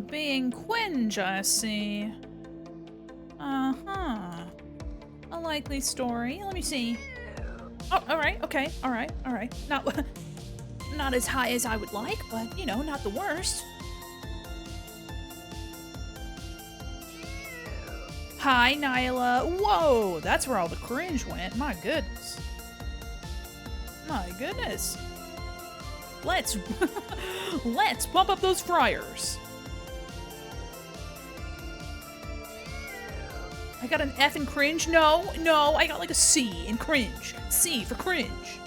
being Quinge, I see. Uh-huh. A likely story. Let me see. Oh, alright, okay, alright. Not as high as I would like, but, you know, not the worst. Hi, Nyla. Whoa, that's where all the cringe went. My goodness. My goodness. Let's let's pump up those fryers. I got an F in cringe. No, I got like a C in cringe. C for cringe.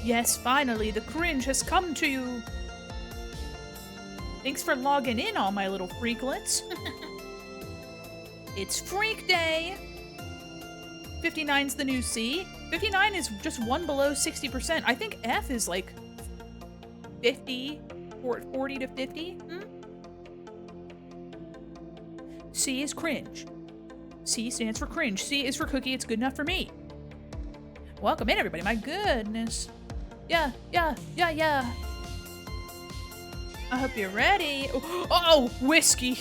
Yes, finally, the cringe has come to you. Thanks for logging in, all my little freaklets. It's Freak Day! 59's the new C. 59 is just one below 60%. I think F is like 50, or 40 to 50. C is cringe. C stands for cringe. C is for cookie. It's good enough for me. Welcome in, everybody. My goodness. Yeah. I hope you're ready. Oh, whiskey.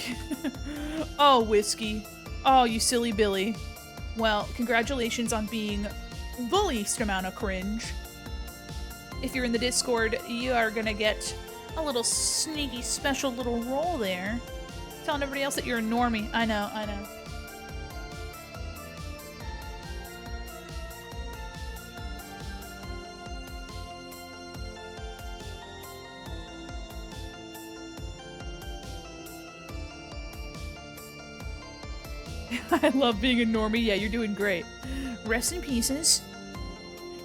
Oh, whiskey. Oh, you silly Billy. Well, congratulations on being the least amount of cringe. If you're in the Discord, you are gonna get a little sneaky special little role there. Telling everybody else that you're a normie. I know. I love being a normie. Yeah, you're doing great. Rest in pieces.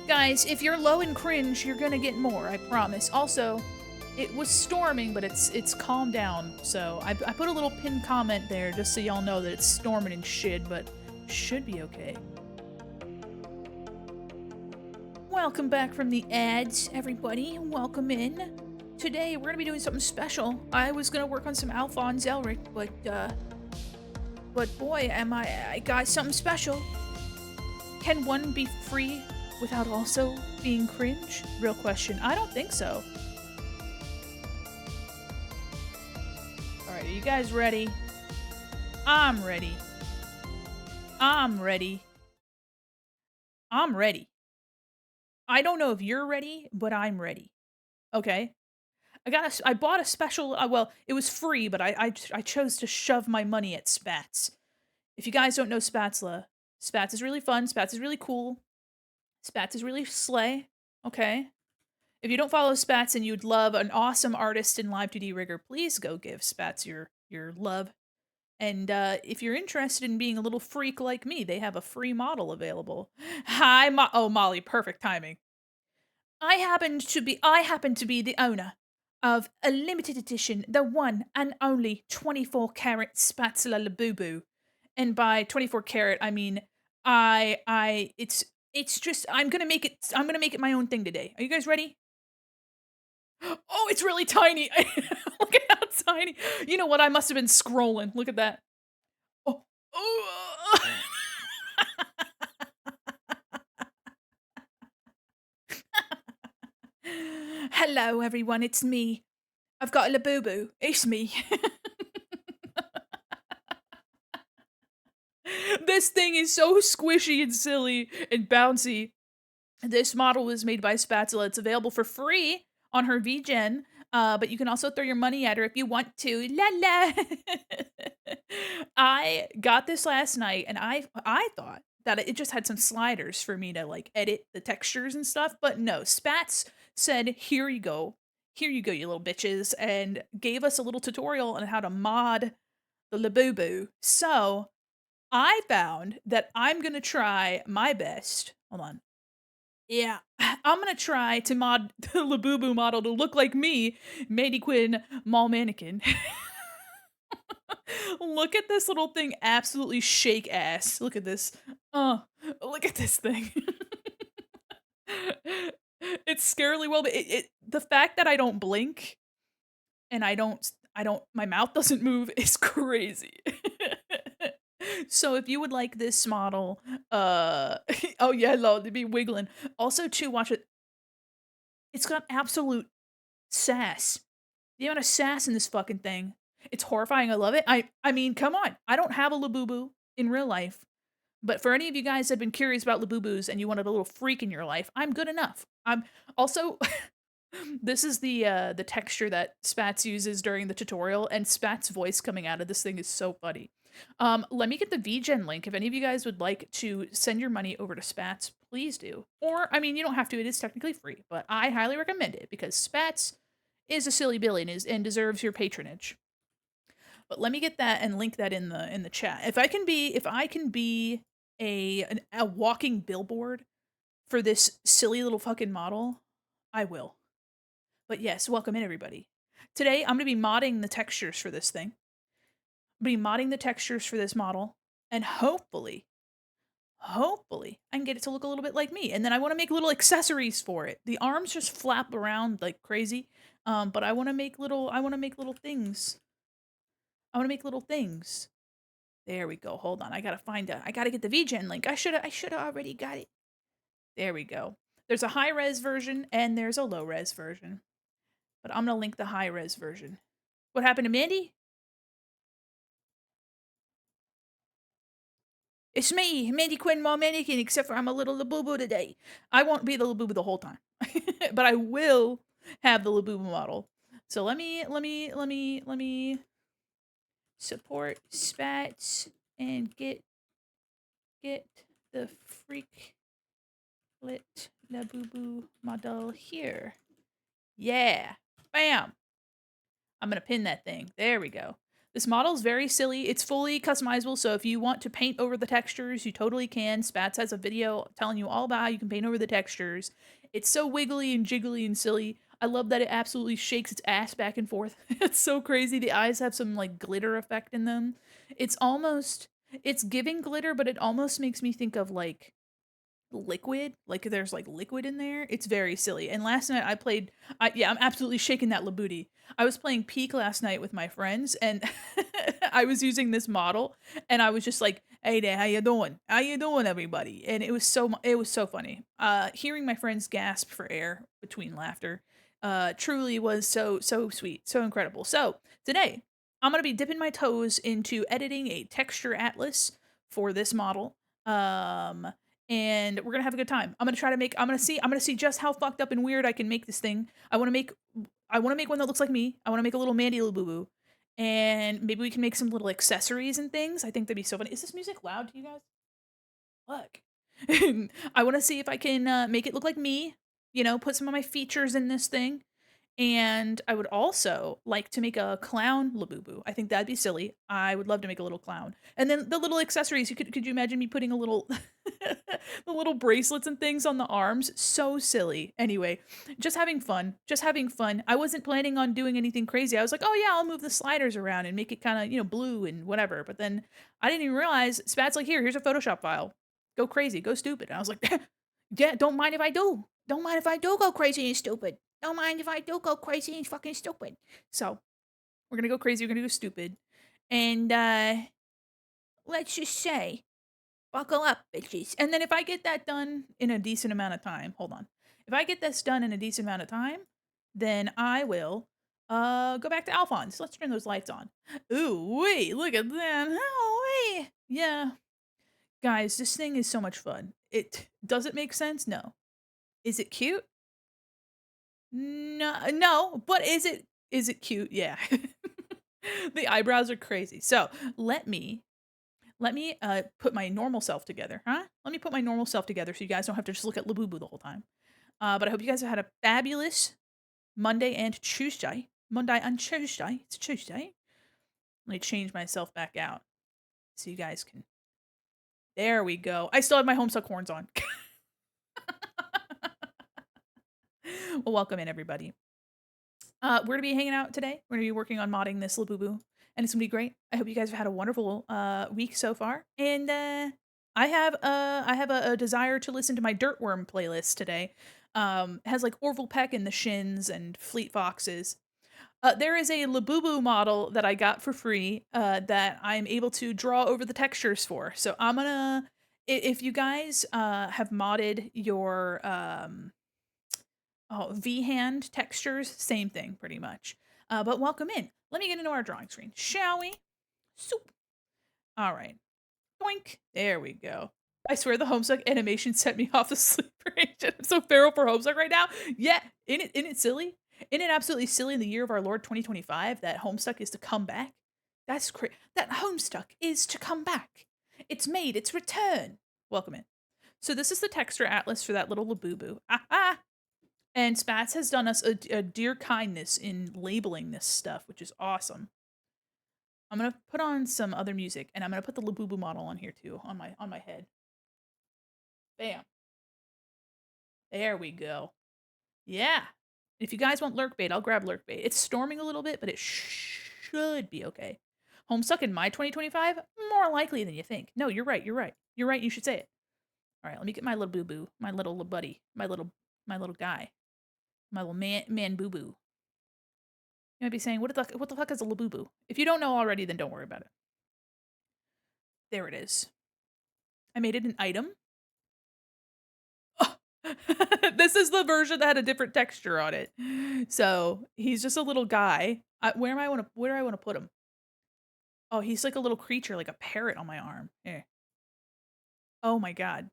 Guys, if you're low in cringe, you're gonna get more, I promise. Also, it was storming, but it's calmed down. So I put a little pinned comment there just so y'all know that it's storming and shit, but should be okay. Welcome back from the ads, everybody. Welcome in. Today, we're gonna be doing something special. I was gonna work on some Alphonse Elric, but boy, I got something special. Can one be free without also being cringe? Real question. I don't think so. Alright, are you guys ready? I'm ready. I'm ready. I don't know if you're ready, but I'm ready. Okay? I bought a special, well, it was free, but I chose to shove my money at Spats. If you guys don't know Spatzla, Spats is really fun, Spats is really cool, Spats is really slay, okay? If you don't follow Spats and you'd love an awesome artist in Live 2D Rigger, please go give Spats your love. And if you're interested in being a little freak like me, they have a free model available. Hi, oh, Molly, perfect timing. I happen to be the owner of a limited edition, the one and only 24 karat spatula Labubu. And by 24 karat, I mean it's just I'm gonna make it my own thing today. Are you guys ready? Oh, it's really tiny. Look at how tiny. You know what? I must have been scrolling. Look at that. Oh. Oh. Hello, everyone. It's me. I've got a Labubu. It's me. This thing is so squishy and silly and bouncy. This model was made by Spatula. It's available for free on her VGen, but you can also throw your money at her if you want to. La la. I got this last night, and I thought that it just had some sliders for me to like edit the textures and stuff, but no. Spats said, "Here you go, you little bitches," and gave us a little tutorial on how to mod the Labubu. So I found that I'm gonna try my best. Hold on. Yeah, I'm gonna try to mod the Labubu model to look like me, Mandi Quin, mall mannequin. Look at this little thing absolutely shake ass. Look at this. Look at this thing. It's scarily well, but the fact that I don't blink and I don't my mouth doesn't move is crazy. So if you would like this model, uh oh yeah, no, to be wiggling. Also, to watch it, it's got absolute sass. The amount of sass in this fucking thing. It's horrifying. I love it. I mean, come on. I don't have a Labubu in real life, but for any of you guys that have been curious about Labubus and you wanted a little freak in your life, I'm good enough. I'm also this is the texture that Spats uses during the tutorial, and Spats' voice coming out of this thing is so funny. Let me get the VGen link. If any of you guys would like to send your money over to Spats, please do. Or, I mean, you don't have to. It is technically free, but I highly recommend it because Spats is a silly Billy and deserves your patronage. But let me get that and link that in the chat. If I can be a walking billboard for this silly little fucking model, I will. But yes, welcome in everybody. Today I'm gonna be modding the textures for this thing. I'm gonna be modding the textures for this model, and hopefully, I can get it to look a little bit like me. And then I want to make little accessories for it. The arms just flap around like crazy. But I want to make little things. I want to make little things. There we go. Hold on. I gotta get the VGen link. I should have already got it. There we go. There's a high res version and there's a low res version. But I'm gonna link the high res version. What happened to Mandy? It's me, Mandy Quinn Mall Mannequin, except for I'm a little Labubu today. I won't be the Labubu the whole time. But I will have the Labubu model. So let me support spats and get the freak lit Labubu model here. Yeah. Bam. I'm gonna pin that thing. There we go. This model is very silly. It's fully customizable, so if you want to paint over the textures, you totally can. Spats has a video telling you all about how you can paint over the textures. It's so wiggly and jiggly and silly. I love that it absolutely shakes its ass back and forth. It's so crazy. The eyes have some like glitter effect in them. It's giving glitter, but it almost makes me think of like liquid, like there's like liquid in there. It's very silly. And last night yeah, I'm absolutely shaking that labooty. I was playing Peak last night with my friends, and I was using this model, and I was just like, hey there, how you doing, everybody? And it was so funny hearing my friends gasp for air between laughter. Truly was so sweet, so incredible. So today I'm gonna be dipping my toes into editing a texture atlas for this model. And we're gonna have a good time. I'm gonna see just how fucked up and weird I can make this thing. I wanna make one that looks like me. I wanna make a little Mandy Labubu. And maybe we can make some little accessories and things. I think that'd be so funny. Is this music loud to you guys? Look. I wanna see if I can make it look like me, put some of my features in this thing. And I would also like to make a clown Labubu. I think that'd be silly. I would love to make a little clown. And then the little accessories, could you imagine me putting a little the little bracelets and things on the arms? So silly. Anyway, just having fun. Just having fun. I wasn't planning on doing anything crazy. I was like, "Oh yeah, I'll move the sliders around and make it kind of, blue and whatever." But then I didn't even realize Spat's like, "Here's a Photoshop file. Go crazy, go stupid." And I was like, "Yeah, don't mind if I do. Don't mind if I do go crazy and stupid. Don't mind if I do go crazy and fucking stupid." So, we're gonna go crazy, we're gonna go stupid. And, let's just say, buckle up, bitches. And then if I get that done in a decent amount of time, hold on. If I get this done in a decent amount of time, then I will, go back to Alphonse. Let's turn those lights on. Ooh, wait, look at that. Oh, wait. Yeah. Guys, this thing is so much fun. Does it make sense? No. Is it cute? No, no, but is it cute? Yeah. The eyebrows are crazy. So, let me put my normal self together, huh? Let me put my normal self together so you guys don't have to just look at Labubu the whole time. But I hope you guys have had a fabulous Monday and Tuesday. Monday and Tuesday. It's Tuesday. Let me change myself back out so you guys can. There we go. I still have my Homestuck horns on. Well, welcome in everybody. We're gonna be hanging out today. We're gonna be working on modding this Labubu, and it's gonna be great. I hope you guys have had a wonderful week so far. And I have a desire to listen to my Dirtworm playlist today. It has like Orville Peck and the Shins and Fleet Foxes. There is a Labubu model that I got for free, that I'm able to draw over the textures for. So I'm gonna if you guys, have modded your, oh, V-hand textures, same thing pretty much. But welcome in. Let me get into our drawing screen, shall we? Soup. Alright. Boink. There we go. I swear the Homestuck animation set me off the sleeper agent. I'm so feral for Homestuck right now. Yeah, isn't it silly? Isn't it absolutely silly in the year of our Lord 2025 that Homestuck is to come back? That's crazy. That Homestuck is to come back. It's made its return. Welcome in. So this is the texture atlas for that little Labubu. Ah. And Spats has done us a dear kindness in labeling this stuff, which is awesome. I'm gonna put on some other music, and I'm gonna put the Labubu model on here too, on my head. Bam. There we go. Yeah. If you guys want lurk bait, I'll grab lurk bait. It's storming a little bit, but it should be okay. Homestuck in my 2025? More likely than you think. No, you're right. You're right. You're right. You should say it. All right, let me get my little boo boo, my little buddy, my little guy, my little man boo boo. You might be saying, what the fuck is a Labubu? If you don't know already, then don't worry about it. There it is. I made it an item. Oh. This is the version that had a different texture on it. So he's just a little guy. Where do I want to put him? Oh, he's like a little creature, like a parrot on my arm. Here. Oh my god.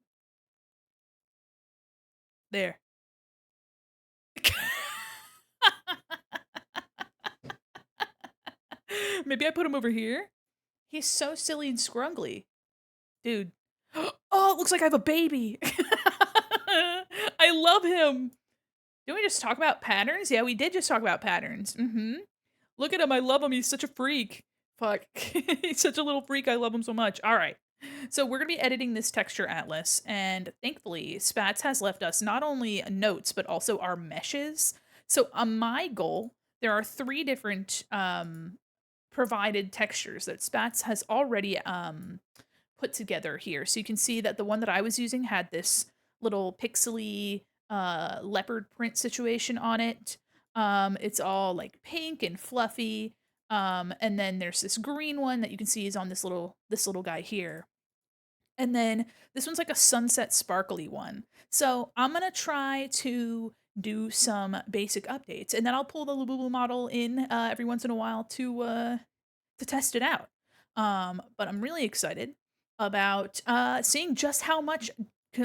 There. Maybe I put him over here? He's so silly and scrungly. Dude. Oh, it looks like I have a baby. I love him. Didn't we just talk about patterns? Yeah, we did just talk about patterns. Look at him. I love him. He's such a freak. Fuck. He's such a little freak. I love him so much. All right. So we're going to be editing this texture atlas. And thankfully, Spats has left us not only notes, but also our meshes. So on my goal, there are 3 different provided textures that Spats has already put together here. So you can see that the one that I was using had this little pixely leopard print situation on it. It's all like pink and fluffy. And then there's this green one that you can see is on this little guy here. And then this one's like a sunset sparkly one. So I'm gonna try to do some basic updates, and then I'll pull the Labubu model in every once in a while to test it out. But I'm really excited about seeing just how much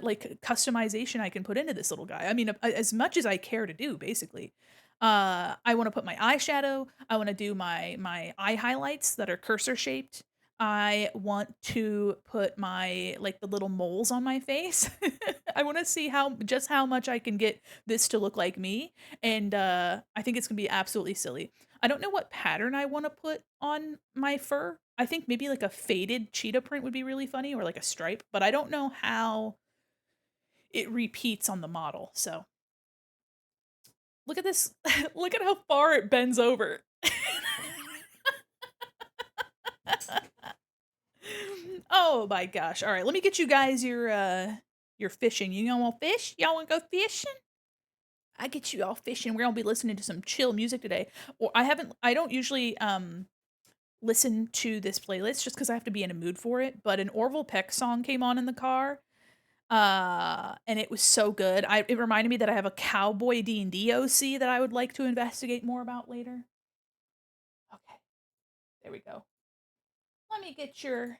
like customization I can put into this little guy. I mean, as much as I care to do, basically. I want to put my eyeshadow. I want to do my eye highlights that are cursor shaped. I want to put my like the little moles on my face. I want to see how much I can get this to look like me, and I think it's gonna be absolutely silly. I don't know what pattern I want to put on my fur. I think maybe like a faded cheetah print would be really funny, or like a stripe, but I don't know how it repeats on the model. So look at this. Look at how far it bends over. Oh my gosh. All right, let me get you guys your fishing. You all want fish? Y'all want to go fishing? I get you all fishing. We're gonna be listening to some chill music today. Or I don't usually listen to this playlist just because I have to be in a mood for it. But an Orville Peck song came on in the car, and it was so good. It reminded me that I have a cowboy D&D OC that I would like to investigate more about later. Okay, there we go. Let me get your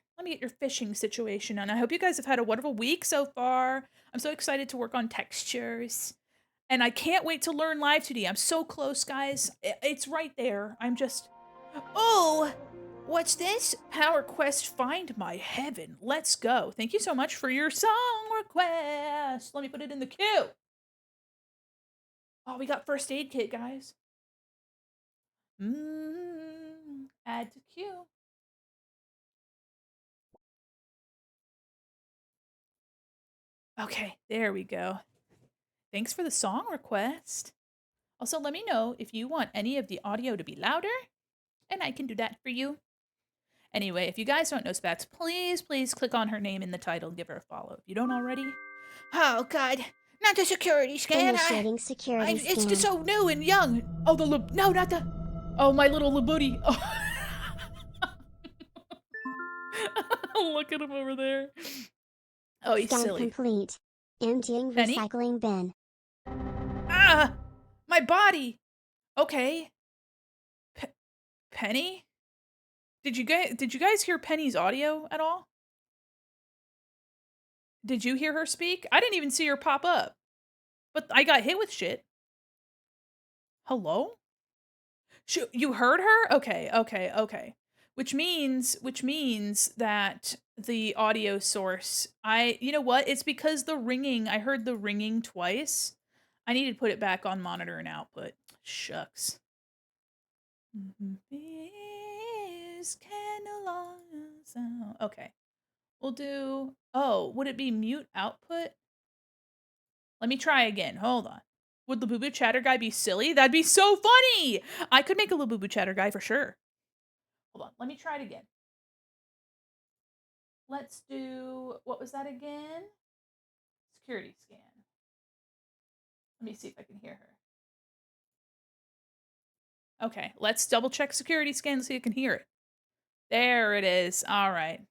fishing situation, and I hope you guys have had a wonderful week so far. I'm so excited to work on textures. And I can't wait to learn Live 2D. I'm so close, guys. It's right there. I'm just... Oh! What's this? Power Quest Find My Heaven. Let's go. Thank you so much for your song request. Let me put it in the queue. Oh, we got first aid kit, guys. Add to queue. Okay, there we go. Thanks for the song request. Also, let me know if you want any of the audio to be louder, and I can do that for you. Anyway, if you guys don't know Spats, please click on her name in the title and give her a follow if you don't already. Oh, God. Not the security scan. Initiating security scan. It's just so new and young. Oh, no, not the... Oh, my little Labooty. Oh. Look at him over there. Oh, he's Scan silly. complete. Emptying Penny? recycling bin. Ah! My body! Okay. Pe Penny? Did you guys hear Penny's audio at all? Did you hear her speak? I didn't even see her pop up, but I got hit with shit. Hello? You heard her? Okay, okay, okay. Which means that the audio source, you know what? It's because the ringing, I heard the ringing twice. I need to put it back on monitor and output. Shucks. Bees can no longer sound. Okay. We'll do, oh, would it be mute output? Let me try again. Hold on. Would Labubu Chatter Guy be silly? That'd be so funny! I could make a Labubu Chatter Guy for sure. Hold on. Let me try it again. Let's do, what was that again? Security scan. Let me see if I can hear her. Okay, let's double check security scan so you can hear it. There it is. All right.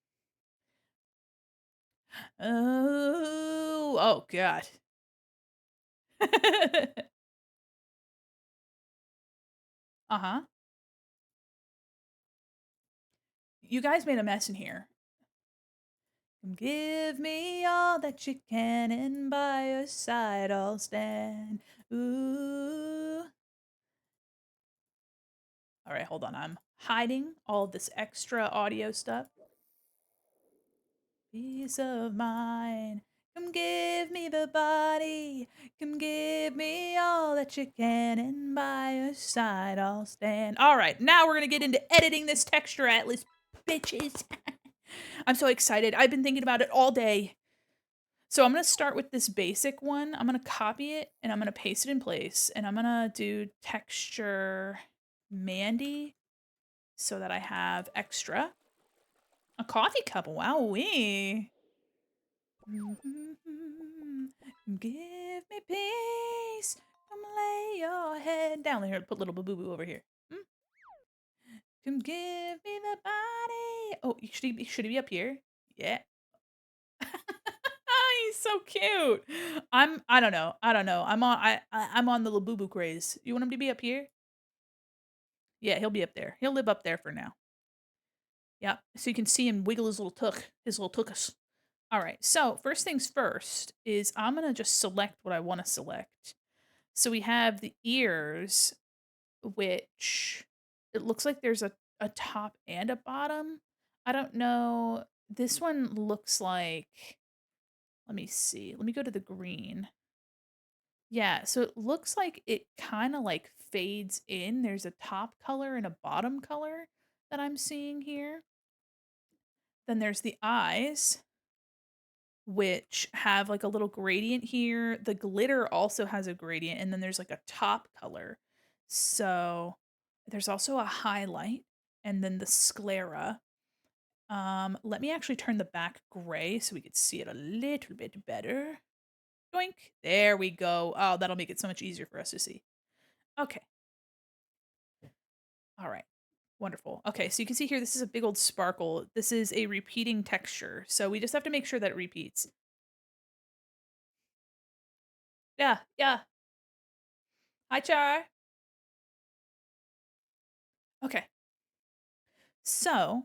Oh God. Uh-huh. You guys made a mess in here. Give me all that you can, and by your side I'll stand. Ooh. All right, hold on. I'm hiding all of this extra audio stuff. Peace of mind. Come give me the body. Come give me all that you can, and by your side I'll stand. All right, now we're gonna get into editing this texture atlas, bitches. I'm so excited. I've been thinking about it all day. So I'm gonna start with this basic one. I'm gonna copy it and I'm gonna paste it in place, and I'm gonna do texture Mandi so that I have extra. A coffee cup. Wowee. Give me peace. Come lay your head down. Here, put little boo boo over here. Come give me the body. Oh, should he be up here? Yeah. He's so cute. I don't know. I don't know. I'm on the Labubu craze. You want him to be up here? Yeah, he'll be up there. He'll live up there for now. Yeah, so you can see him wiggle his little tuchus. All right. So first things first is I'm gonna just select what I want to select. So we have the ears, which it looks like there's a top and a bottom. I don't know. This one looks like, let me see. Let me go to the green. Yeah, so it looks like it kind of like fades in. There's a top color and a bottom color that I'm seeing here. Then there's the eyes, which have like a little gradient here. The glitter also has a gradient, and then there's like a top color. So there's also a highlight, and then the sclera. Let me actually turn the back gray so we could see it a little bit better. Doink. There we go. Oh, that'll make it so much easier for us to see. Okay. All right. Wonderful. Okay, so you can see here, this is a big old sparkle. This is a repeating texture. So we just have to make sure that it repeats. Yeah, yeah. Hi, Char. Okay. So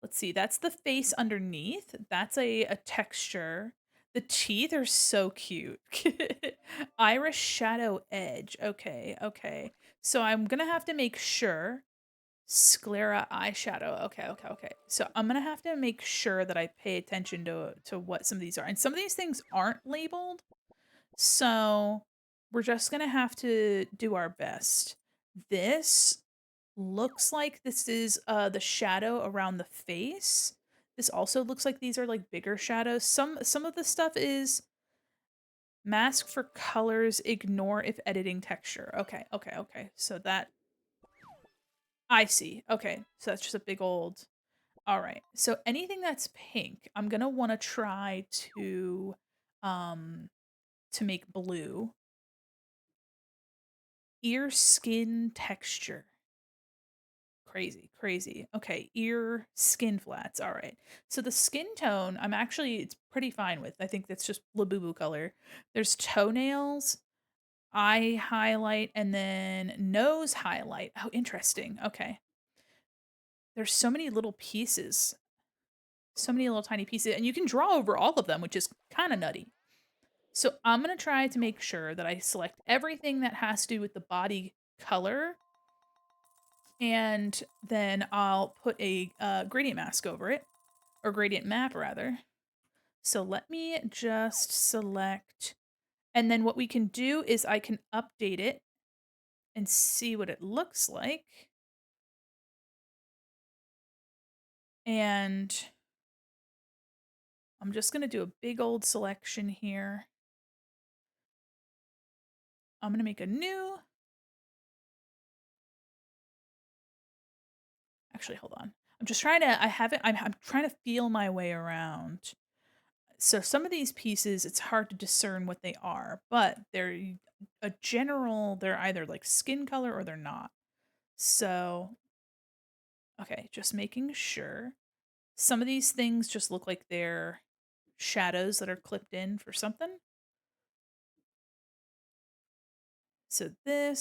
let's see. That's the face underneath. That's a texture. The teeth are so cute. Iris shadow edge. Okay, okay. So I'm gonna have to make sure. Sclera eyeshadow. Okay, okay, okay. So I'm gonna have to make sure that I pay attention to what some of these are. And some of these things aren't labeled. So we're just gonna have to do our best. This looks like this is the shadow around the face. This also looks like these are like bigger shadows. Some of the stuff is mask for colors, ignore if editing texture. Okay, okay, okay. So that I see. Okay. So that's just a big old. All right. So anything that's pink, I'm going to want to try um to make blue. Ear skin texture. Crazy, crazy. Okay, ear, skin flats. All right. So the skin tone, it's pretty fine with. I think that's just Labubu color. There's toenails, eye highlight, and then nose highlight. Oh, interesting. Okay. There's so many little pieces, so many little tiny pieces, and you can draw over all of them, which is kind of nutty. So I'm going to try to make sure that I select everything that has to do with the body color, and then I'll put a gradient mask over it, or gradient map rather. So let me just select, and then what we can do is I can update it and see what it looks like. And I'm just going to do a big old selection here. I'm going to make a new. Actually, hold on. I'm just trying to, I haven't, I'm trying to feel my way around. So some of these pieces, it's hard to discern what they are, but they're either like skin color or they're not. So, okay, just making sure. Some of these things just look like they're shadows that are clipped in for something. So the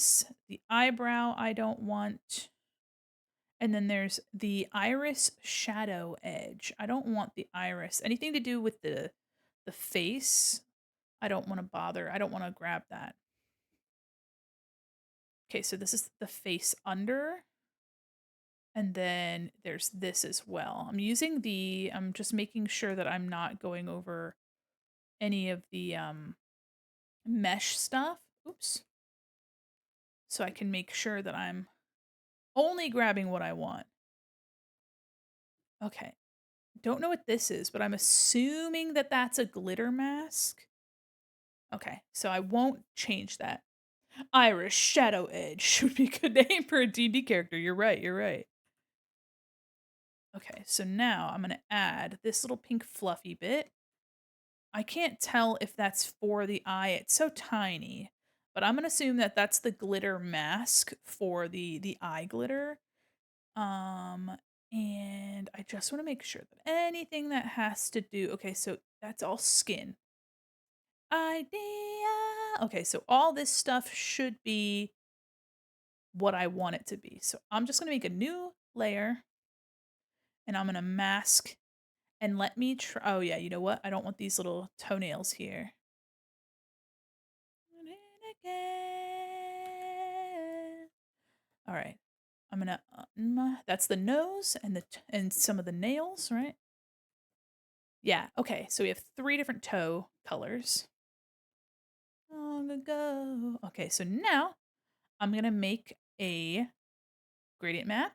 eyebrow I don't want. And then there's the iris shadow edge. I don't want the iris. Anything to do with the face, I don't want to bother. I don't want to grab that. Okay, so this is the face under. And then there's this as well. I'm just making sure that I'm not going over any of the mesh stuff. Oops. So I can make sure that I'm only grabbing what I want. Okay. Don't know what this is, but I'm assuming that that's a glitter mask. Okay, so I won't change that. Iris Shadow Edge should be a good name for a D&D character. You're right, you're right. Okay, so now I'm going to add this little pink fluffy bit. I can't tell if that's for the eye. It's so tiny. But I'm going to assume that that's the glitter mask for the eye glitter. Um and I just want to make sure that anything that has to do, okay, so that's all skin. Idea. Okay, so all this stuff should be what I want it to be. So I'm just going to make a new layer, and I'm going to mask, and let me try. Oh yeah, you know what? I don't want these little toenails here. All right. I'm going to that's the nose and some of the nails, right? Yeah, okay. So we have 3 different toe colors. Long ago. Okay, so now I'm going to make a gradient map,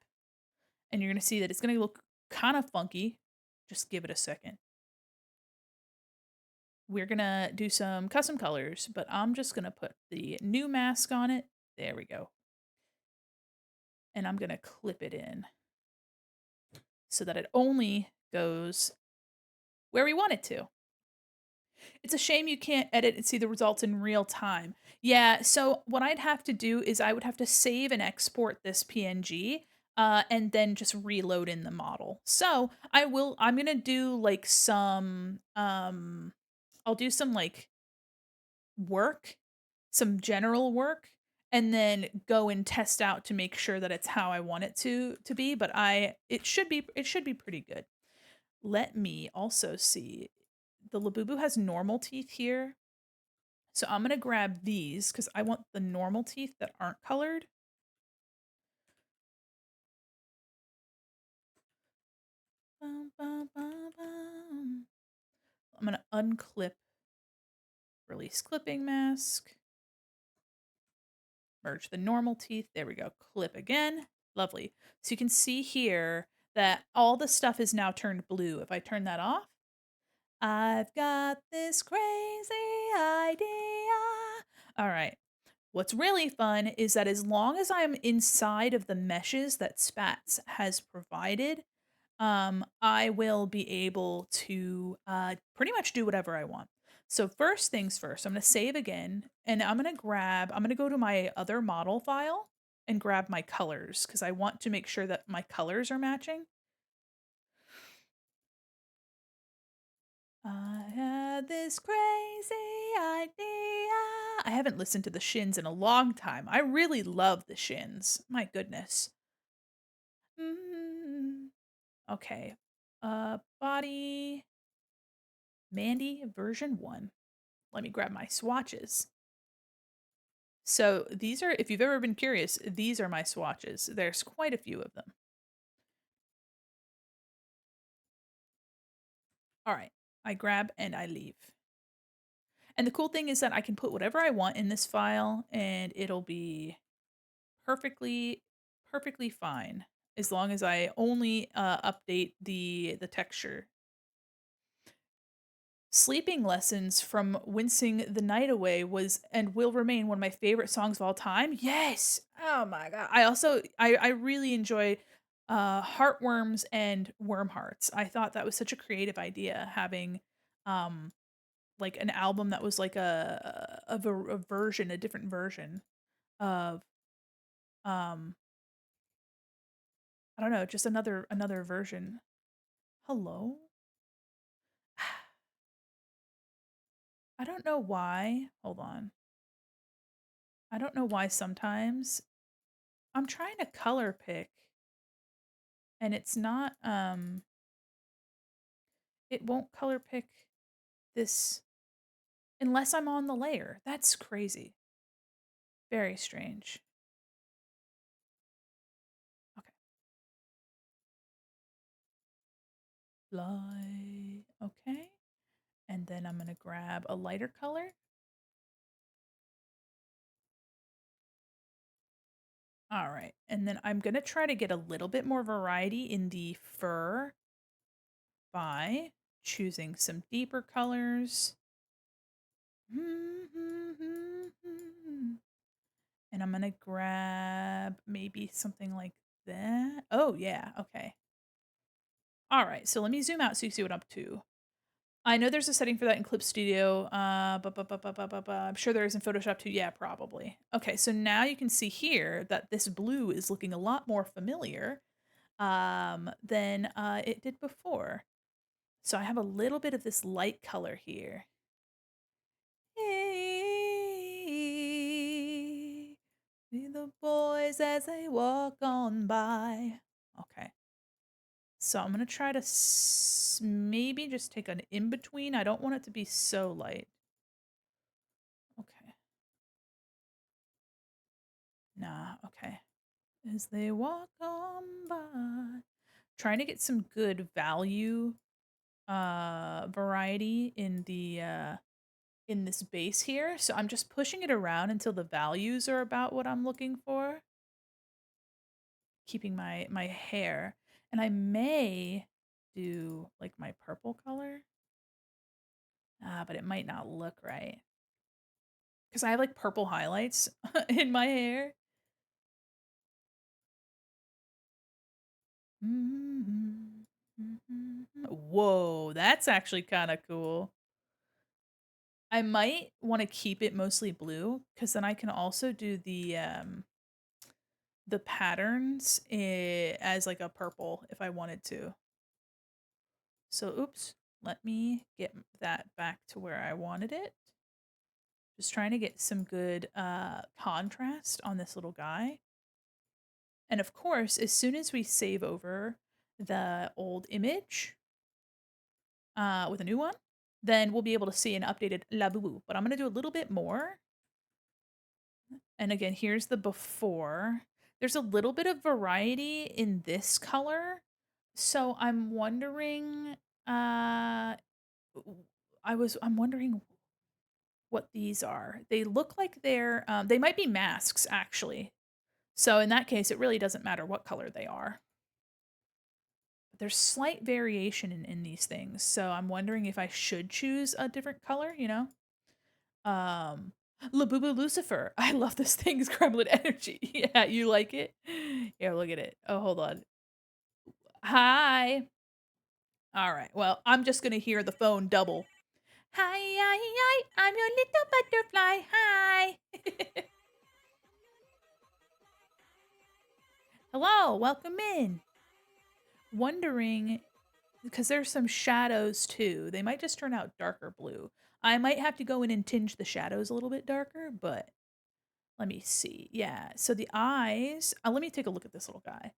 and you're going to see that it's going to look kind of funky. Just give it a second. We're going to do some custom colors, but I'm just going to put the new mask on it. There we go. And I'm going to clip it in so that it only goes where we want it to. It's a shame you can't edit and see the results in real time. Yeah, so what I'd have to do is I would have to save and export this PNG, and then just reload in the model. So I'm gonna do like I'll do some like work, some general work, and then go and test out to make sure that it's how I want it to be. But it should be pretty good. Let me also see. The Labubu has normal teeth here. So I'm going to grab these because I want the normal teeth that aren't colored. I'm going to unclip, release clipping mask, merge the normal teeth. There we go. Clip again. Lovely. So you can see here that all the stuff is now turned blue. If I turn that off, I've got this crazy idea. All right. What's really fun is that as long as I'm inside of the meshes that Spats has provided, I will be able to pretty much do whatever I want. So first things first, I'm going to save again, and I'm going to go to my other model file, and grab my colors because I want to make sure that my colors are matching. I had this crazy idea. I haven't listened to the Shins in a long time. I really love the Shins. My goodness. Mm. Okay. Body Mandi version 1. Let me grab my swatches. So these are, if you've ever been curious, these are my swatches. There's quite a few of them. All right. I grab and I leave. And the cool thing is that I can put whatever I want in this file and it'll be perfectly perfectly fine as long as I only update the texture. Sleeping Lessons from Wincing the Night Away was and will remain one of my favorite songs of all time. Yes. Oh my god. I also I really enjoy Heartworms and Worm Hearts. I thought that was such a creative idea having um like an album that was like a version, a different version of um I don't know, just another version. Hello? I don't know why. Hold on. I don't know why sometimes I'm trying to color pick and it's not it won't color pick this unless I'm on the layer. That's crazy. Very strange. Okay. Light. Okay. And then I'm going to grab a lighter color. All right. And then I'm going to try to get a little bit more variety in the fur by choosing some deeper colors. And I'm gonna grab maybe something like that. Oh, yeah, okay. All right, so let me zoom out so you see what I'm up to. I know there's a setting for that in Clip Studio. I'm sure there is in Photoshop too. Yeah, probably. Okay, so now you can see here that this blue is looking a lot more familiar than it did before. So I have a little bit of this light color here. Hey, see the boys as they walk on by. Okay. So I'm going to try to maybe just take an in between. I don't want it to be so light. Okay. Nah, okay. As they walk on by. Trying to get some good value variety in this base here. So I'm just pushing it around until the values are about what I'm looking for. Keeping my hair. And I may do like my purple color. But it might not look right. Because I have like purple highlights in my hair. Whoa, that's actually kind of cool. I might want to keep it mostly blue because then I can also do the patterns as like a purple if I wanted to. So oops, let me get that back to where I wanted it. Just trying to get some good contrast on this little guy. And of course, as soon as we save over the old image with a new one, then we'll be able to see an updated Labubu. But I'm going to do a little bit more. And again, here's the before. There's a little bit of variety in this color. So I'm wondering, I'm wondering what these are. They look like they might be masks actually. So in that case, it really doesn't matter what color they are. There's slight variation in these things. So I'm wondering if I should choose a different color, you know? Labubu Lucifer. I love this thing's Kremlin energy. Yeah, you like it? Here, look at it. Oh, hold on. Hi. All right. Well, I'm just gonna hear the phone double. Hi, hi, hi. I'm your little butterfly. Hi. Hello, welcome in. Wondering, because there's some shadows too. They might just turn out darker blue. I might have to go in and tinge the shadows a little bit darker, but let me see. Yeah, so the eyes, let me take a look at this little guy.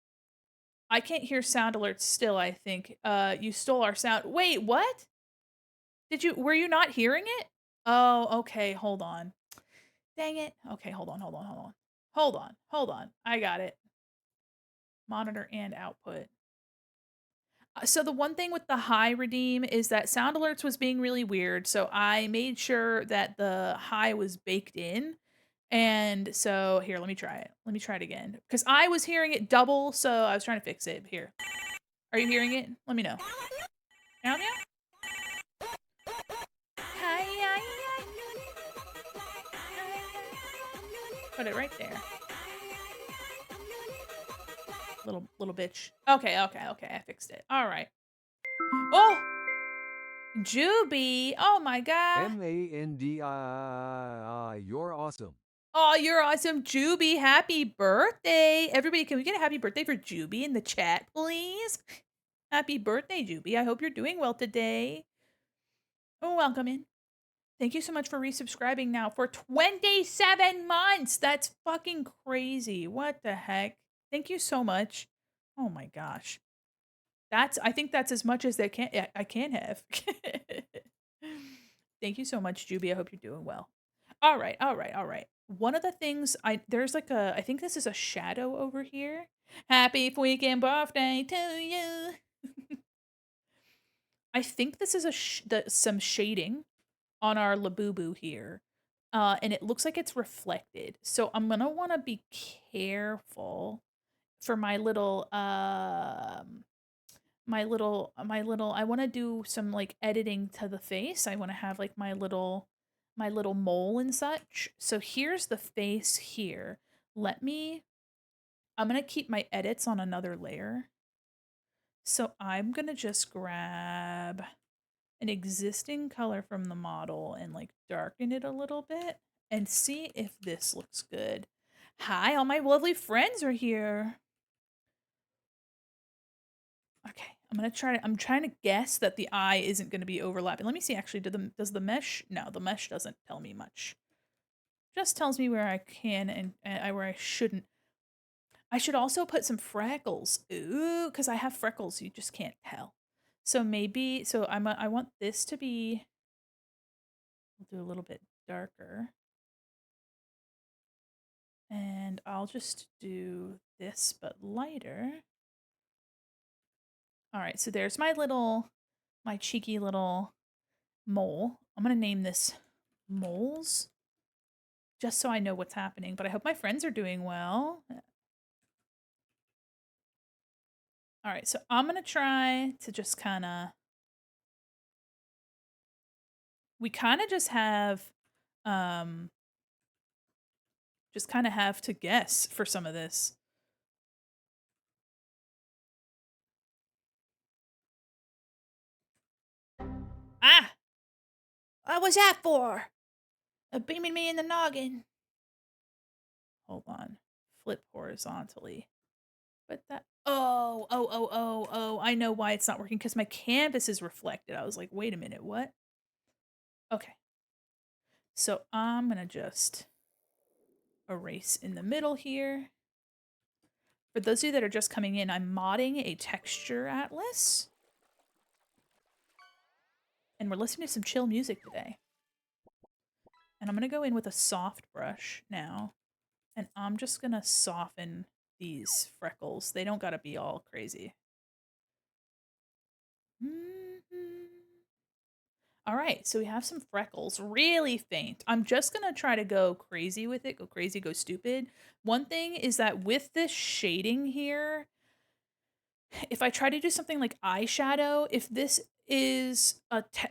I can't hear sound alerts still, I think. You stole our sound. Wait, what? Were you not hearing it? Oh, okay, hold on. Dang it. Okay, hold on. Hold on. I got it. Monitor and output. So the one thing with the high redeem is that sound alerts was being really weird, so I made sure that the high was baked in. And so here, let me try it. Let me try it again. Because I was hearing it double, so I was trying to fix it. Here. Are you hearing it? Let me know. Meow meow. Hi, hi, hi. Put it right there. Little bitch. Okay. I fixed it. All right. Oh, Juby. Oh my god. Mandi, you're awesome. Oh, you're awesome, Juby. Happy birthday. Everybody, can we get a happy birthday for Juby in the chat, please? Happy birthday, Juby. I hope you're doing well today. Oh, welcome in. Thank you so much for resubscribing now for 27 months. That's fucking crazy. What the heck? Thank you so much. Oh my gosh. I think that's as much as I can have. Thank you so much, Juby. I hope you're doing well. All right. One of the things there's like I think this is a shadow over here. Happy freaking birthday to you. I think this is some shading on our Labubu here. And it looks like it's reflected. So I'm gonna want to be careful for my little I want to do some like editing to the face. I want to have like my little mole and such. So here's the face here. I'm going to keep my edits on another layer. So I'm going to just grab an existing color from the model and like darken it a little bit and see if this looks good. Hi, all my lovely friends are here. Okay, I'm trying to guess that the eye isn't gonna be overlapping. Let me see actually, does the mesh no, the mesh doesn't tell me much. Just tells me where I can and where I shouldn't. I should also put some freckles. Ooh, because I have freckles, you just can't tell. So maybe I want this to be I'll do a little bit darker. And I'll just do this but lighter. All right, so there's my cheeky little mole. I'm gonna name this moles just so I know what's happening. But I hope my friends are doing well. All right, so I'm gonna try to just kind of. We kind of um, just kind of have to guess for some of this. Ah, what was that for? Beaming me in the noggin. Hold on, flip horizontally. But that. Oh! I know why it's not working because my canvas is reflected. I was like, wait a minute, what? Okay. So I'm gonna just erase in the middle here. For those of you that are just coming in, I'm modding a texture atlas. And we're listening to some chill music today. And I'm gonna go in with a soft brush now. And I'm just gonna soften these freckles. They don't gotta be all crazy. All right, so we have some freckles, really faint. I'm just gonna try to go crazy with it, go crazy, go stupid. One thing is that with this shading here, if I try to do something like eyeshadow, if this is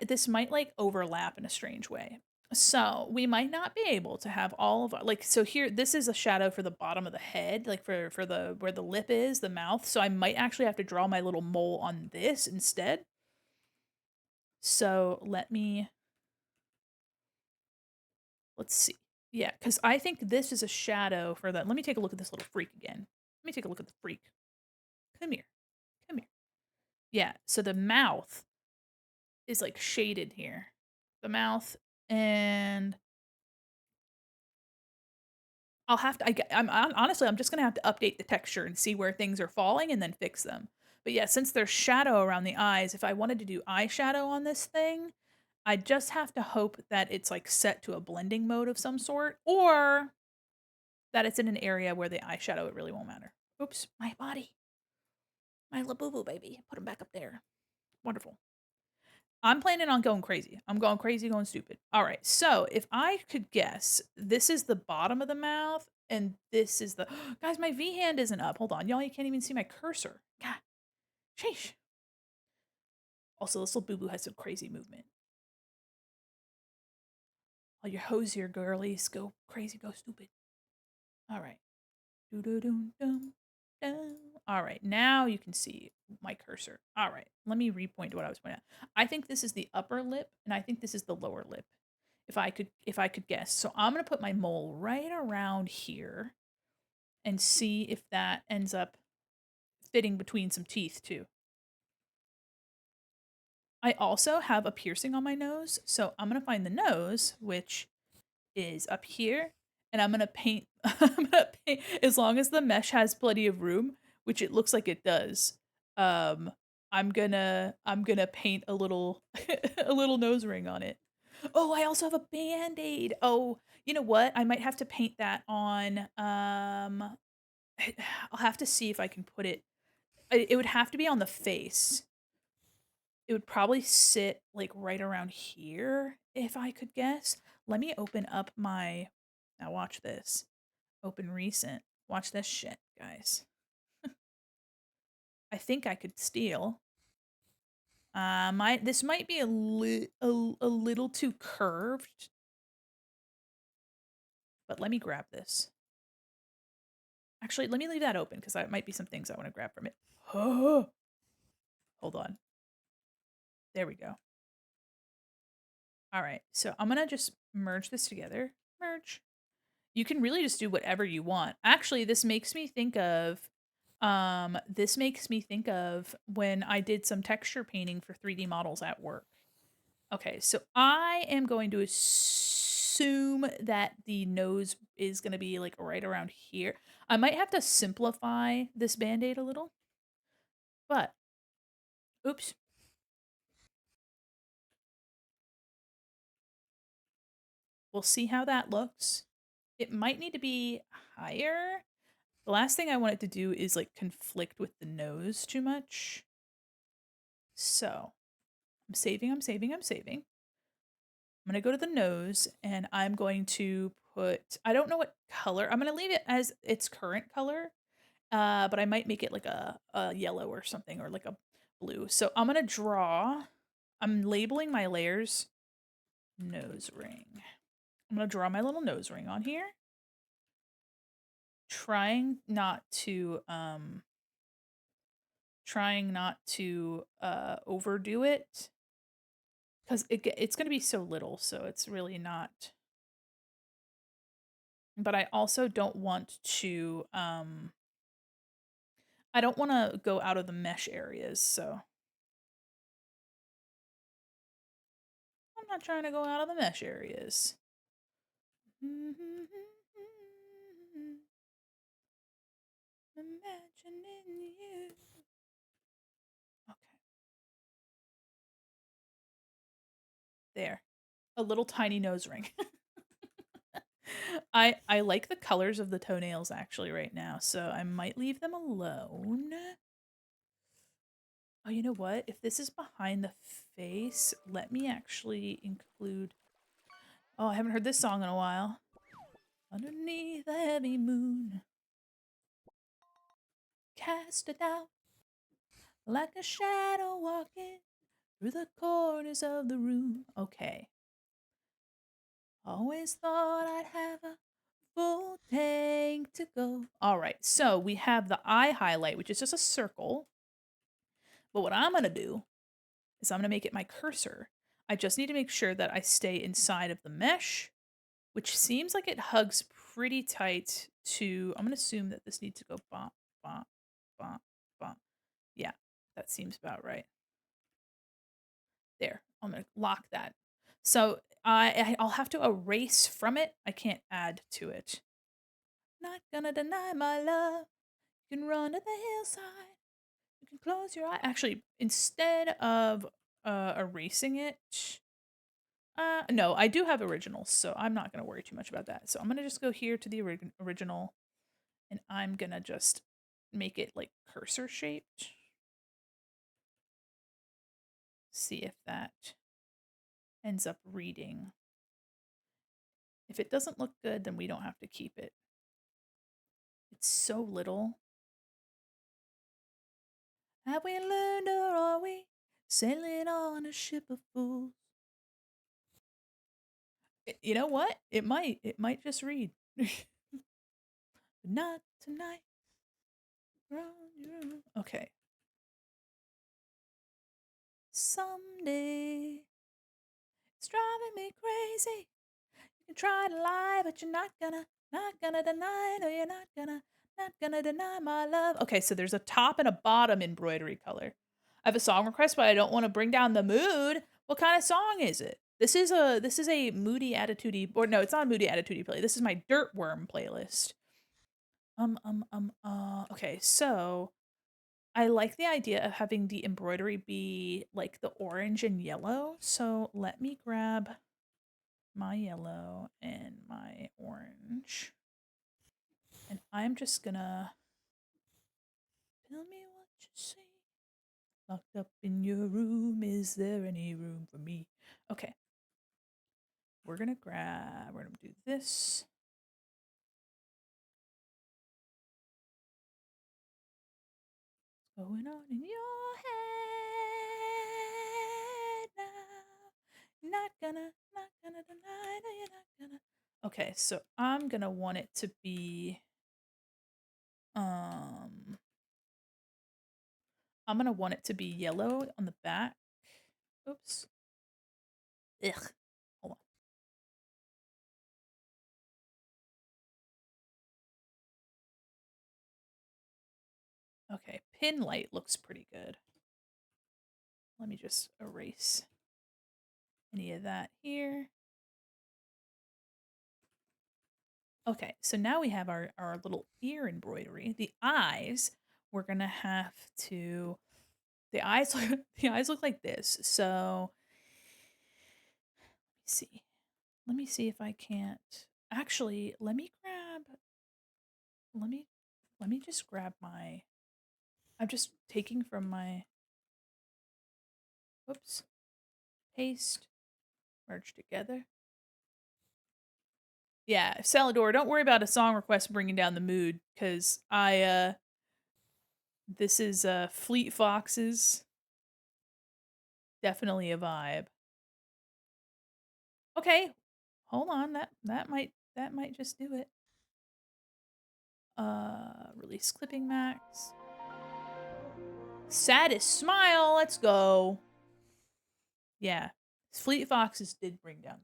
this might like overlap in a strange way. So we might not be able to have all of like so here this is a shadow for the bottom of the head, like for the where the lip is, the mouth. So I might actually have to draw my little mole on this instead. So let's see. Yeah, because I think this is a shadow for that. Let me take a look at this little freak again. Let me take a look at the freak. Come here. Come here. Yeah, so the mouth is like shaded here. The mouth and I'll have to I'm honestly, I'm just gonna have to update the texture and see where things are falling and then fix them. But yeah, since there's shadow around the eyes, if I wanted to do eyeshadow on this thing, I just have to hope that it's like set to a blending mode of some sort or that it's in an area where the eyeshadow, it really won't matter. Oops, my body. My Labubu baby. Put him back up there. Wonderful. I'm planning on going crazy. I'm going crazy, going stupid. All right. So if I could guess, this is the bottom of the mouth, and this is the guys. My V hand isn't up. Hold on, y'all. You can't even see my cursor. God, sheesh. Also, this little boo boo has some crazy movement. All your hosier girlies go crazy, go stupid. All right. Doo-doo-doo-dum, dum. All right. Now you can see my cursor. All right. Let me repoint to what I was pointing at. I think this is the upper lip, and I think this is the lower lip. If I could guess. So I'm gonna put my mole right around here and see if that ends up fitting between some teeth too. I also have a piercing on my nose, so I'm gonna find the nose, which is up here, and I'm gonna paint I'm gonna paint as long as the mesh has plenty of room, which it looks like it does. Um, I'm gonna paint a little a little nose ring on it. Oh, I also have a Band-Aid. Oh, you know what? I might have to paint that on, I'll have to see if I can put it it would have to be on the face. It would probably sit, like, right around here, if I could guess. Let me open up my now watch this. Open recent. Watch this shit, guys. I think I could steal. This might be a little too curved, but let me grab this. Actually, let me leave that open because that might be some things I want to grab from it. Oh, hold on. There we go. All right, so I'm gonna just merge this together. Merge. You can really just do whatever you want. Actually, this makes me think of when I did some texture painting for 3D models at work. Okay, so I am going to assume that the nose is going to be like right around here. I might have to simplify this band-aid a little, but oops. We'll see how that looks. It might need to be higher. The last thing I want it to do is like conflict with the nose too much. So I'm saving, I'm saving, I'm saving. I'm going to go to the nose and I'm going to put, I don't know what color. I'm going to leave it as its current color, but I might make it like a yellow or something or like a blue. So I'm going to draw, I'm labeling my layers nose ring. I'm going to draw my little nose ring on here. Trying not to overdo it because it's going to be so little, so it's really not. But I also don't want to I don't want to go out of the mesh areas, so I'm not trying to go out of the mesh areas. Imagining you. Okay. There. A little tiny nose ring. I like the colors of the toenails actually right now, so I might leave them alone. Oh, you know what? If this is behind the face, let me actually include. Oh, I haven't heard this song in a while. Underneath the heavy moon, cast it out like a shadow walking through the corners of the room. Okay. Always thought I'd have a full tank to go. All right, so we have the eye highlight, which is just a circle. But what I'm going to do is I'm going to make it my cursor. I just need to make sure that I stay inside of the mesh, which seems like it hugs pretty tight to, I'm going to assume that this needs to go Bop, bop, bop. Yeah, that seems about right. There, I'm gonna lock that. So I'll have to erase from it. I can't add to it. Not gonna deny my love. You can run to the hillside. You can close your eye. Actually, instead of erasing it, no, I do have originals, so I'm not gonna worry too much about that. So I'm gonna just go here to the original, and I'm gonna just make it like cursor shaped. See if that ends up reading. If it doesn't look good, then we don't have to keep it. It's so little. Have we learned or are we sailing on a ship of fools? You know what? It might. It might just read. Not tonight. Okay. Someday. It's driving me crazy. You can try to lie, but you're not gonna deny. No, you're not gonna deny my love. Okay, so there's a top and a bottom embroidery color. I have a song request, but I don't want to bring down the mood. What kind of song is it? This is a moody attitudey, or no, it's not a moody attitudey play. This is my dirt worm playlist. Okay, so I like the idea of having the embroidery be like the orange and yellow. So let me grab my yellow and my orange. And I'm just gonna tell me what you see. Locked up in your room, is there any room for me? Okay. We're gonna do this. What's going on in your head now? Not gonna deny that you're not gonna. Okay, so I'm gonna want it to be um I'm gonna want it to be yellow on the back. Oops. Ugh. Hold on. Okay, pin light looks pretty good. Let me just erase any of that here. Okay, so now we have our little ear embroidery. The eyes, we're gonna have to the eyes the eyes look like this. So let me see. Let me see if I can't actually let me let me just grab my I'm just taking from my whoops, paste, merge together. Yeah, Salador, don't worry about a song request bringing down the mood, because this is Fleet Foxes. Definitely a vibe. Okay, hold on. That might just do it. Release clipping max. Saddest smile. Let's go. Yeah, Fleet Foxes did bring down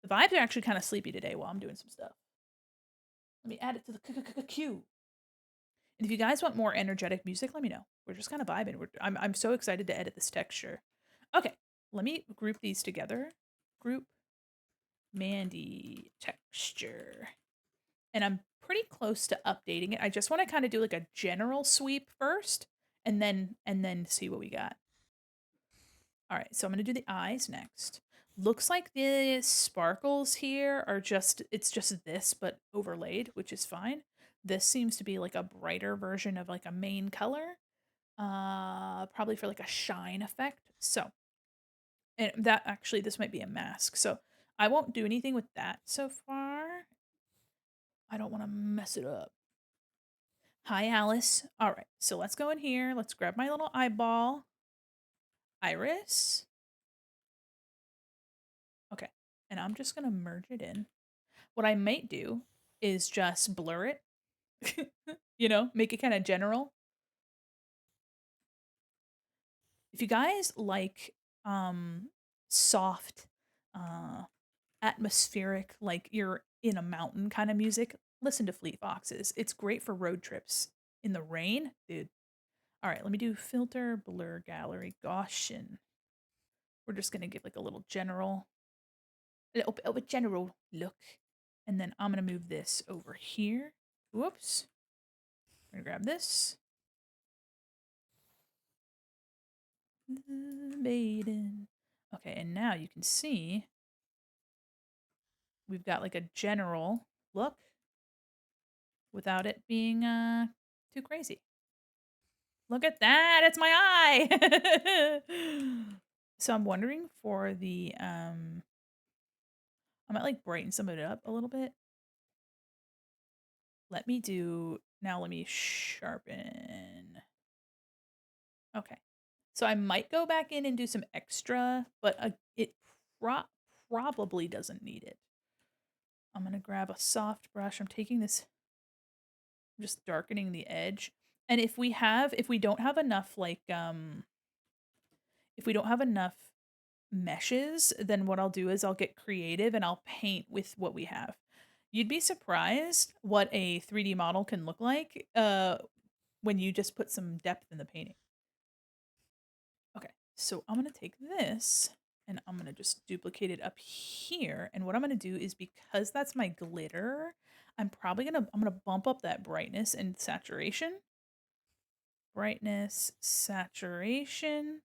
the vibes are actually kind of sleepy today while I'm doing some stuff. Let me add it to the queue. And if you guys want more energetic music, let me know. We're just kind of vibing. I'm so excited to edit this texture. Okay, let me group these together. Group Mandi texture. And I'm pretty close to updating it. I just want to kind of do like a general sweep first and then see what we got. All right, so I'm going to do the eyes next. Looks like the sparkles here are it's just this but overlaid, which is fine. This seems to be like a brighter version of like a main color. Probably for like a shine effect. So, and that actually this might be a mask. So, I won't do anything with that so far. I don't want to mess it up. Hi, Alice. All right, so let's go in here. Let's grab my little eyeball. Iris. Okay, and I'm just gonna merge it in. What I might do is just blur it, make it kind of general. If you guys like soft, atmospheric, like you're in a mountain kind of music, Listen to Fleet Foxes. It's great for road trips in the rain, dude. All right, let me do filter, blur, gallery, Gaussian. We're just gonna give like a little bit of a general look. And then I'm gonna move this over here. Whoops. I'm gonna grab this. The maiden. Okay, and now you can see we've got like a general look without it being too crazy. Look at that, it's my eye. So I'm wondering for the I might like brighten some of it up a little bit. Let me sharpen. Okay. So I might go back in and do some extra, but it pro probably doesn't need it. I'm going to grab a soft brush. I'm taking this, I'm just darkening the edge. And if we don't have enough if we don't have enough meshes, then what I'll do is I'll get creative and I'll paint with what we have. You'd be surprised what a 3D model can look like when you just put some depth in the painting. Okay, so I'm gonna take this and I'm gonna just duplicate it up here. And what I'm gonna do is, because that's my glitter, I'm gonna bump up that brightness and saturation. Brightness, saturation.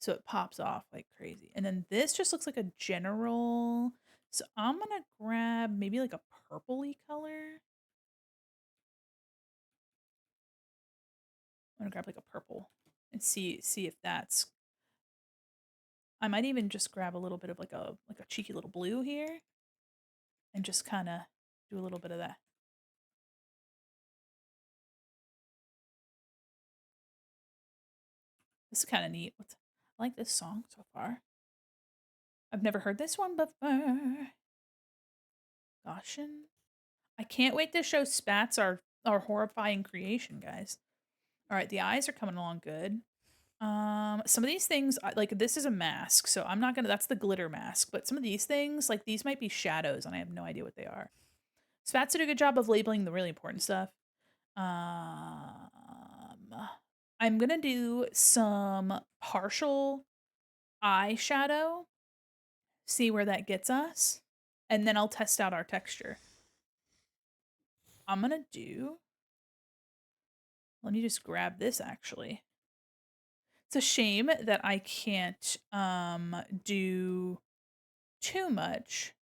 So it pops off like crazy. And then this just looks like a general. So I'm gonna grab maybe like a purpley color. I'm gonna grab like a purple and see if that's. I might even just grab a little bit of like a cheeky little blue here and just kind of do a little bit of that. This is kind of neat. I like this song so far. I've never heard this one before. Goshen. I can't wait to show Spats our horrifying creation, guys. All right, the eyes are coming along good. Some of these things, like this is a mask, so I'm not gonna. That's the glitter mask. But some of these things, like these, might be shadows, and I have no idea what they are. Spats did a good job of labeling the really important stuff. Um, I'm gonna do some partial eyeshadow, see where that gets us, and then I'll test out our texture. I'm gonna do. Let me just grab this actually. It's a shame that I can't do too much.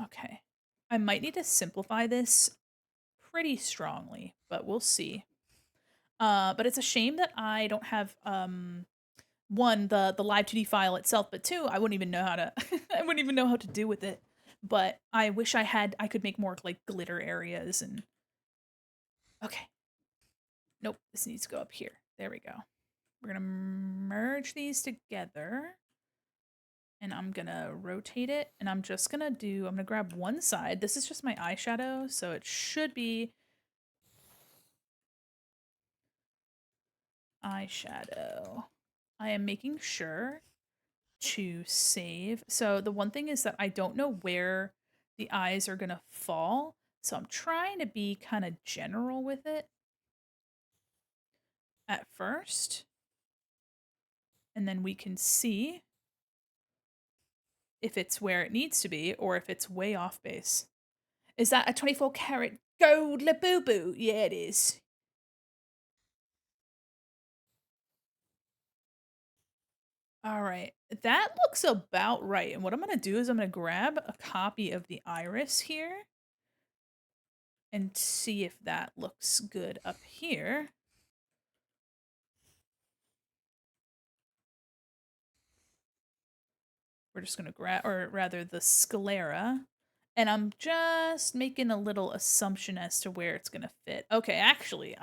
Okay. I might need to simplify this pretty strongly, but we'll see. But it's a shame that I don't have one, the live 2D file itself, but two, I wouldn't even know how to I wouldn't even know how to do with it. But I wish I could make more like glitter areas and okay. Nope, this needs to go up here. There we go. We're gonna merge these together. And I'm gonna rotate it, and I'm gonna grab one side. This is just my eyeshadow, so it should be eyeshadow. I am making sure to save. So the one thing is that I don't know where the eyes are gonna fall, so I'm trying to be kind of general with it at first, and then we can see if it's where it needs to be or if it's way off base. Is that a 24 karat gold Labubu? Yeah, it is. All right, that looks about right. And what I'm gonna do is I'm gonna grab a copy of the iris here and see if that looks good up here. We're just gonna grab, or rather the sclera, and I'm just making a little assumption as to where it's gonna fit. Okay, actually,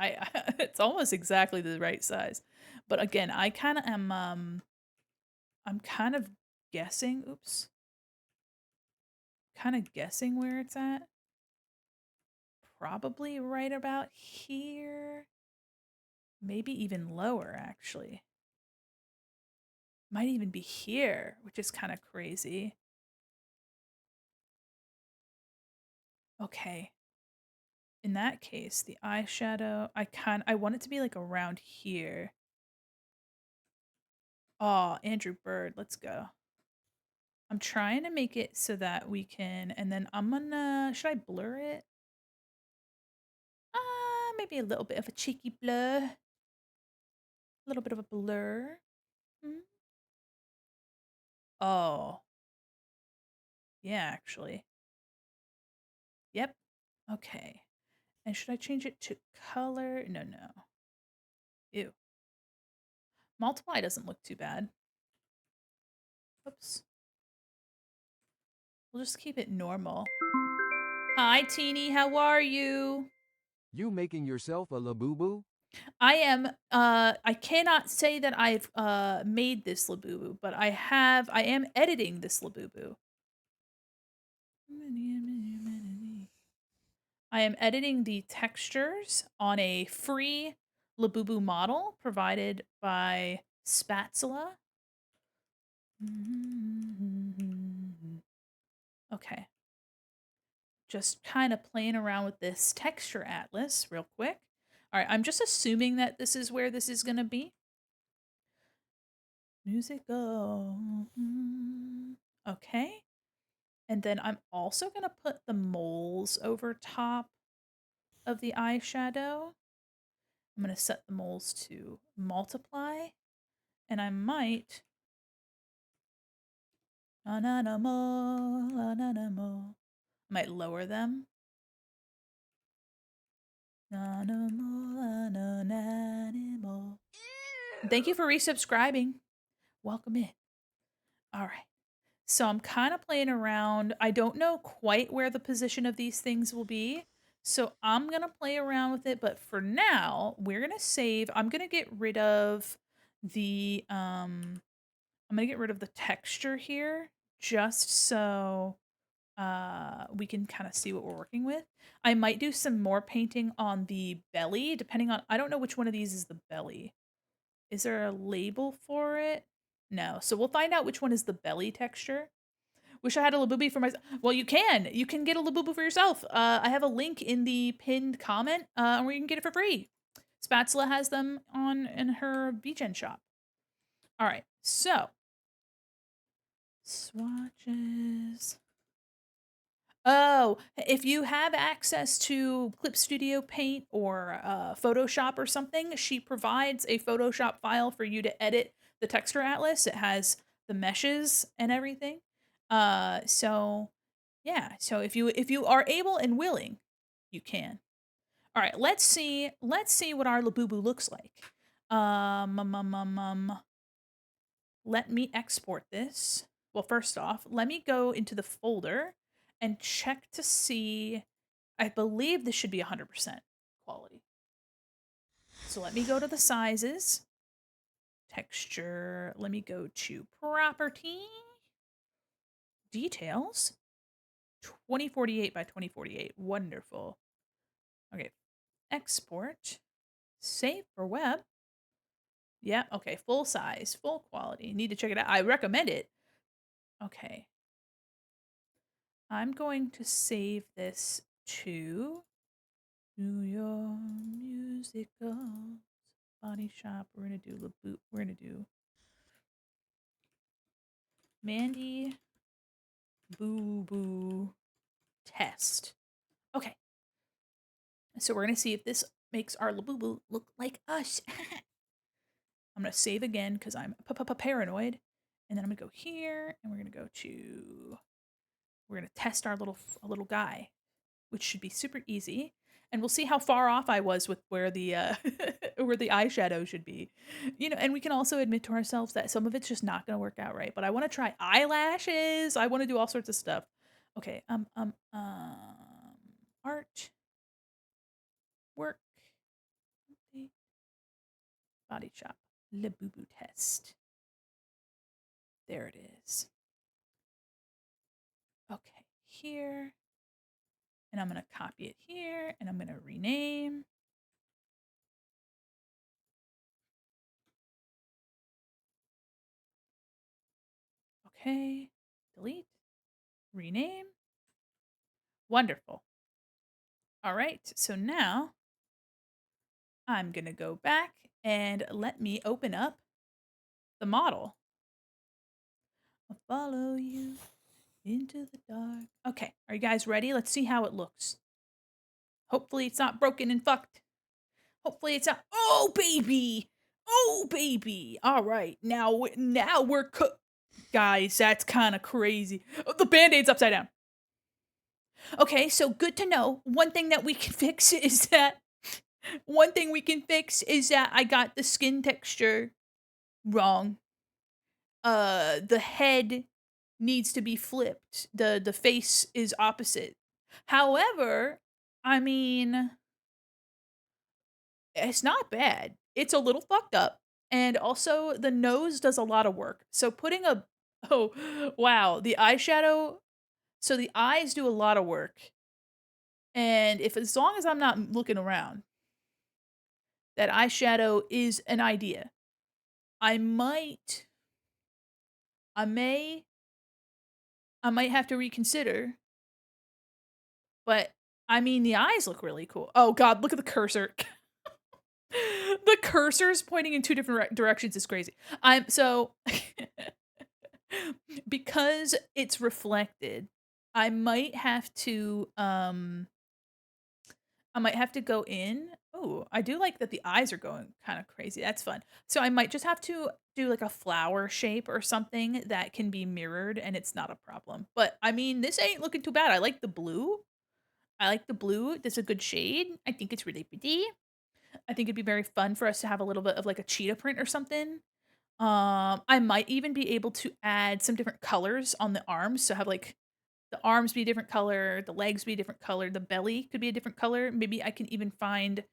it's almost exactly the right size. But again, I kind of am, I'm kind of guessing, oops, kind of guessing where it's at. Probably right about here. Maybe even lower, actually. Might even be here, which is kind of crazy. Okay. In that case, the eyeshadow, I want it to be like around here. Oh, Andrew Bird, let's go. I'm trying to make it so that we can, and then I'm gonna, should I blur it? Maybe a little bit of a cheeky blur. A little bit of a blur. Hmm? Oh, yeah, actually. Yep. Okay. And should I change it to color? No, no. Ew. Multiply doesn't look too bad. Oops. We'll just keep it normal. Hi, Teeny. How are you? You making yourself a Labubu? I am, I cannot say that I've, made this Labubu, but I am editing this Labubu. I am editing the textures on a free Labubu model provided by Spatula. Okay. Just kind of playing around with this texture atlas real quick. All right, I'm just assuming that this is where this is going to be. Musical. Okay. And then I'm also going to put the moles over top of the eyeshadow. I'm going to set the moles to multiply. And I might. I might lower them. Thank you for resubscribing. Welcome in. All right. So I'm kind of playing around. I don't know quite where the position of these things will be. So I'm going to play around with it. But for now, we're going to save. I'm going to get rid of the, I'm going to get rid of the texture here just so we can kind of see what we're working with. I might do some more painting on the belly, depending on, I don't know which one of these is the belly. Is there a label for it? No. So we'll find out which one is the belly texture. Wish I had a Labubu for myself. Well, you can. You can get a Labubu for yourself. I have a link in the pinned comment where you can get it for free. Spatula has them on in her VGen shop. All right. So swatches. Oh, if you have access to Clip Studio Paint or Photoshop or something, she provides a Photoshop file for you to edit the texture atlas. It has the meshes and everything. So yeah, so if you are able and willing, you can. All right, let's see what our Labubu looks like. Let me export this. Well, first off, let me go into the folder and check to see. I believe this should be 100% quality. So let me go to the sizes, texture. Let me go to property, details, 2048 by 2048. Wonderful. Okay, export, save for web. Yeah, okay, full size, full quality. Need to check it out. I recommend it. Okay. I'm going to save this to New York Musical Body Shop. We're gonna do Labubu. We're gonna do Mandi Boo Boo test. Okay. So we're gonna see if this makes our Labubu look like us. I'm gonna save again because I'm paranoid. And then I'm gonna go here and we're gonna go to we're gonna test our little guy, which should be super easy. And we'll see how far off I was with where the where the eyeshadow should be. You know, and we can also admit to ourselves that some of it's just not gonna work out right. But I want to try eyelashes. I want to do all sorts of stuff. Okay, art, work, update, body shop, Labubu test. There it is. Okay, here. And I'm gonna copy it here and I'm gonna rename. Okay. Delete. Rename. Wonderful. All right. So now I'm going to go back and let me open up the model. I'll follow you into the dark. Okay. Are you guys ready? Let's see how it looks. Hopefully it's not broken and fucked. Hopefully it's not. Oh, baby. Oh, baby. All right. Now we're cooked. Guys, that's kind of crazy. Oh, the band-aid's upside down. Okay, so good to know. One thing that we can fix is that I got the skin texture wrong. The head needs to be flipped. The face is opposite. However, I mean, it's not bad. It's a little fucked up. And also the nose does a lot of work. So putting a oh, wow, the eyeshadow, so the eyes do a lot of work. And if as long as I'm not looking around, that eyeshadow is an idea. I might I may I might have to reconsider, but I mean the eyes look really cool. Oh god, look at the cursor. The cursor's pointing in two different directions is crazy. I'm so because it's reflected, I might have to go in. Oh, I do like that the eyes are going kind of crazy. That's fun. So I might just have to do like a flower shape or something that can be mirrored and it's not a problem. But I mean, this ain't looking too bad. I like the blue. I like the blue. That's a good shade. I think it's really pretty. I think it'd be very fun for us to have a little bit of like a cheetah print or something. I might even be able to add some different colors on the arms. So have like the arms be a different color, the legs be a different color, the belly could be a different color. Maybe I can even find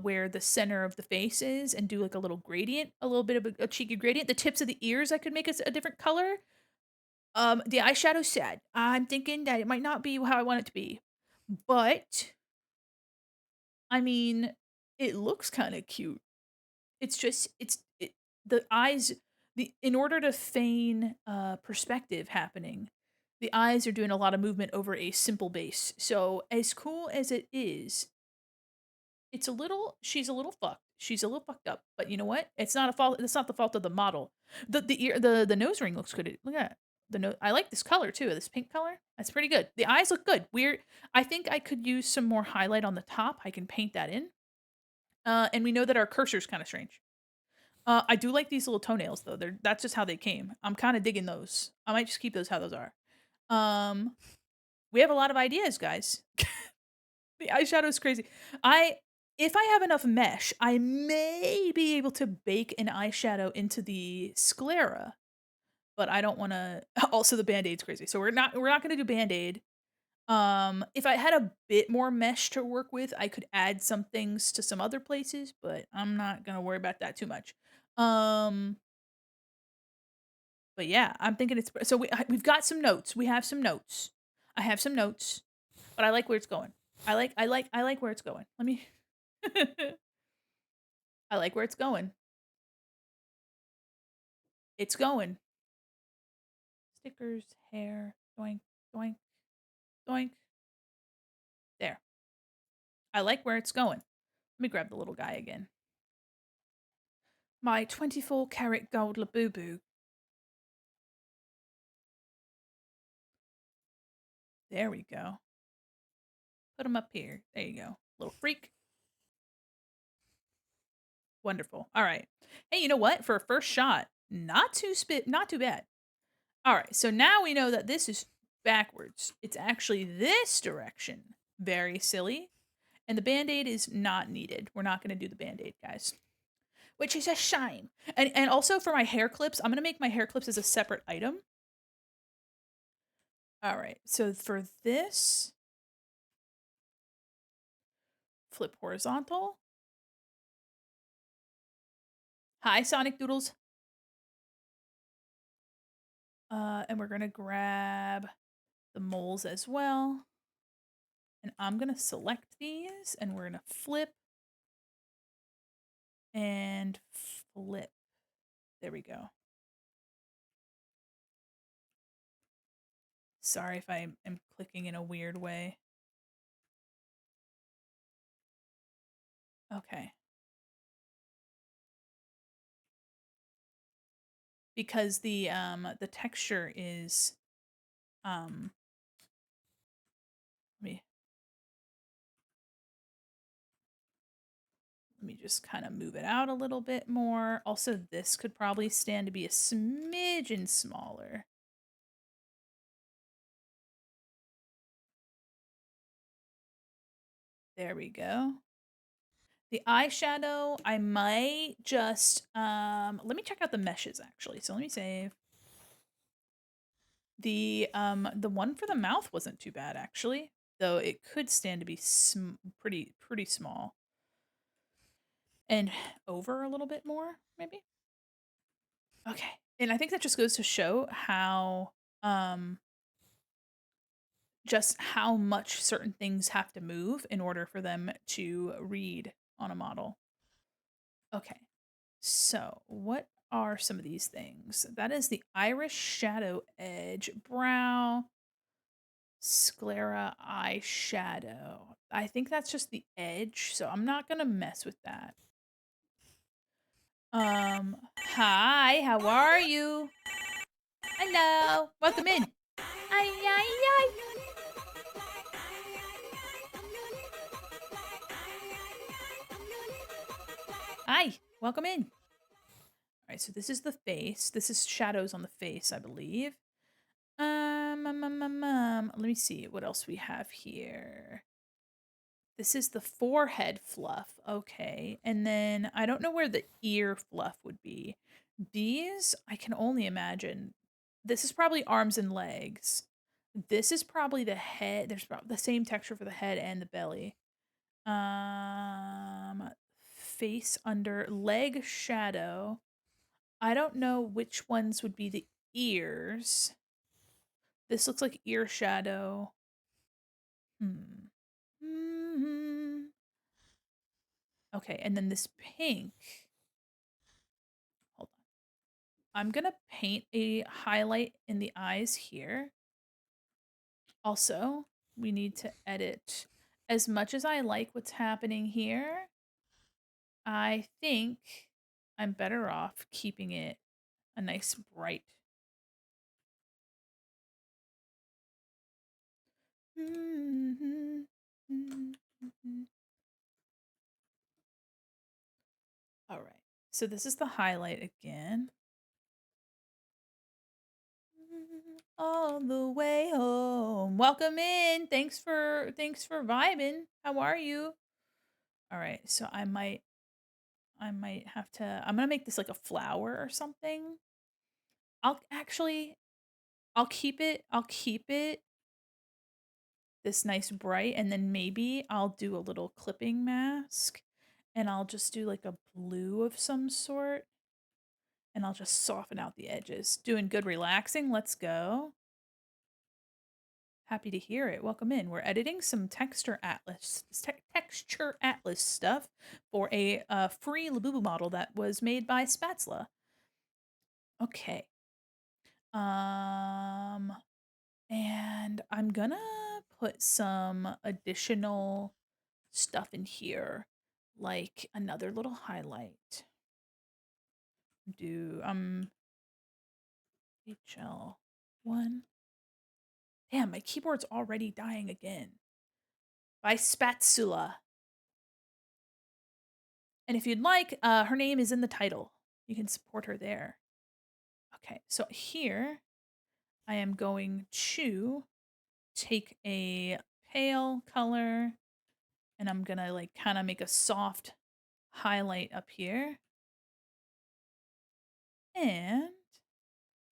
where the center of the face is and do like a little gradient, a little bit of a cheeky gradient. The tips of the ears I could make a different color. The eyeshadow sad. I'm thinking that it might not be how I want it to be. But I mean, it looks kind of cute. It's just the eyes the in order to feign perspective happening, the eyes are doing a lot of movement over a simple base. So as cool as it is, she's a little fucked. She's a little fucked up. But you know what? It's not the fault of the model. The nose ring looks good. Look at that. I like this color too, this pink color. That's pretty good. The eyes look good. Weird. I think I could use some more highlight on the top. I can paint that in. And we know that our cursor's kind of strange. I do like these little toenails though. That's just how they came. I'm kind of digging those. I might just keep those how those are. Um, we have a lot of ideas, guys. The eyeshadow is crazy. I If I have enough mesh, I may be able to bake an eyeshadow into the sclera, but I don't want to. Also, the band-aid's crazy, so we're not gonna do band-aid. If I had a bit more mesh to work with, I could add some things to some other places, but I'm not gonna worry about that too much. Um, but yeah, I'm thinking it's so we've got some notes. We have some notes. I have some notes, but I like where it's going. I like where it's going. Let me I like where it's going. It's going. Stickers, hair, doink, doink, doink. There. I like where it's going. Let me grab the little guy again. My 24 karat gold Labubu. There we go. Put him up here. There you go. Little freak. Wonderful. All right. Hey, you know what? For a first shot, not too bad. All right. So now we know that this is backwards. It's actually this direction. Very silly. And the band-aid is not needed. We're not going to do the band-aid, guys. Which is a shame. And also for my hair clips, I'm going to make my hair clips as a separate item. All right. So for this, flip horizontal. Hi, Sonic Doodles. And we're going to grab the moles as well. And I'm going to select these and we're going to flip and flip. There we go. Sorry if I am clicking in a weird way. Okay. Because the texture is um let me let me just kind of move it out a little bit more. Also, this could probably stand to be a smidgen smaller. There we go. The eyeshadow, I might just let me check out the meshes actually. So let me save. The one for the mouth wasn't too bad actually, though it could stand to be pretty small. And over a little bit more, maybe? Okay. And I think that just goes to show how just how much certain things have to move in order for them to read on a model. Okay. So, what are some of these things? That is the iris shadow edge, brow, sclera eyeshadow. I think that's just the edge, so I'm not going to mess with that. Hi, how are you? Hello. Welcome in. Ay, ay, ay. Hi, welcome in. All right, so this is the face. This is shadows on the face, I believe. Let me see what else we have here. This is the forehead fluff. Okay. And then I don't know where the ear fluff would be. These, I can only imagine. This is probably arms and legs. This is probably the head. There's the same texture for the head and the belly. Um, face under leg shadow. I don't know which ones would be the ears. This looks like ear shadow. Hmm. Mhm. Okay, and then this pink. Hold on. I'm gonna paint a highlight in the eyes here. Also, we need to edit. As much as I like what's happening here, I think I'm better off keeping it a nice bright. All right. So this is the highlight again. All the way home. Welcome in. Thanks for vibing. How are you? All right. So I might have to I'm going to make this like a flower or something. I'll actually I'll keep it this nice bright, and then maybe I'll do a little clipping mask and I'll just do like a blue of some sort and I'll just soften out the edges. Doing good relaxing. Let's go. Happy to hear it. Welcome in. We're editing some texture atlas stuff for a free Labubu model that was made by Spatzla. Okay. Um, and I'm gonna put some additional stuff in here, like another little highlight. Do HL1. Damn, my keyboard's already dying again. By Spatzula. And if you'd like, her name is in the title. You can support her there. Okay, so here I am going to take a pale color and I'm gonna like kind of make a soft highlight up here. And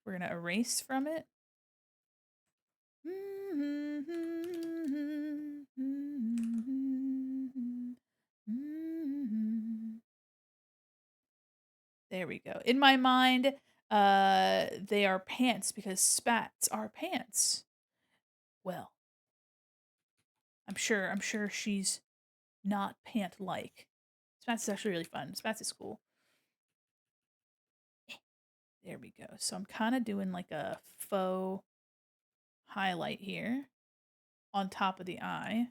we're gonna erase from it. There we go. In my mind, they are pants because spats are pants. Well, I'm sure she's not pant-like. Spats is actually really fun. Spats is cool. There we go. So I'm kind of doing like a faux highlight here on top of the eye,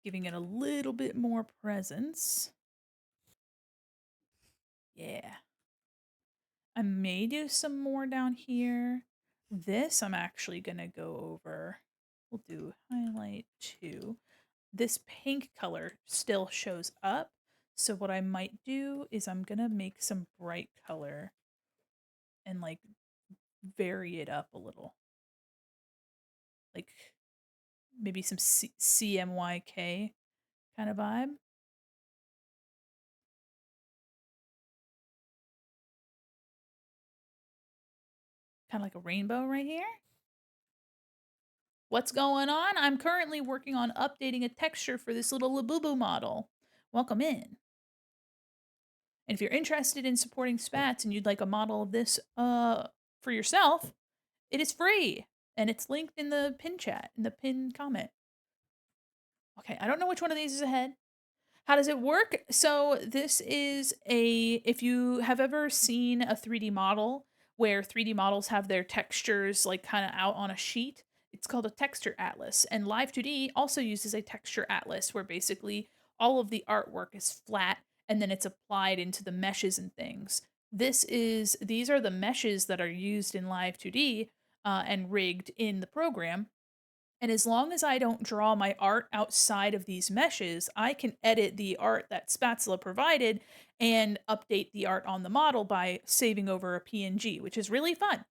giving it a little bit more presence. Yeah. I may do some more down here. This I'm actually gonna go over. We'll do highlight 2. This pink color still shows up. So what I might do is I'm gonna make some bright color and like vary it up a little. Like maybe some CMYK kind of vibe. Kind of like a rainbow right here. What's going on? I'm currently working on updating a texture for this little Labubu model. Welcome in. And if you're interested in supporting Spats and you'd like a model of this for yourself, it is free. And it's linked in the pin chat, in the pin comment. Okay, I don't know which one of these is ahead. How does it work? So this is if you have ever seen a 3D model where 3D models have their textures like kind of out on a sheet, it's called a texture atlas. And Live 2D also uses a texture atlas where basically all of the artwork is flat and then it's applied into the meshes and things. These are the meshes that are used in Live 2D and rigged in the program, and as long as I don't draw my art outside of these meshes, I can edit the art that Spatula provided and update the art on the model by saving over a PNG, which is really fun.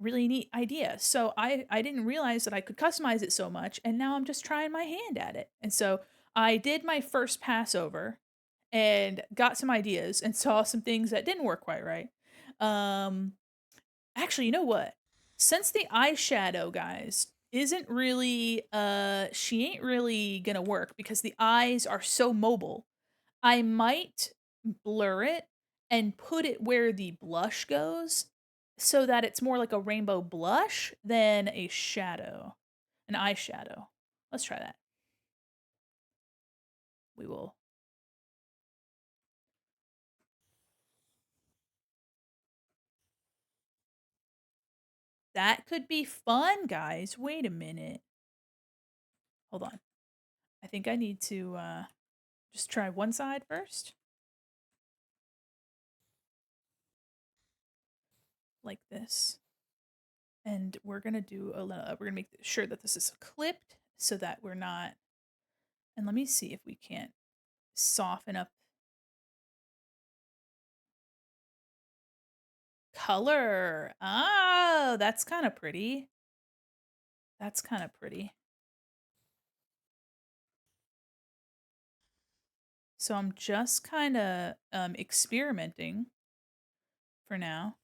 Really neat idea. So I didn't realize that I could customize it so much, and now I'm just trying my hand at it. And so I did my first pass over and got some ideas and saw some things that didn't work quite right. Um, Actually, you know what? Since the eyeshadow, guys, isn't really she ain't really gonna work because the eyes are so mobile. I might blur it and put it where the blush goes so that it's more like a rainbow blush than a shadow, an eyeshadow. Let's try that. We will. That could be fun, guys. Wait a minute. Hold on. I think I need to just try one side first. Like this. And we're gonna we're gonna make sure that this is clipped so that we're not. And let me see if we can't soften up color. Oh, that's kind of pretty. That's kind of pretty. So I'm just kind of experimenting for now.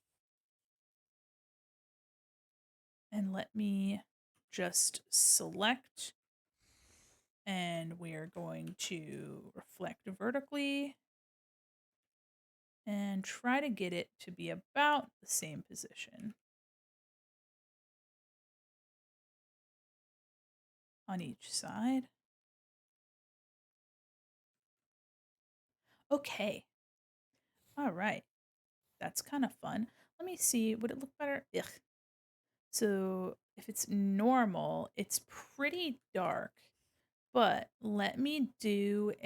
And let me just select, and we are going to reflect vertically and try to get it to be about the same position on each side. Okay. All right. That's kind of fun. Let me see. Would it look better? Ugh. So if it's normal, it's pretty dark. But let me see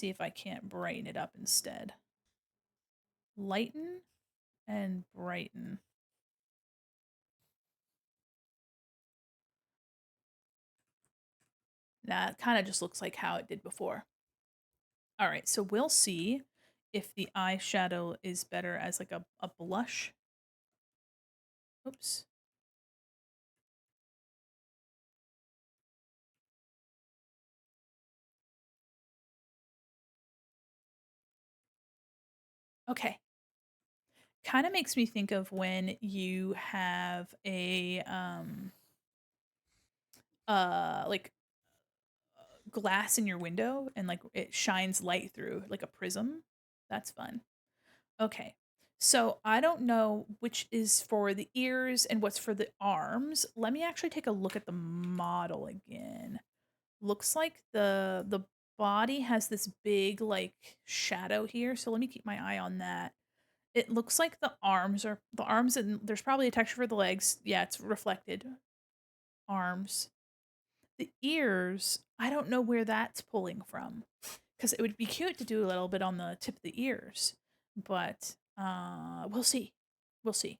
if I can't brighten it up instead. Lighten and brighten. That kind of just looks like how it did before. All right, so we'll see if the eyeshadow is better as like a blush. Oops. Okay. Kind of makes me think of when you have a like glass in your window and like it shines light through like a prism. That's fun. Okay. So I don't know which is for the ears and what's for the arms. Let me actually take a look at the model again. Looks like the body has this big like shadow here. So let me keep my eye on that. It looks like the arms, and there's probably a texture for the legs. Yeah, it's reflected. Arms. The ears, I don't know where that's pulling from. Because it would be cute to do a little bit on the tip of the ears. But we'll see. We'll see.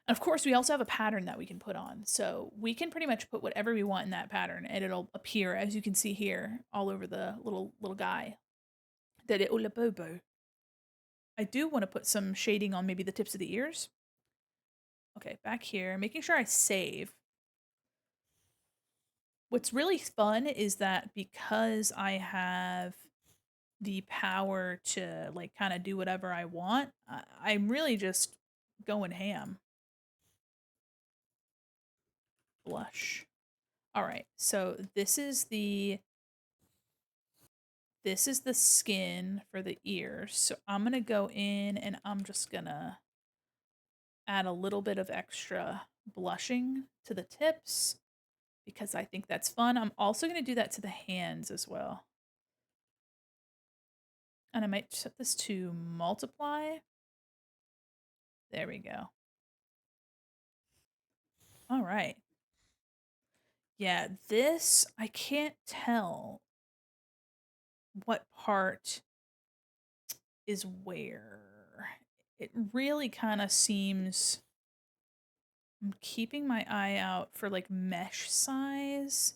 And of course, we also have a pattern that we can put on. So we can pretty much put whatever we want in that pattern, and it'll appear, as you can see here, all over the little guy. That it Labubu. I do want to put some shading on maybe the tips of the ears. Okay, back here, making sure I save. What's really fun is that because I have the power to like kind of do whatever I want, I'm really just going ham. Blush. All right, so this is the skin for the ears. So I'm gonna go in and I'm just gonna add a little bit of extra blushing to the tips because I think that's fun. I'm also gonna do that to the hands as well. And I might set this to multiply. There we go. All right. Yeah, this, I can't tell what part is where. It really kind of seems I'm keeping my eye out for like mesh size.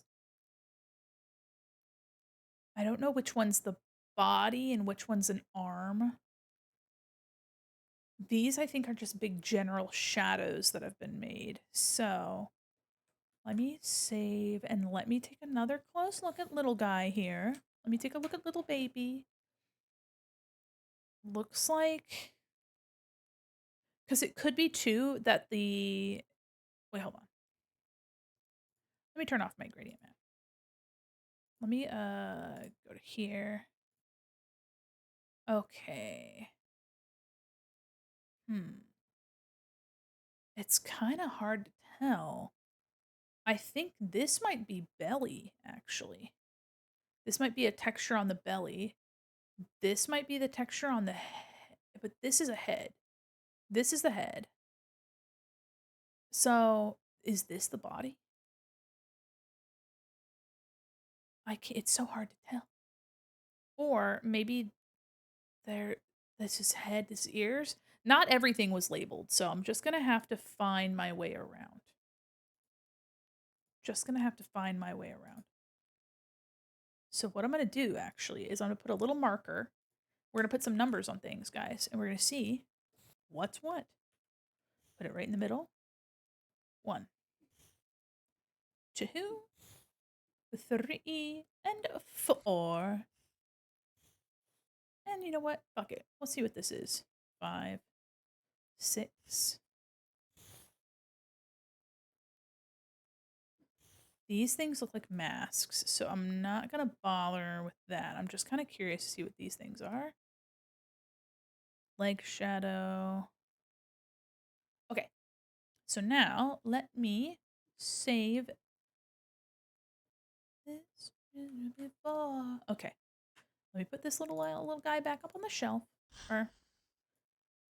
I don't know which one's the body and which one's an arm. These I think are just big general shadows that have been made. So let me save and let me take another close look at little guy here. Let me take a look at little baby. Looks like, because it could be too that the, wait, hold on. Let me turn off my gradient map. Let me go to here. Okay. It's kind of hard to tell. I think this might be belly, actually. This might be a texture on the belly. This might be the texture on the head, but this is a head. This is the head. So, is this the body? I can't, it's so hard to tell. Or maybe there, this is head, this is ears. Not everything was labeled, so I'm just gonna have to find my way around. Just gonna have to find my way around. So what I'm gonna do actually is I'm gonna put a little marker. We're gonna put some numbers on things, guys, and we're gonna see what's what. Put it right in the middle. 1, 2, 3, and 4. And you know what? Fuck it. Let's see what this is. 5, 6. These things look like masks, so I'm not gonna bother with that. I'm just kind of curious to see what these things are. Leg shadow. Okay, so now let me save this before. Okay, let me put this little guy back up on the shelf, and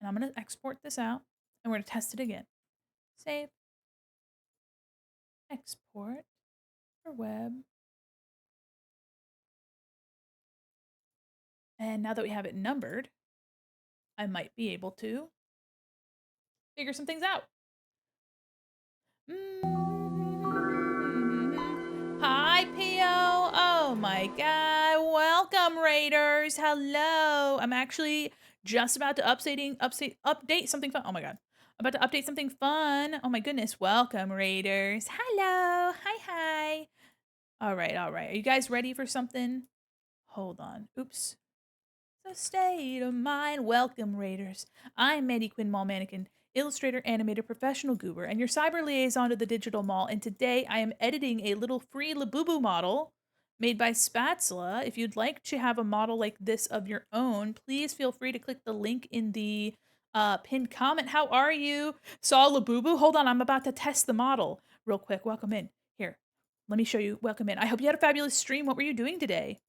I'm gonna export this out, and we're gonna test it again. Save, export for web, and now that we have it numbered, I might be able to figure some things out. Hi, Pio. Oh my God. Welcome, Raiders. Hello. I'm actually just about to update something fun. Oh my God. I'm about to update something fun. Oh my goodness. Welcome, Raiders. Hello. Hi, hi. All right, all right. Are you guys ready for something? Hold on. Oops. The state of mind. Welcome, Raiders. I'm Mandi Quin Mall Mannequin, illustrator, animator, professional goober, and your cyber liaison to the digital mall. And today I am editing a little free Labubu model made by Spatula. If you'd like to have a model like this of your own, please feel free to click the link in the pinned comment. How are you? Saw Labubu? Hold on, I'm about to test the model real quick. Welcome in. Here, let me show you. Welcome in. I hope you had a fabulous stream. What were you doing today?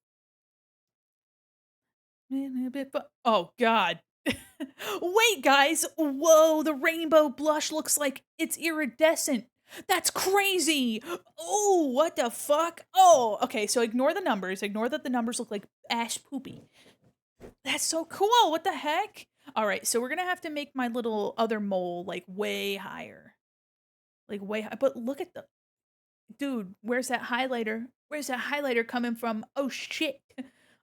Oh God. Wait, guys. Whoa, the rainbow blush looks like it's iridescent. That's crazy. Oh, what the fuck? Oh, okay, so ignore the numbers. Ignore that the numbers look like ash poopy. That's so cool. What the heck? All right, so we're gonna have to make my little other mole like way higher. Like way high. But look at the dude, where's that highlighter? Where's that highlighter coming from? Oh shit.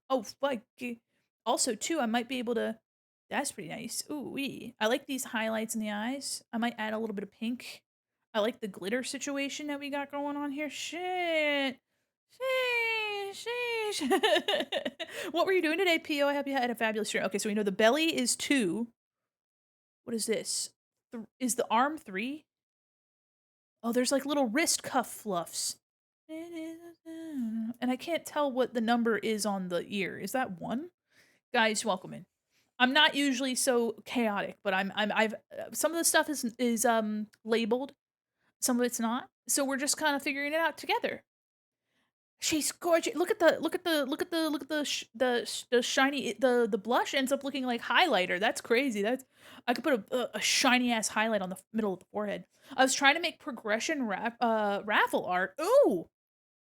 Oh fuck. Also, too, I might be able to. That's pretty nice. Ooh wee. I like these highlights in the eyes. I might add a little bit of pink. I like the glitter situation that we got going on here. Shit. Sheesh. Sheesh. What were you doing today, Pio? I hope you had a fabulous year. Okay, so we know the belly is 2. What is this? Is the arm 3? Oh, there's like little wrist cuff fluffs. And I can't tell what the number is on the ear. Is that 1? Guys, welcome in. I'm not usually so chaotic, but I've some of the stuff is labeled, some of it's not. So we're just kind of figuring it out together. She's gorgeous. Look at the shiny the blush ends up looking like highlighter. That's crazy. That's I could put a shiny ass highlight on the middle of the forehead. I was trying to make progression raffle art. Ooh,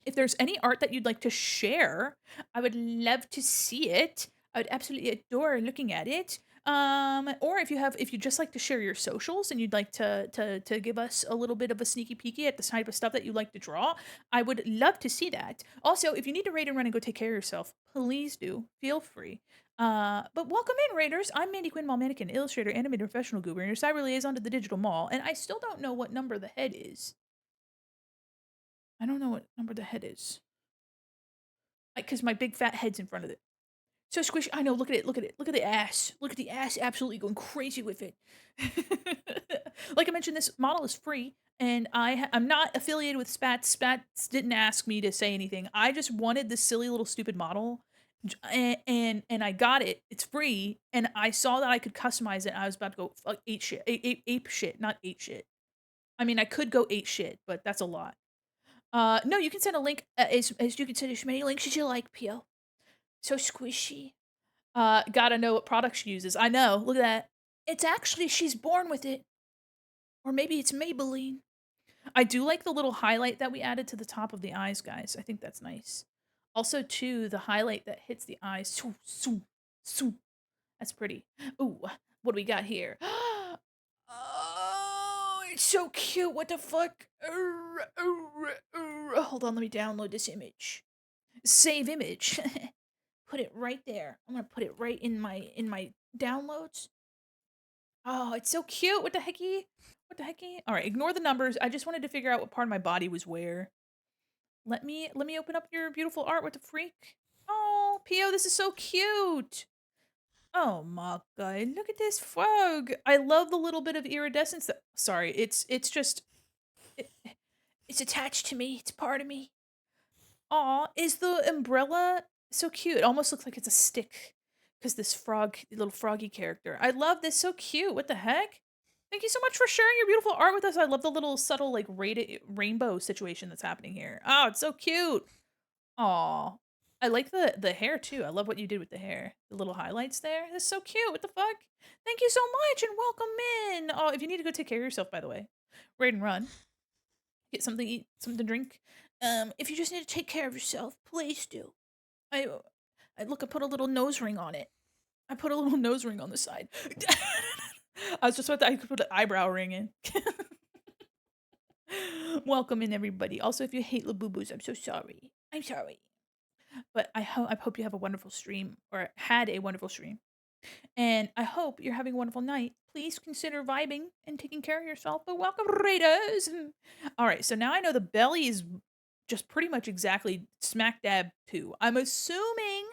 if there's any art that you'd like to share, I would love to see it. I would absolutely adore looking at it. Or if you just like to share your socials and you'd like to give us a little bit of a sneaky peeky at the type of stuff that you like to draw, I would love to see that. Also, if you need to raid and run and go take care of yourself, please do. Feel free. But welcome in, Raiders. I'm Mandy Quinn, Mall Mannequin, illustrator, animator, professional goober, and your cyber liaison to the digital mall. And I still don't know what number the head is. I don't know what number the head is. Because my big fat head's in front of it. So squishy. I know. Look at it. Look at it. Look at the ass. Look at the ass. Absolutely going crazy with it. Like I mentioned, this model is free, and I'm not affiliated with Spats. Spats didn't ask me to say anything. I just wanted this silly little stupid model, and I got it. It's free, and I saw that I could customize it. And I was about to go fuck eight shit, ape shit, not eight shit. I mean, I could go eight shit, but that's a lot. No, you can send a link as you can send as many links as you like, Pio. So squishy. Gotta know what product she uses. I know. Look at that. It's actually she's born with it. Or maybe it's Maybelline. I do like the little highlight that we added to the top of the eyes, guys. I think that's nice. Also, too, the highlight that hits the eyes. Soo, soo, soo. That's pretty. Ooh, what do we got here? Oh, it's so cute. What the fuck? Hold on, let me download this image. Save image. Put it right there. I'm gonna put it right in my downloads. Oh, it's so cute. What the hecky? What the hecky? All right, ignore the numbers. I just wanted to figure out what part of my body was where. Let me open up your beautiful art. What the freak? Oh, Pio, this is so cute. Oh my god, look at this frog. I love the little bit of iridescence that sorry, it's just it, it's attached to me. It's part of me. Aw, is the umbrella so cute? It almost looks like it's a stick because this little froggy character. I love this. So cute. What the heck? Thank you so much for sharing your beautiful art with us. I love the little subtle like rated rainbow situation that's happening here. Oh, it's so cute. Aw. I like the hair too. I love what you did with the hair. The little highlights there. That's so cute. What the fuck? Thank you so much and welcome in. Oh, if you need to go take care of yourself, by the way, raid and run. Get something to eat, something to drink. If you just need to take care of yourself, please do. I, I look. I put a little nose ring on it. I put a little nose ring on the side. I was just about to. I could put an eyebrow ring in. Welcome in, everybody. Also, if you hate Labubus, I'm so sorry. I'm sorry, but I hope you have a wonderful stream or had a wonderful stream, and I hope you're having a wonderful night. Please consider vibing and taking care of yourself. But welcome, Raiders. All right, so now I know the belly is just pretty much exactly smack dab 2. I'm assuming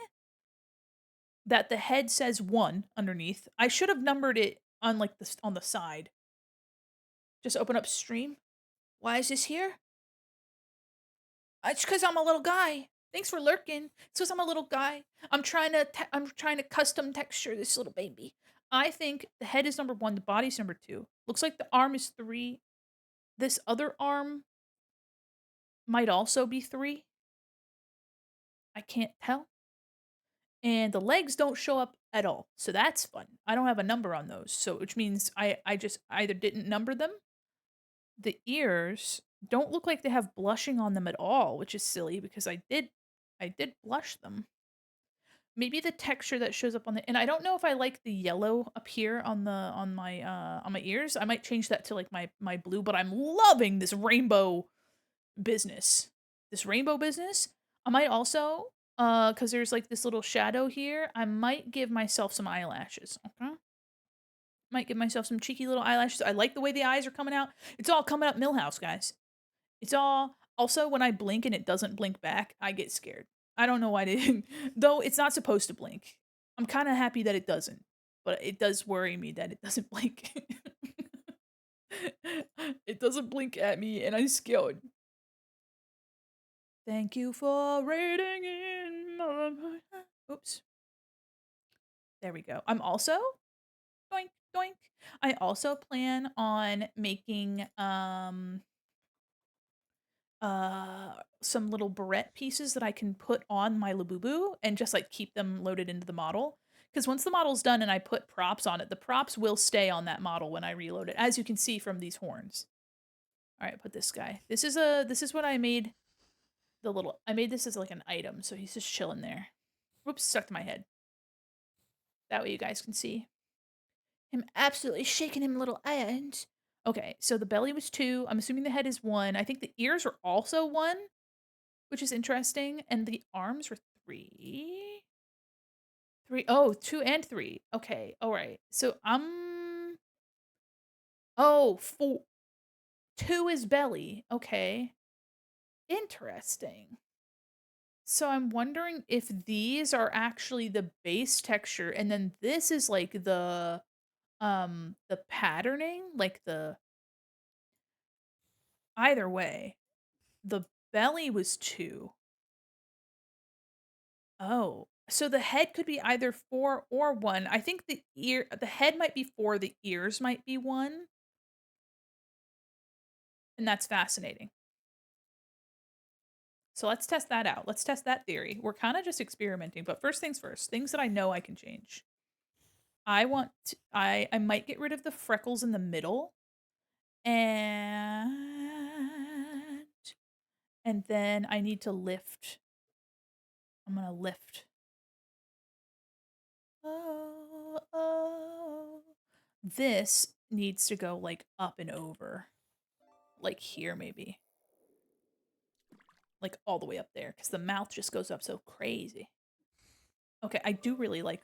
that the head says 1 underneath. I should have numbered it on like this on the side. Just open up stream. Why is this here? It's because I'm a little guy. Thanks for lurking. It's because I'm a little guy. I'm trying to custom texture this little baby. I think the head is number 1, the body's number 2. Looks like the arm is 3. This other arm might also be 3. I can't tell. And the legs don't show up at all. So that's fun. I don't have a number on those. So which means I just either didn't number them. The ears don't look like they have blushing on them at all, which is silly because I did blush them. Maybe the texture that shows up on the and I don't know if I like the yellow up here on my ears. I might change that to like my blue, but I'm loving this rainbow business. This rainbow business. I might also cuz there's like this little shadow here, I might give myself some eyelashes, okay? Might give myself some cheeky little eyelashes. I like the way the eyes are coming out. It's all coming up Millhouse, guys. It's all also, when I blink and it doesn't blink back, I get scared. I don't know why they though it's not supposed to blink. I'm kinda happy that it doesn't, but it does worry me that it doesn't blink. It doesn't blink at me, and I'm scared. Thank you for raiding in my oops. There we go. I'm also doink, doink. I also plan on making, some little barrette pieces that I can put on my Labubu and just, like, keep them loaded into the model. Because once the model's done and I put props on it, the props will stay on that model when I reload it, as you can see from these horns. Alright, put this guy. This is what I made the little I made this as, like, an item, so he's just chilling there. Whoops, stuck to my head. That way you guys can see him absolutely shaking him little hands. Okay, so the belly was 2, I'm assuming the head is 1, I think the ears are also 1? Which is interesting, and the arms were 3? 3 oh, 2 and 3. Okay, alright. So, oh, 2 is belly, okay. Interesting. So, I'm wondering if these are actually the base texture, and then this is, like, the patterning, like, the either way, the belly was 2. Oh, so the head could be either 4 or 1. I think the head might be 4, the ears might be 1, and that's fascinating. So let's test that out. Let's test that theory. We're kinda just experimenting, but first things first, things that I know I can change. I might get rid of the freckles in the middle, and then I need to lift. I'm gonna lift. Oh, oh. This needs to go, like, up and over. Like here maybe. Like all the way up there because the mouth just goes up so crazy. Okay, I do really like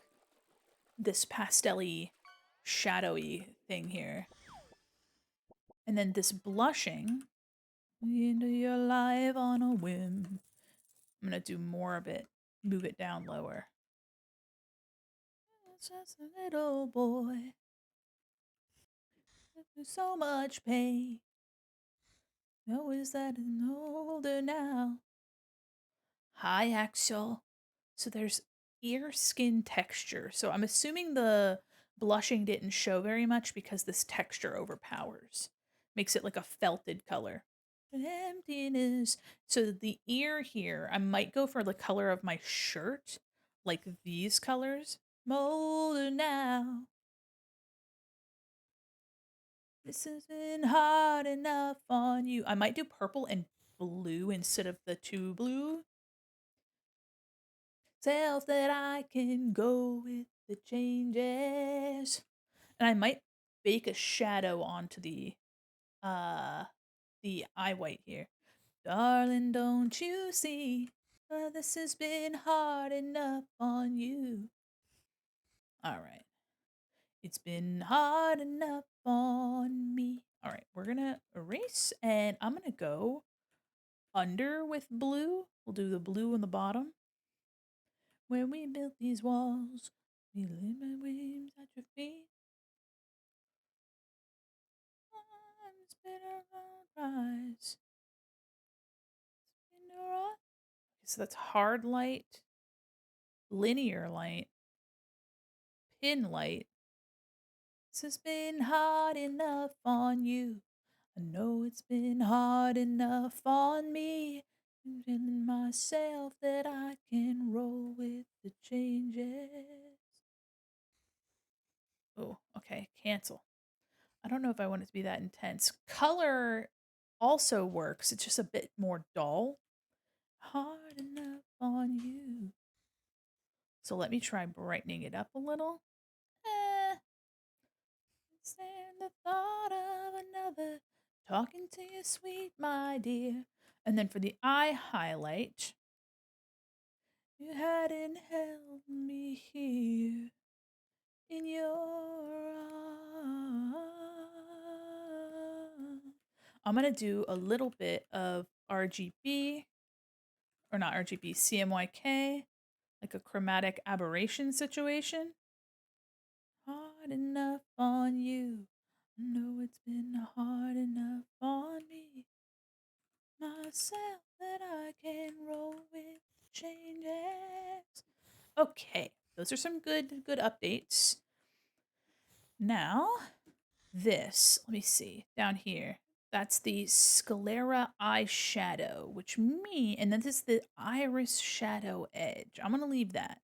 this pastel-y, shadowy thing here. And then this blushing into your life on a whim. I'm gonna do more of it. Move it down lower. It's just a little boy with so much pain. No, is that an older now? Hi, Axel. So there's ear skin texture. So I'm assuming the blushing didn't show very much because this texture overpowers. Makes it like a felted color. Emptiness. So the ear here, I might go for the color of my shirt. Like these colors. Molder now. This isn't hard enough on you. I might do purple and blue instead of the 2 blue self that I can go with the changes. And I might bake a shadow onto uh the eye white here. Darling, don't you see? This has been hard enough on you. All right. It's been hard enough on me. All right, we're gonna erase and I'm gonna go under with blue. We'll do the blue on the bottom. When we built these walls, we laid my wings at your feet. It's been a long rise. It's been a rock. So that's hard light, linear light, pin light. This has been hard enough on you. I know it's been hard enough on me. I'm telling myself that I can roll with the changes. Oh, okay, cancel. I don't know if I want it to be that intense. Color also works. It's just a bit more dull. Hard enough on you. So let me try brightening it up a little. Eh, stand the thought of another talking to you, sweet my dear. And then for the eye highlight, you hadn't held me here in your arms. I'm gonna do a little bit of RGB, or not RGB, CMYK, like a chromatic aberration situation. Hard enough on you. I know it's been hard enough on me. Myself that I can roll with changes. Okay, those are some good updates. Now, this, let me see, down here. That's the sclera eyeshadow, which and then this is the iris shadow edge. I'm gonna leave that.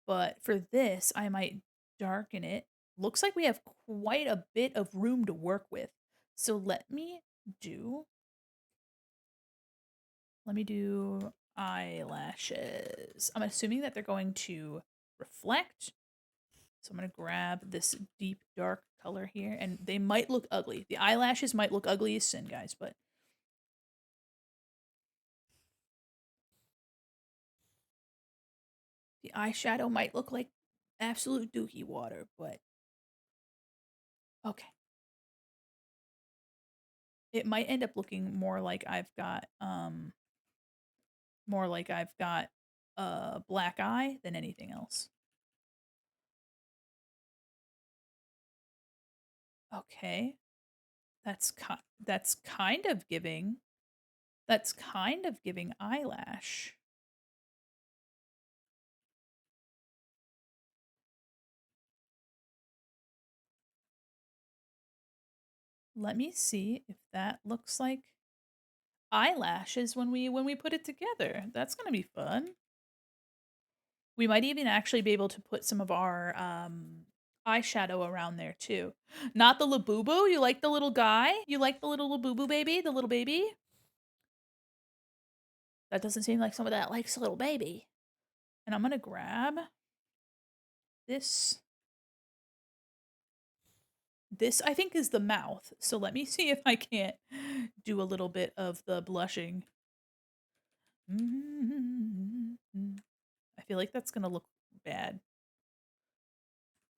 But for this, I might darken it. Looks like we have quite a bit of room to work with. So let me do eyelashes. I'm assuming that they're going to reflect. So I'm going to grab this deep dark color here, and they might look ugly. The eyelashes might look ugly as sin, guys, but the eyeshadow might look like absolute dookie water, but okay. It might end up looking more like I've got a black eye than anything else. Okay. That's kind of giving eyelash. Let me see if that looks like eyelashes when we put it together. That's going to be fun. We might even actually be able to put some of our eyeshadow around there too. Not the Labubu. You like the little guy? You like the little Labubu baby? The little baby? That doesn't seem like someone that likes a little baby. And I'm going to grab this. This, I think, is the mouth. So let me see if I can't do a little bit of the blushing. I feel like that's going to look bad.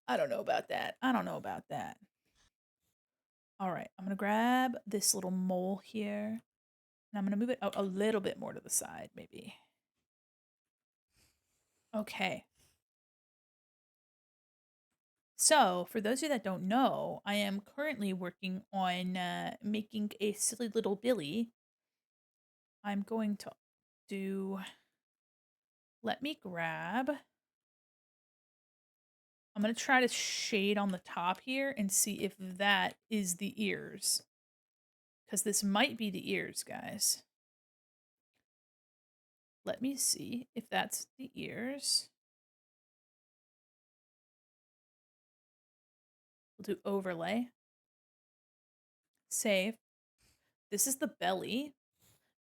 I don't know about that. I don't know about that. All right, I'm going to grab this little mole here. And I'm going to move it a little bit more to the side, maybe. Okay. So, for those of you that don't know, I am currently working on making a silly little Billy. I'm going to do... Let me grab... I'm going to try to shade on the top here and see if that is the ears. Because this might be the ears, guys. Let me see if that's the ears. We'll do overlay. Save. This is the belly.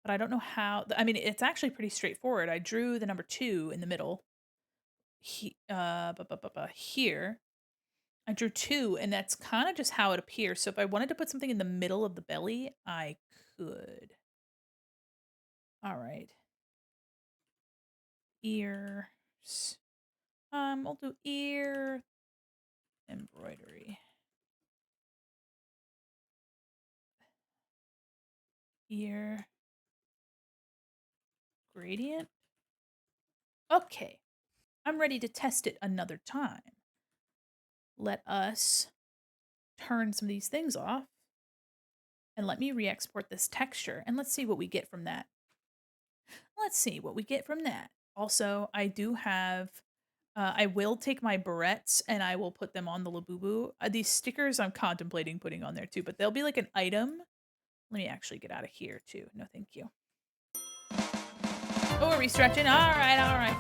But I don't know how... I mean, it's actually pretty straightforward. I drew the number 2 in the middle. Here. I drew 2, and that's kind of just how it appears. So if I wanted to put something in the middle of the belly, I could. All right. Ears. I'll do ear embroidery. Ear gradient. Okay. I'm ready to test it another time. Let us turn some of these things off. And let me re-export this texture, and let's see what we get from that. Let's see what we get from that. Also, I do have... I will take my barrettes and I will put them on the Labubu. These stickers I'm contemplating putting on there too, but they'll be like an item. Let me actually get out of here too. No, thank you. Oh, are we stretching? All right, all right.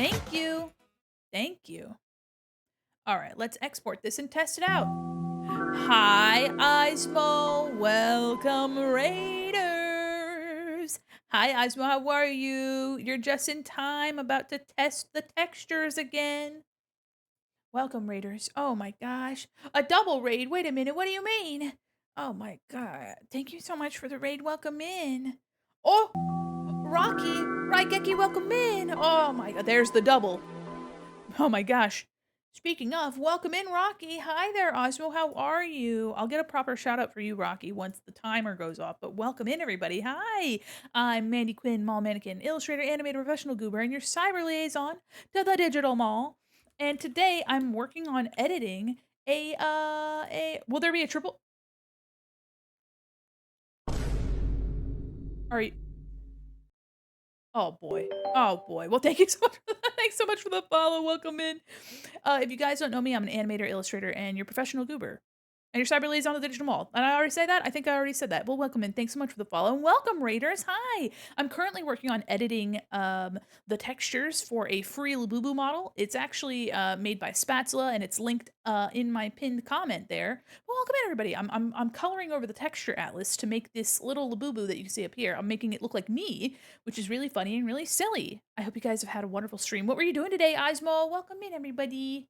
Thank you. Thank you. All right, let's export this and test it out. Hi, Ismo. Welcome, Raiders. Hi, Ismo. How are you? You're just in time, about to test the textures again. Welcome, Raiders. Oh my gosh. A double raid. Wait a minute. What do you mean? Oh my god. Thank you so much for the raid. Welcome in. Oh, Rocky. Raigeki, welcome in. Oh my god. There's the double. Oh my gosh. Speaking of, welcome in, Rocky. Hi there, Osmo. How are you? I'll get a proper shout out for you, Rocky, once the timer goes off. But welcome in, everybody. Hi, I'm Mandy Quinn, mall mannequin, illustrator, animator, professional goober, and your cyber liaison to the digital mall. And today I'm working on editing a. Will there be a triple? Are you? Oh boy. Oh boy. Well, thank you so much. Thanks so much for the follow. Welcome in. If you guys don't know me, I'm an animator, illustrator, and your professional goober. And your cyber liaison on the digital mall. And I already say that? I think I already said that. Well, welcome and thanks so much for the follow. And welcome, Raiders. Hi. I'm currently working on editing the textures for a free Labubu model. It's actually made by Spatula and it's linked in my pinned comment there. Well, welcome in, everybody. I'm coloring over the texture atlas to make this little Labubu that you can see up here. I'm making it look like me, which is really funny and really silly. I hope you guys have had a wonderful stream. What were you doing today, Ismo? Welcome in, everybody.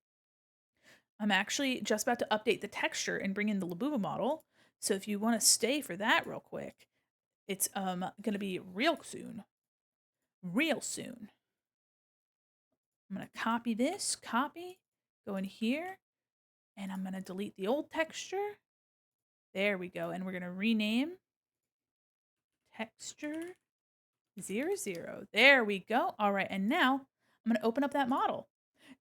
I'm actually just about to update the texture and bring in the Labubu model. So if you want to stay for that real quick, it's gonna be real soon. Real soon. I'm gonna copy this, go in here, and I'm gonna delete the old texture. There we go. And we're gonna rename texture 00. There we go. All right, and now I'm gonna open up that model.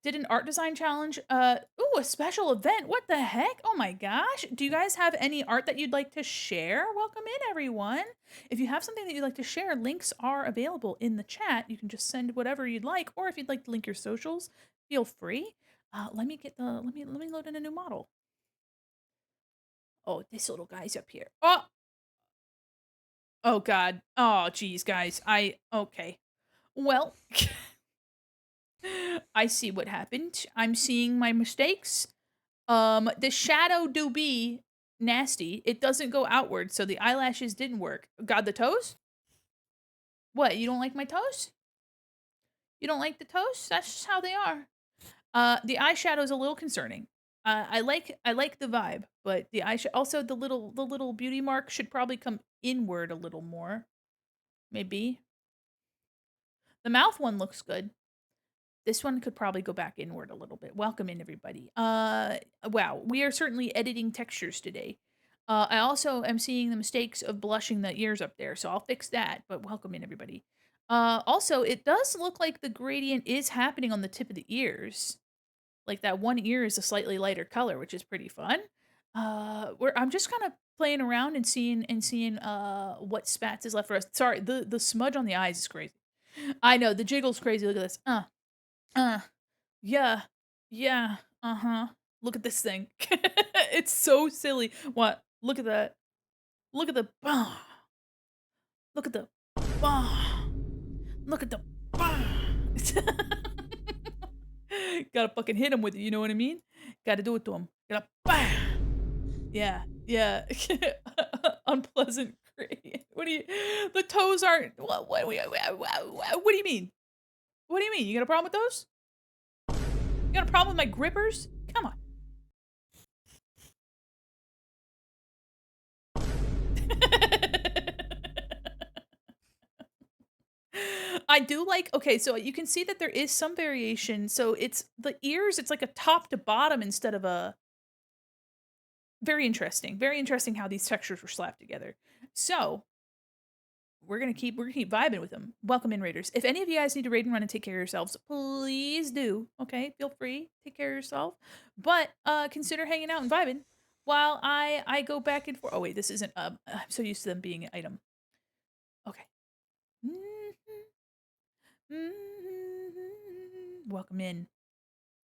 Did an art design challenge. Ooh, a special event. What the heck? Oh my gosh. Do you guys have any art that you'd like to share? Welcome in, everyone. If you have something that you'd like to share, links are available in the chat. You can just send whatever you'd like, or if you'd like to link your socials, feel free. Let me load in a new model. Oh, this little guy's up here. Oh god. Oh geez, guys. Okay. Well, I see what happened. I'm seeing my mistakes. The shadow do be nasty. It doesn't go outward, so the eyelashes didn't work. God, the toes? What, you don't like my toes? You don't like the toes? That's just how they are. The eyeshadow's a little concerning. I like the vibe, but the eyeshadow also the little beauty mark should probably come inward a little more. Maybe. The mouth one looks good. This one could probably go back inward a little bit. Welcome in, everybody. Wow, we are certainly editing textures today. I also am seeing the mistakes of blushing the ears up there, so I'll fix that, but welcome in, everybody. Also, it does look like the gradient is happening on the tip of the ears. Like, that one ear is a slightly lighter color, which is pretty fun. I'm just kinda playing around and seeing, what spats is left for us. Sorry, the smudge on the eyes is crazy. I know, the jiggle's crazy, look at this. Uh, yeah, yeah, uh-huh. Look at this thing. It's so silly. What? Look at that. Look at the look at the look at the Gotta fucking hit him with it, you know what I mean? Gotta do it to him. Gotta Yeah, yeah. Unpleasant gradient. What do you the toes aren't what do you mean? What do you mean? You got a problem with those? You got a problem with my grippers? Come on. I do like okay, so you can see that there is some variation. So it's the ears, it's like a top to bottom instead of a very interesting. Very interesting how these textures were slapped together. So we're gonna keep vibing with them. Welcome in, Raiders. If any of you guys need to raid and run and take care of yourselves, please do. Okay, feel free. Take care of yourself. But consider hanging out and vibing while I go back and forth. Oh wait, this isn't I'm so used to them being an item. Okay. Welcome in.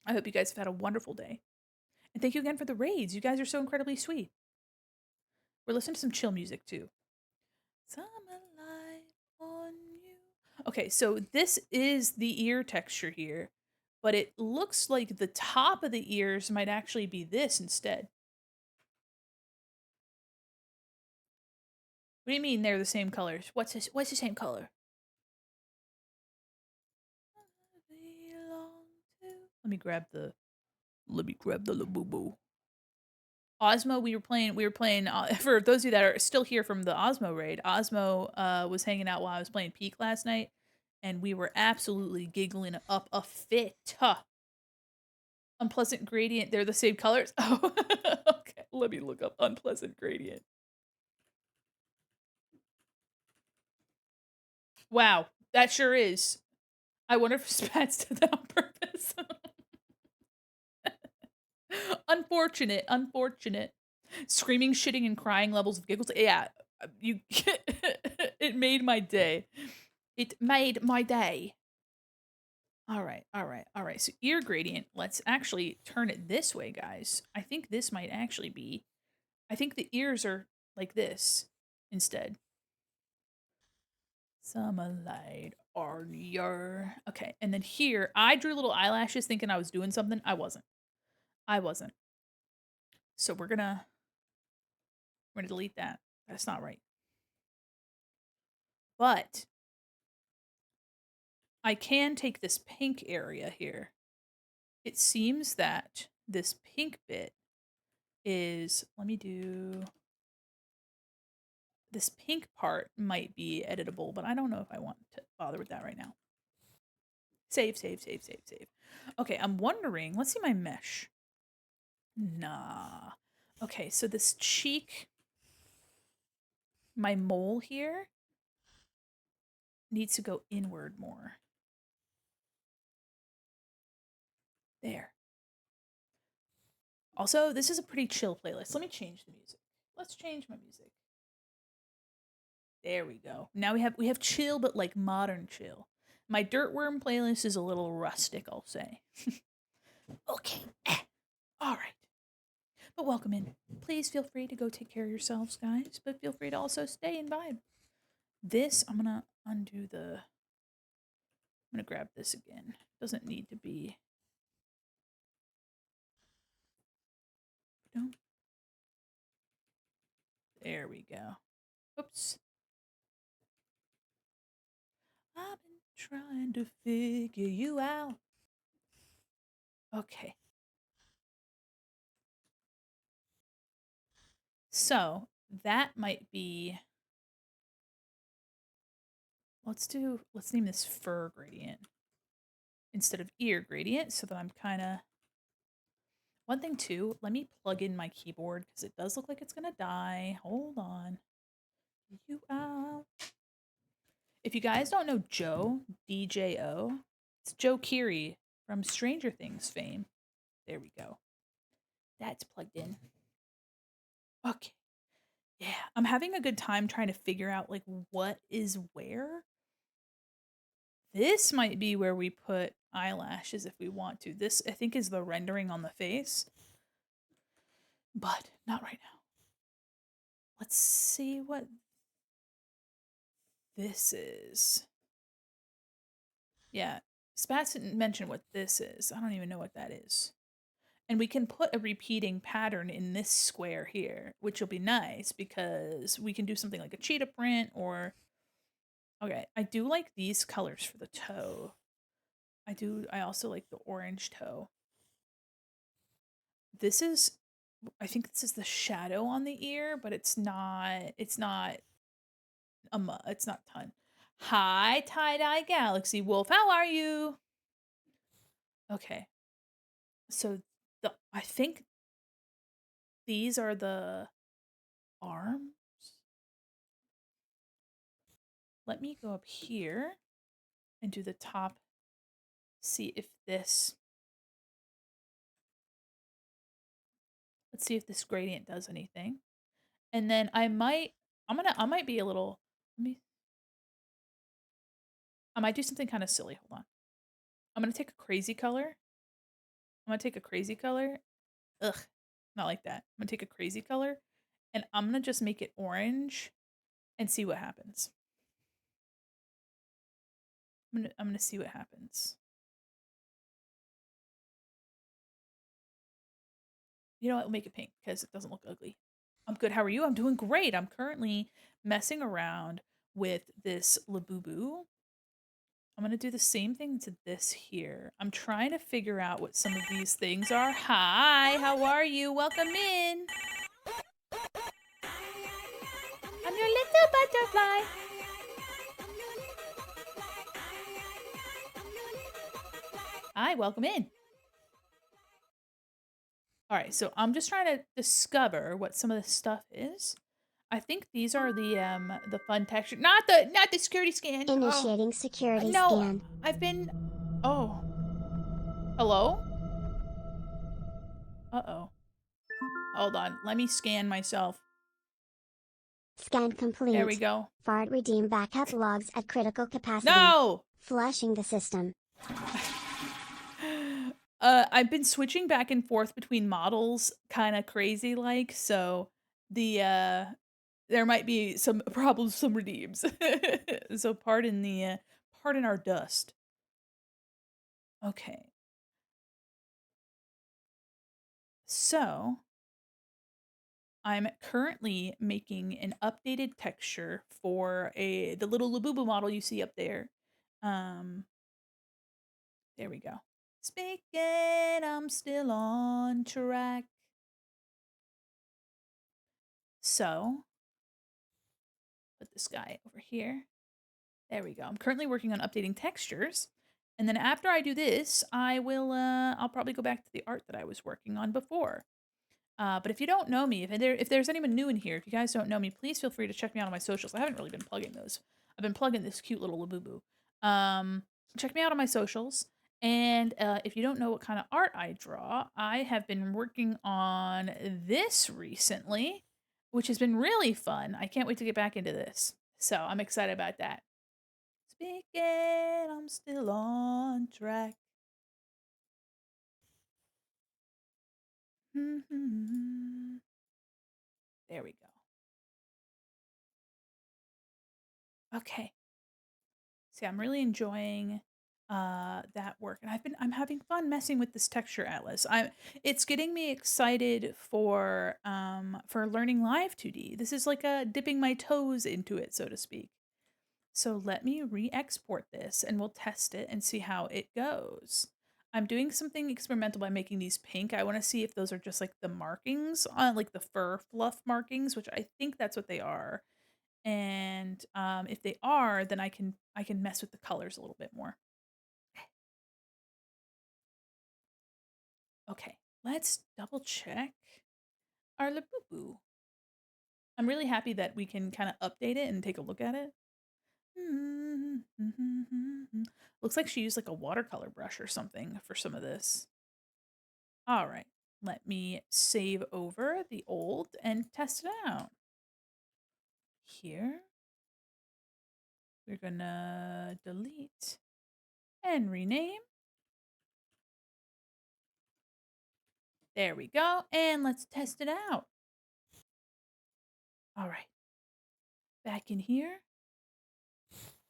I hope you guys have had a wonderful day. And thank you again for the raids. You guys are so incredibly sweet. We're listening to some chill music too. Summer light on you. Okay, so this is the ear texture here, but it looks like the top of the ears might actually be this instead. What do you mean they're the same colors? What's the same color? Let me grab the Labubu. Osmo, we were playing for those of you that are still here from the Osmo raid, Osmo was hanging out while I was playing Peak last night, and we were absolutely giggling up a fit. Huh. Unpleasant gradient, they're the same colors. Oh, okay. Let me look up unpleasant gradient. Wow, that sure is. I wonder if Spats did that on purpose. Unfortunate, unfortunate. Screaming, shitting, and crying levels of giggles. Yeah, you. It made my day. It made my day. All right, all right, all right. So ear gradient. Let's actually turn it this way, guys. I think this might actually be. I think the ears are like this instead. Summer light on your. Okay, and then here I drew little eyelashes, thinking I was doing something. I wasn't. I wasn't. So we're gonna delete that. That's not right. But I can take this pink area here. It seems that this pink bit is, let me do, this pink part might be editable, but I don't know if I want to bother with that right now. Save, save, save, save, save. Okay, I'm wondering, let's see my mesh. Nah. Okay, so this cheek, my mole here, needs to go inward more. There. Also, this is a pretty chill playlist. Let me change the music. Let's change my music. There we go. Now we have chill, but like modern chill. My Dirtworm playlist is a little rustic, I'll say. Okay. All right. But welcome in. Please feel free to go take care of yourselves, guys. But feel free to also stay and vibe. This, I'm gonna undo the. I'm gonna grab this again. Doesn't need to be. No. There we go. Oops. I've been trying to figure you out. Okay. So that might be. Let's name this fur gradient instead of ear gradient so that I'm kind of. One thing too, let me plug in my keyboard because it does look like it's gonna die. Hold on. You out. If you guys don't know Joe, DJO, it's Joe Keery from Stranger Things fame. There we go. That's plugged in. Okay. Yeah, I'm having a good time trying to figure out like what is where. This might be where we put eyelashes if we want to. This I think is the rendering on the face, but not right now. Let's see what this is. Yeah, Spats didn't mention what this is. I don't even know what that is. And we can put a repeating pattern in this square here, which will be nice because we can do something like a cheetah print or. Okay, I do like these colors for the toe. I also like the orange toe. This is, I think this is the shadow on the ear, but it's not ton. Hi, tie-dye galaxy wolf. How are you? Okay. So I think these are the arms. Let me go up here and do the top. See if this. Let's see if this gradient does anything. And then I might be a little. Let me. I might do something kind of silly. Hold on. I'm gonna take a crazy color. I'm gonna take a crazy color. Ugh, not like that. I'm gonna take a crazy color, and I'm gonna just make it orange and see what happens. I'm gonna see what happens. You know what? We'll make it pink because it doesn't look ugly. I'm good. How are you? I'm doing great. I'm currently messing around with this Labubu. I'm gonna do the same thing to this here. I'm trying to figure out what some of these things are. Hi, how are you? Welcome in. I'm your little butterfly. Hi, welcome in. All right, so I'm just trying to discover what some of this stuff is. I think these are the fun texture. Not the security scan. Oh, Initiating security no. scan. I've been Oh, hello? Uh-oh. Hold on. Let me scan myself. Scan There we complete. go. Fard redeem backup logs at critical capacity. No! Flushing the system. I've been switching back and forth between models kind of crazy like, so there might be some problems, some redeems. So pardon our dust. Okay. So, I'm currently making an updated texture for the little Labubu model you see up there. Um, there we go. Speaking, I'm still on track. So, put this guy over here. There we go. I'm currently working on updating textures. And then after I do this, I'll probably go back to the art that I was working on before. But if you don't know me, if there's anyone new in here, if you guys don't know me, please feel free to check me out on my socials. I haven't really been plugging those. I've been plugging this cute little Labubu. Check me out on my socials. And if you don't know what kind of art I draw, I have been working on this recently, which has been really fun. I can't wait to get back into this. So I'm excited about that. Speaking, I'm still on track. There we go. Okay. See, I'm really enjoying that work, and I'm having fun messing with this texture atlas. It's getting me excited for learning live 2D. This is like a dipping my toes into it, so to speak. So let me re-export this and we'll test it and see how it goes. I'm doing something experimental by making these pink. I want to see if those are just like the markings on like the fur fluff markings, which I think that's what they are. And if they are, then I can mess with the colors a little bit more. Okay, let's double check our Labubu. I'm really happy that we can kind of update it and take a look at it. Looks like she used like a watercolor brush or something for some of this. All right, let me save over the old and test it out. Here, we're gonna delete and rename. There we go, and let's test it out. All right, back in here,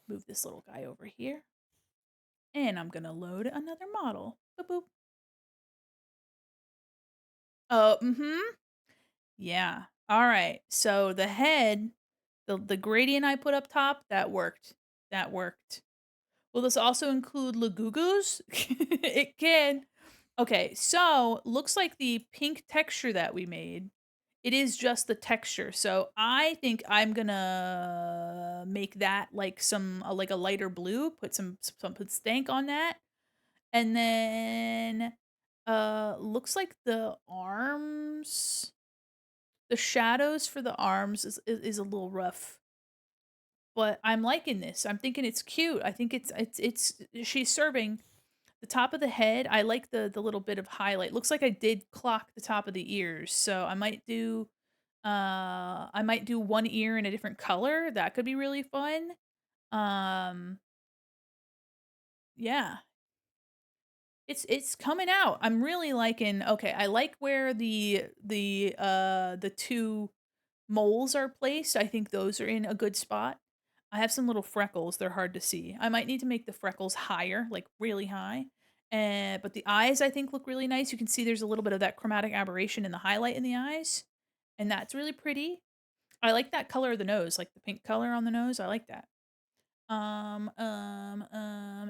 move this little guy over here, and I'm gonna load another model. Boop, boop. Oh, yeah. All right. So the head, the gradient I put up top, that worked. That worked. Will this also include Lagugus? It can. Okay, so looks like the pink texture that we made, it is just the texture. So I think I'm gonna make that like like a lighter blue, put stank on that. And then looks like the shadows for the arms is a little rough. But I'm liking this. I'm thinking it's cute. I think it's she's serving the top of the head. I like the little bit of highlight. Looks like I did clock the top of the ears. So I might do one ear in a different color. That could be really fun. Um yeah. It's coming out. I'm really liking. Okay, I like where the two moles are placed. I think those are in a good spot. I have some little freckles, they're hard to see. I might need to make the freckles higher, like, really high, but the eyes, I think, look really nice. You can see there's a little bit of that chromatic aberration in the highlight in the eyes, and that's really pretty. I like that color of the nose, like, the pink color on the nose, I like that.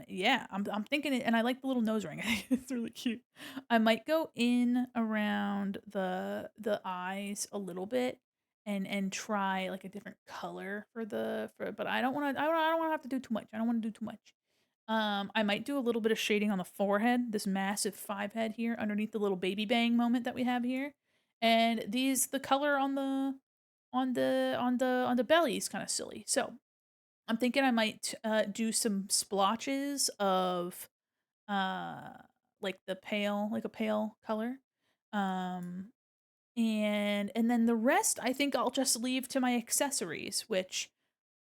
Yeah, I'm thinking it, and I like the little nose ring. I think it's really cute. I might go in around the eyes a little bit and try like a different color for but I don't want to have to do too much. I don't want to do too much. I might do a little bit of shading on the forehead, this massive 5 head here underneath the little baby bang moment that we have here. And the color on the belly is kind of silly. So, I'm thinking I might, do some splotches of, uh, like a pale color, um, and then the rest, I think I'll just leave to my accessories, which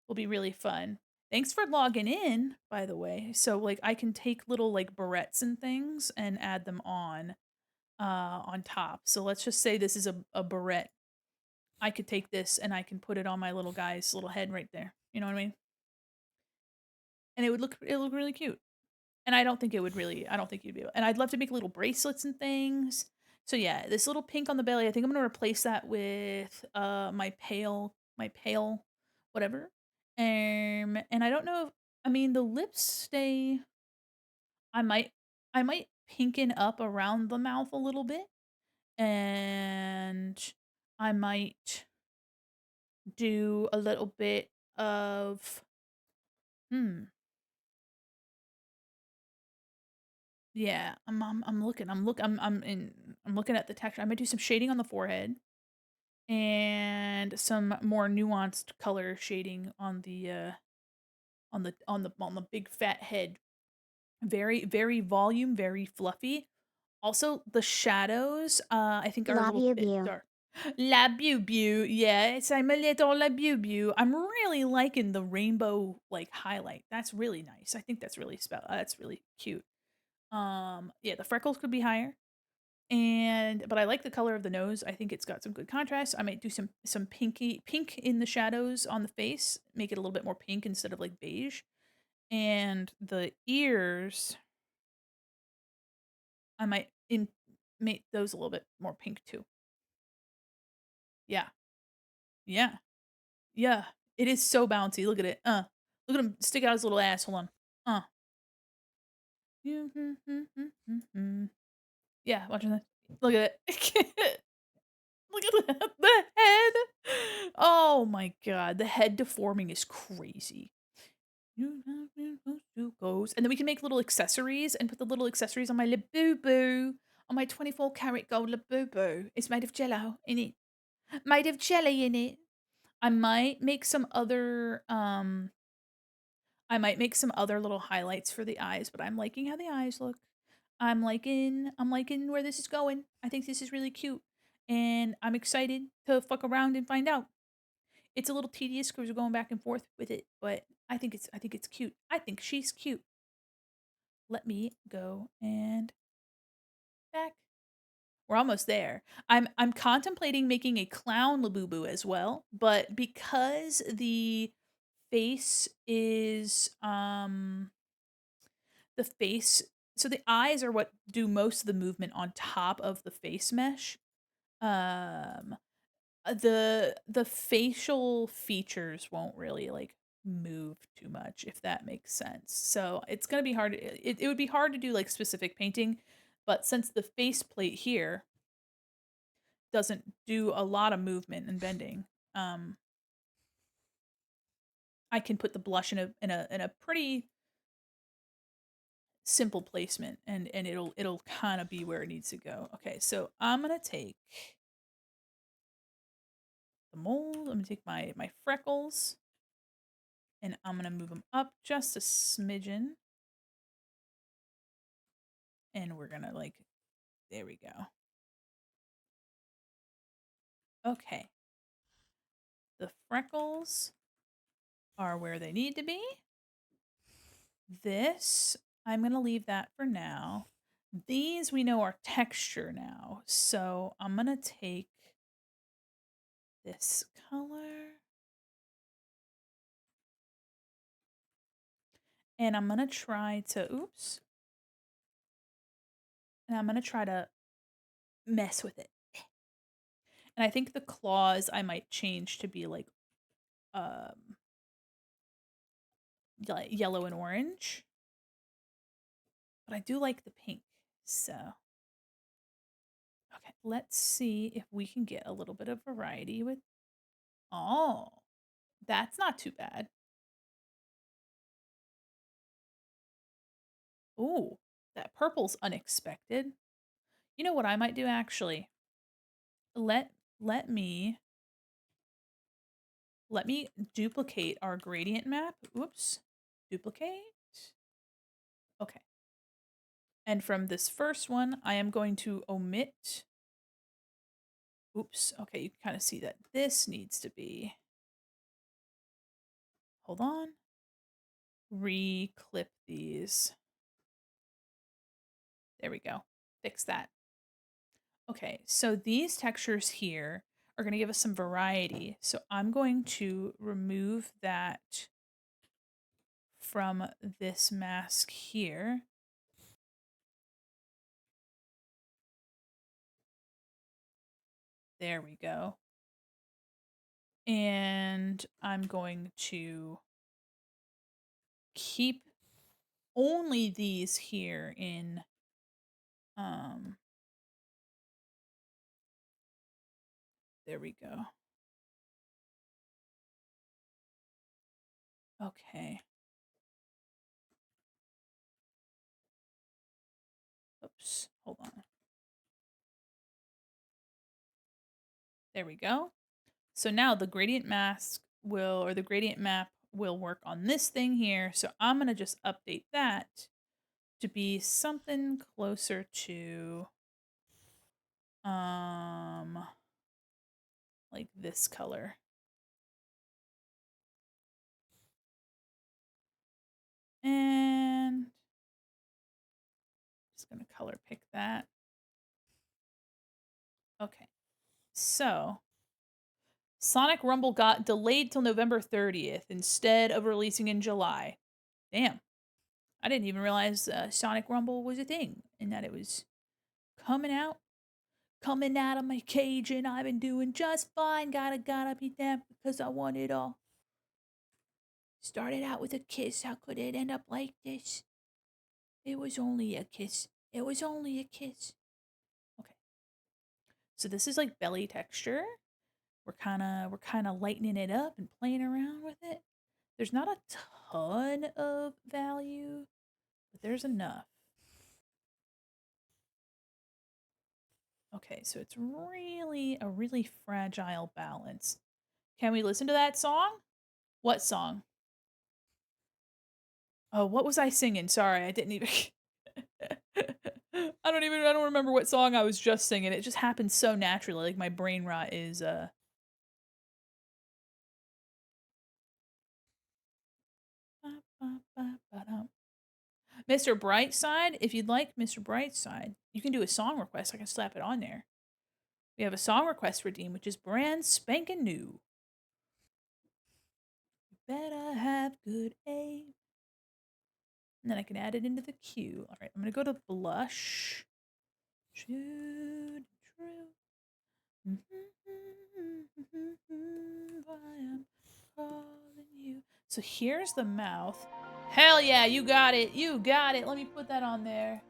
will be really fun. Thanks for logging in, by the way. So, like, I can take little, like, barrettes and things and add them on top. So let's just say this is a barrette. I could take this and I can put it on my little guy's little head right there. You know what I mean? And it would look really cute. And I don't think you'd be able, and I'd love to make little bracelets and things. So yeah, this little pink on the belly, I think I'm gonna replace that with my pale whatever. And I don't know if, I mean, the lips stay, I might I might pinken up around the mouth a little bit, and I might do a little bit of, hmm, yeah, I'm looking. I'm looking at the texture. I might do some shading on the forehead and some more nuanced color shading on the big fat head. Very volume, very fluffy. Also, the shadows, I think are a little bit Labubu. dark. Labubu, yes, I'm a little Labubu. I'm really liking the rainbow like highlight. That's really nice. I think that's really cute. Yeah, the freckles could be higher. But I like the color of the nose. I think it's got some good contrast. I might do some pink in the shadows on the face, make it a little bit more pink instead of like beige. And the ears, I might make those a little bit more pink too. Yeah. Yeah. Yeah. It is so bouncy. Look at it. Look at him stick out his little ass. Hold on. Uh. Yeah, watching that. Look at it. Look at the head. Oh my god, the head deforming is crazy. Goes, and then we can make little accessories and put the little accessories on my Labubu, on my 24 karat gold Labubu. It's made of jello in it. Made of jelly in it. I might make some other I might make some other little highlights for the eyes, but I'm liking how the eyes look. I'm liking where this is going. I think this is really cute. And I'm excited to fuck around and find out. It's a little tedious because we're going back and forth with it, but I think it's cute. I think she's cute. Let me go and back. We're almost there. I'm contemplating making a clown Labubu as well, but because the face is the face so the eyes are what do most of the movement on top of the face mesh. Um the facial features won't really like move too much, if that makes sense. So it's gonna be hard. It would be hard to do like specific painting, but since the face plate here doesn't do a lot of movement and bending, um, I can put the blush in a pretty simple placement, and it'll kind of be where it needs to go. Okay, so I'm gonna take the mold. Let me take my freckles, and I'm gonna move them up just a smidgen, and we're gonna like, there we go. Okay, the freckles are where they need to be. This, I'm gonna leave that for now. These we know are texture now, so I'm gonna take this color And I'm gonna try to, oops. And I'm gonna try to mess with it. And I think the claws I might change to be um like yellow and orange. But I do like the pink. So okay, let's see if we can get a little bit of variety with, oh, that's not too bad. Ooh, that purple's unexpected. You know what I might do actually? Let let me let me duplicate our gradient map. Oops. Duplicate. Okay. And from this first one, I am going to omit. Oops. Okay, you can kind of see that this needs to be. Hold on. Reclip these. There we go. Fix that. Okay, so these textures here are going to give us some variety. So I'm going to remove that from this mask here. There we go. And I'm going to keep only these here in there we go. Okay. Oops, hold on. There we go. So now the gradient mask will, or the gradient map will work on this thing here. So I'm going to just update that to be something closer to like this color. And just going to color pick that. Okay. So Sonic Rumble got delayed till November 30th instead of releasing in July. Damn. I didn't even realize Sonic Rumble was a thing and that it was coming out of my cage, and I've been doing just fine. Gotta be damned because I want it all. Started out with a kiss. How could it end up like this? It was only a kiss. It was only a kiss. Okay. So this is like belly texture. We're kind of lightening it up and playing around with it. There's not a ton of value, but there's enough. Okay, so it's really a really fragile balance. Can we listen to that song? What song? Oh, what was I singing? Sorry, I didn't even I don't remember what song I was just singing. It just happened so naturally. Like my brain rot is Mr. Brightside. If you'd like Mr. Brightside, you can do a song request. I can slap it on there. We have a song request redeem, which is brand spanking new. You better have good aim. And then I can add it into the queue. All right, I'm gonna go to blush. True, true. I am calling you. So here's the mouth. Hell yeah, you got it. You got it. Let me put that on there.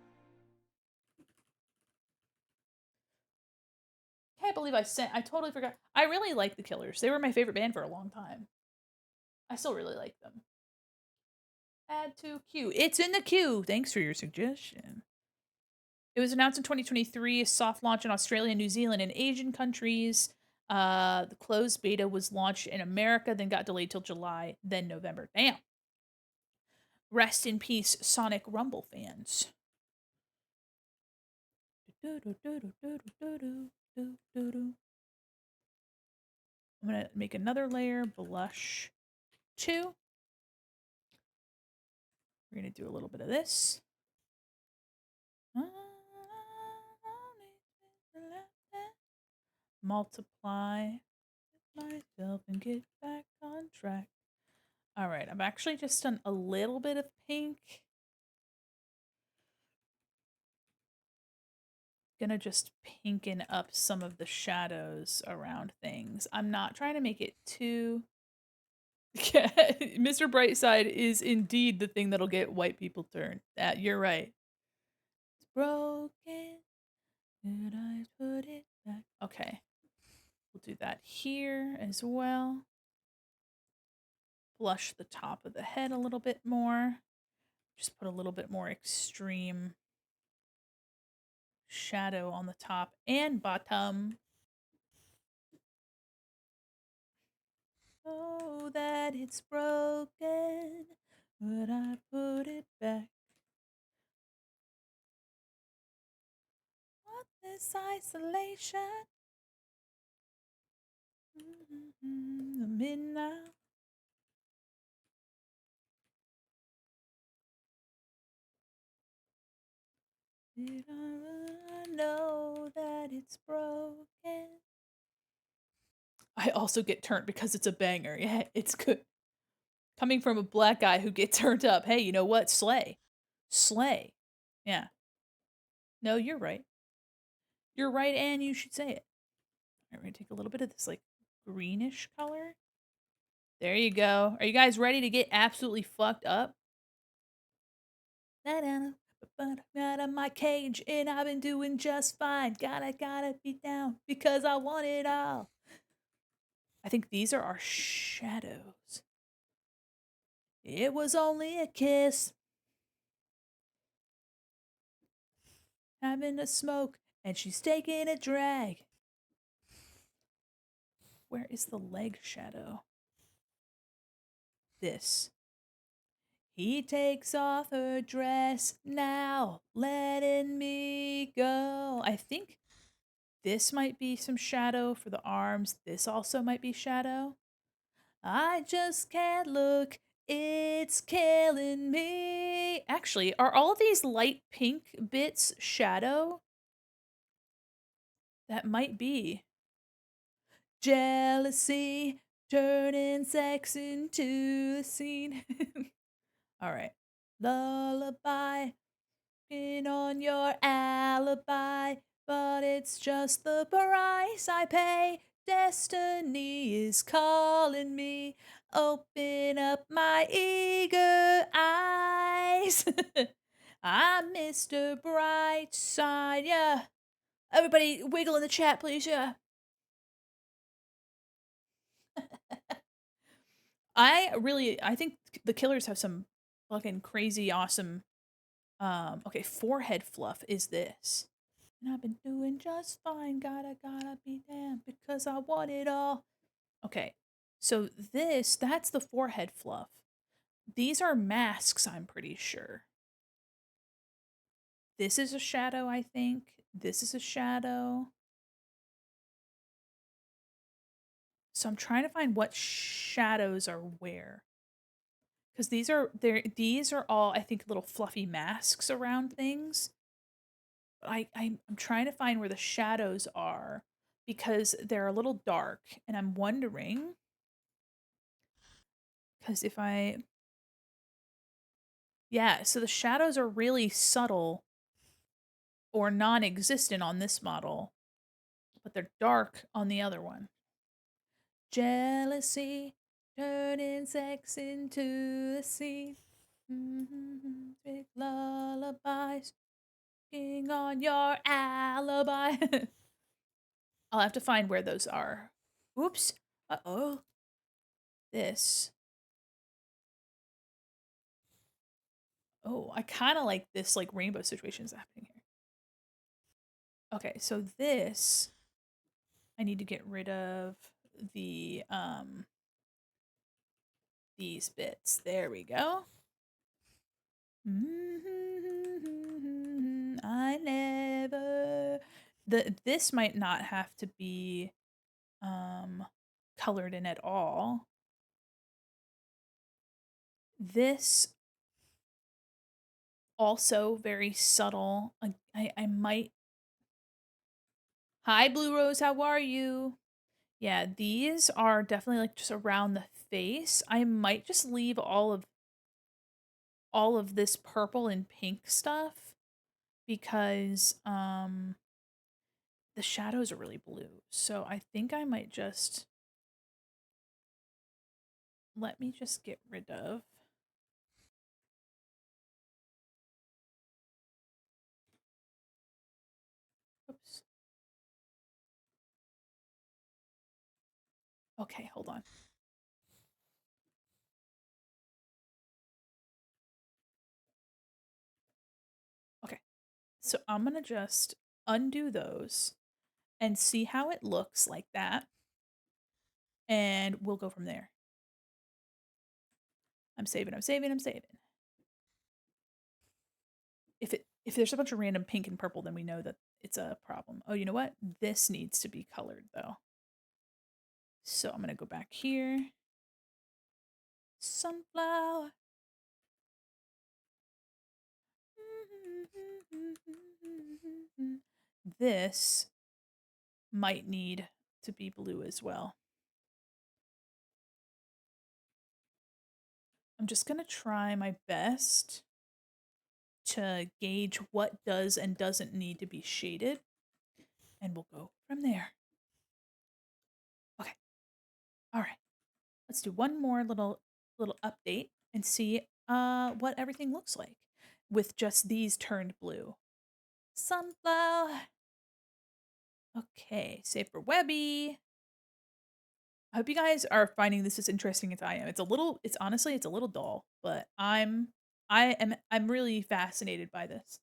Can't believe I totally forgot. I really like the Killers. They were my favorite band for a long time. I still really like them. Add to queue. It's in the queue. Thanks for your suggestion. It was announced in 2023, soft launch in Australia, New Zealand, and Asian countries. The closed beta was launched in America, then got delayed till July, then November. Damn. Rest in peace, Sonic Rumble fans. I'm gonna make another layer, blush 2. We're gonna do a little bit of this. Multiply myself and get back on track. All right, I've actually just done a little bit of pink. Gonna just pinken up some of the shadows around things. I'm not trying to make it too. Mr. Brightside is indeed the thing that'll get white people turned. That you're right. It's broken. Did I put it back? Okay, we'll do that here as well. Blush the top of the head a little bit more. Just put a little bit more extreme shadow on the top and bottom. Oh, that it's broken, but I put it back. What this isolation? The midnight. Did I know that it's broken? I also get turned because it's a banger. Yeah, it's good. Coming from a black guy who gets turned up. Hey, you know what? Slay. Slay. Yeah. No, you're right. You're right, and you should say it. All right, we're gonna take a little bit of this like greenish color. There you go. Are you guys ready to get absolutely fucked up? Out of my cage and I've been doing just fine. Gotta be down because I want it all. I think these are our shadows. It was only a kiss. Having a smoke and she's taking a drag. Where is the leg shadow? This. He takes off her dress now, letting me go. I think this might be some shadow for the arms. This also might be shadow. I just can't look. It's killing me. Actually, are all of these light pink bits shadow? That might be. Jealousy, turning sex into a scene. All right. Lullaby, in on your alibi, but it's just the price I pay. Destiny is calling me. Open up my eager eyes. I'm Mr. Brightside, yeah. Everybody wiggle in the chat, please, yeah. I think the Killers have some fucking crazy awesome okay, forehead fluff is this. And I've been doing just fine. Gotta be damned because I want it all. Okay. So that's the forehead fluff. These are masks, I'm pretty sure. This is a shadow, I think. This is a shadow. So I'm trying to find what shadows are where. Because these are all, I think, little fluffy masks around things. I'm trying to find where the shadows are because they're a little dark, and I'm wondering because if I yeah, so the shadows are really subtle or non-existent on this model, but they're dark on the other one. Jealousy, turning sex into a scene. Big lullabies, king on your alibi. I'll have to find where those are. Oops. Uh-oh. This. Oh, I kind of like this like rainbow situation is happening here. Okay, so this I need to get rid of the these bits. There we go. I never this might not have to be colored in at all. This also very subtle. I might. Hi Blue Rose, how are you? Yeah, these are definitely, like, just around the face. I might just leave all of this purple and pink stuff because, the shadows are really blue. So I think I might just let me just get rid of oops. Okay, hold on. Okay. So I'm gonna just undo those and see how it looks like that, and we'll go from there. I'm saving, I'm saving, I'm saving. If there's a bunch of random pink and purple, then we know that it's a problem. Oh, you know what? This needs to be colored though. So I'm gonna go back here. Sunflower. This might need to be blue as well. I'm just gonna try my best to gauge what does and doesn't need to be shaded, and we'll go from there. Okay. All right. Let's do one more little update and see what everything looks like with just these turned blue. Sunflower. Okay, save for Webby. I hope you guys are finding this as interesting as I am. It's honestly it's a little dull, but I'm really fascinated by this.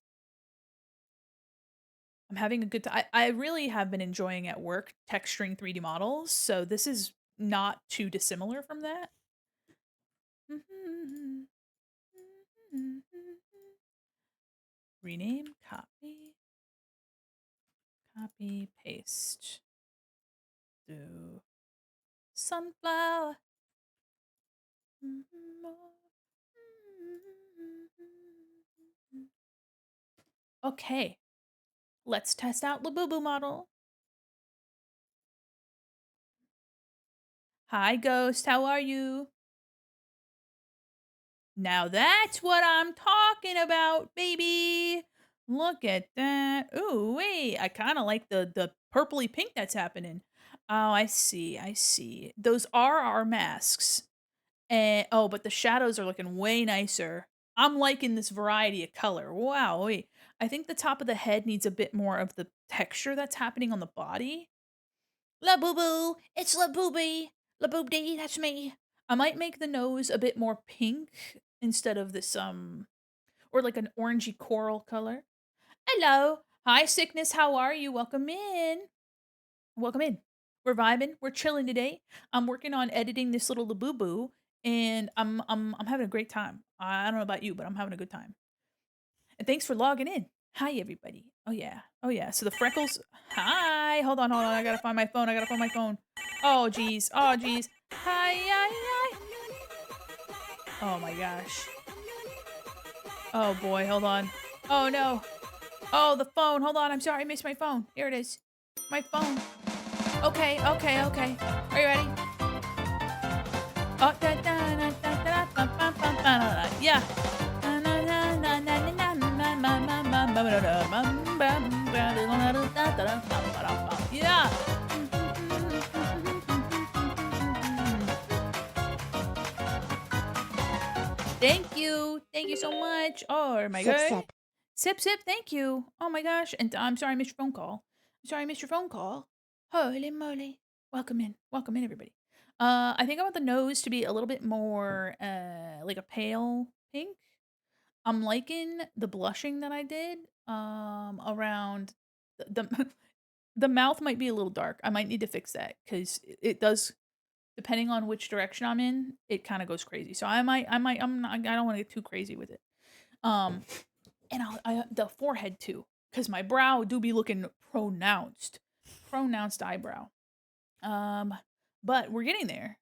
I'm having a good time. I really have been enjoying at work texturing 3D models, so this is not too dissimilar from that. Rename, copy, paste. Do sunflower. Okay, let's test out Labubu model. Hi, Ghost. How are you? Now that's what I'm talking about, baby. Look at that. Ooh, wait. I kind of like the purpley pink that's happening. Oh, I see. I see. Those are our masks. And oh, but the shadows are looking way nicer. I'm liking this variety of color. Wow, wait. I think the top of the head needs a bit more of the texture that's happening on the body. La boo boo, it's la booby. La boobdee, that's me. I might make the nose a bit more pink instead of this or like an orangey coral color. Hello. Hi sickness, how are you? Welcome in. Welcome in. We're vibing. We're chilling today. I'm working on editing this little Labubu and I'm having a great time. I don't know about you, but I'm having a good time. And thanks for logging in. Hi, everybody. Oh, yeah. Oh, yeah. So the freckles. Hi. Hold on, hold on. I gotta find my phone. I gotta find my phone. Oh, geez. Oh, geez. Hi, hi, hi. Oh, my gosh. Oh, boy. Hold on. Oh, no. Oh, the phone. Hold on. I'm sorry. I missed my phone. Here it is. My phone. Okay, okay, okay. Are you ready? Oh, da, da, da, da, da, da, ba, ba, ba, da, da. Yeah. Yeah. Thank you. Thank you so much. Oh, am I Sip good? sip. Sip, sip. Thank you. Oh my gosh. And I'm sorry I missed your phone call. I'm sorry I missed your phone call. Holy moly. Welcome in. Welcome in, everybody. I think I want the nose to be a little bit more like a pale pink. I'm liking the blushing that I did around the the mouth might be a little dark. I might need to fix that cuz it does depending on which direction I'm in, it kind of goes crazy. So I'm not, I don't want to get too crazy with it. Um and the forehead too cuz my brow do be looking pronounced eyebrow. Um but we're getting there.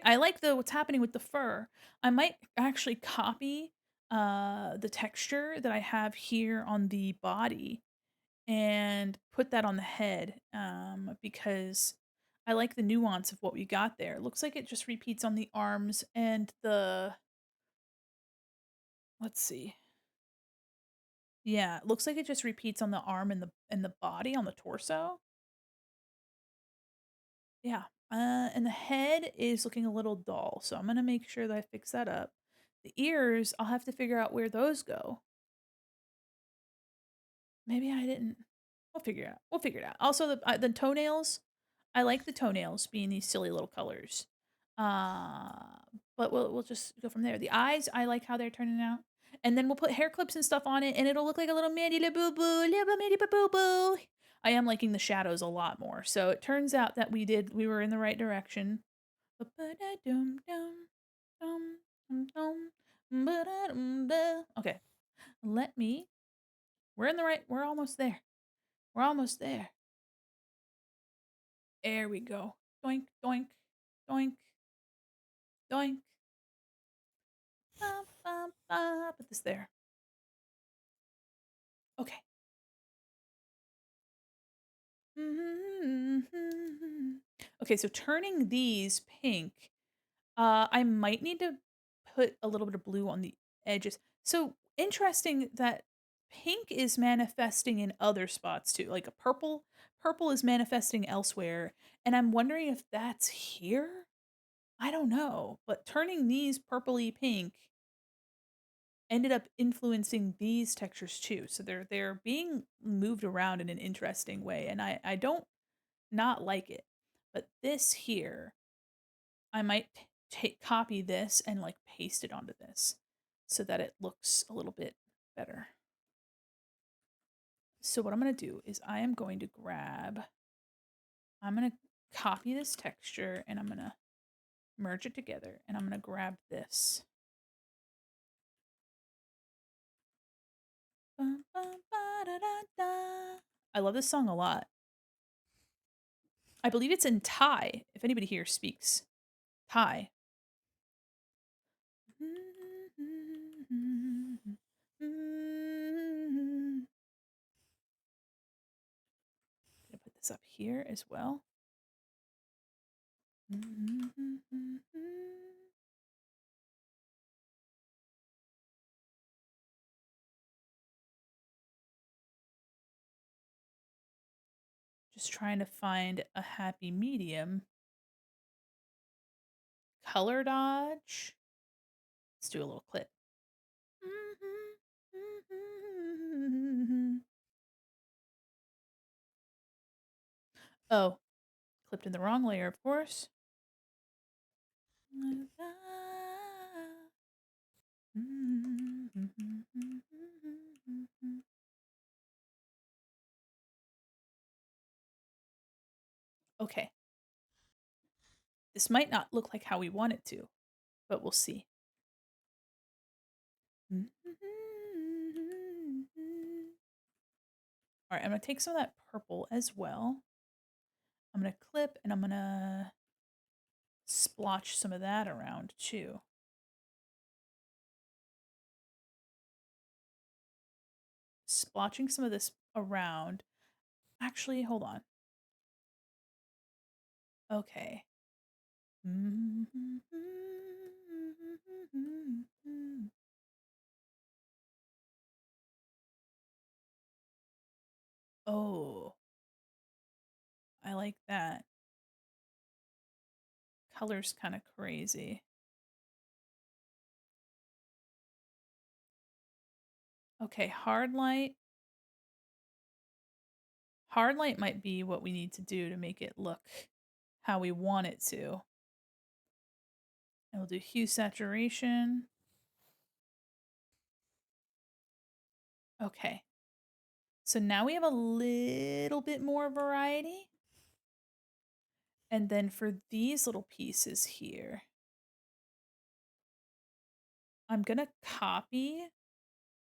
I like the what's happening with the fur. I might actually copy the texture that I have here on the body and put that on the head because I like the nuance of what we got there. It looks like it just repeats on the arms and the let's see. Yeah, it looks like it just repeats on the arm and the body on the torso. Yeah. And the head is looking a little dull, so I'm gonna make sure that I fix that up. The ears, I'll have to figure out where those go. Maybe I didn't. We'll figure it out. We'll figure it out. Also, the toenails. I like the toenails being these silly little colors. Uh, but we'll just go from there. The eyes, I like how they're turning out. And then we'll put hair clips and stuff on it, and it'll look like a little Mandy Labubu, little Mandy Boo. I am liking the shadows a lot more. So it turns out that we were in the right direction. Okay, let me. We're in the right. We're almost there. We're almost there. There we go. Doink, doink, doink, doink. Ba, ba, ba. Put this there. Okay. Okay, so turning these pink, I might need to put a little bit of blue on the edges. So interesting that pink is manifesting in other spots too. Like a purple, purple is manifesting elsewhere, and I'm wondering if that's here. I don't know, but turning these purpley pink ended up influencing these textures too. So they're being moved around in an interesting way, and I don't not like it. But this here, I might take copy this and like paste it onto this so that it looks a little bit better. So what I'm going to do is I'm going to copy this texture and I'm going to merge it together and I'm going to grab this. I love this song a lot. I believe it's in Thai, if anybody here speaks Thai. Gonna put this up here as well. Just trying to find a happy medium. Color dodge. Let's do a little clip. Oh, clipped in the wrong layer, of course. Okay. This might not look like how we want it to, but we'll see. All right, I'm going to take some of that purple as well. I'm going to clip and I'm going to splotch some of that around too. Splotching some of this around. Actually, hold on. Okay. Oh, I like that. Color's kind of crazy. Okay, hard light. Hard light might be what we need to do to make it look how we want it to. And we'll do hue saturation. Okay. So now we have a little bit more variety. And then for these little pieces here, I'm going to copy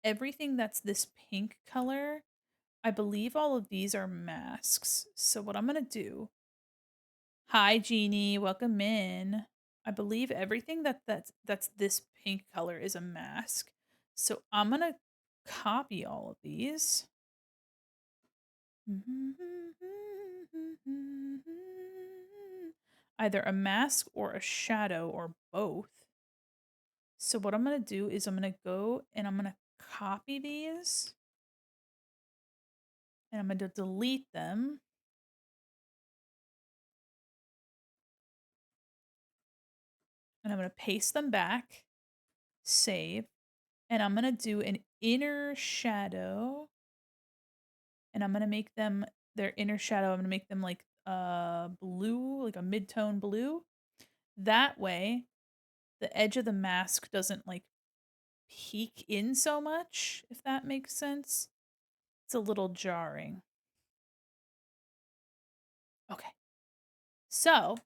everything that's this pink color. I believe all of these are masks. So what I'm going to do, hi Jeannie, welcome in. I believe everything that's this pink color is a mask. So I'm going to copy all of these. either a mask or a shadow or both. So what I'm gonna do is I'm gonna go and I'm gonna copy these and I'm gonna delete them. And I'm gonna paste them back, save, and I'm gonna do an inner shadow and I'm gonna make them their inner shadow, I'm gonna make them like blue, like a mid-tone blue. That way, the edge of the mask doesn't like peek in so much, if that makes sense. It's a little jarring. Okay. So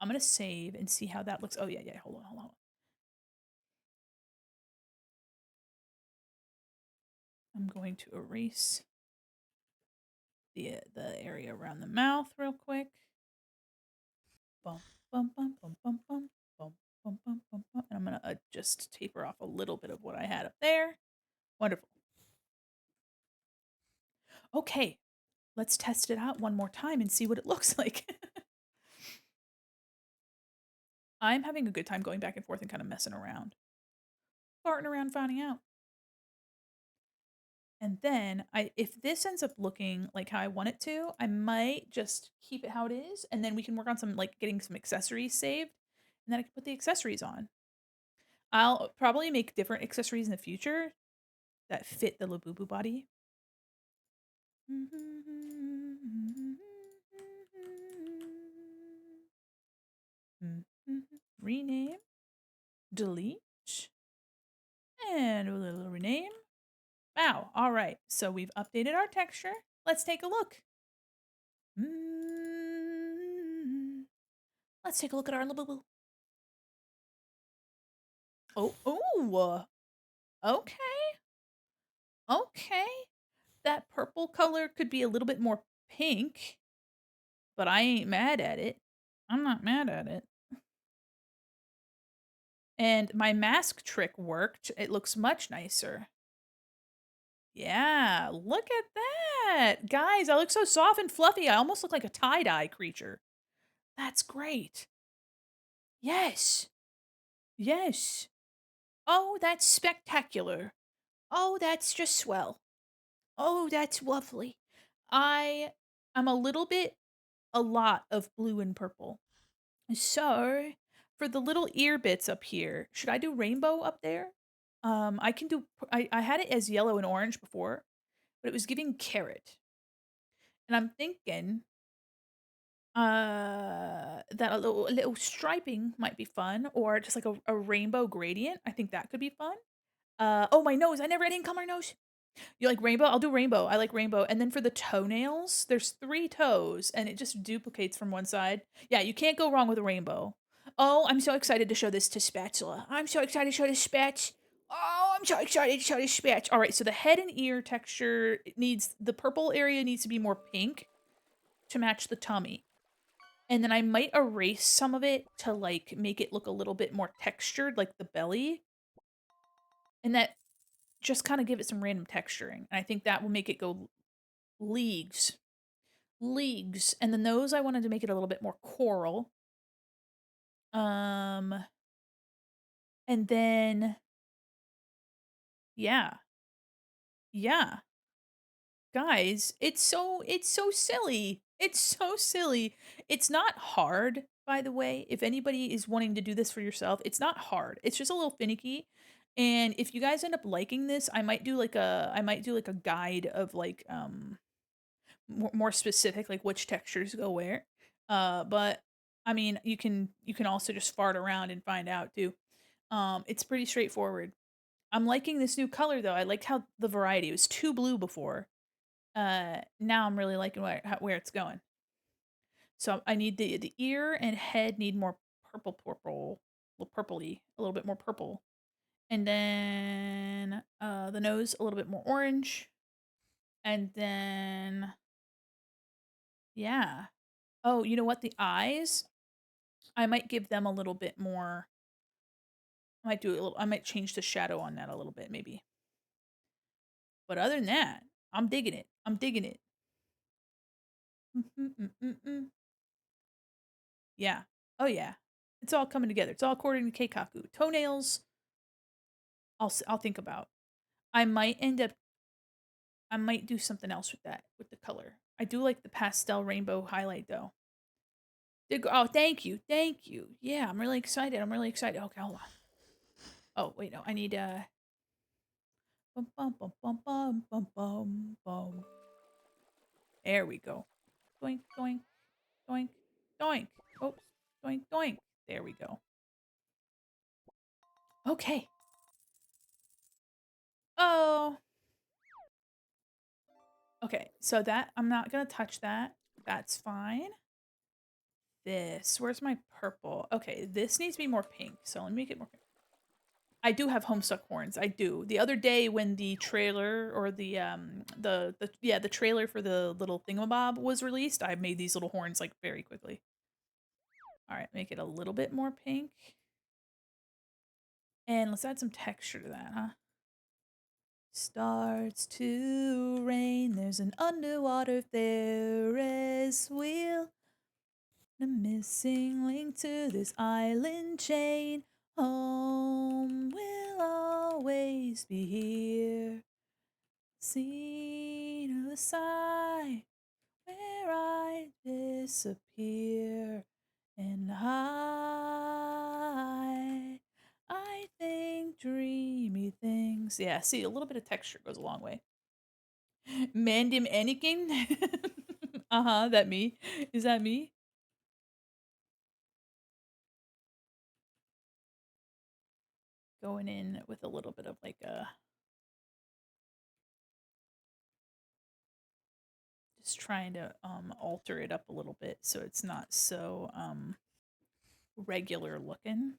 I'm gonna save and see how that looks. Oh yeah, yeah. Hold on, hold on. I'm going to erase the area around the mouth real quick. Bum bum bum bum bum bum bum bum bum bum bum. And I'm gonna just taper off a little bit of what I had up there. Wonderful. Okay, let's test it out one more time and see what it looks like. I'm having a good time going back and forth and kind of messing around. Farting around, finding out. And then if this ends up looking like how I want it to, I might just keep it how it is, and then we can work on some like getting some accessories saved, and then I can put the accessories on. I'll probably make different accessories in the future that fit the Labubu body. Rename, delete, and a little rename. Wow, all right, so we've updated our texture. Let's take a look. Let's take a look at our Labubu. Oh, ooh, okay, okay. That purple color could be a little bit more pink, but I ain't mad at it. I'm not mad at it. And my mask trick worked. It looks much nicer. Yeah, look at that. Guys, I look so soft and fluffy. I almost look like a tie-dye creature. That's great. Yes. Yes. Oh, that's spectacular. Oh, that's just swell. Oh, that's lovely. I am a lot of blue and purple. So, for the little ear bits up here, should I do rainbow up there? I can do I had it as yellow and orange before, but it was giving carrot. And I'm thinking that a little striping might be fun or just like a rainbow gradient. I think that could be fun. Oh, my nose. I didn't color my nose. You like rainbow? I'll do rainbow. I like rainbow. And then for the toenails, there's 3 toes and it just duplicates from one side. Yeah, you can't go wrong with a rainbow. Oh, I'm so excited to show this to Spatula. I'm so excited to show this Spatch. Oh, I'm so excited to show this Spatch. All right, so the head and ear texture the purple area needs to be more pink to match the tummy. And then I might erase some of it to like make it look a little bit more textured, like the belly. And that just kind of give it some random texturing. And I think that will make it go leagues. Leagues. And the nose, I wanted to make it a little bit more coral. Um, and then, yeah. Yeah. Guys, it's so silly. It's so silly. It's not hard, by the way. If anybody is wanting to do this for yourself, it's not hard. It's just a little finicky. And if you guys end up liking this, I might do like a guide of like more specific, like which textures go where. But I mean, you can also just fart around and find out too. It's pretty straightforward. I'm liking this new color though. I like how the variety. It was too blue before. Now I'm really liking where it's going. So I need the ear and head need more purple, little purpley, a little bit more purple, and then the nose a little bit more orange, and then yeah. Oh, you know what? The eyes, I might give them a little bit more. I might do a little. I might change the shadow on that a little bit, maybe. But other than that, I'm digging it. I'm digging it. Yeah. Oh yeah, it's all coming together. It's all according to Keikaku. Toenails, I'll think about. I might end up. I might do something else with that with the color. I do like the pastel rainbow highlight though. Oh, thank you, thank you. Yeah, I'm really excited. I'm really excited. Okay, hold on. Oh wait, no, I need bum bum bum bum bum bum bum bum. There we go. Doink doink doink doink. Oops, doink doink. There we go. Okay. Oh. Okay, so that I'm not gonna touch that. That's fine. This, where's my purple? Okay, this needs to be more pink. So let me make it more pink. I do have Homestuck horns. I do. The other day when the trailer or the yeah, the trailer for the little thingamabob was released, I made these little horns like very quickly. All right, make it a little bit more pink. And let's add some texture to that, huh? Starts to rain. There's an underwater Ferris wheel. The missing link to this island chain. Home will always be here. Seen of the side where I disappear. And I think dreamy things. Yeah, see, a little bit of texture goes a long way. Mandim Anakin? Uh-huh, that me. Is that me? Going in with a little bit of like a just trying to alter it up a little bit so it's not so regular looking.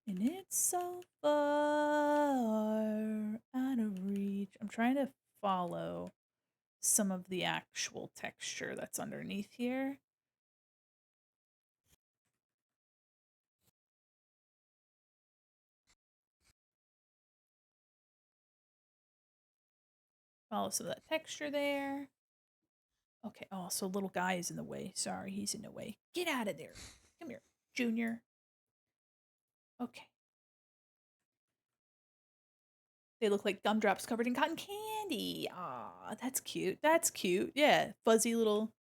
And it's so far out of reach. I'm trying to follow some of the actual texture that's underneath here. Follow some of that texture there. Okay, oh, so little guy is in the way. Sorry, he's in the way. Get out of there. Come here, Junior. Okay. They look like gumdrops covered in cotton candy. Ah, that's cute. That's cute. Yeah, fuzzy little.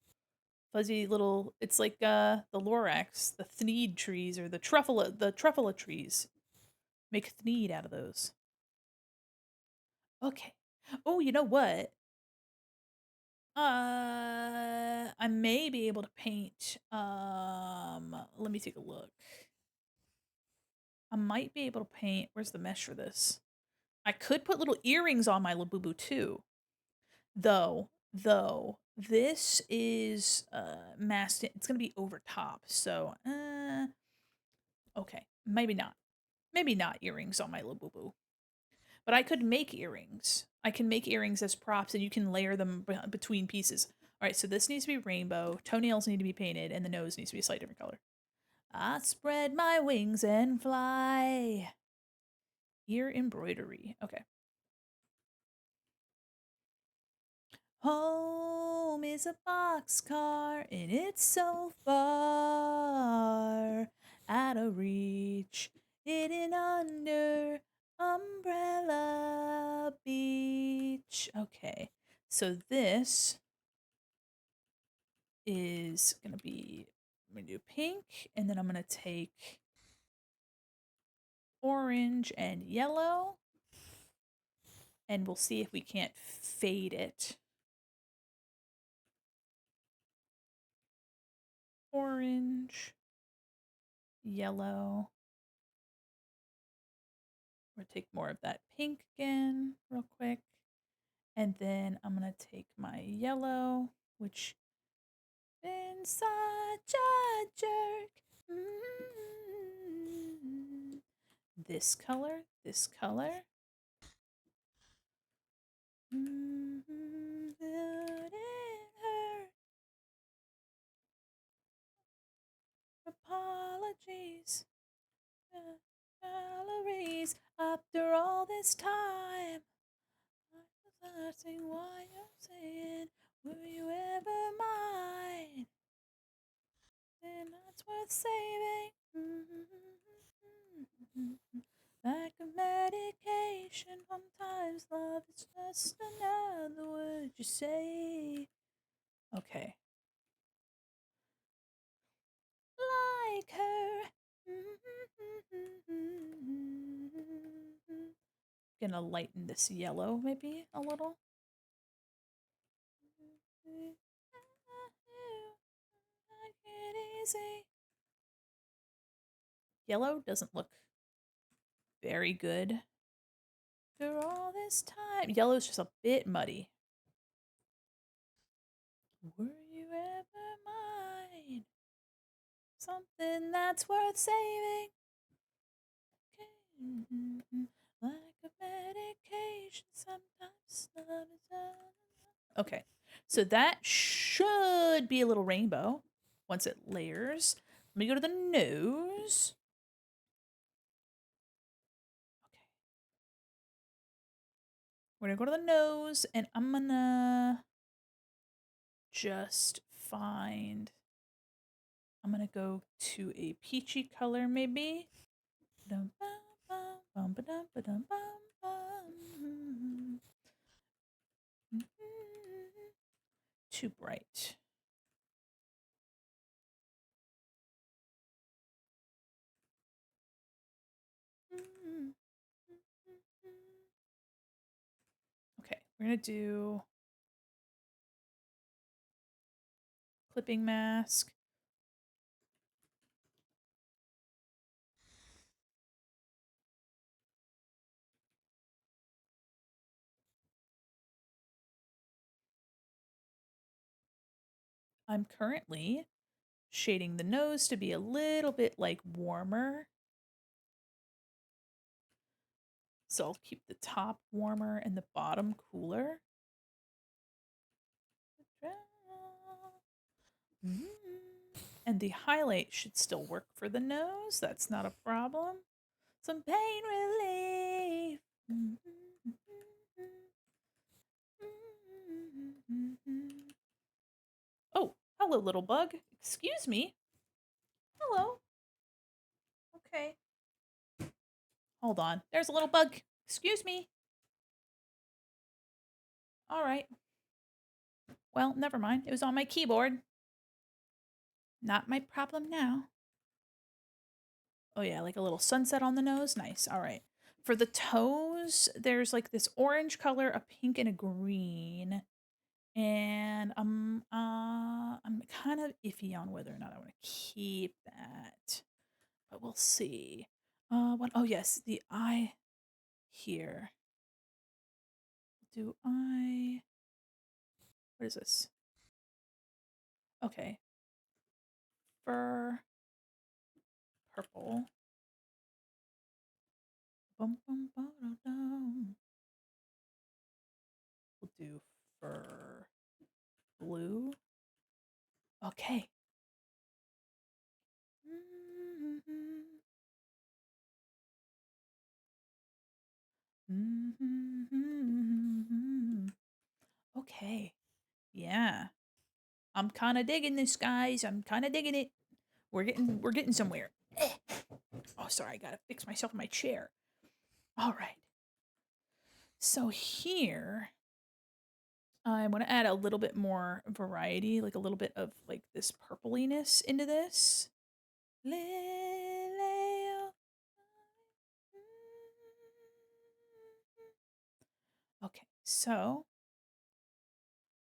It's like the Lorax, the Thneed trees, or the truffula trees. Make Thneed out of those. Okay. Oh, you know what? I may be able to paint. Let me take a look. I might be able to paint. Where's the mesh for this? I could put little earrings on my Labubu too. Though this is masked. It's gonna be over top. So okay, maybe not. Maybe not earrings on my Labubu. But I could make earrings. I can make earrings as props, and you can layer them between pieces. All right, so this needs to be rainbow. Toenails need to be painted, and the nose needs to be a slightly different color. I spread my wings and fly. Ear embroidery. Okay. Home is a boxcar, and it's so far out of reach. Hidden under Umbrella Beach. Okay, so this is gonna be, I'm gonna do pink, and then I'm gonna take orange and yellow, and we'll see if we can't fade it. Orange, yellow. We'll take more of that pink again, real quick. And then I'm gonna take my yellow, which been such a jerk. This color, this color. Would it hurt? Apologies, calories. After all this time, I was asking why you're saying, will you ever mind? Something that's worth saving. Like a medication, sometimes love is just another word you say. Okay. Like her. Gonna lighten this yellow maybe a little. Yellow doesn't look very good. For all this time. Yellow's just a bit muddy. Were you ever mine? Something that's worth saving. Like a medication, sometimes love is okay, so that should be a little rainbow once it layers. Let me go to the nose. Okay. We're gonna go to the nose, and I'm gonna just find. I'm gonna go to a peachy color, maybe. Too bright. Okay, we're gonna do clipping mask. I'm currently shading the nose to be a little bit like warmer. So I'll keep the top warmer and the bottom cooler. And the highlight should still work for the nose. That's not a problem. Some pain relief. Oh, hello, little bug. Excuse me. Hello. Okay. Hold on. There's a little bug. Excuse me. All right. Well, never mind. It was on my keyboard. Not my problem now. Oh, yeah, like a little sunset on the nose. Nice. All right. For the toes, there's like this orange color, a pink, and a green. And I'm kind of iffy on whether or not I want to keep that. But we'll see. What? Oh, yes, the eye here. Do I? What is this? Okay. Fur. Purple. Bum, bum, ba-da-dum. We'll do fur blue. Okay. Okay. Yeah. I'm kind of digging this, guys. I'm kind of digging it. We're getting somewhere. Oh, sorry. I got to fix myself in my chair. All right. So here I want to add a little bit more variety, like a little bit of like this purpliness into this. Okay, so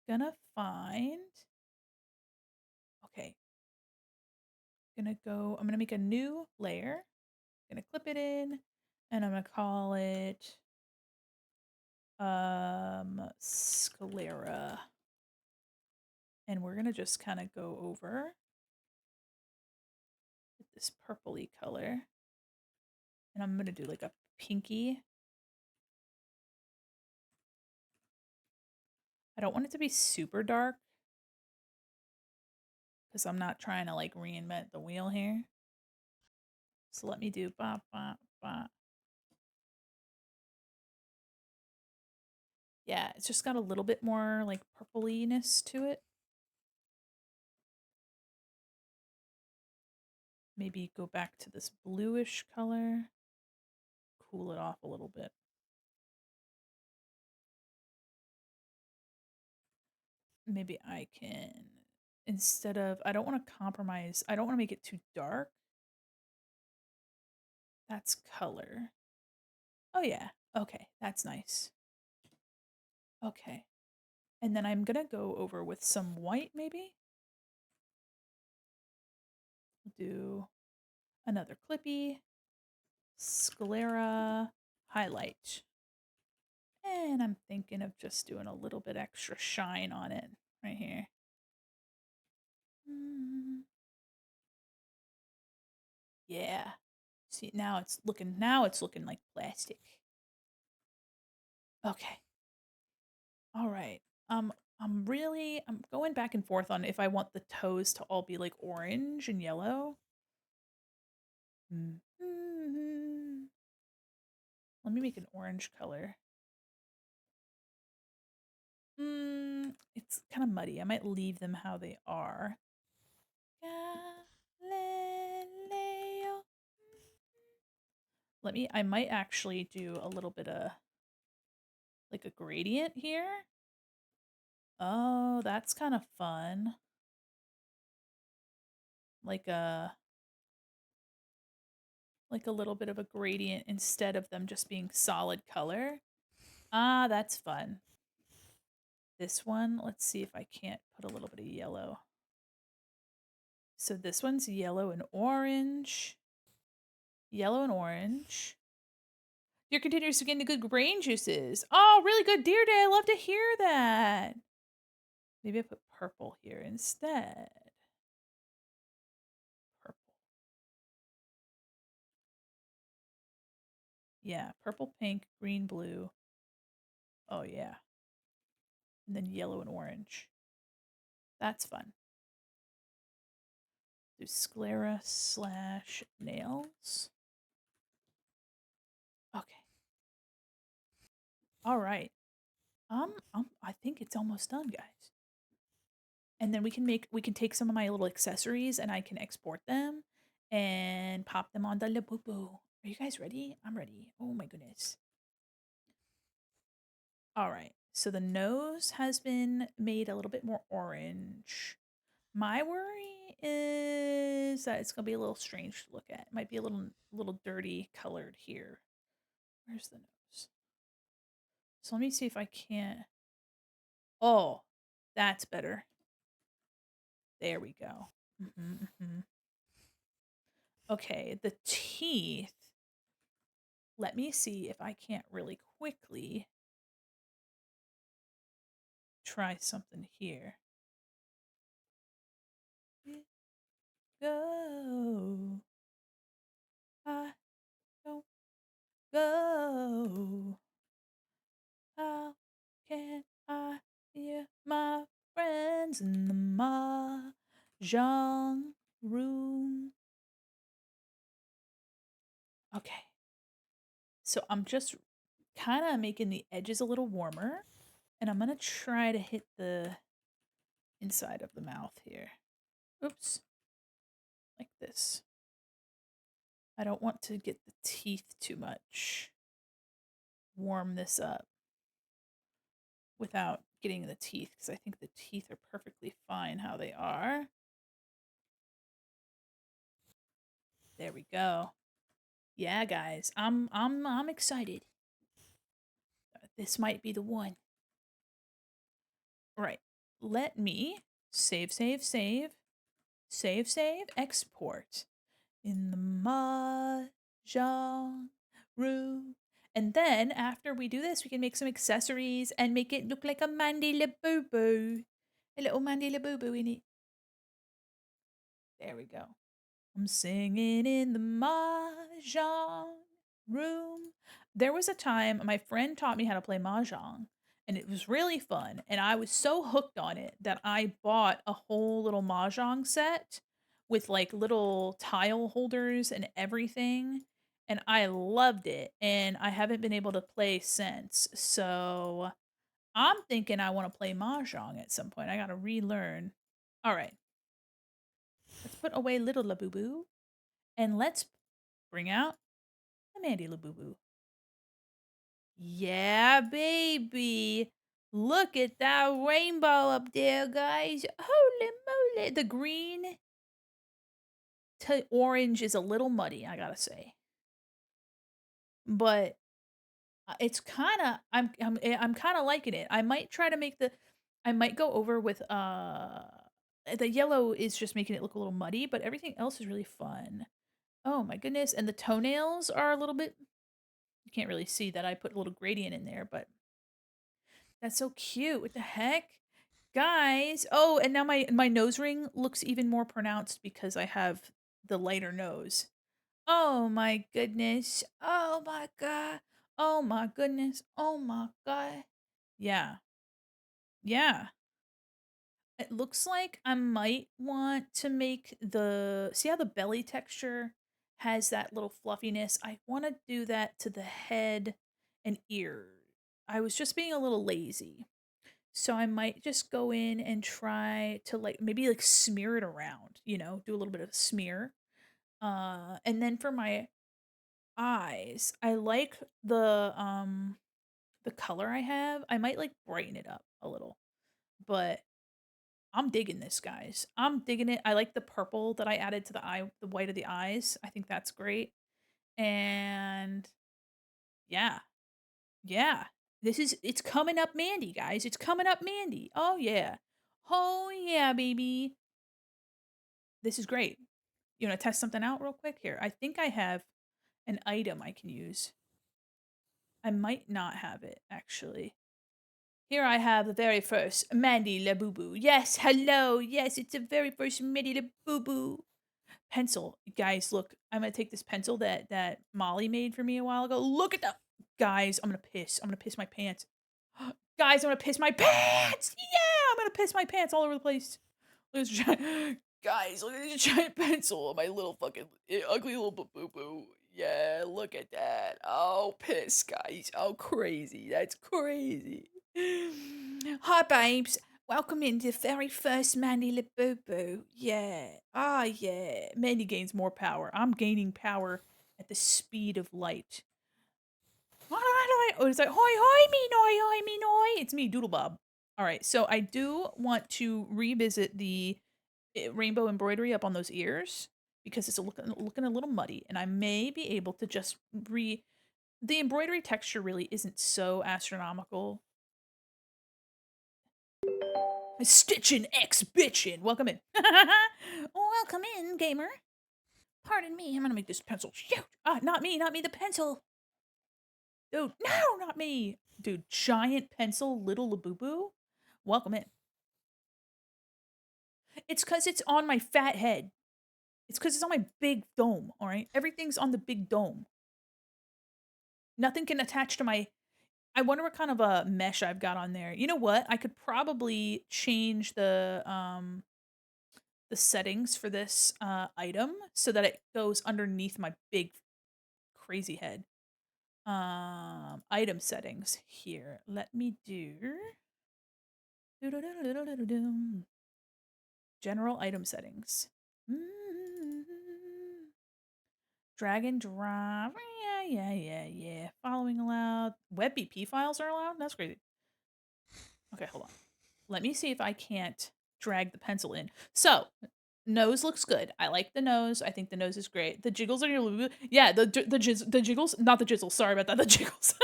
gonna find. Okay, I'm gonna make a new layer. Gonna clip it in, and I'm gonna call it sclera. And we're gonna just kind of go over with this purpley color. And I'm gonna do like a pinky. I don't want it to be super dark because I'm not trying to like reinvent the wheel here. So let me do ba ba ba. Yeah, it's just got a little bit more like purpliness to it. maybe go back to this bluish color. Cool it off a little bit. Maybe I can, instead of, I don't want to compromise, I don't want to make it too dark. That's color. Oh yeah, okay, that's nice. Okay, and then I'm gonna go over with some white maybe. Do another clippy, sclera, highlight. And I'm thinking of just doing a little bit extra shine on it right here. Mm. Yeah. See, now it's looking like plastic. Okay. All right. I'm going back and forth on if I want the toes to all be like orange and yellow. Mm. Let me make an orange color. It's kind of muddy. I might leave them how they are. Galileo. I might actually do a little bit of like a gradient here. Oh, that's kind of fun. Like a little bit of a gradient instead of them just being solid color. Ah, that's fun. This one, let's see if I can't put a little bit of yellow. So this one's yellow and orange. Yellow and orange. Deer continues to gain the good brain juices. Oh, really good deer day. I love to hear that. Maybe I put purple here instead. Purple. Yeah, purple, pink, green, blue. Oh, yeah. And then yellow and orange. That's fun. Do sclera / nails. Okay. All right. I think it's almost done, guys. And then we can take some of my little accessories and I can export them and pop them on the Labubu. Are you guys ready? I'm ready. Oh my goodness. All right. So the nose has been made a little bit more orange. My worry is that it's gonna be a little strange to look at. It might be a little dirty colored here. Where's the nose? So let me see if I can't. Oh, that's better. There we go. Okay, the teeth. Let me see if I can't really quickly try something here. Go. I don't go. How can I hear my friends in the mahjong room? Okay. So I'm just kind of making the edges a little warmer. And I'm going to try to hit the inside of the mouth here. Oops. Like this. I don't want to get the teeth too much. Warm this up without getting the teeth, because I think the teeth are perfectly fine how they are. There we go. Yeah, guys, I'm excited. This might be the one. All right, let me save, export in the mahjong room. And then after we do this, we can make some accessories and make it look like a Mandi Labubu. A little Mandi Labubu in it. There we go. I'm singing in the mahjong room. There was a time my friend taught me how to play mahjong, and it was really fun. And I was so hooked on it that I bought a whole little mahjong set with like little tile holders and everything. And I loved it. And I haven't been able to play since. So I'm thinking I want to play mahjong at some point. I got to relearn. All right. Let's put away little Labubu. And let's bring out the Mandi Labubu. Yeah, baby. Look at that rainbow up there, guys. Holy moly. The green to orange is a little muddy, I gotta say. But it's kinda I'm kinda liking it. I might try to make I might go over with, the yellow is just making it look a little muddy, but everything else is really fun. Oh my goodness, and the toenails are a little bit you can't really see that I put a little gradient in there, but that's so cute. What the heck? Guys, oh, and now my nose ring looks even more pronounced because I have the lighter nose. Oh my goodness. Oh my god. Oh my goodness. Oh my god. Yeah. Yeah. It looks like I might want to make see how the belly texture has that little fluffiness? I want to do that to the head and ear. I was just being a little lazy. So I might just go in and try to like maybe like smear it around, do a little bit of smear. And then for my eyes, I like the color I have. I might like brighten it up a little. But I'm digging this, guys. I'm digging it. I like the purple that I added to the white of the eyes. I think that's great. And yeah. Yeah. It's coming up Mandi, guys. It's coming up Mandi. Oh yeah. Oh yeah, baby. This is great. You want to test something out real quick here? I think I have an item I can use. I might not have it actually. Here I have the very first Mandi Labubu. Yes, hello. Yes, it's the very first Mandi Labubu pencil. Guys, look. I'm gonna take this pencil that Molly made for me a while ago. Look at that. Guys, I'm gonna piss. I'm gonna piss my pants. Guys, I'm gonna piss my pants. Yeah, I'm gonna piss my pants all over the place. Look at this giant, guys, look at this giant pencil. My little fucking ugly little boo boo. Yeah, look at that. Oh, piss, guys. Oh, crazy. That's crazy. Hi, babes. Welcome into the very first Mandi Labubu. Yeah. Ah, yeah. Mandi gains more power. I'm gaining power at the speed of light. Oh, it's like, hoi, hoi, me, noi, hoi, me, noi. It's me, Doodle Bob. All right, so I do want to revisit the rainbow embroidery up on those ears because it's looking a little muddy, and I may be able to just the embroidery texture really isn't so astronomical. Stitchin' X bitchin'. Welcome in. Welcome in, gamer. Pardon me, I'm gonna make this pencil shoot. Not me, not me, the pencil. Dude, no, not me. Dude, giant pencil, little Labubu. Welcome in. It's because it's on my fat head. It's because it's on my big dome, all right? Everything's on the big dome. Nothing can attach to my I wonder what kind of a mesh I've got on there. You know what? I could probably change the settings for this item so that it goes underneath my big crazy head. Item settings here. Let me do general item settings. Drag and drop. Yeah. Following allowed. Web BP files are allowed? That's crazy. Okay, hold on. Let me see if I can't drag the pencil in. So, nose looks good. I like the nose. I think the nose is great. The jiggles are your yeah, the jiggles, not the jizzles. Sorry about that. The jiggles.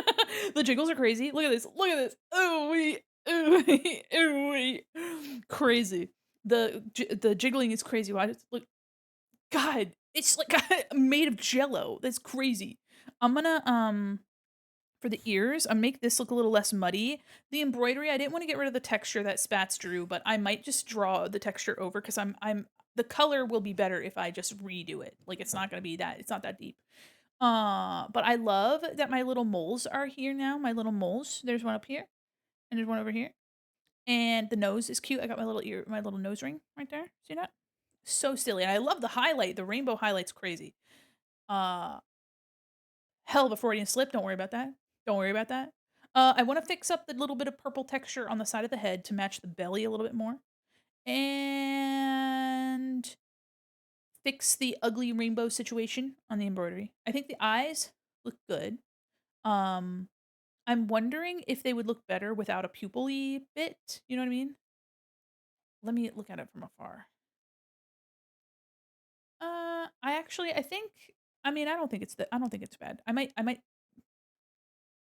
The jiggles are crazy. Look at this. Look at this. Ooh wee. Ooh wee. Ooh wee. Crazy. The jiggling is crazy. Why does look God, it's like made of jello. That's crazy. I'm gonna for the ears, I make this look a little less muddy. The embroidery, I didn't want to get rid of the texture that Spats drew, but I might just draw the texture over because I'm the color will be better if I just redo it. Like it's not gonna be that it's not that deep. But I love that my little moles are here now. My little moles. There's one up here, and there's one over here. And the nose is cute. I got my little nose ring right there. See that? So silly. And I love the highlight. The rainbow highlight's crazy. Uh Hell of a Freudian slip. Don't worry about that. Don't worry about that. I want to fix up the little bit of purple texture on the side of the head to match the belly a little bit more. And fix the ugly rainbow situation on the embroidery. I think the eyes look good. Um, I'm wondering if they would look better without a pupil-y bit, you know what I mean? Let me look at it from afar. I think I mean, I don't think it's bad. I might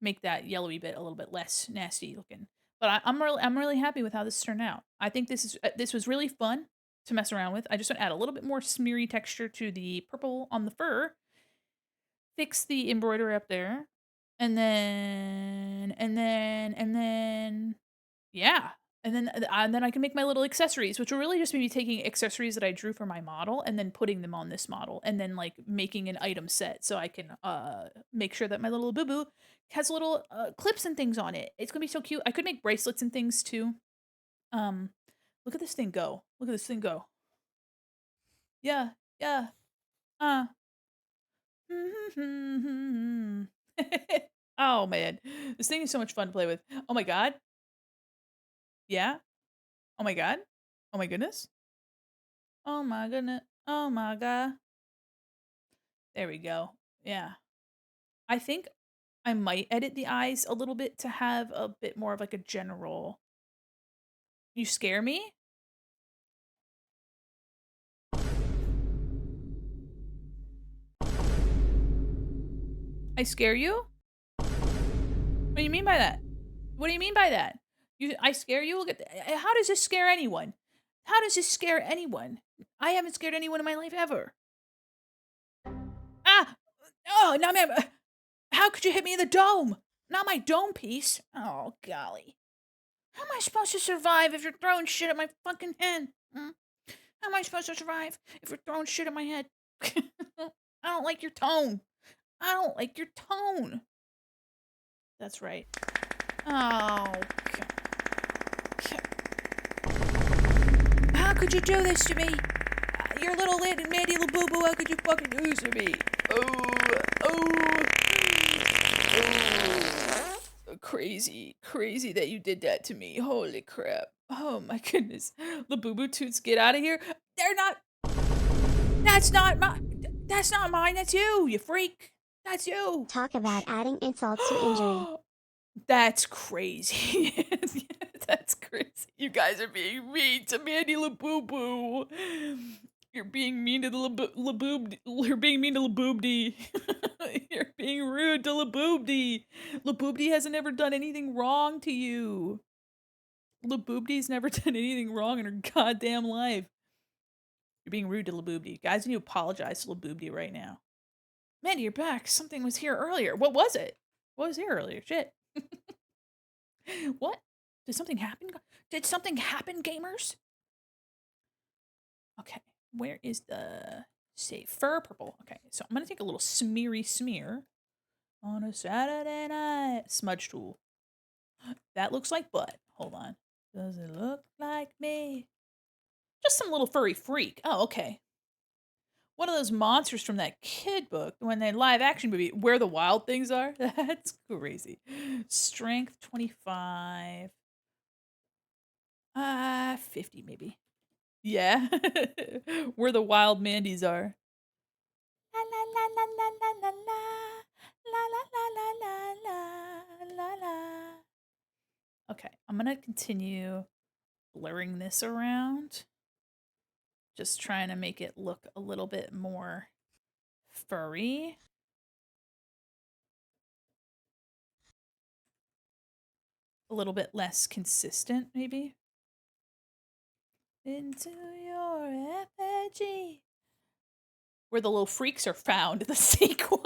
make that yellowy bit a little bit less nasty looking. But I'm really happy with how this turned out. I think this was really fun to mess around with. I just want to add a little bit more smeary texture to the purple on the fur, fix the embroidery up there, and then yeah. And then I can make my little accessories, which will really just be taking accessories that I drew for my model and then putting them on this model and then like making an item set so I can make sure that my little boo boo has little clips and things on it. It's gonna be so cute. I could make bracelets and things too. Um, look at this thing go. Look at this thing go. Yeah, yeah. Uh. Oh man, this thing is so much fun to play with. Oh my god. Yeah. Oh my god. Oh my goodness. Oh my goodness. Oh my god. There we go. Yeah. I think I might edit the eyes a little bit to have a bit more of like a general. You scare me? I scare you? What do you mean by that? What do you mean by that? I scare you? Look at how does this scare anyone? How does this scare anyone? I haven't scared anyone in my life ever. Ah! Oh, no, man. How could you hit me in the dome? Not my dome piece. Oh, golly. How am I supposed to survive if you're throwing shit at my fucking head? Hmm? How am I supposed to survive if you're throwing shit at my head? I don't like your tone. I don't like your tone. That's right. Oh, how could you do this to me? Your little Mandy Labubu, how could you fucking do this to me? Oh. Crazy, crazy that you did that to me. Holy crap. Oh my goodness. Labubu Toots, get out of here. They're not. That's not mine. That's not mine. That's you, you freak. That's you. Talk about adding insult to injury. That's crazy. That's crazy. You guys are being mean to Mandy Labubu. You're being mean to the Laboob. You're being mean to Laboobdy. You're being rude to Laboobdy. Laboobdy hasn't ever done anything wrong to you. Laboobdy's never done anything wrong in her goddamn life. You're being rude to Laboobdy. Guys, you need to apologize to Laboobdy right now. Mandy, you're back. Something was here earlier. What was it? What was here earlier? Shit. What? Did something happen? Did something happen, gamers? Okay, where is the say fur purple? Okay, so I'm gonna take a little smeary smear on a Saturday night. Smudge tool. That looks like butt. Hold on. Does it look like me? Just some little furry freak. Oh, okay. One of those monsters from that kid book when they live action movie Where the Wild Things Are. That's crazy. Strength 25. 50 maybe. Yeah. Where the wild Mandys are. La la la la la la la la. La la la la la la la la. Okay, I'm gonna continue blurring this around. Just trying to make it look a little bit more furry. A little bit less consistent, maybe. Into your effigy. Where the little freaks are found, the sequel.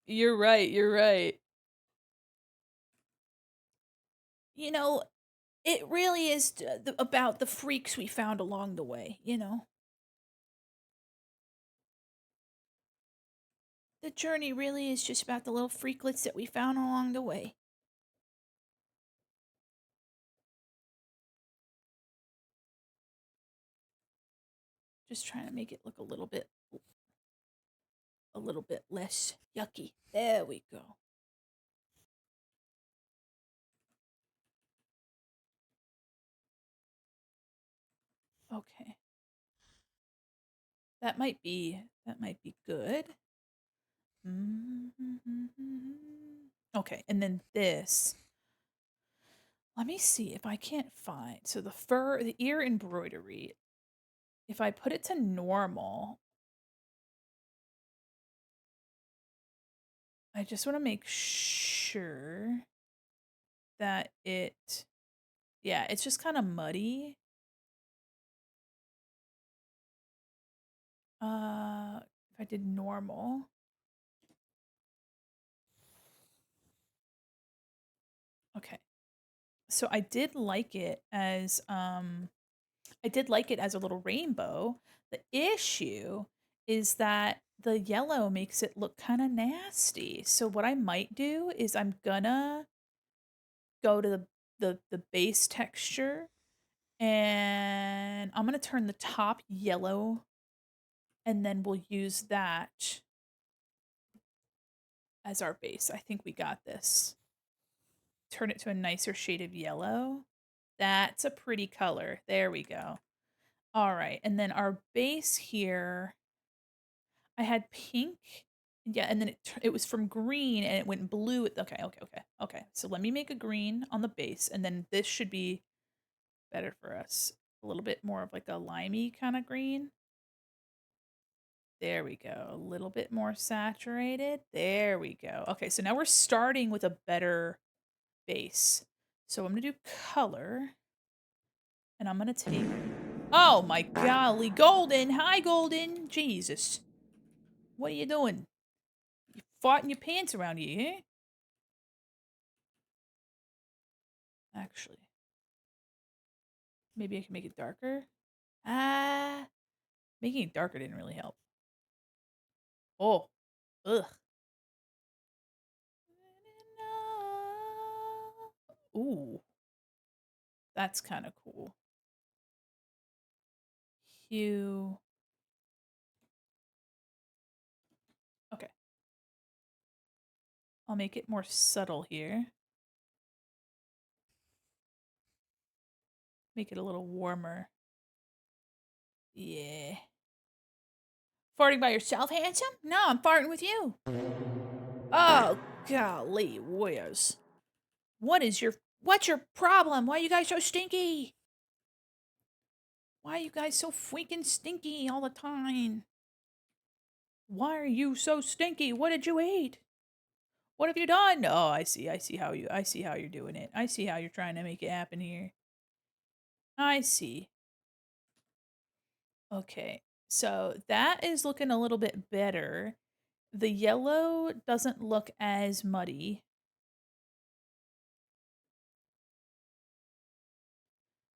You're right, you're right. You know, it really is about the freaks we found along the way, you know? The journey really is just about the little freaklets that we found along the way. Just trying to make it look a little bit less yucky. There we go. Okay. That might be good. Okay, and then this. Let me see if I can't find. So the ear embroidery, if I put it to normal, I just want to make sure that yeah, it's just kind of muddy. If I did normal. Okay. So I did like it as a little rainbow. The issue is that the yellow makes it look kind of nasty. So what I might do is I'm gonna go to the base texture and I'm gonna turn the top yellow and then we'll use that as our base. I think we got this. Turn it to a nicer shade of yellow. That's a pretty color. There we go. All right, and then our base here, I had pink. Yeah, and then it was from green and it went blue. Okay, okay, okay, okay. So let me make a green on the base, and then this should be better for us. A little bit more of like a limey kind of green. There we go. A little bit more saturated. There we go. Okay, so now we're starting with a better base. So I'm gonna do color, and I'm gonna take. Oh my golly, Golden! Hi, Golden! Jesus, what are you doing? You farting your pants around here, eh? Actually, maybe I can make it darker. Ah, making it darker didn't really help. Oh, ugh. Ooh, that's kind of cool. Hue. Okay, I'll make it more subtle here. Make it a little warmer. Yeah. Farting by yourself, handsome? No, I'm farting with you. Oh, golly, warriors. What's your problem? Why are you guys so stinky? Why are you guys so freaking stinky all the time? Why are you so stinky? What did you eat? What have you done? Oh, I see how you're doing it. I see how you're trying to make it happen here. I see. Okay. So that is looking a little bit better. The yellow doesn't look as muddy.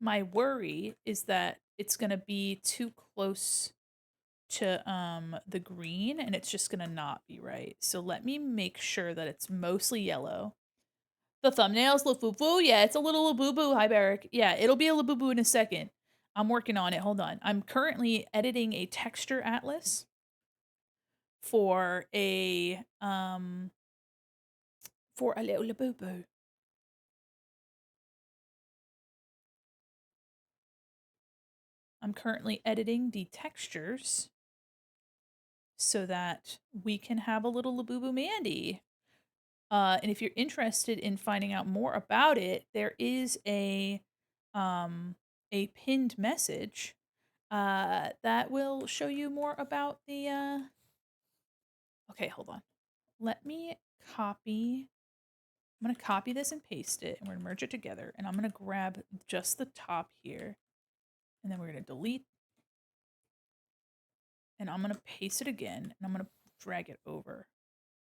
My worry is that it's going to be too close to the green and it's just going to not be right. So let me make sure that it's mostly yellow. The thumbnails Labubu, yeah, it's a little Labubu. Hi, Barrick. Yeah, it'll be a Labubu in a second. I'm working on it. Hold on. I'm currently editing a texture atlas for a little Labubu. I'm currently editing the textures so that we can have a little Labubu Mandy. And if you're interested in finding out more about it, there is a pinned message that will show you more about the. Okay, hold on. Let me copy. I'm gonna copy this and paste it, and we're gonna merge it together. And I'm gonna grab just the top here, and then we're gonna delete. And I'm gonna paste it again, and I'm gonna drag it over.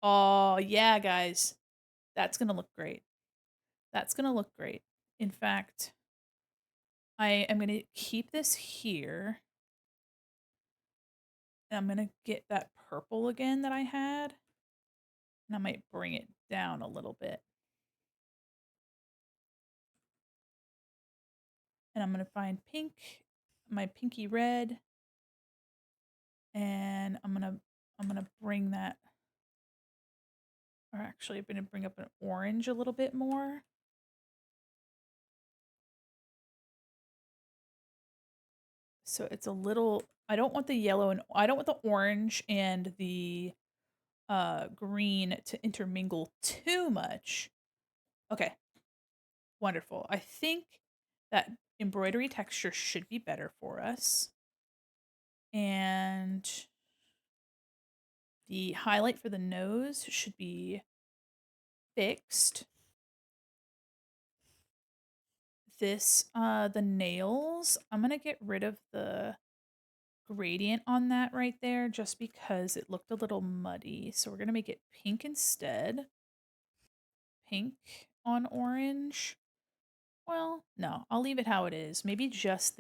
Oh yeah, guys, that's gonna look great. That's gonna look great. In fact, I am going to keep this here. And I'm going to get that purple again that I had. And I might bring it down a little bit. And I'm going to find pink, my pinky red. And I'm going to bring that, or actually I'm going to bring up an orange a little bit more. So it's a little I don't want the yellow and I don't want the orange and the green to intermingle too much. Okay, wonderful. I think that embroidery texture should be better for us. And the highlight for the nose should be fixed. The nails, I'm gonna get rid of the gradient on that right there just because it looked a little muddy. So we're gonna make it pink instead. Pink on orange. Well, no, I'll leave it how it is. Maybe just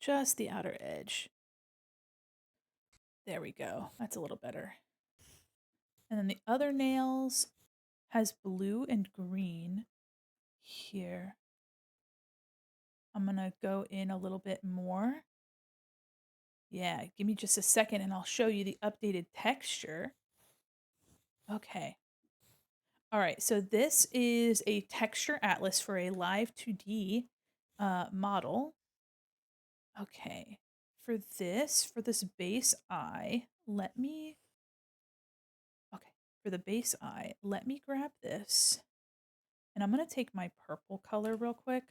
just the outer edge. There we go. That's a little better. And then the other nails has blue and green here. I'm gonna go in a little bit more. Yeah, give me just a second and I'll show you the updated texture. Okay. All right, so this is a texture atlas for a live 2D model. Okay, for this base eye, okay, for the base eye, let me grab this. And I'm gonna take my purple color real quick.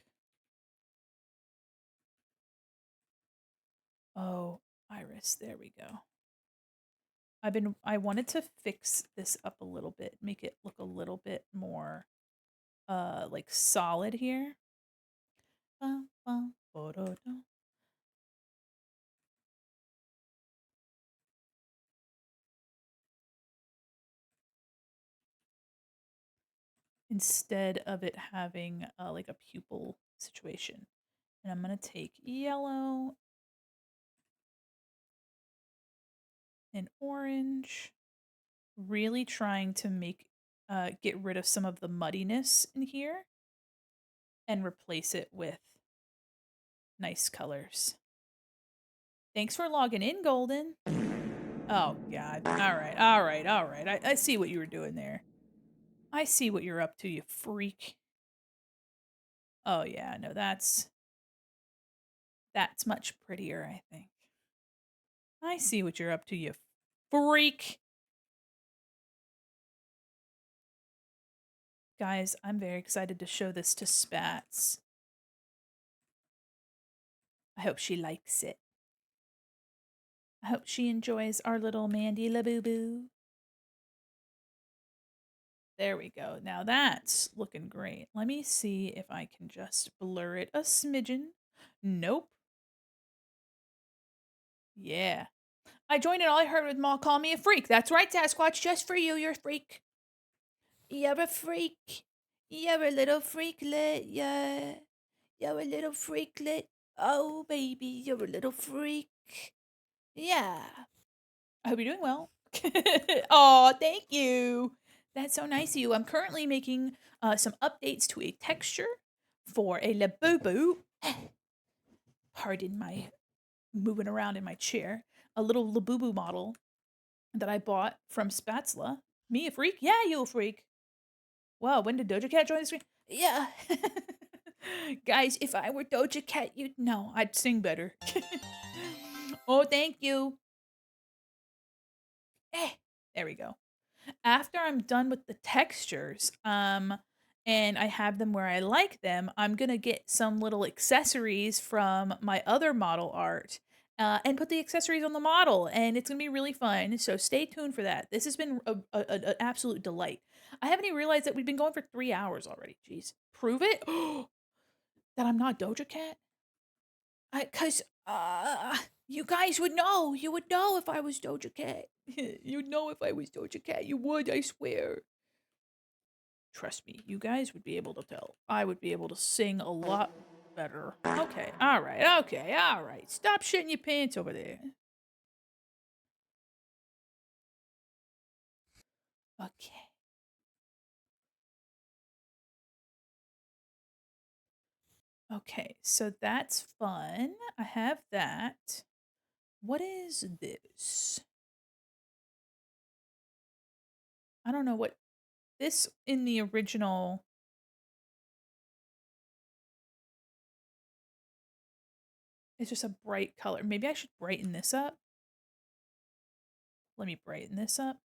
Oh, iris, there we go. I wanted to fix this up a little bit, make it look a little bit more like solid here. Instead of it having like a pupil situation. And I'm gonna take yellow and orange, really trying to get rid of some of the muddiness in here and replace it with nice colors. Thanks for logging in, Golden. Oh, God. All right, all right, all right. I see what you were doing there. I see what you're up to, you freak. Oh, yeah, no, that's much prettier, I think. I see what you're up to, you freak. Guys, I'm very excited to show this to Spats. I hope she likes it. I hope she enjoys our little Mandi Labubu. There we go. Now that's looking great. Let me see if I can just blur it a smidgen. Nope. Yeah. I joined and all I heard was Ma call me a freak. That's right, Sasquatch. Just for you, you're a freak. You're a freak. You're a little freaklet. Yeah. You're a little freaklet. Oh, baby, you're a little freak. Yeah. I hope you're doing well. Oh, thank you. That's so nice of you. I'm currently making some updates to a texture for a Labubu. Pardon my moving around in my chair. A little Labubu model that I bought from Spatula. Me a freak? Yeah, you a freak. Wow, when did Doja Cat join the screen? Yeah. Guys, if I were Doja Cat, you'd know. I'd sing better. Oh, thank you. There we go. After I'm done with the textures, and I have them where I like them, I'm gonna get some little accessories from my other model art, and put the accessories on the model, and it's gonna be really fun. So stay tuned for that. This has been an absolute delight. I haven't even realized that we've been going for 3 hours already. Jeez, prove it that I'm not Doja Cat. Cause you guys would know. You would know if I was Doja Cat. You'd know if I was Doja Cat. You would, I swear. Trust me, you guys would be able to tell. I would be able to sing a lot better. Okay, alright, okay, alright. Stop shitting your pants over there. Okay. Okay, so that's fun. I have that. What is this? I don't know what this in the original. It's just a bright color. Maybe I should brighten this up. Let me brighten this up.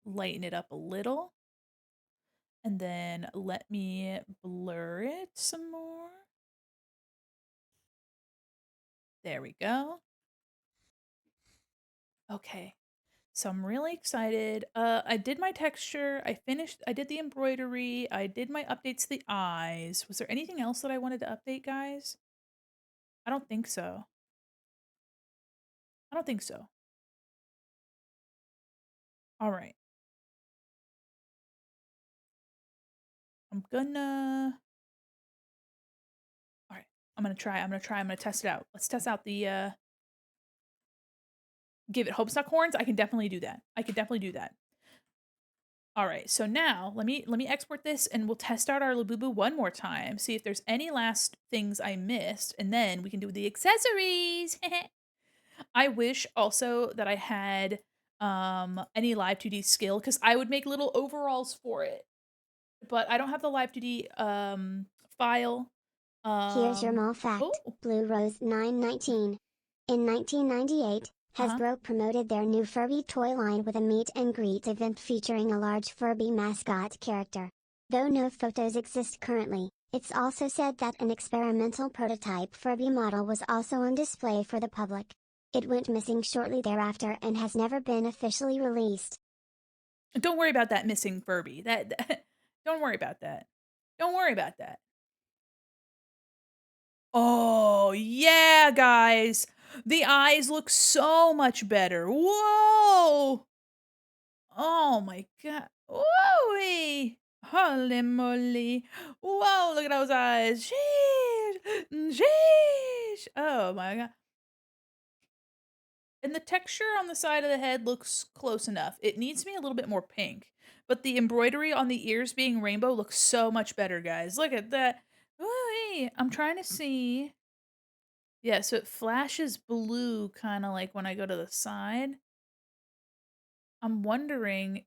Lighten it up a little. And then let me blur it some more. There we go. Okay. So I'm really excited. I did my texture. I did the embroidery. I did my updates to the eyes. Was there anything else that I wanted to update, guys? I don't think so. I don't think so. All right. I'm gonna All right. I'm gonna try. I'm gonna test it out. Let's test out the give it Homestuck horns. I can definitely do that. I can definitely do that. All right, so now let me export this and we'll test out our Labubu one more time, see if there's any last things I missed, and then we can do the accessories. I wish also that I had any live 2D skill because I would make little overalls for it, but I don't have the live 2D file. Here's your Um, mall fact. oh, Blue Rose 919. In 1998, uh-huh. Hasbro promoted their new Furby toy line with a meet and greet event featuring a large Furby mascot character. Though no photos exist currently, it's also said that an experimental prototype Furby model was also on display for the public. It went missing shortly thereafter and has never been officially released. Don't worry about that missing Furby. Don't worry about that. Don't worry about that. Oh, yeah, guys. The eyes look so much better. Whoa! Oh my god. Whoa! Holy moly. Whoa, look at those eyes. Sheesh. Sheesh. Oh my god. And the texture on the side of the head looks close enough. It needs to be a little bit more pink. But the embroidery on the ears being rainbow looks so much better, guys. Look at that. Woo-wee. I'm trying to see. Yeah, so it flashes blue kinda like when I go to the side. I'm wondering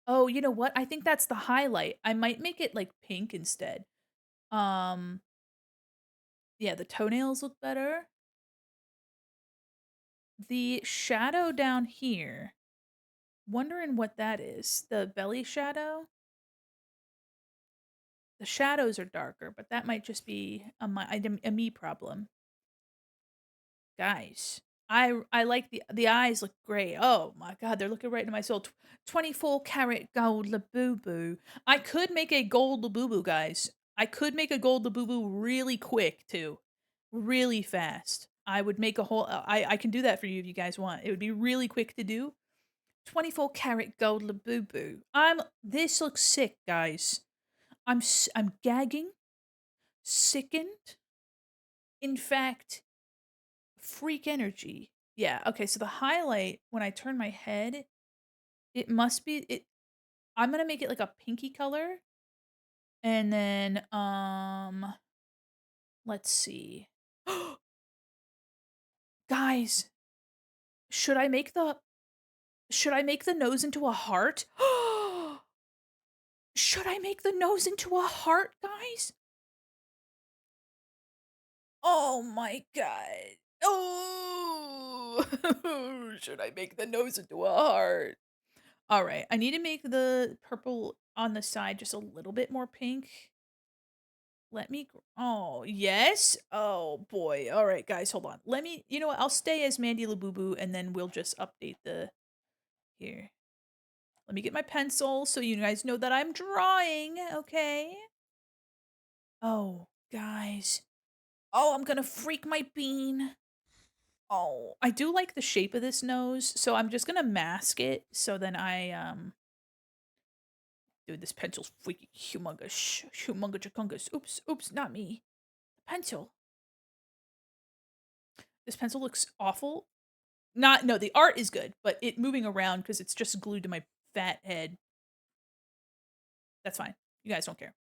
oh, you know what? I think that's the highlight. I might make it, like, pink instead. Um, yeah, the toenails look better. The shadow down here, wondering what that is. The belly shadow? The shadows are darker, but that might just be a me problem. Guys, I like the eyes look great. Oh my god, they're looking right into my soul. 24 karat gold Labubu. I could make a gold Labubu, guys. I could make a gold Labubu really quick too. Really fast. I would make a whole I can do that for you if you guys want. It would be really quick to do. 24 karat gold Labubu. This looks sick, guys. I'm gagging, sickened. In fact, freak energy. Yeah, okay, so the highlight, when I turn my head, it must be it I'm gonna make it like a pinky color, and then, let's see. Guys, should I make the should I make the nose into a heart? Should I make the nose into a heart, guys? Oh my god. Oh! Should I make the nose into a heart? Alright, I need to make the purple on the side just a little bit more pink. Let me oh, yes? Oh, boy. Alright, guys, hold on. Let me you know what? I'll stay as Mandi Labubu, and then we'll just update the here. Let me get my pencil so you guys know that I'm drawing, okay? Oh, guys. Oh, I'm gonna freak my bean. Oh, I do like the shape of this nose, so I'm just gonna mask it so then dude, this pencil's freaking humongous. Humongous chungus. Oops, oops, not me. The pencil. This pencil looks awful. Not no, the art is good, but it moving around because it's just glued to my fat head. That's fine. You guys don't care.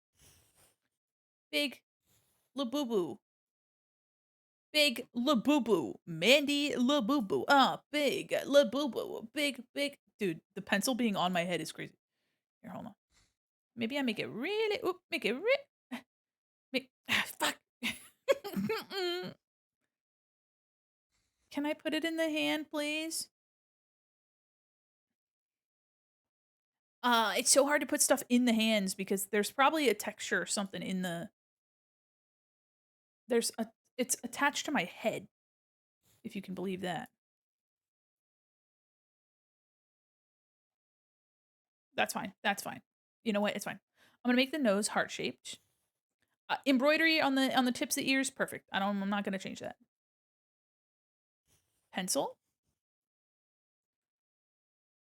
Big Labubu. Big Labubu. Mandi Labubu. Big Labubu. Big, big, Dude, the pencil being on my head is crazy. Here, hold on. Maybe I make it really oop, make it make fuck. Can I put it in the hand, please? It's so hard to put stuff in the hands because there's probably a texture or something in the there's a it's attached to my head, if you can believe that. That's fine. That's fine. You know what? It's fine. I'm gonna make the nose heart shaped. Embroidery on the tips of the ears, perfect. I'm not gonna change that. Pencil.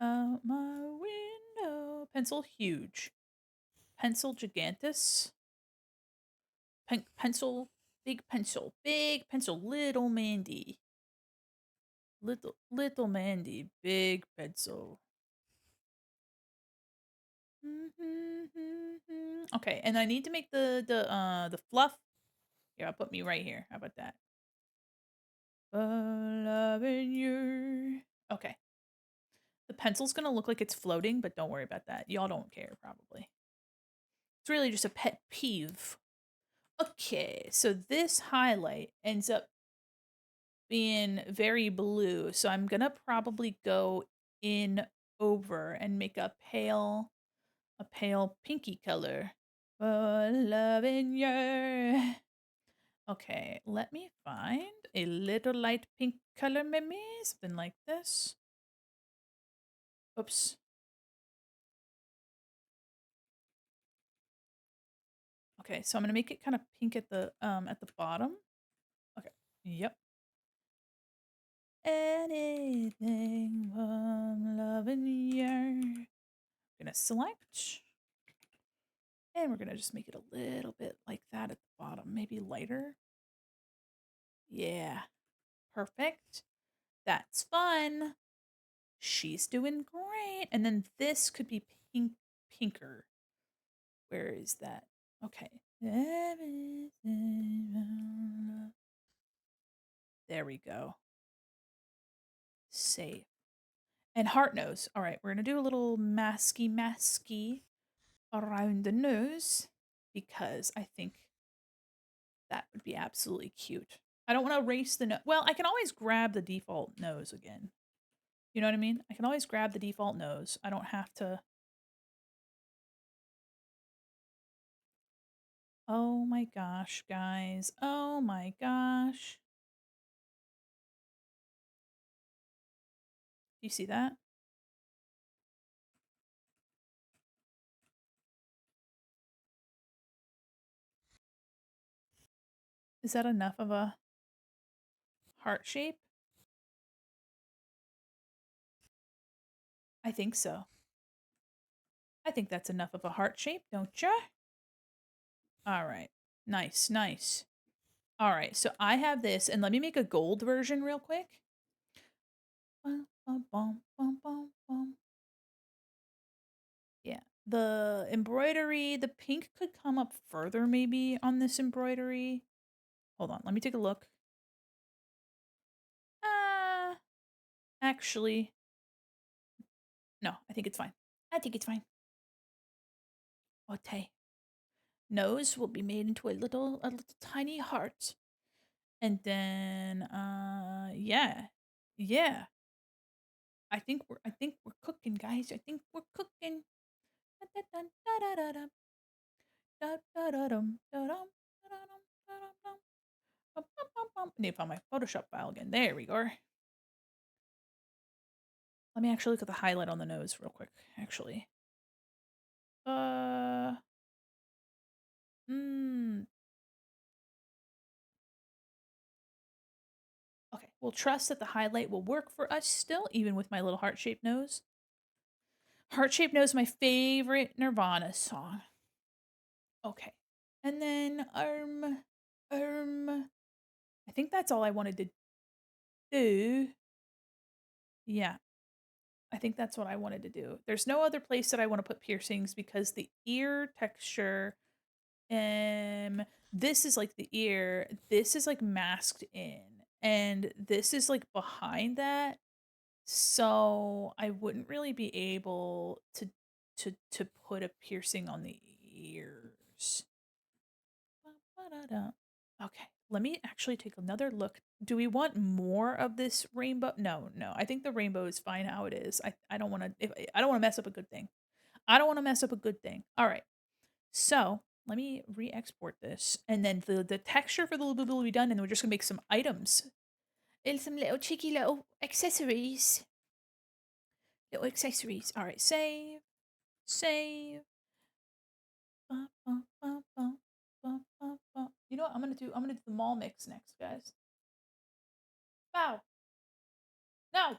Out my window. Pencil huge. Pencil gigantus. Pencil big pencil. Big pencil. Little Mandy. Little Mandy. Big pencil. Okay, and I need to make the fluff. Here, I'll put me right here. How about that? Loving you. Okay. The pencil's gonna look like it's floating, but don't worry about that. Y'all don't care, probably. It's really just a pet peeve. Okay, so this highlight ends up being very blue, so I'm gonna probably go in over and make a pale pinky color. For loving you. Okay, let me find a little light pink color, maybe something like this. Oops. Okay, so I'm gonna make it kind of pink at the bottom. Okay. Yep. Anything from loving you. Gonna select. And we're gonna just make it a little bit like that at the bottom. Maybe lighter. Yeah. Perfect. That's fun. She's doing great. And then this could be pinker. Where is that? Okay. There we go. Save. And heart nose. All right, we're gonna do a little masky around the nose because I think that would be absolutely cute. I don't want to erase the nose. Well, I can always grab the default nose again. You know what I mean? I can always grab the default nose. I don't have to. Oh my gosh, guys. Oh my gosh. You see that? Is that enough of a heart shape? I think so. I think that's enough of a heart shape, don't ya? All right. Nice, nice. All right, so I have this, and let me make a gold version real quick. Yeah, the embroidery, the pink could come up further maybe on this embroidery. Hold on, let me take a look. Ah, actually, no, I think it's fine. I think it's fine. Okay. Nose will be made into a little tiny heart. And then yeah. Yeah. I think we're cooking, guys. I think we're cooking. Need to find my Photoshop file again. There we go. Let me actually look at the highlight on the nose real quick, actually. Uh, mm, okay, we'll trust that the highlight will work for us still, even with my little heart-shaped nose. Heart-shaped nose, my favorite Nirvana song. Okay, and then I think that's all I wanted to do. Yeah, I think that's what I wanted to do. There's no other place that I want to put piercings because the ear texture, this is like the ear, this is like masked in, and this is like behind that. So I wouldn't really be able to put a piercing on the ears. Ba-ba-da-da. Okay, let me actually take another look. Do we want more of this rainbow? No, no. I think the rainbow is fine how it is. I don't want to if I don't want to mess up a good thing. I don't want to mess up a good thing. All right. So, let me re-export this and then the texture for the Labubu will be done and we're just going to make some items. And some little cheeky little accessories. Little accessories. All right, save. Save. Ba, ba, ba, ba, ba, ba, ba. You know what I'm gonna do the mall mix next, guys. Wow. No.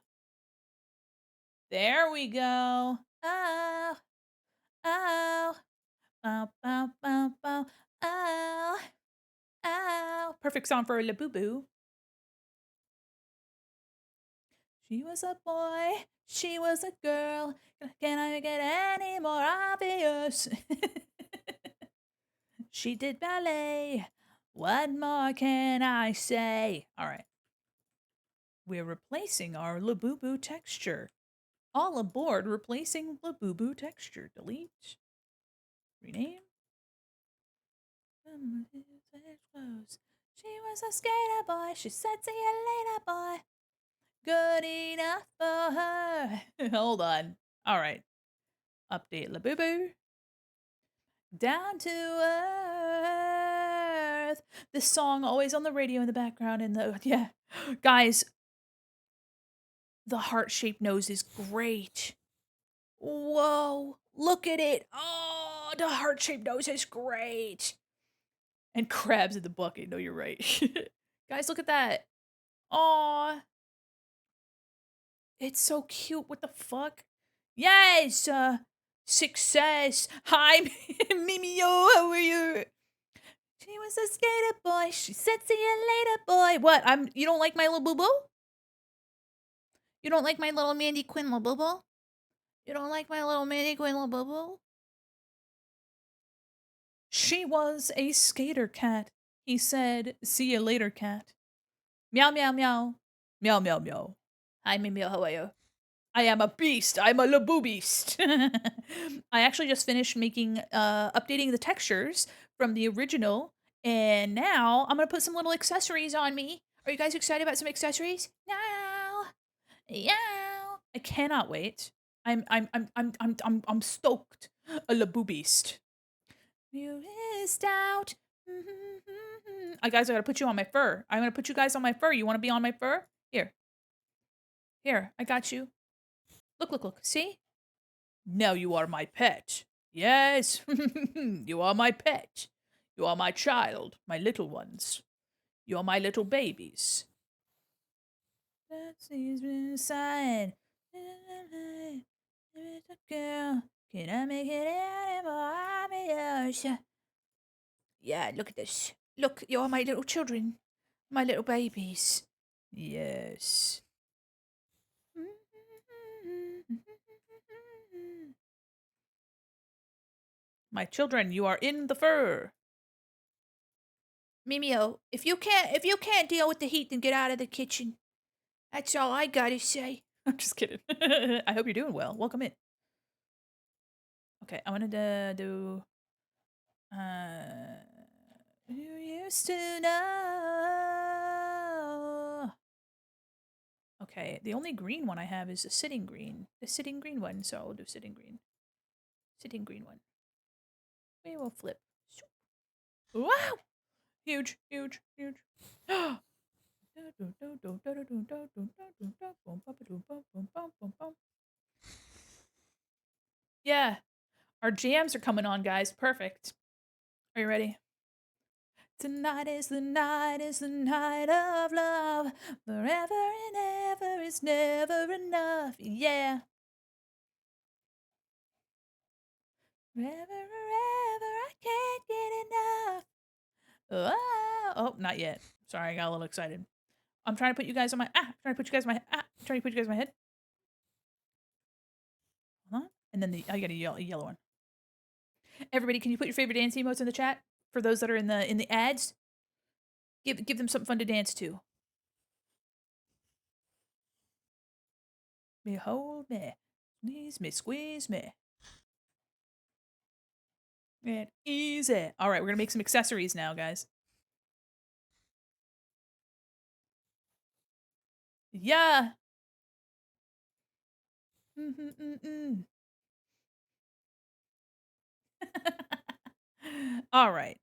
There we go. Oh. Oh. Bow, bow, bow, bow. Oh. Oh. Perfect song for a Labubu. She was a boy. She was a girl. Can I make it any more obvious? She did ballet. What more can I say? All right. We're replacing our Labubu texture. All aboard replacing Labubu texture. Delete. Rename. She was a skater boy. She said, see you later, boy. Good enough for her. Hold on. All right. Update Labubu. Down to earth. This song always on the radio in the background and the yeah. Guys, the heart-shaped nose is great. Whoa, look at it. Oh, the heart-shaped nose is great. And crabs in the bucket. No, you're right. Guys, look at that. Aw. It's so cute. What the fuck? Yes! Success! Hi, Mimio, how are you? She was a skater boy. She said, see you later, boy. What? You don't like my little boo boo? You don't like my little Mandy Quin little boo boo? You don't like my little Mandy Quin little boo boo? She was a skater cat. He said, see you later, cat. Meow, meow, meow. Meow, meow, meow. Hi, Mimio, how are you? I am a beast. I'm a Labu beast. I actually just finished making, updating the textures from the original, and now I'm gonna put some little accessories on me. Are you guys excited about some accessories? No. Yeah. I cannot wait. I'm stoked. A Labu beast. You missed out. I gotta put you on my fur. I'm gonna put you guys on my fur. You wanna be on my fur? Here. Here, I got you. Look, look, look. See? Now you are my pet. Yes, you are my pet. You are my child, my little ones. You are my little babies. That's inside. Girl, can I make it any more obvious? Yeah, look at this. Look, you are my little children, my little babies. Yes. My children, you are in the fur. Mimio, if you can't deal with the heat, then get out of the kitchen. That's all I gotta say. I'm just kidding. I hope you're doing well. Welcome in. Okay, I wanted to do. You used to know. Okay, the only green one I have is a sitting green. The sitting green one, so I'll do sitting green. Sitting green one. We will flip. Wow! Huge, huge, huge. Yeah, our jams are coming on, guys. Perfect. Are you ready? Tonight is the night of love. Forever and ever is never enough. Yeah. Forever, forever, I can't get enough. Oh, oh, not yet. Sorry, I got a little excited. I'm trying to put you guys on my trying to put you guys on my trying to put you guys on my head. Hold on. And then I got a yellow one. Everybody, can you put your favorite dance emotes in the chat for those that are in the ads? Give them something fun to dance to. Me, hold me. Squeeze me. And easy. All right, we're gonna make some accessories now, guys. Yeah. All right.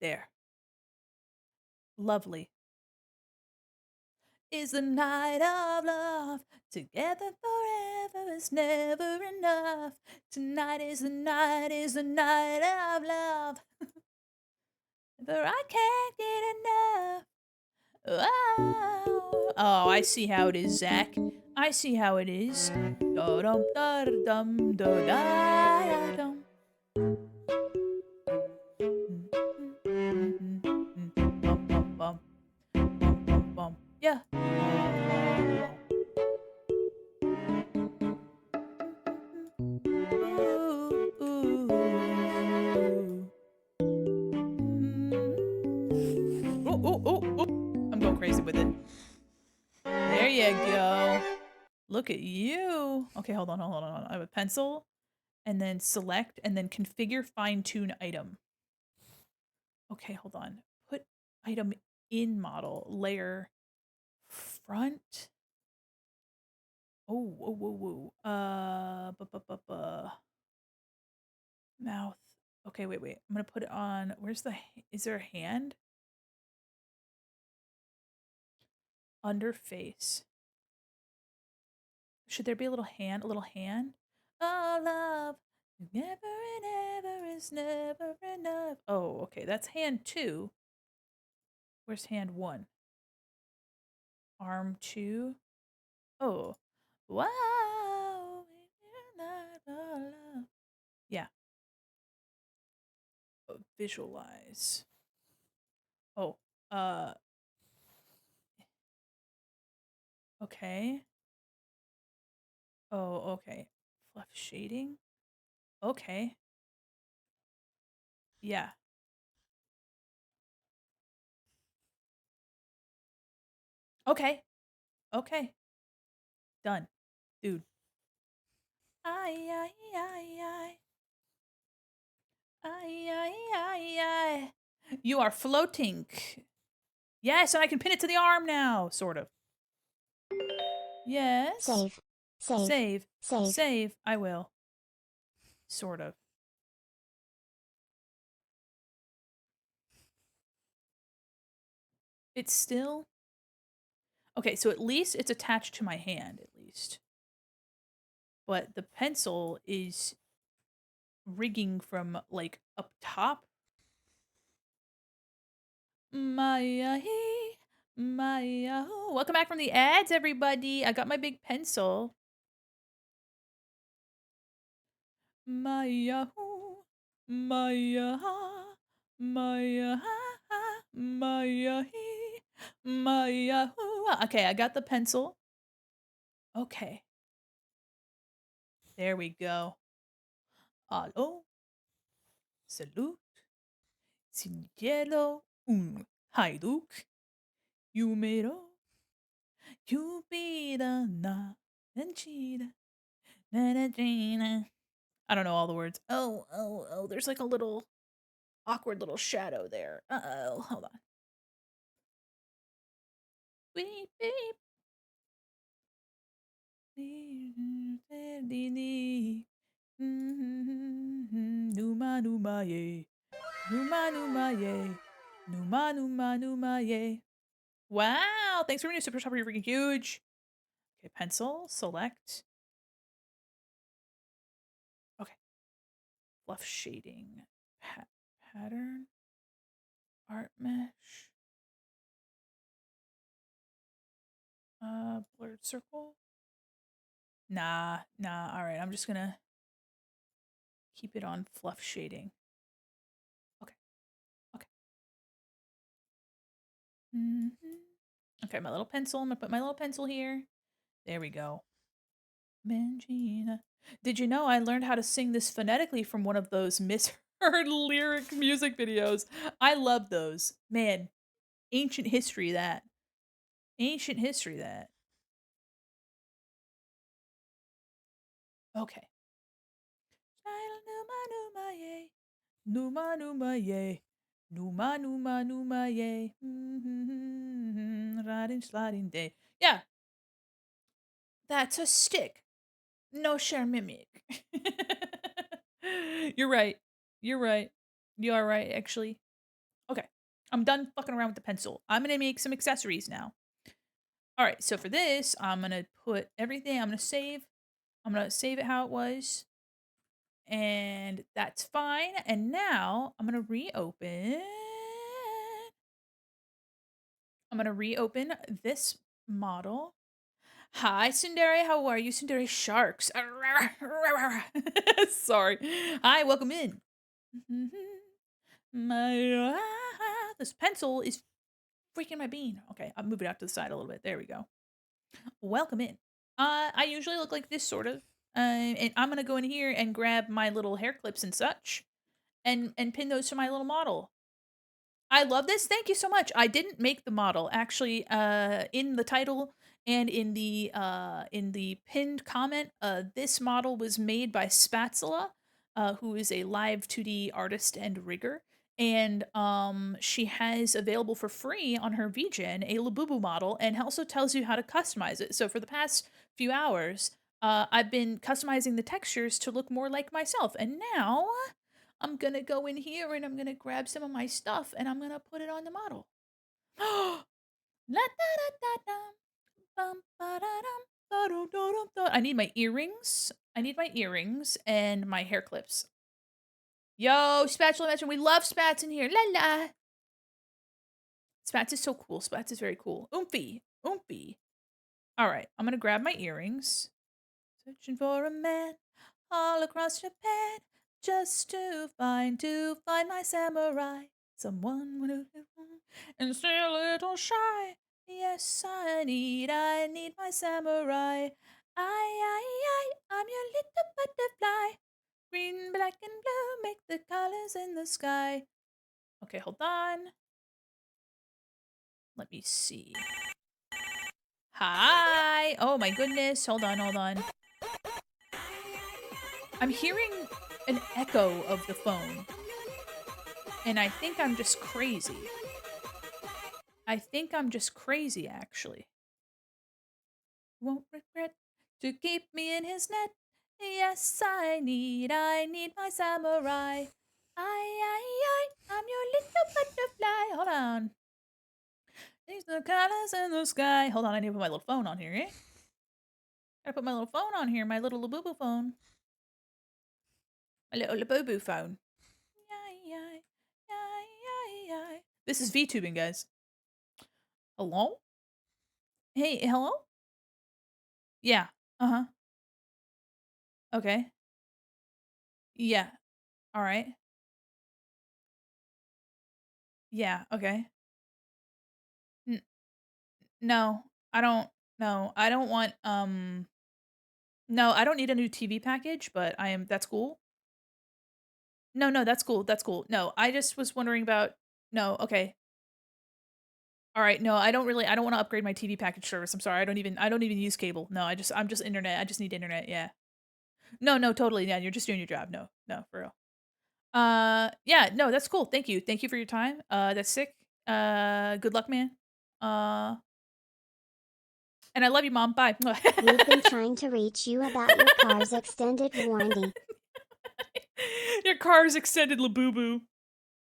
There. Lovely. Is the night of love. Together forever is never enough. Tonight is the night of love. For I can't get enough. Oh, oh, I see how it is, Zach. I see how it is. Da-dum, da-da-dum, da-da-da-dum. Bum, bum, bum. Bum, bum, bum. Yeah. Ooh, ooh. Oh, oh, oh, oh. I'm going crazy with it. There you go. Look at you. Okay, hold on, hold on, hold on. I have a pencil, and then select, and then configure fine-tune item. Okay, hold on. Put item in model, layer, front. Oh, whoa, whoa, whoa. Mouth. Okay, wait, wait. I'm gonna put it on. Where's the? Is there a hand? Under face. Should there be a little hand? A little hand? Oh, love. Never and ever is never enough. Oh, okay. That's hand 2. Where's hand 1? Arm 2. Oh. Wow. Yeah. Oh, visualize. Oh. Okay. Oh, okay. Fluff shading. Okay. Yeah. Okay. Okay. Done. Dude. Ay, ay, ay, ay. Ay, ay, ay, ay. You are floating. Yes, and I can pin it to the arm now, sort of. Yes. Save. Save. Save. Save. Save. I will. Sort of. It's still... Okay, so at least it's attached to my hand, at least. But the pencil is rigging from, like, up top. Maya, Maya. Welcome back from the ads, everybody. I got my big pencil. Maya, Maya, Maya, Maya, Maya. Okay, I got the pencil. Okay. There we go. Allo. Salute. Cielo. Haiduk. Yumero. Yubida na. Nanchida. I don't know all the words. Oh, oh, oh. There's like a little awkward little shadow there. Uh-oh. Hold on. Beep, beep. Numa, numa, ye. Numa, numa, ye. Numa, numa, numa, ye. Wow. Thanks for your new super shopper. You're freaking huge. Okay, pencil. Select. Okay. Fluff shading. Pattern. Art mesh. Blurred circle. Nah, nah. All right, I'm just gonna keep it on fluff shading. Okay, okay. Okay, my little pencil. I'm gonna put my little pencil here. There we go. Mangina. Did you know I learned how to sing this phonetically from one of those misheard lyric music videos? I love those. Man, ancient history that. Ancient history that. Okay. Numa numa yay. Numa numa yay. Numa numa numa yay. Riding sliding day. Yeah, that's a stick. No share mimic. You're right. You're right. You are right, actually. Okay. I'm done fucking around with the pencil. I'm gonna make some accessories now. All right, so for this, I'm gonna put everything. I'm gonna save. I'm gonna save it how it was, and that's fine. And now I'm gonna reopen. I'm gonna reopen this model. Hi, Sundari. How are you, Sundari Sharks? Sorry. Hi, welcome in. This pencil is freaking my bean. Okay, I'll move it out to the side a little bit. There we go. Welcome in. I usually look like this, sort of. And I'm gonna go in here and grab my little hair clips and such, and pin those to my little model. I love this. Thank you so much. I didn't make the model. Actually, in the title and in the pinned comment, this model was made by Spatula, who is a live 2D artist and rigger. And she has available for free on her VGen a Labubu model, and also tells you how to customize it. So for the past few hours, I've been customizing the textures to look more like myself. And now I'm gonna go in here and I'm gonna grab some of my stuff and I'm gonna put it on the model. I need my earrings. I need my earrings and my hair clips. Yo, Spatula Mention, we love Spats in here. La la. Spats is so cool. Spats is very cool. Oomphy. Oomphy. All right, I'm gonna grab my earrings. Searching for a man all across Japan, just to find my samurai. Someone who and still a little shy. Yes, I need my samurai. I'm your little butterfly. Green, black, and blue make the colors in the sky. Okay, hold on. Let me see. Hi. Oh my goodness. Hold on, hold on. I'm hearing an echo of the phone. And I think I'm just crazy. I think I'm just crazy, actually. Won't regret to keep me in his net. Yes, I need my samurai. I'm your little butterfly. Hold on. These the colors in the sky. Hold on, I need to put my little phone on here, eh? Gotta put my little phone on here, my little Labubu phone. My little Labubu phone. This is VTubing, guys. Hello? Hey, hello? Yeah. Uh-huh. Okay. Yeah. All right. Yeah. Okay. N no, I don't. No, I don't want. No, I don't need a new TV package, but I am. That's cool. No, no, that's cool. That's cool. No, I just was wondering about. No, okay. All right. No, I don't really. I don't want to upgrade my TV package service. I'm sorry. I don't even. I don't even use cable. No, I'm just internet. I just need internet. Yeah. No, no, totally. Yeah, you're just doing your job. No, no, for real. Yeah, no, that's cool. Thank you. Thank you for your time. That's sick. Good luck, man. Uh, and I love you, mom. Bye. We've been trying to reach you about your car's extended warranty. Your car's extended, Labubu.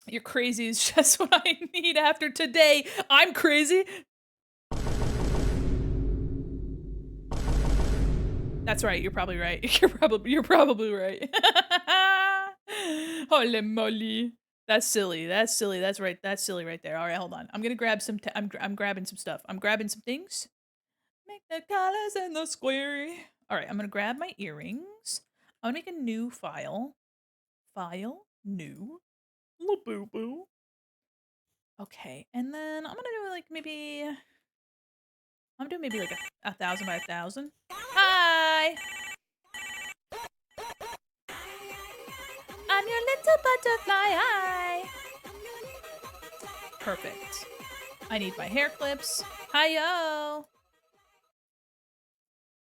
You're crazy is just what I need after today. I'm crazy. That's right. You're probably right. You're probably right. Holy moly. That's silly. That's silly. That's right. That's silly right there. All right, hold on. I'm gonna grab some. I'm grabbing some stuff. I'm grabbing some things. Make the colors in the square. All right, I'm gonna grab my earrings. I'm gonna make a new file. File new. Labubu. Okay, and then I'm gonna do like maybe. I'm doing maybe like a 1,000 by 1,000. Hi. I'm your little butterfly. Hi. Perfect. I need my hair clips. Hi-yo.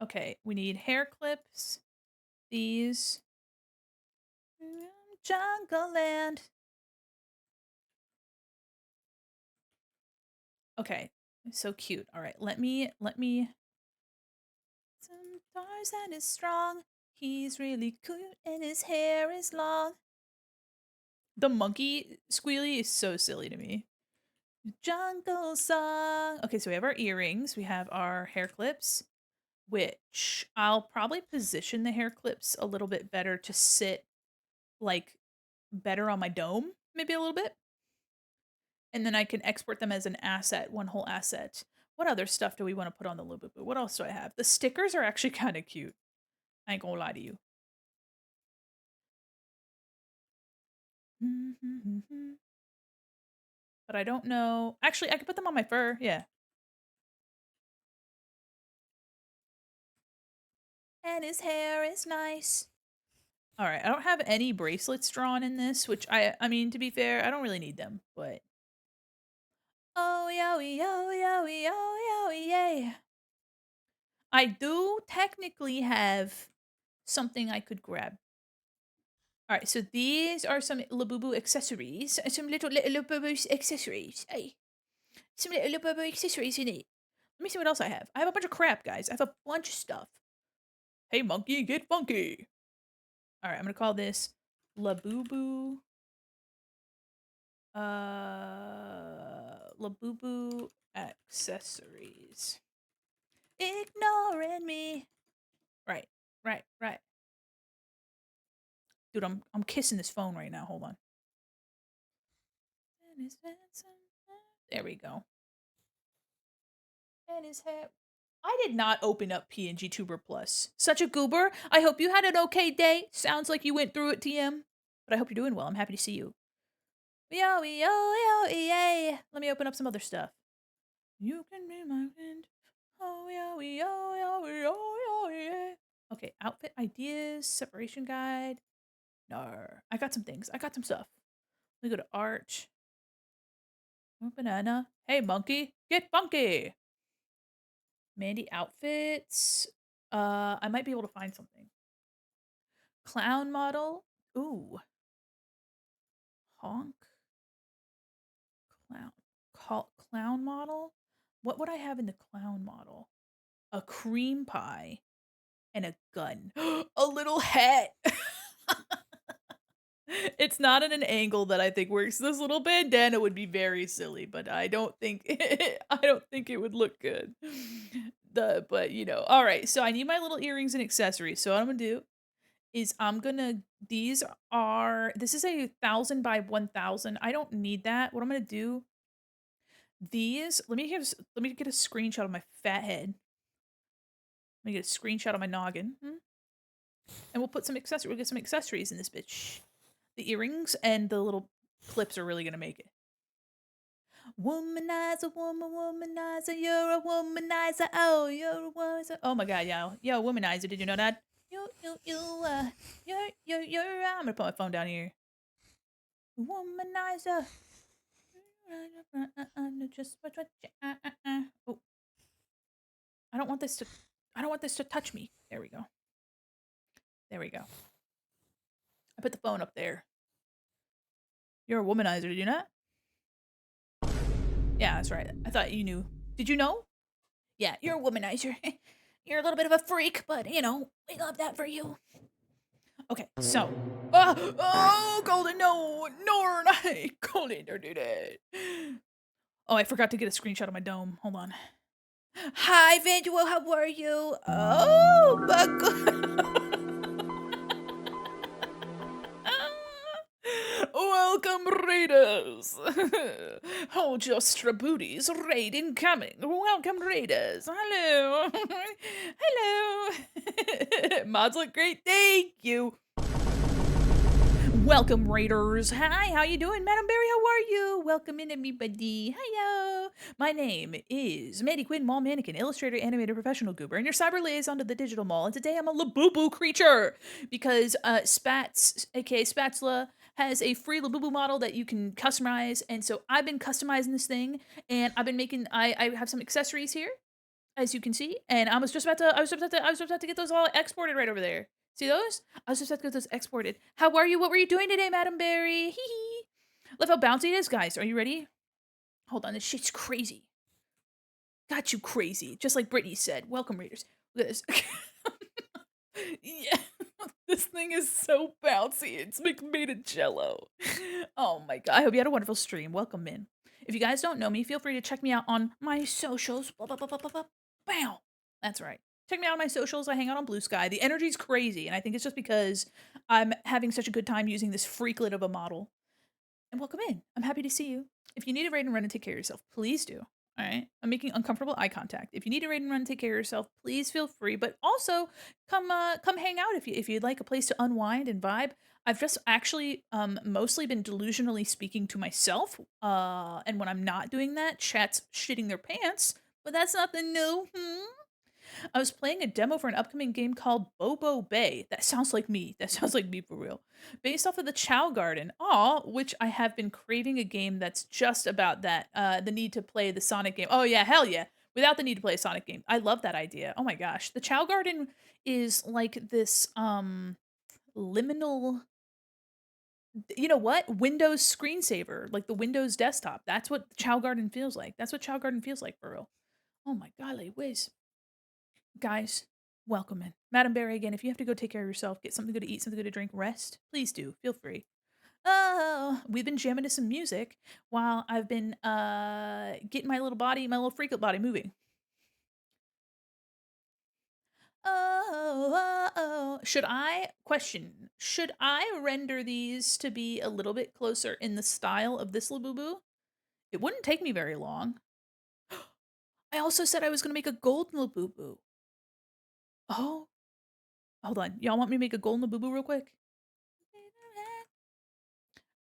Okay, we need hair clips. these. Jungle Land. Okay, so cute. All right, let me. Some Tarzan is strong. He's really cute and his hair is long. The monkey squealy is so silly to me. Jungle song. Okay, so we have our earrings. We have our hair clips, which I'll probably position the hair clips a little bit better to sit like better on my dome, maybe a little bit. And then I can export them as an asset, one whole asset. What other stuff do we want to put on the Labubu? What else do I have? The stickers are actually kind of cute. I ain't gonna lie to you. But I don't know. Actually, I could put them on my fur. Yeah. And his hair is nice. All right, I don't have any bracelets drawn in this, which I mean, to be fair, I don't really need them, but oh yo yo yo yo yo yay. I do technically have something I could grab. All right, so these are some Labubu accessories, some little Labubu accessories. Hey, some little Labubu accessories in it. Let me see what else I have. I have a bunch of crap, guys. I have a bunch of stuff. Hey, monkey, get funky. All right, I'm gonna call this Labubu. Labubu accessories. Ignoring me. Right, right. Dude, I'm kissing this phone right now. Hold on. There we go. And his hair. I did not open up PNG Tuber Plus. Such a goober. I hope you had an okay day. Sounds like you went through it, TM. But I hope you're doing well. I'm happy to see you. Yo, yo, yo, yay. Let me open up some other stuff. You can be my friend. Oh, yo, yo, yo, yo, yo, yeah. Okay, outfit ideas, separation guide. No, I got some things. I got some stuff. Let me go to art. Oh, banana. Hey, monkey, get funky. Mandi outfits. I might be able to find something. Clown model. Ooh. Honk. Clown model. What would I have in the clown model? A cream pie and a gun. A little hat. It's not at an angle that I think works. This little bandana would be very silly, but I don't think it would look good. But you know, all right. So I need my little earrings and accessories. So what I'm gonna do is this is a 1,000 by 1,000. I don't need that. What I'm gonna do, let me get a screenshot of my fat head. Let me get a screenshot of my noggin. And we'll get some accessories in this bitch. The earrings and the little clips are really gonna make it. Womanizer, womanizer, you're a womanizer. Oh, you're a womanizer. Oh my god, yo, womanizer. Did you know that? You're. I'm gonna put my phone down here. Womanizer. Just what. Oh, I don't want this to touch me. There we go. I put the phone up there. You're a womanizer, did you not? Yeah, that's right. I thought you knew. Did you know? Yeah, you're a womanizer. You're a little bit of a freak, but you know, we love that for you. Okay, so. Oh, Golden, no, Golden, don't do that. Oh, I forgot to get a screenshot of my dome. Hold on. Hi, Vanduo, how are you? Oh, welcome, raiders. Hold your strabooties. Raid incoming. Welcome, raiders. Hello. Hello. Mods look great. Thank you. Welcome, raiders. Hi, how you doing? Madam Berry, how are you? Welcome in, everybody. Hiyo. My name is Mandi Quin, mall mannequin, illustrator, animator, professional goober, and your cyber liaison to the digital mall. And today I'm a Labubu creature because Spats, aka Spatula, has a free Labubu model that you can customize. And so I've been customizing this thing, and I've been making. I have some accessories here, as you can see, and I was about to get those all exported right over there. See those? I was just about to get those exported. How are you? What were you doing today, Madam Berry? Hee hee. Love how bouncy it is, guys. Are you ready? Hold on, this shit's crazy. Got you crazy. Just like Brittany said. Welcome, readers. Look at this. Yeah. This thing is so bouncy. It's like made of jello. Oh my god. I hope you had a wonderful stream. Welcome in. If you guys don't know me, feel free to check me out on my socials. Blah, blah, blah, blah, blah, blah. Wow. That's right. Check me out on my socials. I hang out on Blue Sky. The energy's crazy, and I think it's just because I'm having such a good time using this freaklet of a model. And welcome in. I'm happy to see you. If you need a raid and run and take care of yourself, please do. All right. I'm making uncomfortable eye contact. If you need a raid and run and take care of yourself, please feel free. But also come hang out if you'd like a place to unwind and vibe. I've just actually mostly been delusionally speaking to myself. And when I'm not doing that, chat's shitting their pants. But that's nothing new. I was playing a demo for an upcoming game called Bobo Bay. That sounds like me. That sounds like me for real. Based off of the Chow Garden. Aw, which I have been craving a game that's just about that. The need to play the Sonic game. Oh yeah, hell yeah. Without the need to play a Sonic game. I love that idea. Oh my gosh. The Chow Garden is like this liminal, you know what? Windows screensaver, like the Windows desktop. That's what Chow Garden feels like. That's what Chow Garden feels like for real. Oh my golly whiz. Guys, welcome in. Madam Berry, again, if you have to go take care of yourself, get something good to eat, something good to drink, rest, please do. Feel free. Oh, we've been jamming to some music while I've been getting my little body, my little freaklet body moving. Should I question? Should I render these to be a little bit closer in the style of this Labubu? It wouldn't take me very long. I also said I was going to make a gold Labubu. Oh, hold on. Y'all want me to make a golden Labubu real quick?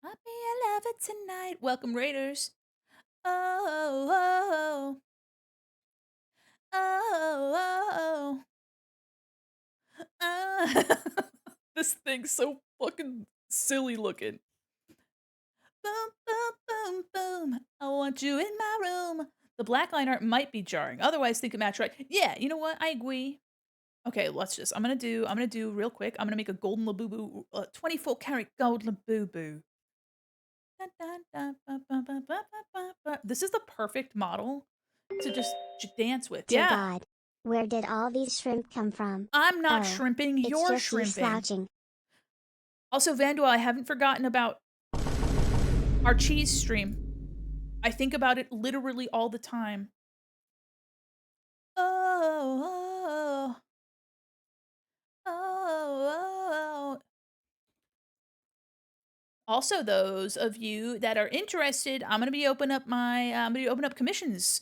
I'll be a lover tonight. Welcome, Raiders. Oh, oh, oh, oh, oh. This thing's so fucking silly looking. Boom, boom, boom, boom. I want you in my room. The black line art might be jarring. Otherwise, think it match right. Yeah, you know what? I agree. Okay, I'm gonna do real quick. I'm gonna make a golden Labubu, 24 karat gold Labubu. This is the perfect model to just dance with. Dear Yeah. God. Where did all these shrimp come from? I'm not Oh, shrimping, it's you're just you shrimping. slouching. Also, Vandal, I haven't forgotten about our cheese stream. I think about it literally all the time. Oh, oh, oh, oh. Also, those of you that are interested, I'm gonna be I'm gonna open up commissions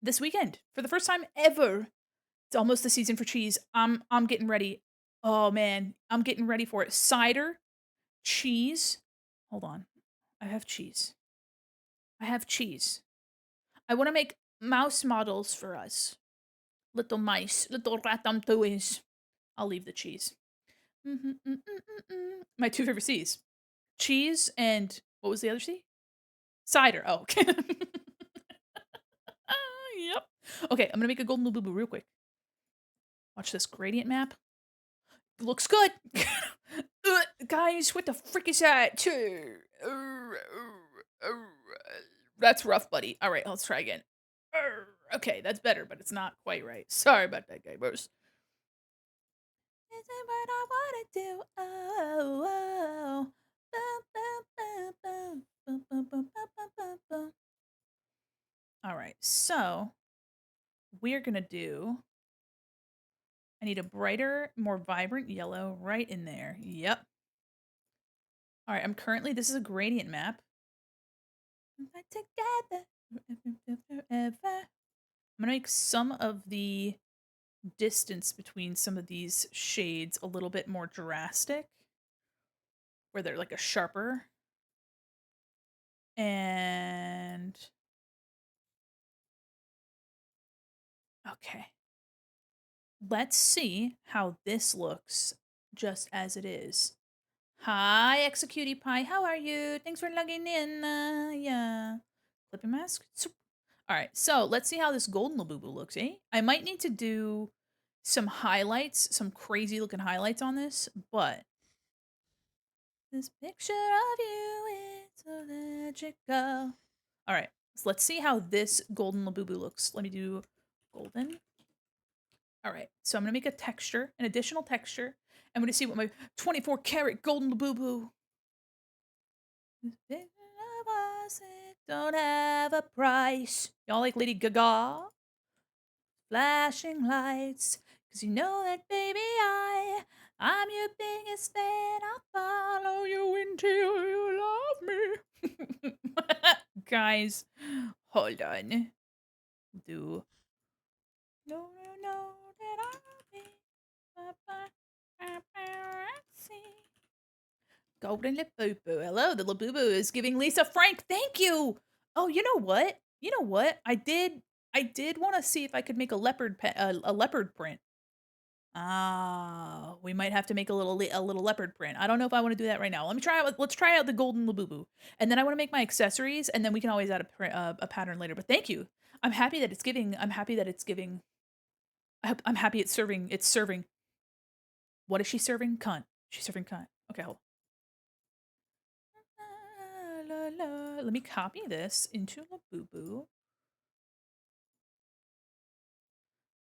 this weekend for the first time ever. It's almost the season for cheese. I'm getting ready. Oh man, I'm getting ready for it. Cider, cheese. Hold on. I have cheese. I have cheese. I want to make mouse models for us. Little mice, little ratatouilles. I'll leave the cheese. My two favorite C's. Cheese and what was the other C? Cider. Oh, okay. Yep. Okay, I'm gonna make a golden Labubu real quick. Watch this gradient map. Looks good. Guys, what the frick is that? That's rough, buddy. All right, let's try again. Okay, that's better, but it's not quite right. Sorry about that, gamers. Is it what I want to do? Oh, oh. All right, so we're gonna do. I need a brighter, more vibrant yellow right in there. Yep. All right, this is a gradient map. Together forever. I'm gonna make some of the distance between some of these shades a little bit more drastic, where they're like a sharper. And okay. Let's see how this looks just as it is. Hi, Executie Pie. How are you? Thanks for logging in. Yeah. Clipping mask. All right, so let's see how this golden Labubu looks, eh? I might need to do some highlights, some crazy looking highlights on this, but this picture of you is so magical. All right, so let's see how this golden Labubu looks. Let me do golden. All right, so I'm gonna make a texture, an additional texture. I'm gonna see what my 24 karat golden Labubu. Don't have a price. Y'all like Lady Gaga? Flashing lights, 'cause you know that, baby, I'm your biggest fan. I'll follow you until you love me. Guys, hold on. Do no, no, no, that I'll be paparazzi. Golden Labubu. Hello, the Labubu is giving Lisa Frank. Thank you. Oh, you know what? You know what? I did want to see if I could make a a leopard print. Ah, we might have to make a little leopard print. I don't know if I want to do that right now. Let's try out the golden Labubu, and then I want to make my accessories, and then we can always add a pattern later. But thank you. I'm happy that it's giving. I'm happy that it's giving. I'm happy it's serving. It's serving. What is she serving? Cunt. She's serving cunt. Okay, hold. Let me copy this into Labubu.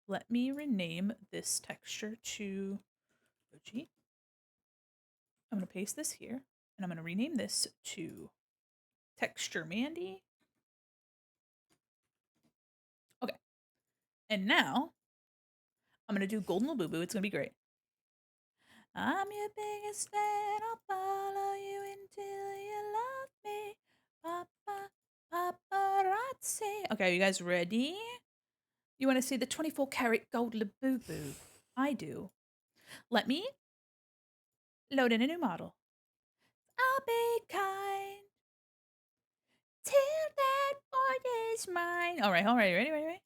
Let me rename this texture to OG. I'm going to paste this here, and I'm going to rename this to Texture Mandi. Okay. And now, I'm going to do Golden Labubu. It's going to be great. I'm your biggest fan. I'll follow you until you love me. Paparazzi. Okay, are you guys ready? You want to see the 24 karat gold Labubu? I do. Let me load in a new model. I'll be kind till that boy is mine. All right, ready?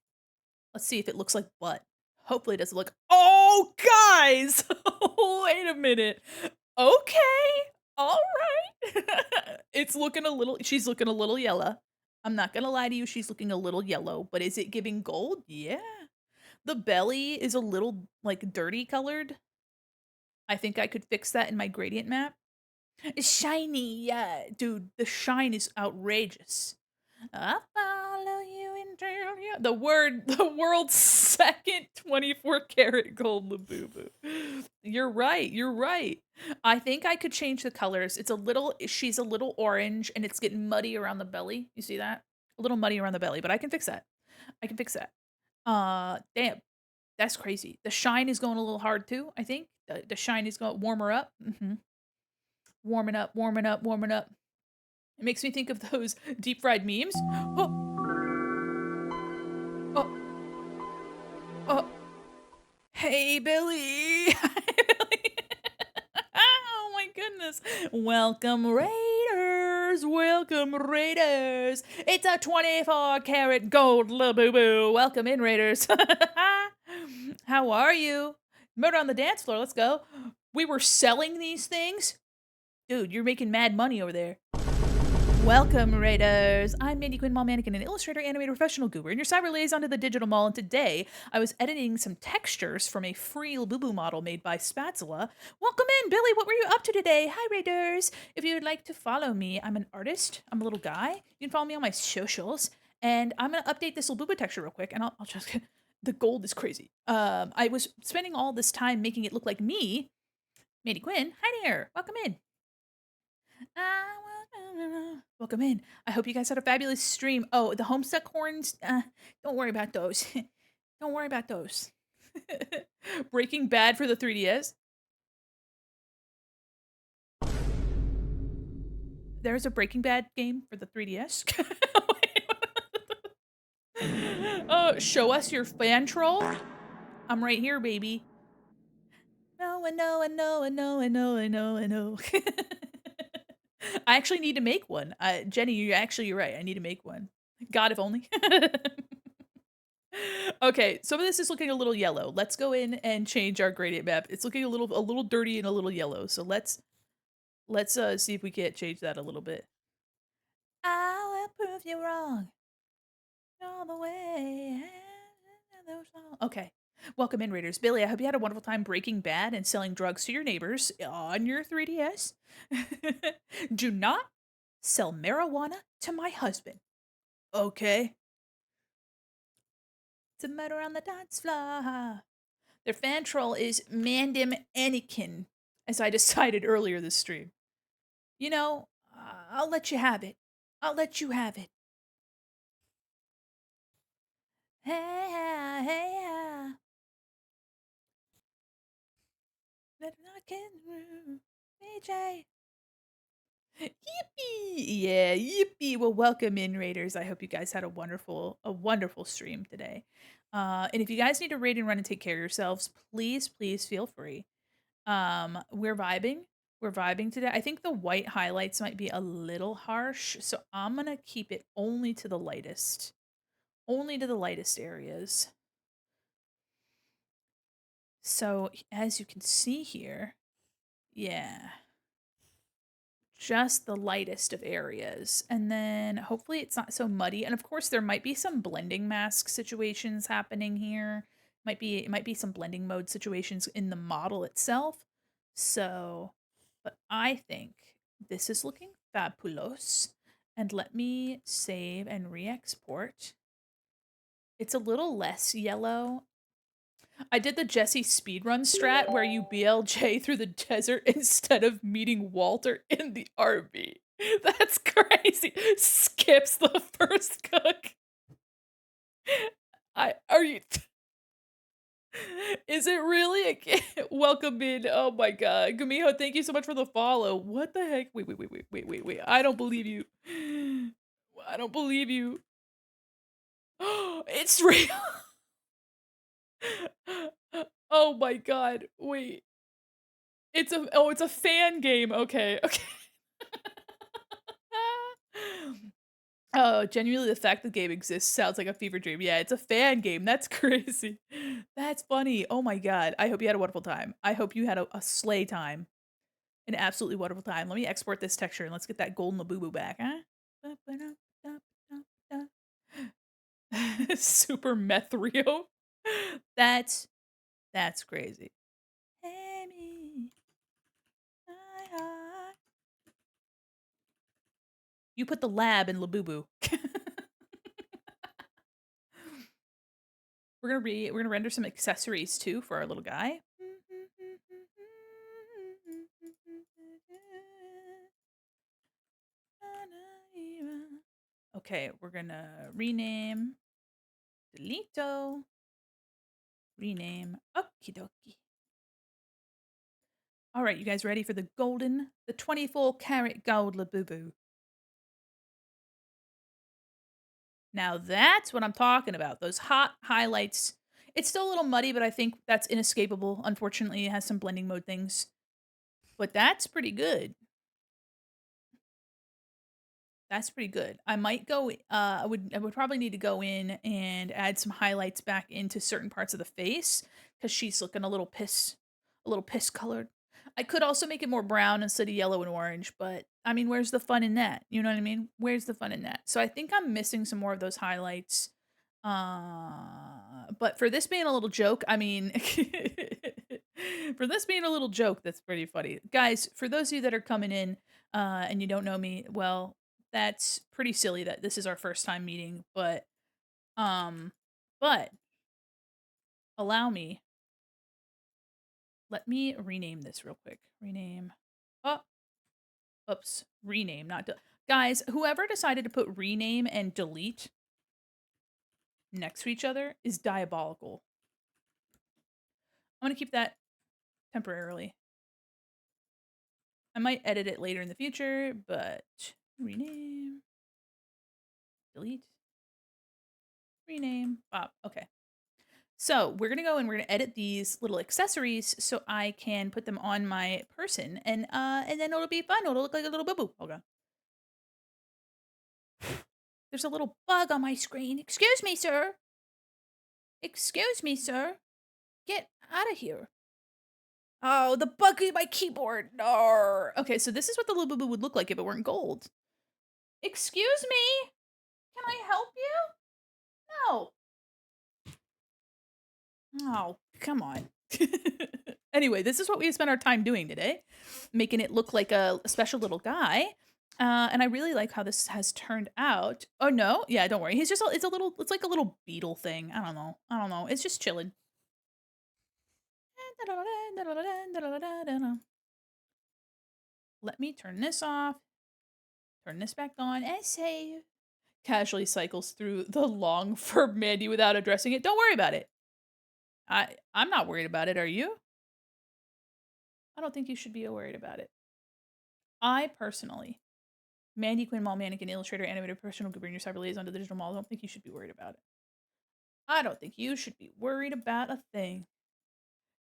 Let's see if it looks like butt. Hopefully it doesn't look. Oh, guys! Wait a minute. Okay, all right. It's looking a little. She's looking a little yellow. I'm not gonna lie to you. She's looking a little yellow, but is it giving gold? Yeah. The belly is a little like dirty colored. I think I could fix that in my gradient map. It's shiny, yeah, dude. The shine is outrageous. I'll follow you until you. The world's second 24 karat gold Labubu. You're right. You're right. I think I could change the colors. She's a little orange and it's getting muddy around the belly. You see that? A little muddy around the belly, but I can fix that. I can fix that. Damn. That's crazy. The shine is going a little hard too, I think. The shine is going warmer up. Warming up, warming up, warming up. It makes me think of those deep fried memes. Oh, oh, oh. Hey, Billy. Oh my goodness. Welcome, Raiders. Welcome, Raiders. It's a 24 karat gold Labubu. Welcome in, Raiders. How are you? Murder on the dance floor. Let's go. We were selling these things. Dude, you're making mad money over there. Welcome, Raiders! I'm Mandi Quin, mall mannequin, and illustrator, animator, professional goober, and your cyber liaison to the digital mall, and today I was editing some textures from a free Labubu model made by Spatula. Welcome in, Billy! What were you up to today? Hi, Raiders! If you would like to follow me, I'm an artist. I'm a little guy. You can follow me on my socials, and I'm gonna update this Labubu texture real quick, and I'll just... The gold is crazy. I was spending all this time making it look like me, Mandi Quin. Hi there! Welcome in. Welcome in. I hope you guys had a fabulous stream. Oh, the Homestuck horns? Don't worry about those. Don't worry about those. Breaking Bad for the 3DS. There's a Breaking Bad game for the 3DS. Show us your fan troll. I'm right here, baby. No, I know, I know, I know, I know, I know, I know. I actually need to make one. Jenny, you're right. I need to make one. God, if only. Okay, some of this is looking a little yellow. Let's go in and change our gradient map. It's looking a little dirty and a little yellow. So let's see if we can't change that a little bit. I will prove you wrong all the way. Okay. Welcome in, Raiders. Billy, I hope you had a wonderful time Breaking Bad and selling drugs to your neighbors on your 3DS. Do not sell marijuana to my husband. Okay. It's a murder on the dance floor. Their fan troll is Mandim Anakin, as I decided earlier this stream. You know, I'll let you have it. I'll let you have it. Hey, hey, let it knock in, BJ. Yippee! Yeah, yippee! Well, welcome in, Raiders. I hope you guys had a wonderful stream today. And if you guys need to raid and run and take care of yourselves, please feel free. We're vibing. We're vibing today. I think the white highlights might be a little harsh, so I'm gonna keep it only to the lightest areas. So as you can see here, yeah. Just the lightest of areas. And then hopefully it's not so muddy. And of course there might be some blending mask situations happening here. It might be some blending mode situations in the model itself. So, but I think this is looking fabulous. And let me save and re-export. It's a little less yellow. I did the Jesse speedrun strat where you BLJ through the desert instead of meeting Walter in the RV. That's crazy. Skips the first cook. Are you Is it really welcome in? Oh my god. Gumiho, thank you so much for the follow. What the heck? Wait. I don't believe you. I don't believe you. It's real. Oh my god. Wait. It's a fan game. Okay. Oh, genuinely the fact the game exists sounds like a fever dream. Yeah, it's a fan game. That's crazy. That's funny. Oh my god. I hope you had a wonderful time. I hope you had a slay time. An absolutely wonderful time. Let me export this texture and let's get that golden Labubu back, huh? Super meth Rio. That's that's crazy. Hey me, my heart. You put the lab in Labubu. We're gonna render some accessories too for our little guy. Okay, we're gonna rename Delito. Rename Okie dokie. All right, you guys ready for the 24 karat gold Labubu? Now that's what I'm talking about. Those hot highlights. It's still a little muddy, but I think that's inescapable. Unfortunately, it has some blending mode things. But that's pretty good. That's pretty good. I might go I would probably need to go in and add some highlights back into certain parts of the face cuz she's looking a little piss colored. I could also make it more brown instead of yellow and orange, but I mean, where's the fun in that? You know what I mean? Where's the fun in that? So I think I'm missing some more of those highlights. But for this being a little joke, I mean for this being a little joke, that's pretty funny. Guys, for those of you that are coming in and you don't know me, well, that's pretty silly that this is our first time meeting, um but allow me. Let me rename this real quick. Rename. Oh, oops. Rename, not guys, whoever decided to put rename and delete next to each other is diabolical. I'm going to keep that temporarily. I might edit it later in the future, but rename, delete, rename. Bob. Okay. So we're gonna go and we're gonna edit these little accessories so I can put them on my person, and then it'll be fun. It'll look like a little boo boo. Hold on. There's a little bug on my screen. Excuse me, sir. Excuse me, sir. Get out of here. Oh, the bug in my keyboard. No. Okay, so this is what the little boo boo would look like if it weren't gold. Excuse me. Can I help you? No. Oh, come on. Anyway, this is what we spent our time doing today, making it look like a special little guy. And I really like how this has turned out. Oh no, yeah, don't worry. He's just it's like a little beetle thing. I don't know. It's just chilling. Let me turn this off. Turn this back on and save. Casually cycles through the long fur Mandy without addressing it. Don't worry about it. I'm not worried about it. Are you? I don't think you should be worried about it. I personally, Mandy Quinn Mall Mannequin Illustrator Animated Professional Bring your cyber liaison to the digital mall. I don't think you should be worried about it. I don't think you should be worried about a thing.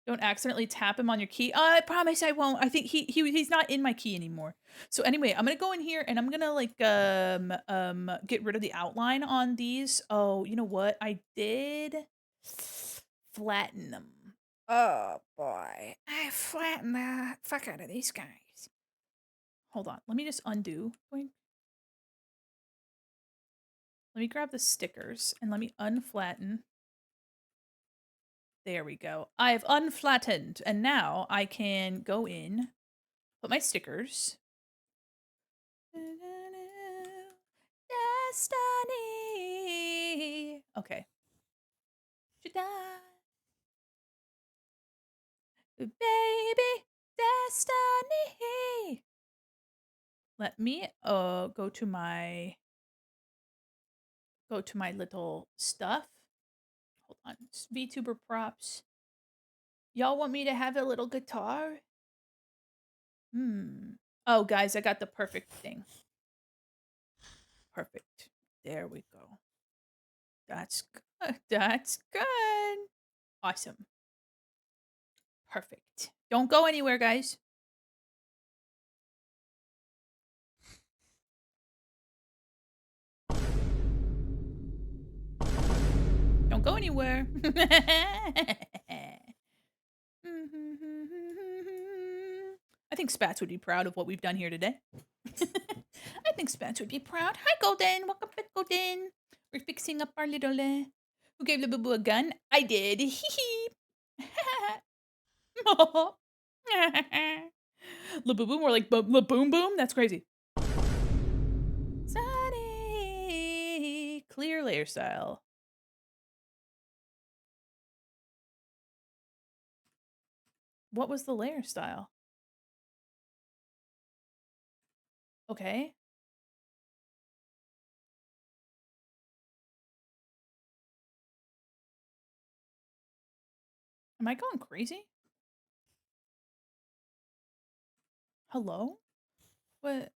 Don't accidentally tap him on your key. I promise I won't. I think he's not in my key anymore. So anyway, I'm gonna go in here and I'm gonna like get rid of the outline on these. Oh, you know what? I did flatten them. Oh boy. I flattened the fuck out of these guys. Hold on. Let me just undo. Let me grab the stickers and let me unflatten. There we go. I've unflattened and now I can go in, put my stickers. Destiny. Okay. Should I? Baby, destiny. Let me go to my little stuff. Hold on. It's VTuber props. Y'all want me to have a little guitar? Hmm. Oh, guys, I got the perfect thing. Perfect. There we go. That's good. That's good. Awesome. Perfect. Don't go anywhere, guys. Don't go anywhere. I think Spats would be proud of what we've done here today. I think Spats would be proud. Hi, Golden. Welcome back, Golden. We're fixing up our little. Who gave Labubu a gun? I did. Hee hee. Labubu, more like boom boom. That's crazy. Sunny. Clear layer style. What was the layer style? Okay. Am I going crazy? Hello? What?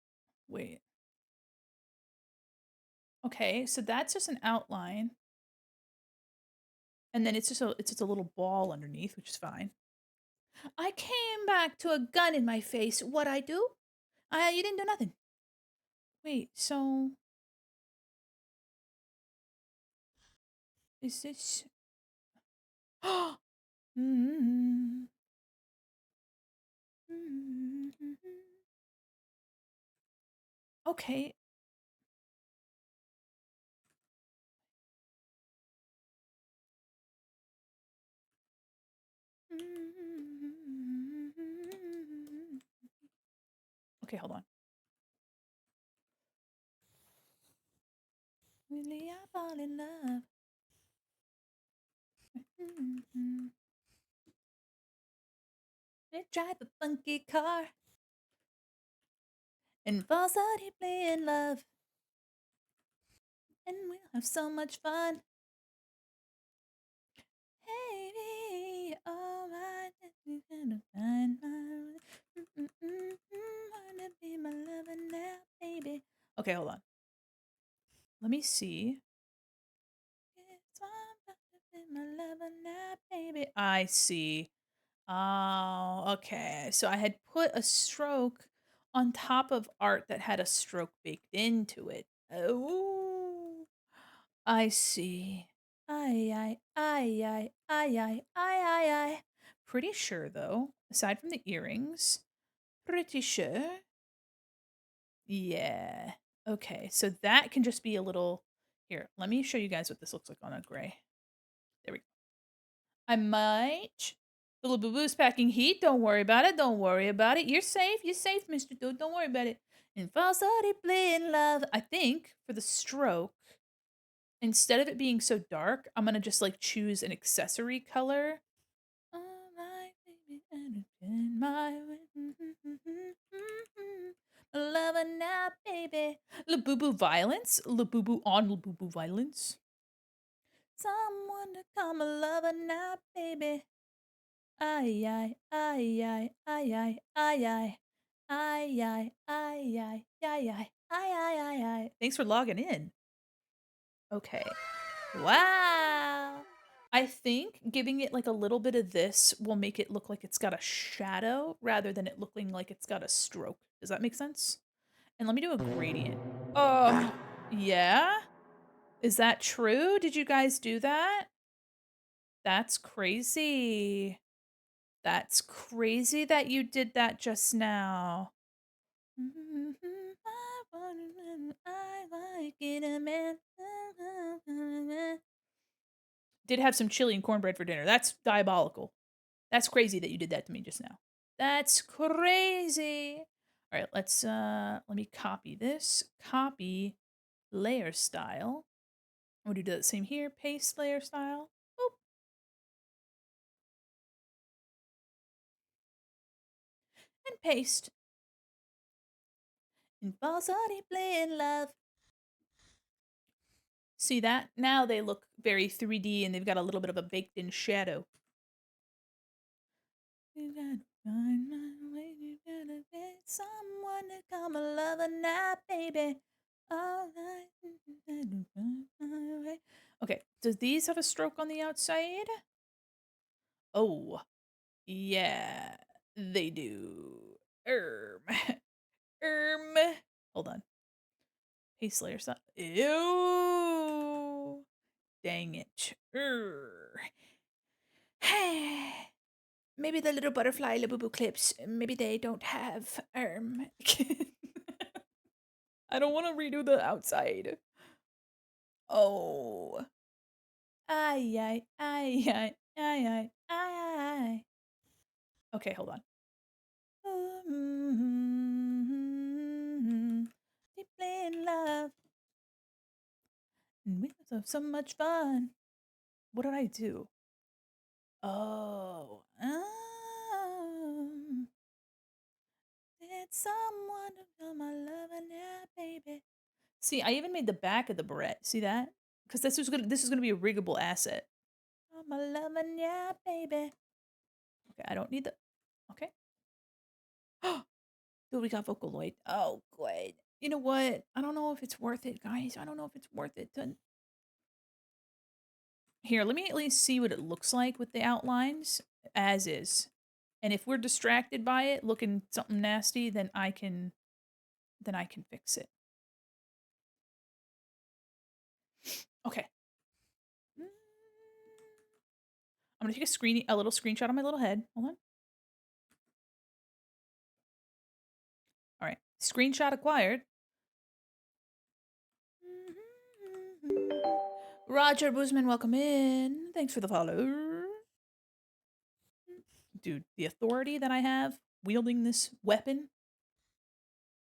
Wait. Okay, so that's just an outline. And then it's just a little ball underneath, which is fine. I came back to a gun in my face. What I do? You didn't do nothing. Wait, so is this Mm. Okay. Okay, hold on. Really, I fall in love. They drive a funky car and fall so deeply in love, and we'll have so much fun. Hey, oh, I just gonna find my wanna be my lover now, baby. Okay, hold on. Let me see. My lover now, baby. I see. Oh, okay. So I had put a stroke on top of art that had a stroke baked into it. Oh, I see. I. Pretty sure though, aside from the earrings, pretty sure. Yeah. Okay, so that can just be a little. Here, let me show you guys what this looks like on a gray. There we go. I might. The Labubu's packing heat. Don't worry about it. Don't worry about it. You're safe. You're safe, Mr. Dude. Don't worry about it. And falsity playing love. I think for the stroke, instead of it being so dark, I'm gonna just like choose an accessory color. Alright, baby, and in my lover now, baby. Labubu violence. Labubu on Labubu violence. Someone to come a lover now, baby. Ay, ay, ay, ay, ay, ay, ay, ay. Ay, ay, ay, ay, ay, ay, ay, ay, ay, ay. Thanks for logging in. Okay. Wow. I think giving it like a little bit of this will make it look like it's got a shadow rather than it looking like it's got a stroke. Does that make sense? And let me do a gradient. Oh, yeah? Is that true? Did you guys do that? That's crazy. That's crazy that you did that just now. I like it a man. Did have some chili and cornbread for dinner. That's diabolical. That's crazy that you did that to me just now. That's crazy. All right, let me copy this. Copy layer style. I'm gonna do the same here. Paste layer style. Boop. And paste. And falsity playing love. See that? Now they look very 3D and they've got a little bit of a baked in shadow. You gotta find my way, you gotta get someone to come a lover now, baby. All right. Okay, does these have a stroke on the outside? Oh, yeah, they do. Erm. Hold on. Paste layer stuff. Ew. Dang it. Maybe the little butterfly Labubu clips, maybe they don't have I don't want to redo the outside. Oh. Ay, ay, ay, ay, ay, ay, ay, ay. Okay, hold on. Deeply in love. And we have so much fun. What did I do? Oh. It's someone to come my lover now, baby. See, I even made the back of the beret. See that? Because this is gonna be a riggable asset. Oh, my lover now, baby. Okay, I don't need the. Okay. Dude, we got Vocaloid. Oh, good. You know what? I don't know if it's worth it, guys. I don't know if it's worth it to. Here, let me at least see what it looks like with the outlines as is. And if we're distracted by it looking something nasty, then I can fix it. Okay. I'm gonna take a little screenshot of my little head. Hold on. All right. Screenshot acquired. Roger Boozman, welcome in. Thanks for the follow. Dude, the authority that I have wielding this weapon,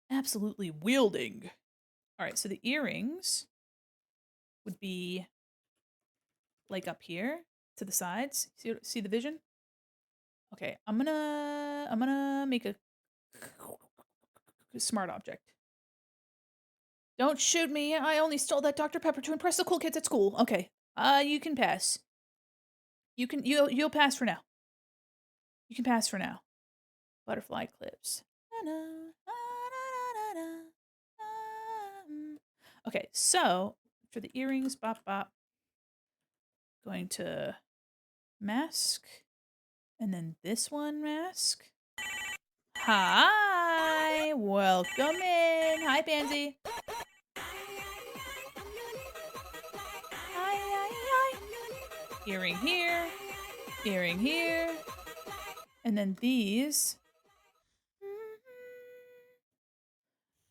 absolutely wielding. All right, so the earrings would be like up here to the sides. See the vision? Okay, I'm gonna make a smart object. Don't shoot me. I only stole that Dr. Pepper to impress the cool kids at school. Okay. You can pass. You'll pass for now. You can pass for now. Butterfly clips. Okay, so for the earrings, bop bop, going to mask, and then this one mask. Hi, welcome in. Hi, Pansy. Hi, hi, hi. Earring here, earring here, and then these.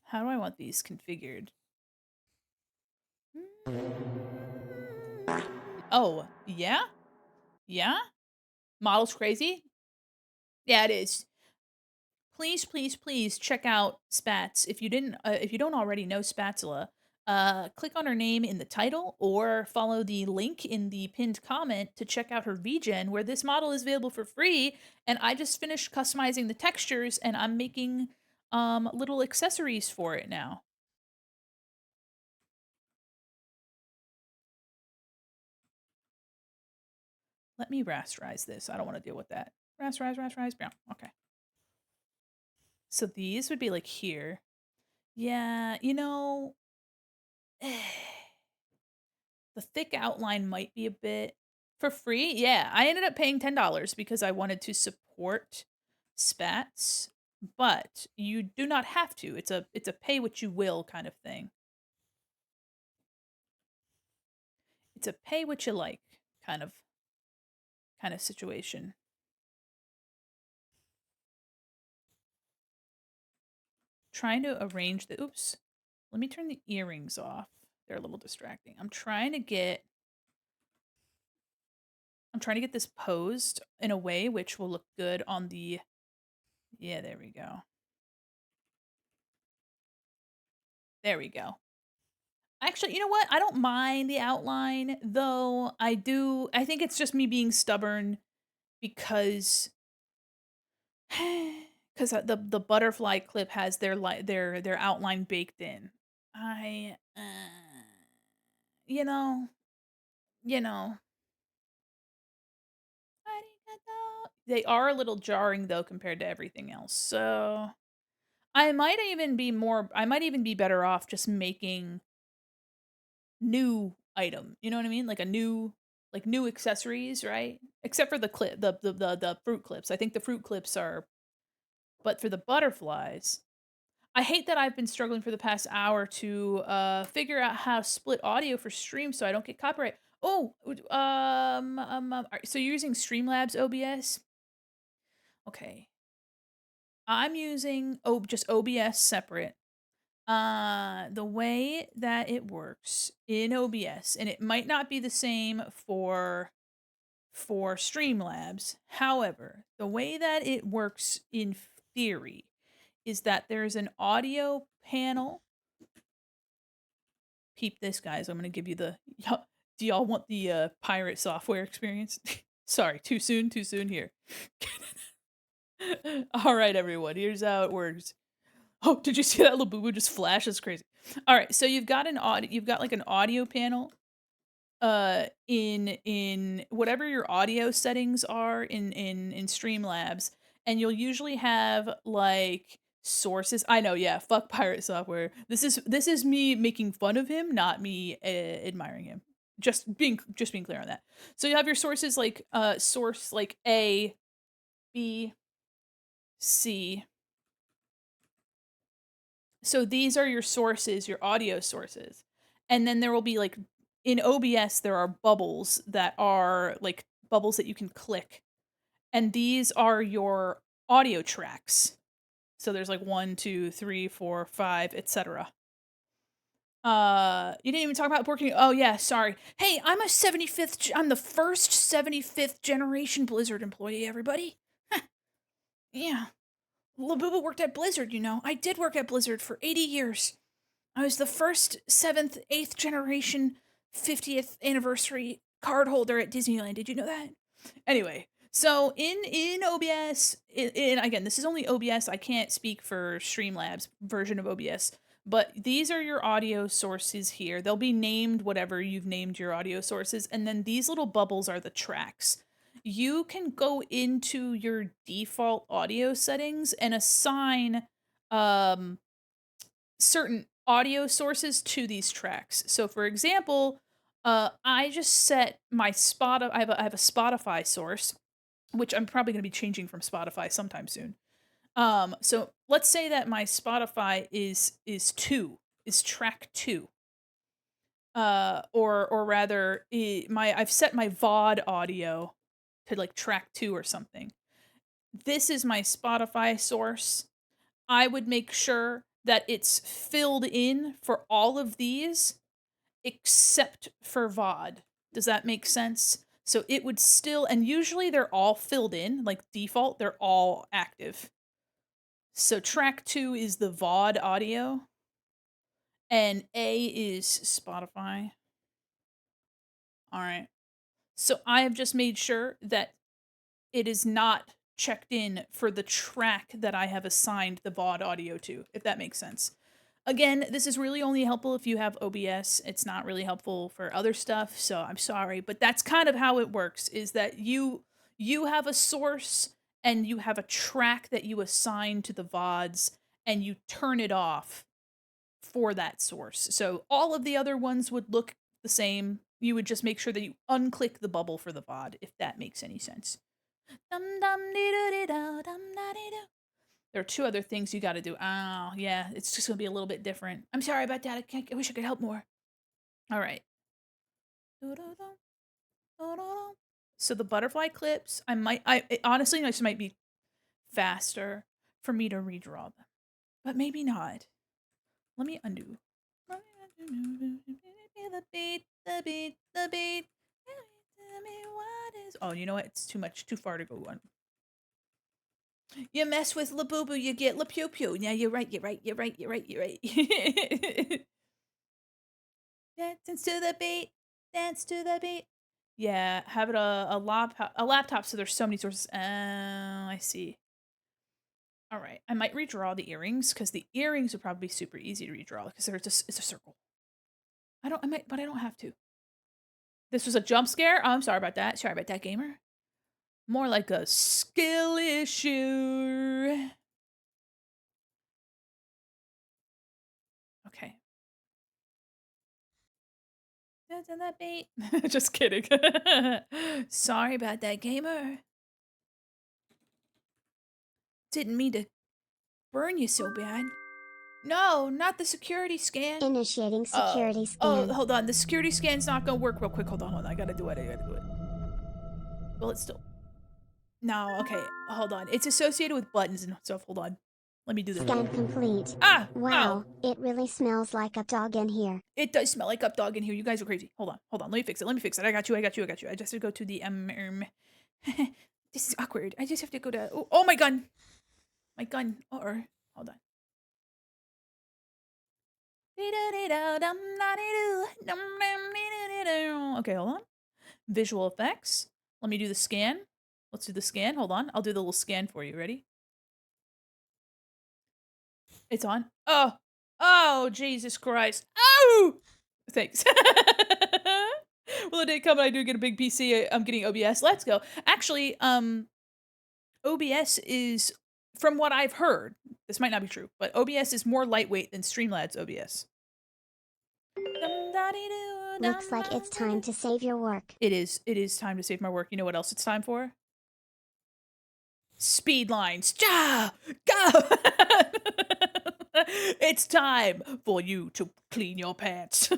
How do I want these configured? Oh, yeah? Yeah? Model's crazy? Yeah, it is. Please, please, please check out Spats. If you don't already know Spatula, click on her name in the title or follow the link in the pinned comment to check out her VGen, where this model is available for free. And I just finished customizing the textures, and I'm making little accessories for it now. Let me rasterize this. I don't want to deal with that. Rasterize, brown. Okay. So these would be like here. Yeah, the thick outline might be a bit for free. Yeah, I ended up paying $10 because I wanted to support Spats, but you do not have to. It's a pay what you will kind of thing. It's a pay what you like kind of situation. Trying to arrange the oops. Let me turn the earrings off. They're a little distracting. I'm trying to get this posed in a way which will look good on the yeah, there we go. There we go. Actually, you know what? I don't mind the outline, though I think it's just me being stubborn because because the butterfly clip has their outline baked in. I you know, you know. They are a little jarring though compared to everything else. So, I might even be better off just making new item, you know what I mean? Like new accessories, right? Except for the clip the fruit clips. I think the fruit clips are but for the butterflies, I hate that I've been struggling for the past hour to figure out how to split audio for stream so I don't get copyright. Oh, so you're using Streamlabs OBS? Okay. I'm using just OBS separate. The way that it works in OBS, and it might not be the same for Streamlabs. However, the way that it works in theory is that there's an audio panel. Peep this, guys. I'm gonna give you the. Do y'all want the pirate software experience? Sorry, too soon. Too soon here. All right, everyone. Here's how it works. Oh, did you see that Labubu just flash? That's crazy. All right, so you've got like an audio panel in whatever your audio settings are in Streamlabs, and you'll usually have like sources. I know, yeah, fuck pirate software. This is me making fun of him, not me admiring him. Just being clear on that. So you have your sources like source like A, B, C. So these are your sources, your audio sources. And then there will be like in OBS there are bubbles that are like bubbles that you can click. And these are your audio tracks. So there's like 1, 2, 3, 4, 5, etc. You didn't even talk about working. Oh yeah, sorry. Hey, I'm the first 75th generation Blizzard employee, everybody. Yeah. Labubu worked at Blizzard, you know. I did work at Blizzard for 80 years. I was the first 7th, 8th generation 50th anniversary card holder at Disneyland. Did you know that? Anyway, so in OBS, again, this is only OBS. I can't speak for Streamlabs version of OBS, but these are your audio sources here. They'll be named whatever you've named your audio sources, and then these little bubbles are the tracks. You can go into your default audio settings and assign um certain audio sources to these tracks. So for example, I just set my I have a Spotify source, which I'm probably going to be changing from Spotify sometime soon. So let's say that my Spotify is track 2. Or rather I've set my VOD audio to like track 2 or something. This is my Spotify source. I would make sure that it's filled in for all of these except for VOD. Does that make sense? So it would still, and usually they're all filled in, like default, they're all active. So track 2 is the VOD audio, and A is Spotify. All right. So I have just made sure that it is not checked in for the track that I have assigned the VOD audio to, if that makes sense. Again, this is really only helpful if you have OBS. It's not really helpful for other stuff, so I'm sorry, but that's kind of how it works, is that you have a source and you have a track that you assign to the VODs and you turn it off for that source. So all of the other ones would look the same. You would just make sure that you unclick the bubble for the VOD, if that makes any sense. Dum dum dee doo dee da dum da dee doo. There are 2 other things you gotta do. Oh, yeah, it's just gonna be a little bit different. I'm sorry about that. I wish I could help more. Alright. So the butterfly clips, honestly, this might be faster for me to redraw them, but maybe not. Let me undo. The beat, the beat, the beat. Tell me what is. Oh, you know what? It's too far to go on. You mess with Labubu, you get La Pew Pew. Yeah, you're right, you're right, you're right, you're right, you're right. Dance to the beat, dance to the beat. Yeah, have it a laptop so there's so many sources. Oh, I see. All right, I might redraw the earrings because the earrings would probably be super easy to redraw because it's a circle. But I don't have to. This was a jump scare. Oh, I'm sorry about that. Sorry about that, gamer. More like a skill issue. Okay. That's on that bait. Just kidding. Sorry about that, gamer. Didn't mean to burn you so bad. No, not the security scan. Initiating Oh. security Oh, scan. hold on. The security scan's not gonna work real quick. Hold on. I gotta do it. Well, it's still. No, okay. Hold on. It's associated with buttons and stuff. Hold on. Let me do this. Scan complete. Ah! Wow, Oh! it really smells like a dog in here. It does smell like up dog in here. You guys are crazy. Hold on. Let me fix it. I got you. I just have to go to the this is awkward. I just have to go to. Oh, my gun. My gun. Or hold on. Okay, hold on. Visual effects. Let me do the scan. Let's do the scan. Hold on. I'll do the little scan for you. Ready? It's on. Oh. Oh, Jesus Christ. Oh! Thanks. Well, the day come and I do get a big PC, I'm getting OBS. Let's go. Actually, OBS is, from what I've heard, this might not be true, but OBS is more lightweight than Streamlabs OBS. Looks like it's time to save your work. It is. It is time to save my work. You know what else it's time for? Speed lines. Ja! Go! It's time for you to clean your pants.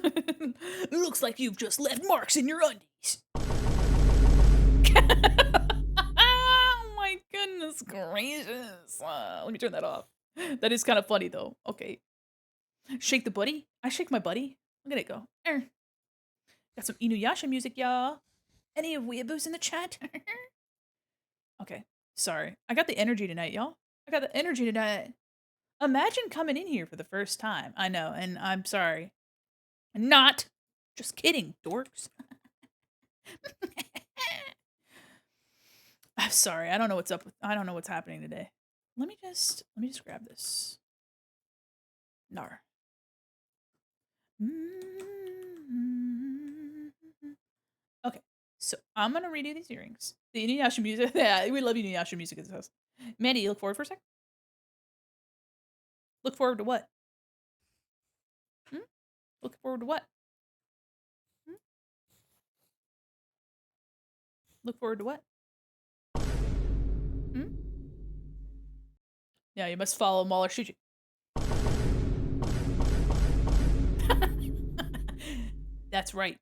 Looks like you've just left marks in your undies. Oh my goodness gracious. Let me turn that off. That is kind of funny though. Okay. Shake the buddy. I shake my buddy. Look at it go. Got some Inuyasha music, y'all. Any weeaboos in the chat? Okay. Sorry. I got the energy tonight, y'all. I got the energy tonight. Imagine coming in here for the first time. I know, and I'm sorry. Not. Just kidding, dorks. I'm sorry. I don't know what's happening today. Let me just grab this. Nar. Okay. So I'm gonna redo these earrings. The Inuyasha music. Yeah, we love Inuyasha music at this house. Mandy, you look forward for a sec? Look forward to what? Look forward to what? Look forward to what? Yeah, you must follow them all or shoot you. That's right.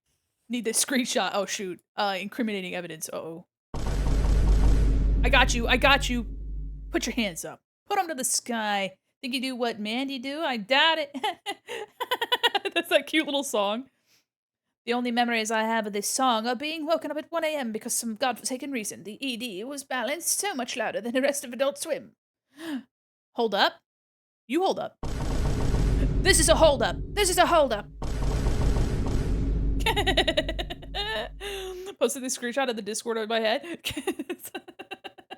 Need this screenshot. Oh, shoot. Incriminating evidence. Uh-oh. I got you. Put your hands up. Put them to the sky. Think you do what Mandy do? I doubt it. That's that cute little song. The only memories I have of this song are being woken up at 1 a.m. because some godforsaken reason. The ED was balanced so much louder than the rest of Adult Swim. Hold up. You hold up. This is a hold up. This is a hold up. Posted this screenshot of the Discord on my head.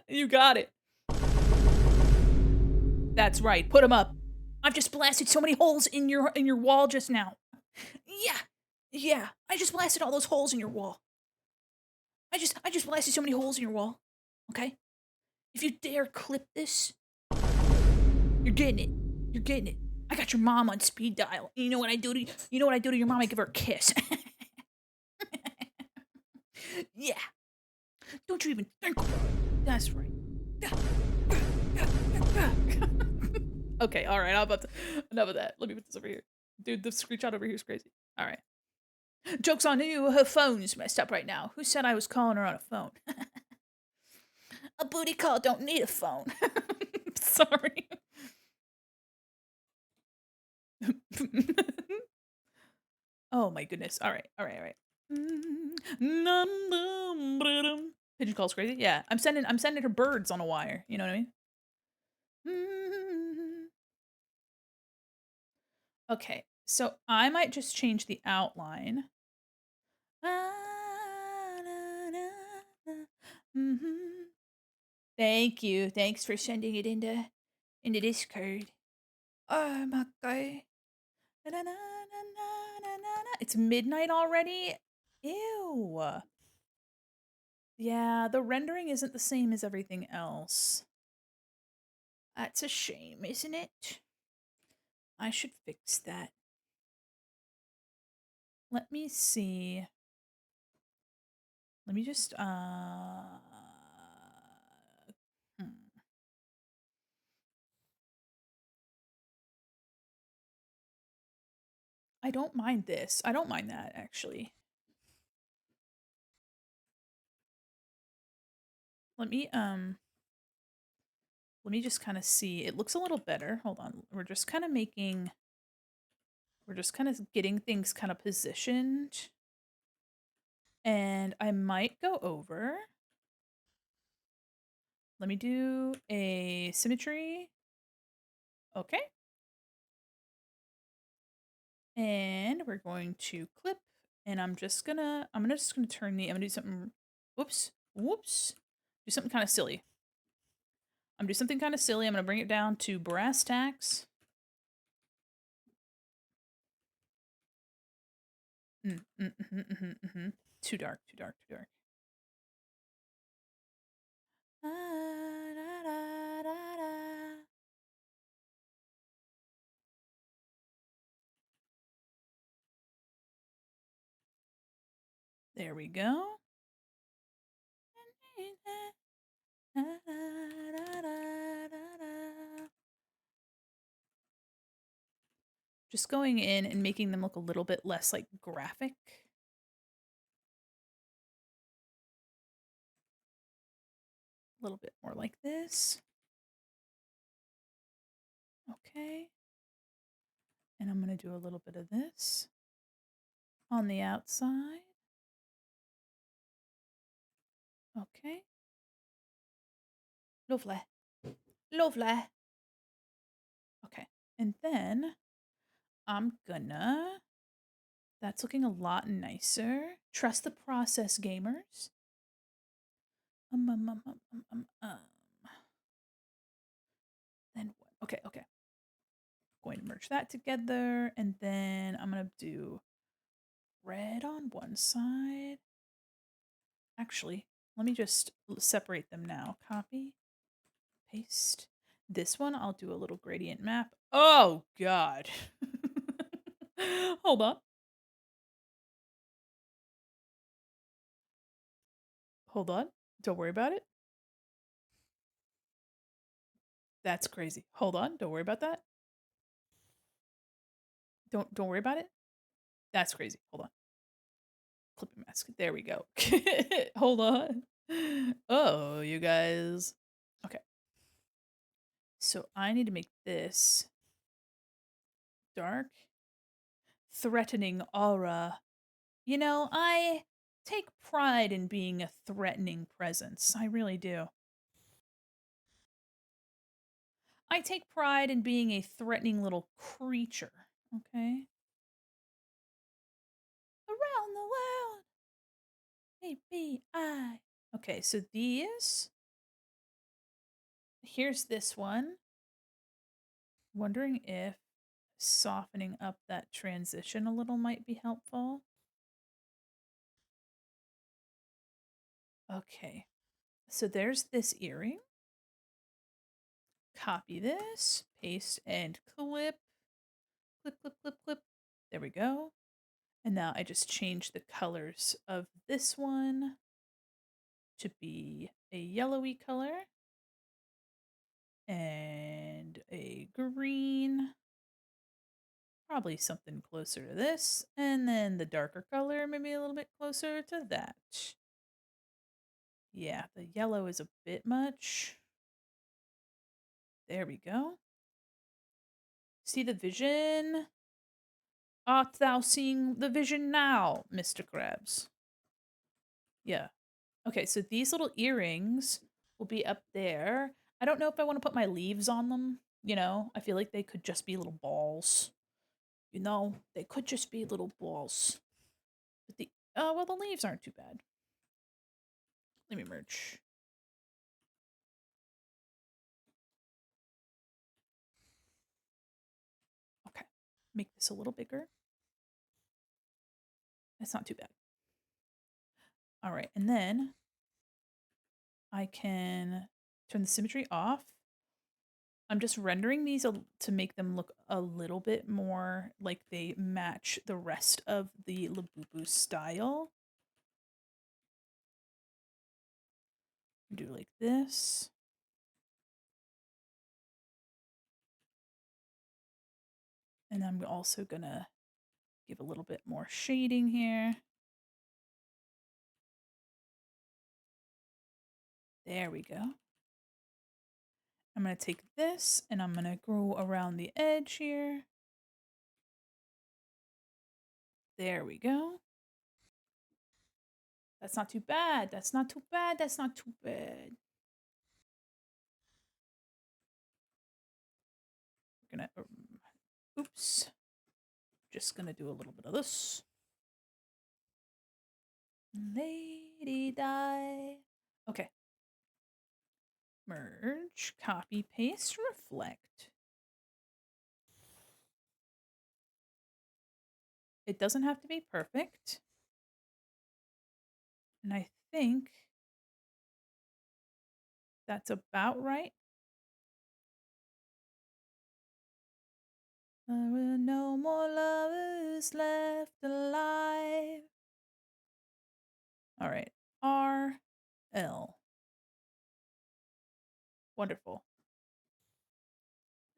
You got it. That's right. Put them up. I've just blasted so many holes in your wall just now. Yeah. Yeah. I just blasted all those holes in your wall. I just blasted so many holes in your wall. Okay? If you dare clip this, you're getting it. You're getting it. I got your mom on speed dial. You know what I do to you know what I do to your mom? I give her a kiss. Yeah. Don't you even think about it. That's right. Okay, all right. Enough of that. Let me put this over here. Dude, the screenshot over here is crazy. All right. Joke's on you. Her phone's messed up right now. Who said I was calling her on a phone? A booty call don't need a phone. Sorry. Oh my goodness. All right. All right. All right. Pigeon call's crazy. Yeah, I'm sending her birds on a wire. You know what I mean? Okay, so I might just change the outline. Thank you. Thanks for sending it into Discord. Oh my god. It's midnight already? Ew. Yeah, the rendering isn't the same as everything else. That's a shame, isn't it? I should fix that. Let me see. Let me just hmm. I don't mind this. I don't mind that actually. Let me just kind of see. It looks a little better. Hold on. We're just kind of getting things kind of positioned. And I might go over. Let me do a symmetry. Okay. And we're going to clip, and I'm just gonna turn I'm gonna do something. Whoops. Whoops. Do something kind of silly. I'm gonna do something kind of silly. I'm gonna bring it down to brass tacks. Too dark, too dark, too dark. There we go. Just going in and making them look a little bit less like graphic. A little bit more like this. Okay. And I'm going to do a little bit of this on the outside. Okay. Lovely. Lovely. Okay. And then I'm gonna, that's looking a lot nicer. Trust the process, gamers. Then what? Okay, okay. Going to merge that together, and then I'm gonna do red on one side. Actually, let me just separate them now. Copy, paste. This one, I'll do a little gradient map. Oh, God. Hold on. Hold on. Don't worry about it. That's crazy. Hold on. Don't worry about that. Don't worry about it. That's crazy. Hold on. Clipping mask. There we go. Hold on. Oh, you guys. Okay. So I need to make this dark, threatening aura You know, I take pride in being a threatening presence. I really do. I take pride in being a threatening little creature. Okay? Around the world, ABI. Okay, so these. Here's this one. Wondering if softening up that transition a little might be helpful. Okay, so there's this earring. Copy this, paste and clip, clip, clip, clip, clip. There we go. And now I just change the colors of this one to be a yellowy color and a green, probably something closer to this, and then the darker color, maybe a little bit closer to that. Yeah, the yellow is a bit much. There we go. See the vision? Art thou seeing the vision now, Mr. Krabs? Yeah. Okay, so these little earrings will be up there. I don't know if I want to put my leaves on them. You know, I feel like they could just be little balls. You know, they could just be little balls. But well, the leaves aren't too bad. Let me merge. Okay, make this a little bigger. It's not too bad. All right, and then I can turn the symmetry off. I'm just rendering these to make them look a little bit more like they match the rest of the Labubu style. Do like this. And I'm also gonna give a little bit more shading here. There we go. I'm gonna take this and I'm gonna go around the edge here. There we go. That's not too bad. That's not too bad. That's not too bad. We're gonna, oops. Just gonna do a little bit of this. Lady die. Okay. Merge, copy, paste, reflect. It doesn't have to be perfect. And I think that's about right. There were no more lovers left alive. All right. R L. Wonderful.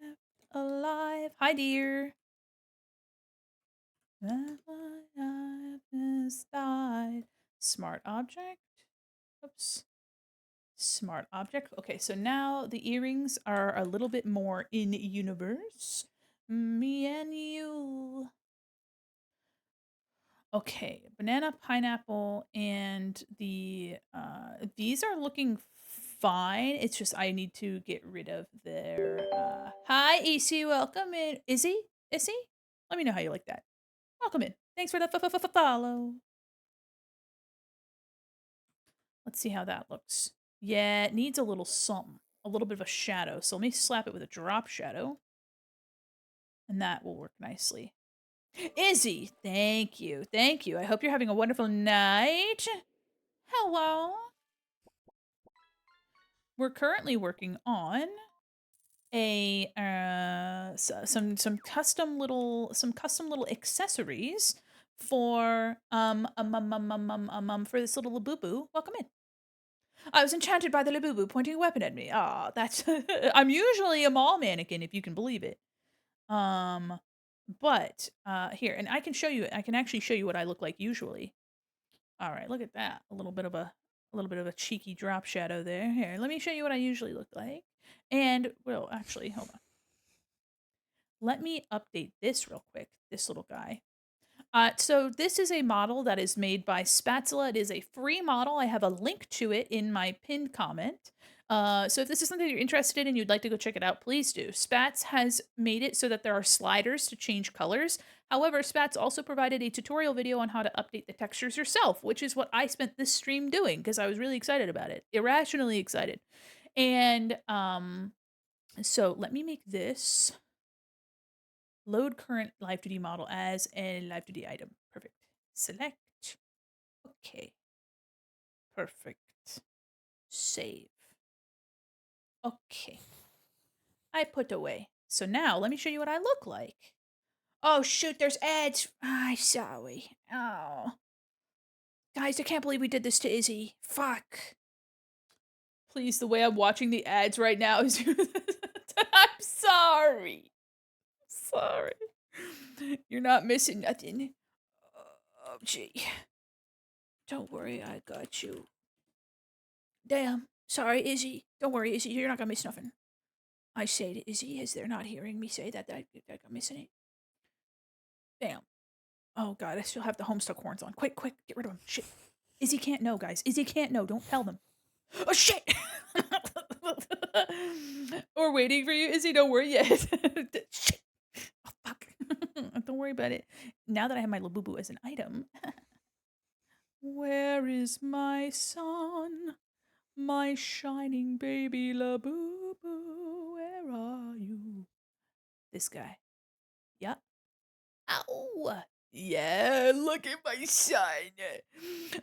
Left alive. Hi, dear. That my life died. Smart object. Oops. Smart object. Okay, so now the earrings are a little bit more in universe. Me and you. Okay, banana, pineapple, and these are looking fine. It's just I need to get rid of their Hi EC, welcome in. Izzy? Issy? Let me know how you like that. Welcome in. Thanks for the follow. Let's see how that looks. Yeah, it needs a little something. A little bit of a shadow. So let me slap it with a drop shadow. And that will work nicely. Izzy, thank you. Thank you. I hope you're having a wonderful night. Hello. We're currently working on a some custom little accessories for for this little Labubu. Welcome in. I was enchanted by the Labubu pointing a weapon at me. Ah, that's I'm usually a mall mannequin if you can believe it. Um but here, and I can show you, I can actually show you what I look like usually. All right, look at that. A little bit of a cheeky drop shadow there. Here, let me show you what I usually look like. And well, actually, hold on. Let me update this real quick. This little guy. So this is a model that is made by Spatula. It is a free model. I have a link to it in my pinned comment. So if this is something you're interested in and you'd like to go check it out, please do. Spats has made it so that there are sliders to change colors. However, Spats also provided a tutorial video on how to update the textures yourself, which is what I spent this stream doing because I was really excited about it. Irrationally excited. And so let me make this. Load current live 2D model as a live 2D item. Perfect. Select. Okay. Perfect. Save. Okay. I put away. So now let me show you what I look like. Oh shoot, there's ads. I'm sorry. Oh. Guys, I can't believe we did this to Izzy. Fuck. Please, the way I'm watching the ads right now is I'm sorry. Sorry. You're not missing nothing. Oh, gee. Don't worry, I got you. Damn. Sorry, Izzy. Don't worry, Izzy. You're not gonna miss nothing. I say to Izzy as they're not hearing me say that I'm missing it. Damn. Oh, God. I still have the Homestuck horns on. Quick, quick. Get rid of them. Shit. Izzy can't know, guys. Izzy can't know. Don't tell them. Oh, shit. We're waiting for you, Izzy. Don't worry yet. Shit. Oh, fuck. Don't worry about it. Now that I have my Labubu as an item. Where is my son? My shining baby Labubu, where are you? This guy. Yep. Ow! Yeah, look at my son.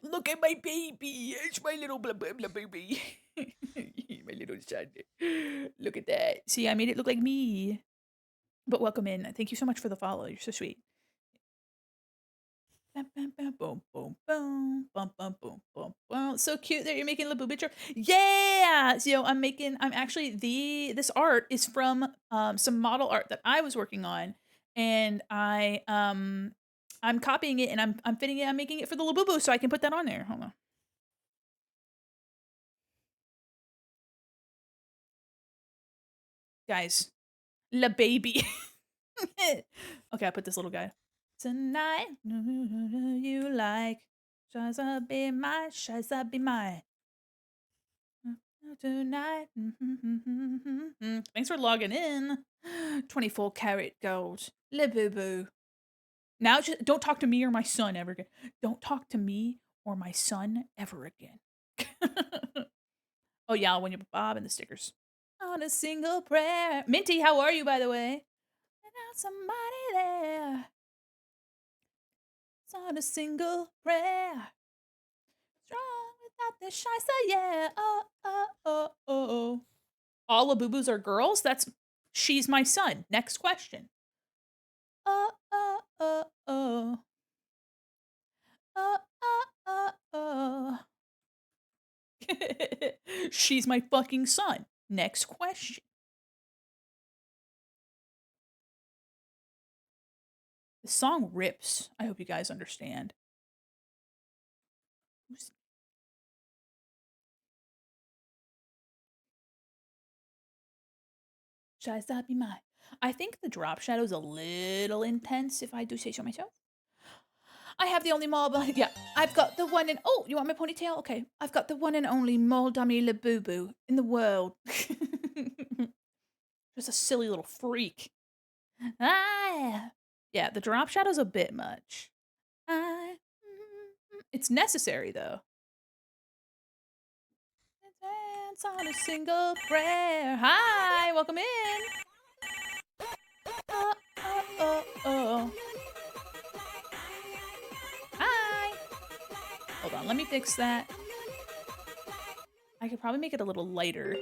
Look at my baby. It's my little blah blah blah baby. My little son. Look at that. See, I made it look like me. But welcome in. Thank you so much for the follow. You're so sweet. Bam, bam, bam, boom, boom, boom, bum, bum, boom, boom, boom. So cute that you're making Labubu picture. Yeah. So I'm actually this art is from some model art that I was working on, and I'm copying it and I'm fitting it. I'm making it for the Labubu so I can put that on there. Hold on, guys. La baby. Okay, I put this little guy. Tonight, you like. Shiza be mine, Shiza be mine. Tonight. Thanks for logging in. 24 karat gold. Labubu. Now just don't talk to me or my son ever again. Don't talk to me or my son ever again. Oh yeah, I'll win you Bob and the stickers. On a single prayer. Minty, how are you, by the way? Without somebody there. It's on a single prayer. Strong without the shy side, yeah. Oh, oh, oh, oh, oh. All Labubus are girls? That's she's my son. Next question. Oh, oh, oh, oh. Oh, oh, oh, oh. She's my fucking son. Next question. The song rips. I hope you guys understand. Shall I be mine? I think the drop shadow is a little intense, if I do say so myself. I have the only mob. Yeah, I've got the one and oh, you want my ponytail? Okay, I've got the one and only mole dummy Labubu in the world. Just a silly little freak. Ah, yeah, the drop shadow's a bit much. It's necessary though. Dance on a single prayer. Hi, welcome in. Oh, oh, oh, oh. Hi. Hold on, let me fix that. I could probably make it a little lighter.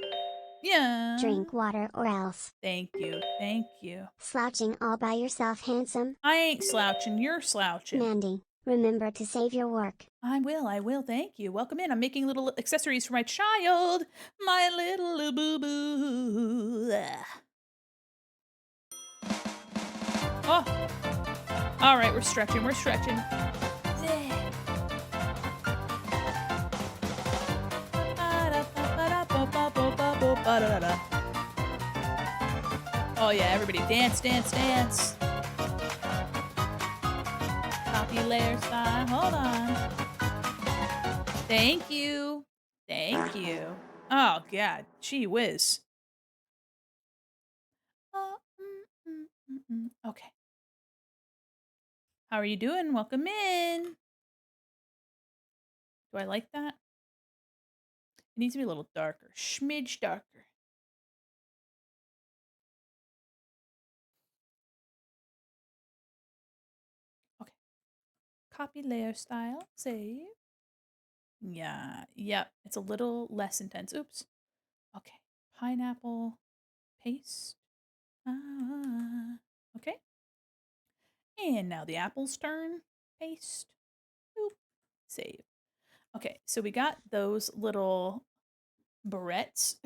Yeah. Drink water or else. Thank you. Thank you. Slouching all by yourself, handsome. I ain't slouching. You're slouching. Mandi, remember to save your work. I will. I will. Thank you. Welcome in. I'm making little accessories for my child. My little boo-boo. Oh. All right. We're stretching. We're stretching. Oh yeah, everybody dance, dance, dance. layer style. Hold on. Thank you. Thank you. Oh, God. Gee whiz. Okay. How are you doing? Welcome in. Do I like that? It needs to be a little darker. Schmidge darker. Okay. Copy layer style. Save. Yeah. Yep. It's a little less intense. Oops. Okay. Pineapple. Paste. Okay. And now the apple's turn. Paste. Boop. Save. Okay. So we got those little barrettes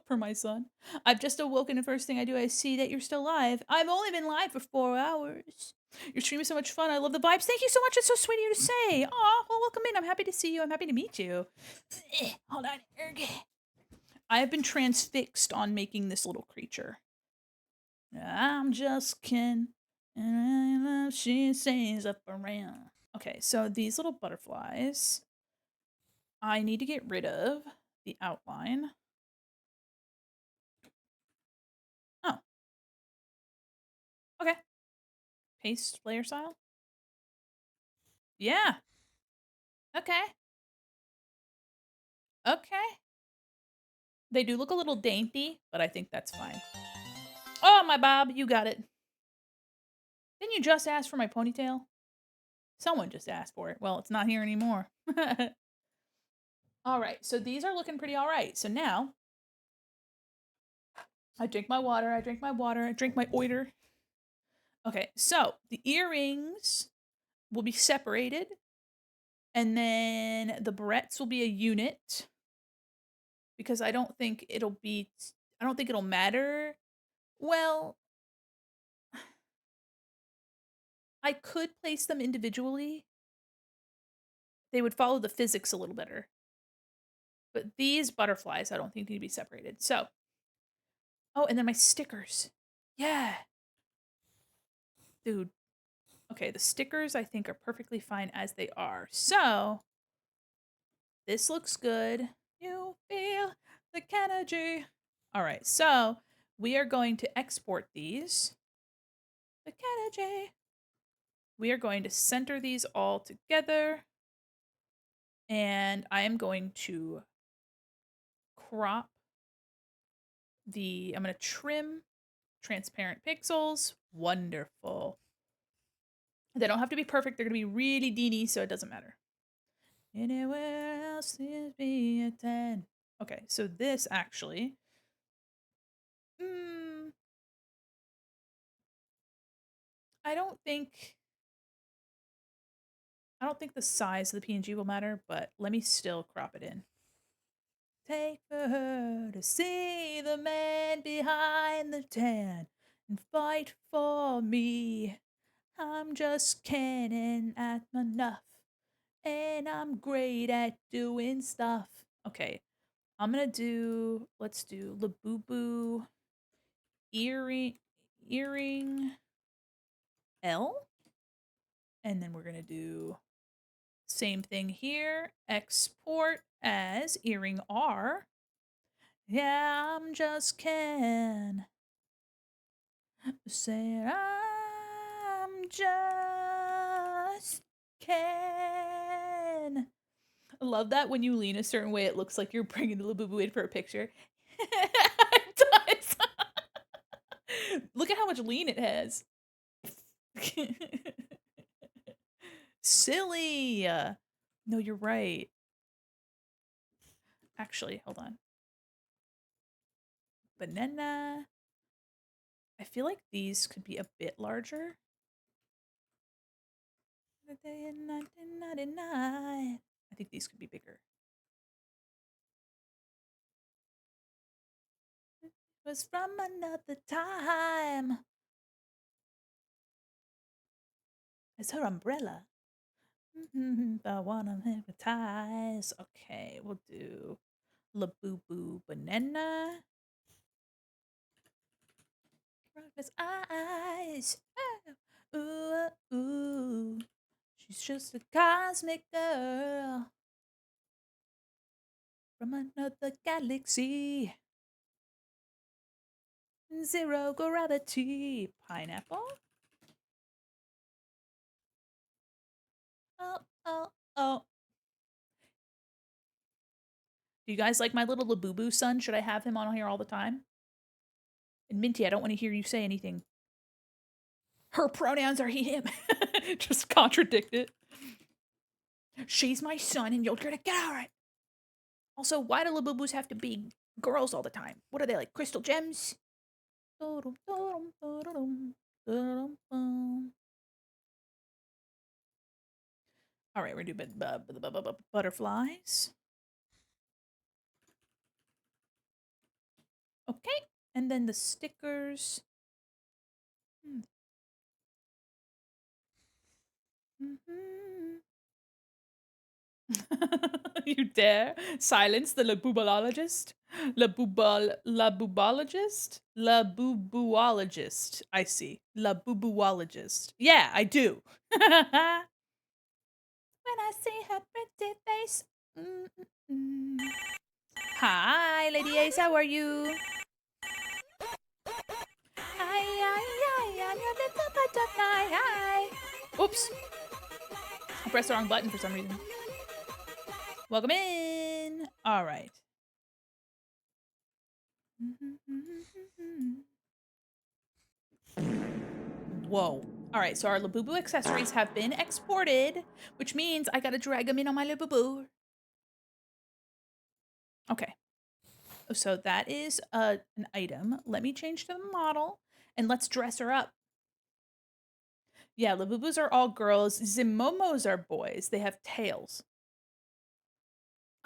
for my son. I've just awoken. The first thing I do, I see that you're still live. I've only been live for 4 hours. Your stream is so much fun. I love the vibes. Thank you so much. It's so sweet of you to say. Aw, well, welcome in. I'm happy to see you. I'm happy to meet you. Hold on. I have been transfixed on making this little creature. I'm just Ken, and I love she stays up around. Okay, so these little butterflies, I need to get rid of the outline. Oh, okay. Paste layer style. Yeah. Okay. Okay. They do look a little dainty, but I think that's fine. Oh, my Bob, you got it. Didn't you just ask for my ponytail? Someone just asked for it. Well, it's not here anymore. All right, so these are looking pretty all right. So now I drink my water, I drink my water, I drink my oiter. Okay, so the earrings will be separated, and then the barrettes will be a unit because I don't think it'll matter. Well, I could place them individually. They would follow the physics a little better. But these butterflies, I don't think need to be separated. So, oh, and then my stickers. Yeah. Dude. Okay, the stickers I think are perfectly fine as they are. So, this looks good. You feel the energy. All right, so we are going to export these. The energy. We are going to center these all together. And I am going to crop I'm going to trim transparent pixels. Wonderful. They don't have to be perfect. They're going to be really teeny, so it doesn't matter. Anywhere else seems be a 10. Okay, so this actually. I don't think the size of the PNG will matter, but let me still crop it in. Take for her to see the man behind the tan and fight for me. I'm just canning at enough, and I'm great at doing stuff. Okay, let's do Labubu earring L, and then we're gonna do same thing here. Export as earring R. Yeah, I'm just Ken. Say I'm just Ken. I love that when you lean a certain way, it looks like you're bringing the Labubu in for a picture. It does. Look at how much lean it has. Silly. No, you're right. Actually, hold on. Banana. I feel like these could be a bit larger. The day in 1999. I think these could be bigger. It was from another time. It's her umbrella. I wanna hypnotize. Okay, we'll do Labubu banana. From his eyes. Oh, ooh, ooh. She's just a cosmic girl from another galaxy. Zero gravity. Pineapple. Oh, oh, oh. Do you guys like my little Labubu son? Should I have him on here all the time? And Minty, I don't want to hear you say anything. Her pronouns are he, him. Just contradict it. She's my son and you're gonna get over it. Also, why do Labubus have to be girls all the time? What are they, like crystal gems? All right, we're gonna do butterflies. Okay, and then the stickers. You dare silence the labubologist? Labubologist? Labubuologist. I see. Labubuologist. Yeah, I do. When I see her pretty face. Hi, Lady Ace, how are you? Hi, I'm your little butterfly. Hi. Oops. I pressed the wrong button for some reason. Welcome in. All right. Whoa. All right, so our Labubu accessories have been exported, which means I gotta drag them in on my Labubu. Okay. So that is an item. Let me change to the model and let's dress her up. Yeah, Labubus are all girls. Zimomos are boys. They have tails.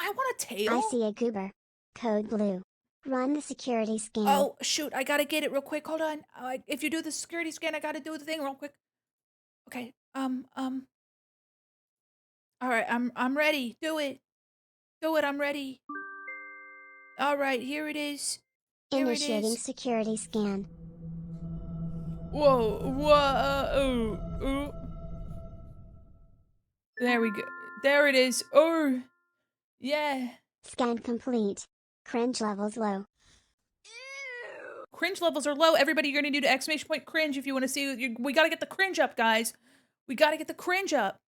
I want a tail. I see a goober. Code blue. Run the security scan. Oh, shoot. I gotta get it real quick. Hold on. If you do the security scan, I gotta do the thing real quick. Okay. All right. I'm ready. Do it. Do it. I'm ready. All right. Here it is. Here it Initiating is. security scan. Whoa. Whoa. Ooh. There we go. There it is. Oh. Yeah. Scan complete. Cringe levels low. Cringe levels are low. Everybody, you're gonna do the exclamation point cringe if you want to see. We gotta get the cringe up, guys. We gotta get the cringe up.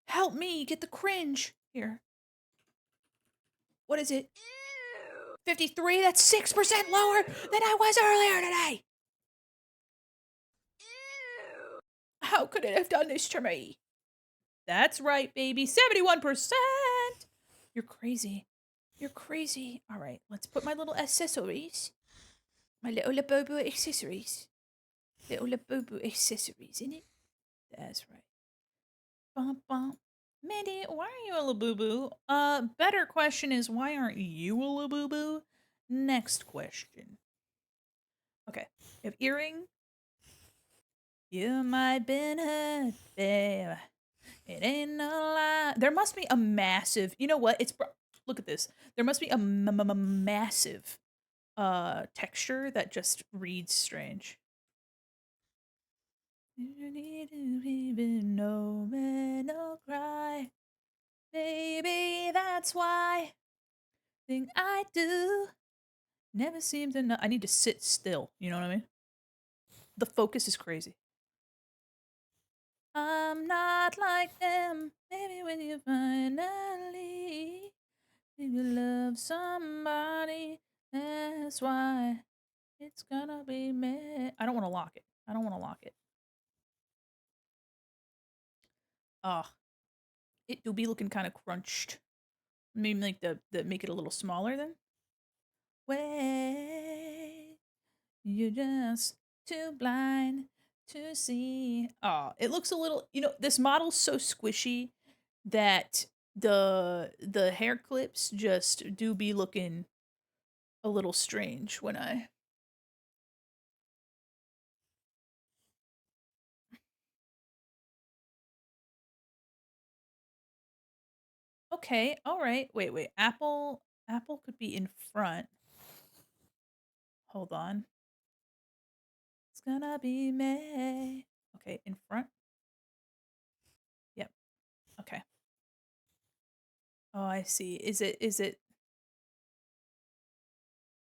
Help me get the cringe. Here. What is it? 53? That's 6% lower than I was earlier today. How could it have done this to me? That's right, baby. 71%. You're crazy. You're crazy. All right, let's put my little accessories. My little Labubu accessories. Little Labubu accessories in it. That's right. Bum, bum. Mandy, why are you a Labubu? Better question is, why aren't you a Labubu? Next question. Okay, you have earring. You might been hurt, babe. It ain't no lie. There must be a massive. You know what? Look at this. There must be a massive texture that just reads strange. You need to even know men no cry. Baby, that's why. Thing I do never seem to know. I need to sit still. You know what I mean? The focus is crazy. I'm not like them. Maybe when you finally you love somebody, that's why it's gonna be me. I don't want to lock it. I don't want to lock it. Ah, it do be looking kind of crunched. Maybe like the make it a little smaller then. Wait, you're just too blind to see. Oh, it looks a little. This model's so squishy that the hair clips just do be looking a little strange when I. Okay, all right. Wait. Apple could be in front. Hold on. It's gonna be May. Okay, in front. Yep. Oh, I see. Is it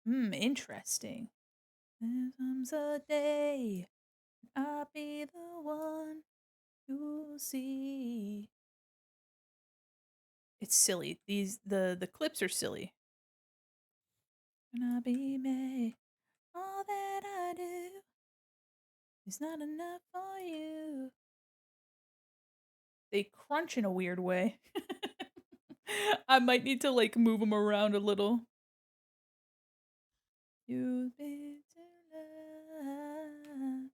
interesting. There comes a day I'll be the one you'll see. It's silly. The clips are silly. And I'll be me. All that I do is not enough for you. They crunch in a weird way. I might need to like move them around a little. You've been to love.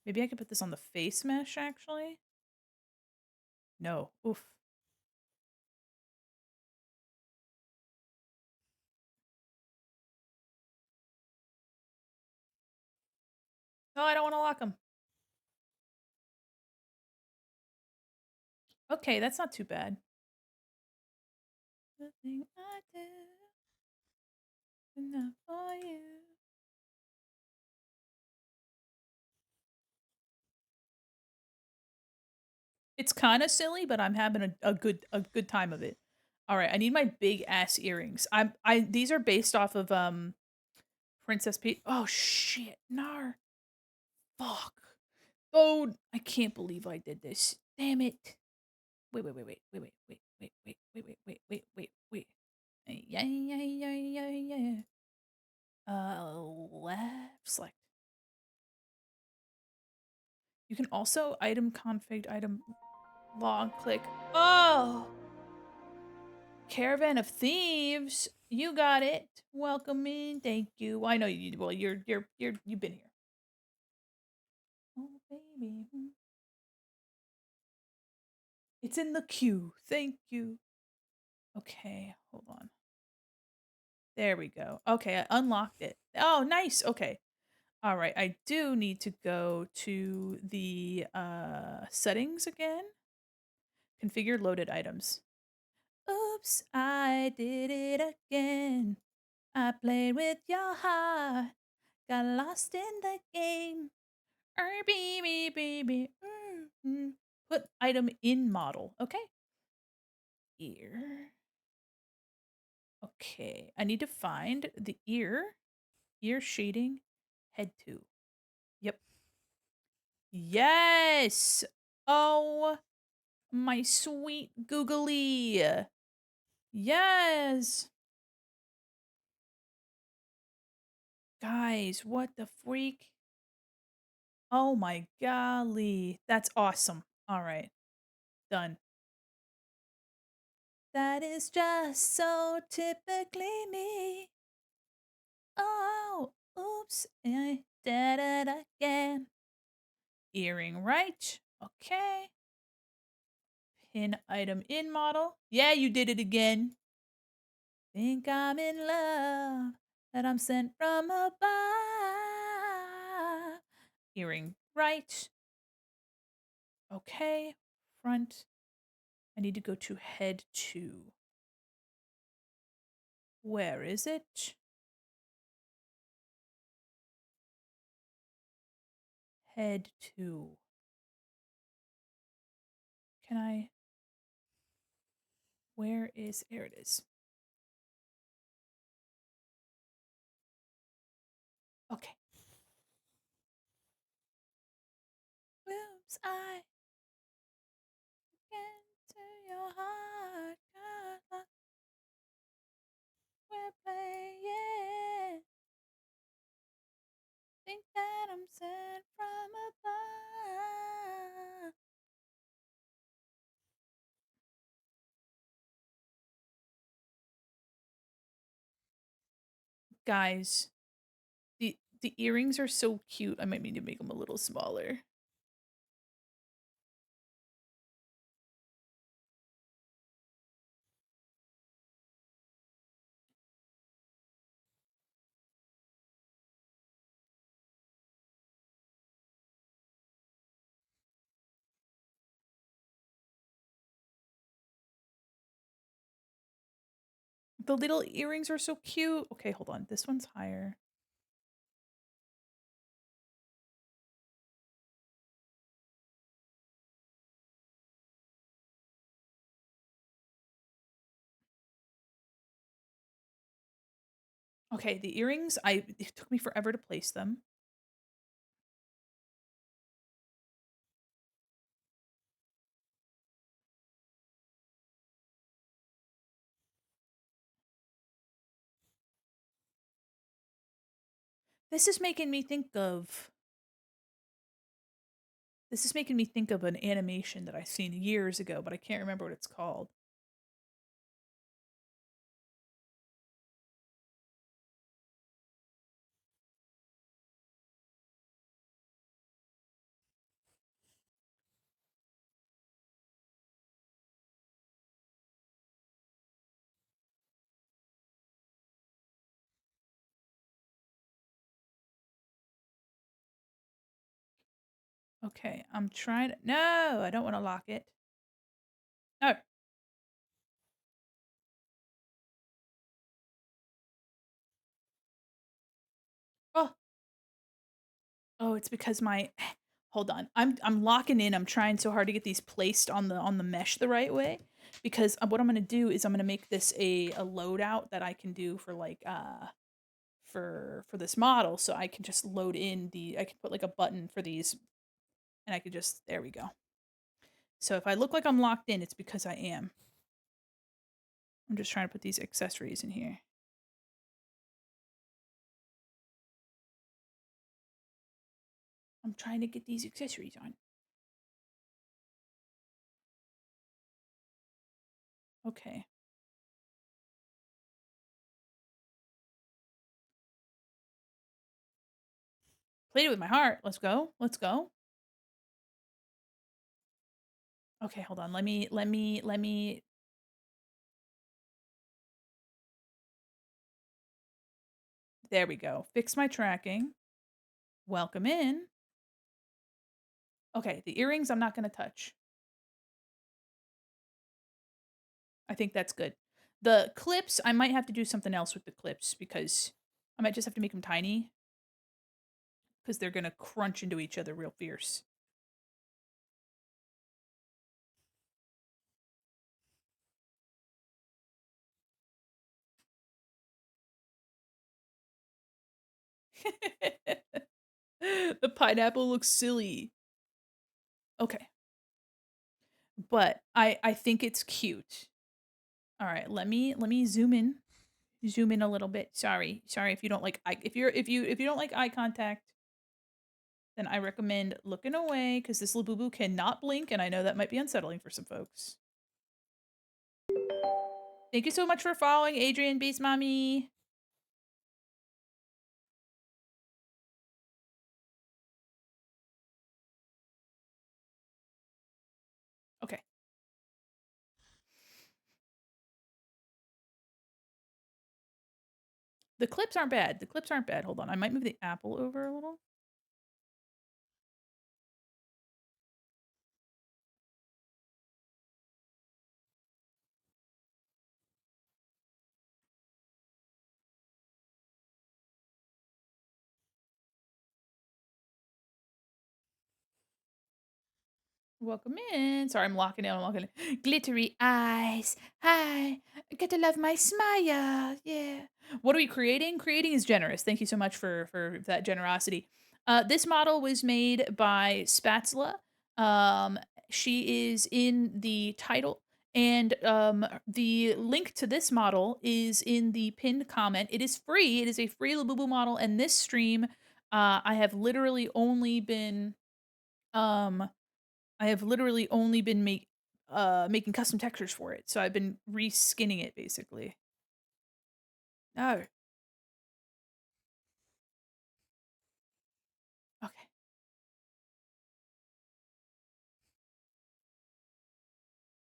Maybe I could put this on the face mesh actually. No. Oof. No, I don't want to lock them. Okay, that's not too bad. The thing I do enough for you. It's kind of silly, but I'm having a good time of it. All right, I need my big ass earrings. I these are based off of Princess Peach. Oh shit, nar. Fuck. Oh, I can't believe I did this. Damn it. Wait. Yeah, yeah, yeah, yeah, yeah. Left select. You can also item config item log click. Oh, Caravan of Thieves. You got it. Welcome in. Thank you. I know you. Well, you've been here. Oh baby, it's in the queue. Thank you. Okay, hold on. There we go. Okay, I unlocked it. Oh, nice. Okay. All right. I do need to go to the settings again. Configure loaded items. Oops, I did it again. I played with your heart. Got lost in the game. Baby. Put item in model. Okay. Ear. Okay. I need to find the ear shading, head to. Yep. Yes. Oh, my sweet googly. Yes. Guys, what the freak? Oh my golly. That's awesome. All right. Done. That is just so typically me. Oh, oops. I did it again. Earring right. Okay. Pin item in model. Yeah, you did it again. Think I'm in love, that I'm sent from above. Earring right. Okay. Front. I need to go to head 2. Where is it? Head 2. Can I? Where is? There it is. Okay. Oops, I get to your heart. God, we're playing. Think that I'm sent from above. Guys, the earrings are so cute. I might need to make them a little smaller. The little earrings are so cute. Okay, hold on. This one's higher. Okay, the earrings, it took me forever to place them. This is making me think of this is making me think of an animation that I seen years ago, but I can't remember what it's called. Okay, I'm trying to no, I don't wanna lock it. No. Oh. Oh, it's because my hold on. I'm locking in. I'm trying so hard to get these placed on the mesh the right way because what I'm gonna do is I'm gonna make this a loadout that I can do for like for this model, so I can just load in the I can put like a button for these and I could just there we go. So if I look like I'm locked in, it's because I am. I'm just trying to put these accessories in here. I'm trying to get these accessories on. Okay. Played it with my heart. Let's go. Let's go. Okay, hold on. Let me there we go. Fix my tracking. Welcome in. Okay, the earrings I'm not gonna touch. I think that's good. The clips, I might have to do something else with the clips because I might just have to make them tiny because they're gonna crunch into each other real fierce. The pineapple looks silly. Okay, but I think it's cute. All right, let me zoom in a little bit. Sorry if you don't like eye, if you don't like eye contact, then I recommend looking away because this Labubu cannot blink, and I know that might be unsettling for some folks. Thank you so much for following, Adrian Beast Mommy. Okay. The clips aren't bad. The clips aren't bad. Hold on. I might move the apple over a little. Welcome in. Sorry, I'm locking in. I'm locking in. Glittery eyes. Hi. I get to love my smile. Yeah. What are we creating? Creating is generous. Thank you so much for that generosity. This model was made by Spatula. Um, she is in the title, and the link to this model is in the pinned comment. It is free. It is a free Labubu model, and this stream, I have literally only been um I have literally only been making custom textures for it, so I've been reskinning it basically. Oh, okay.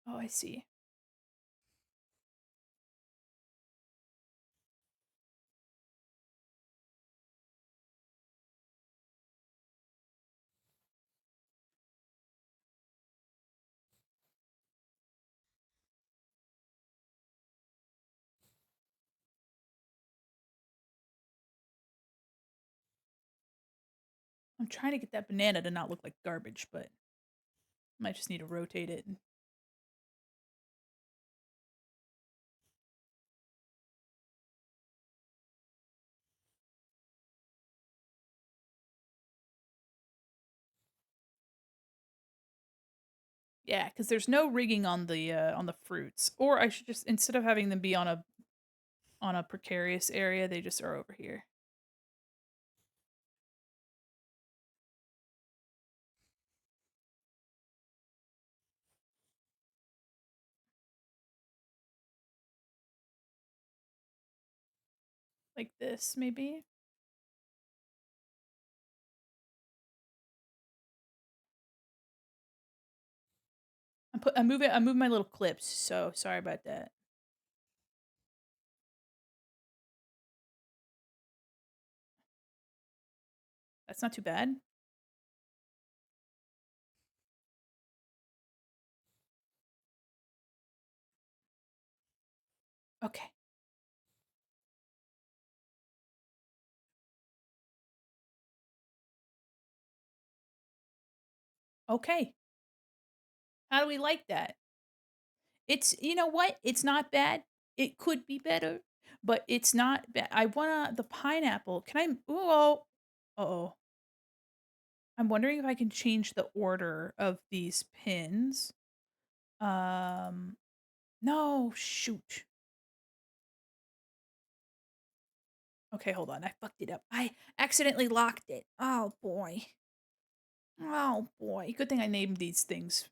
Oh, I see. I'm trying to get that banana to not look like garbage, but might just need to rotate it. Yeah, because there's no rigging on the fruits. Or I should just instead of having them be on a precarious area, they just are over here. Like this, maybe? I'm moving my little clips, so sorry about that. That's not too bad. Okay. Okay. How do we like that? It's you know what? It's not bad. It could be better, but it's not bad. I wanna the pineapple. Can I oh, uh-oh. I'm wondering if I can change the order of these pins. Um, no, shoot. Okay, hold on. I fucked it up. I accidentally locked it. Oh boy. Oh boy. Good thing I named these things.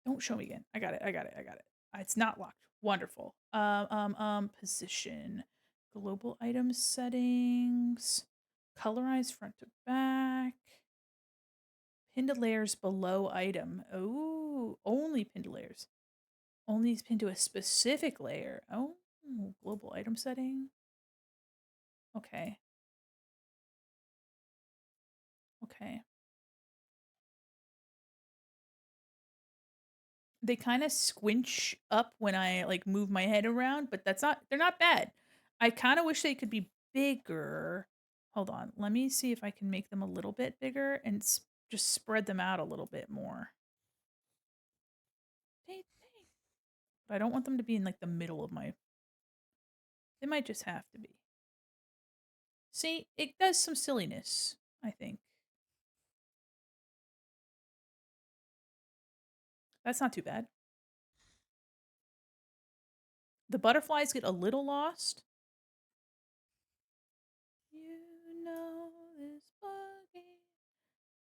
Don't show me again. I got it. I got it. I got it. It's not locked. Wonderful. Position. Global item settings. Colorize front to back. Pinned layers below item. Oh, only pinned layers. Only is pinned to a specific layer. Oh, global item setting. Okay. Okay. They kinda squinch up when I, like, move my head around, but they're not bad. I kinda wish they could be bigger. Hold on, let me see if I can make them a little bit bigger and just spread them out a little bit more. They but I don't want them to be in, like, the middle of my they might just have to be. See, it does some silliness, I think. That's not too bad. The butterflies get a little lost. You know this buggy.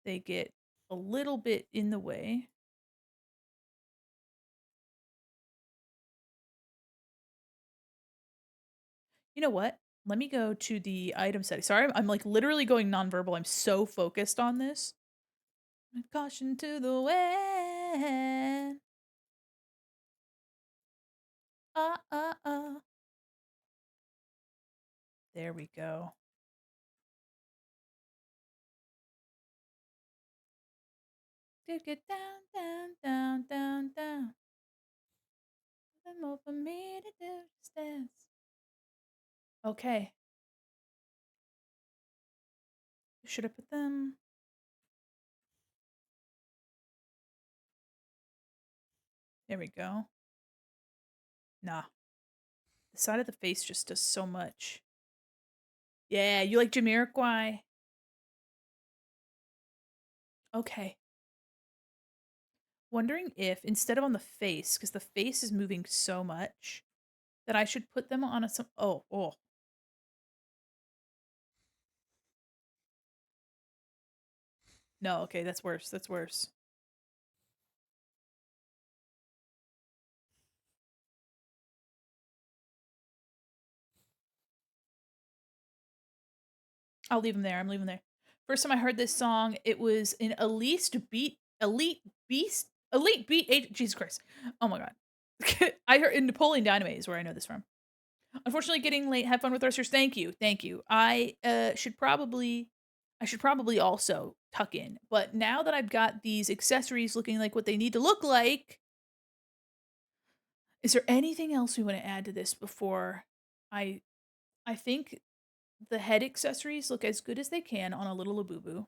They get a little bit in the way. You know what? Let me go to the item setting. Sorry, I'm like literally going nonverbal. I'm so focused on this. Caution to the wind. Uh. There we go. Did get down, down, down, down, down. Nothing more for me to do. Just dance. Okay. Should I put them? There we go. Nah. The side of the face just does so much. Yeah, you like Jamiroquai? Okay. Wondering if instead of on the face, because the face is moving so much, that I should put them on a some oh. No, okay, that's worse, that's worse. I'll leave them there, I'm leaving there. First time I heard this song, it was in Elite Beat Age Jesus Christ. Oh my god. I heard in Napoleon Dynamite is where I know this from. Unfortunately, getting late. Have fun with Thrusters. Thank you. Thank you. I should probably also tuck in. But now that I've got these accessories looking like what they need to look like, is there anything else we want to add to this before I I think the head accessories look as good as they can on a little Labubu.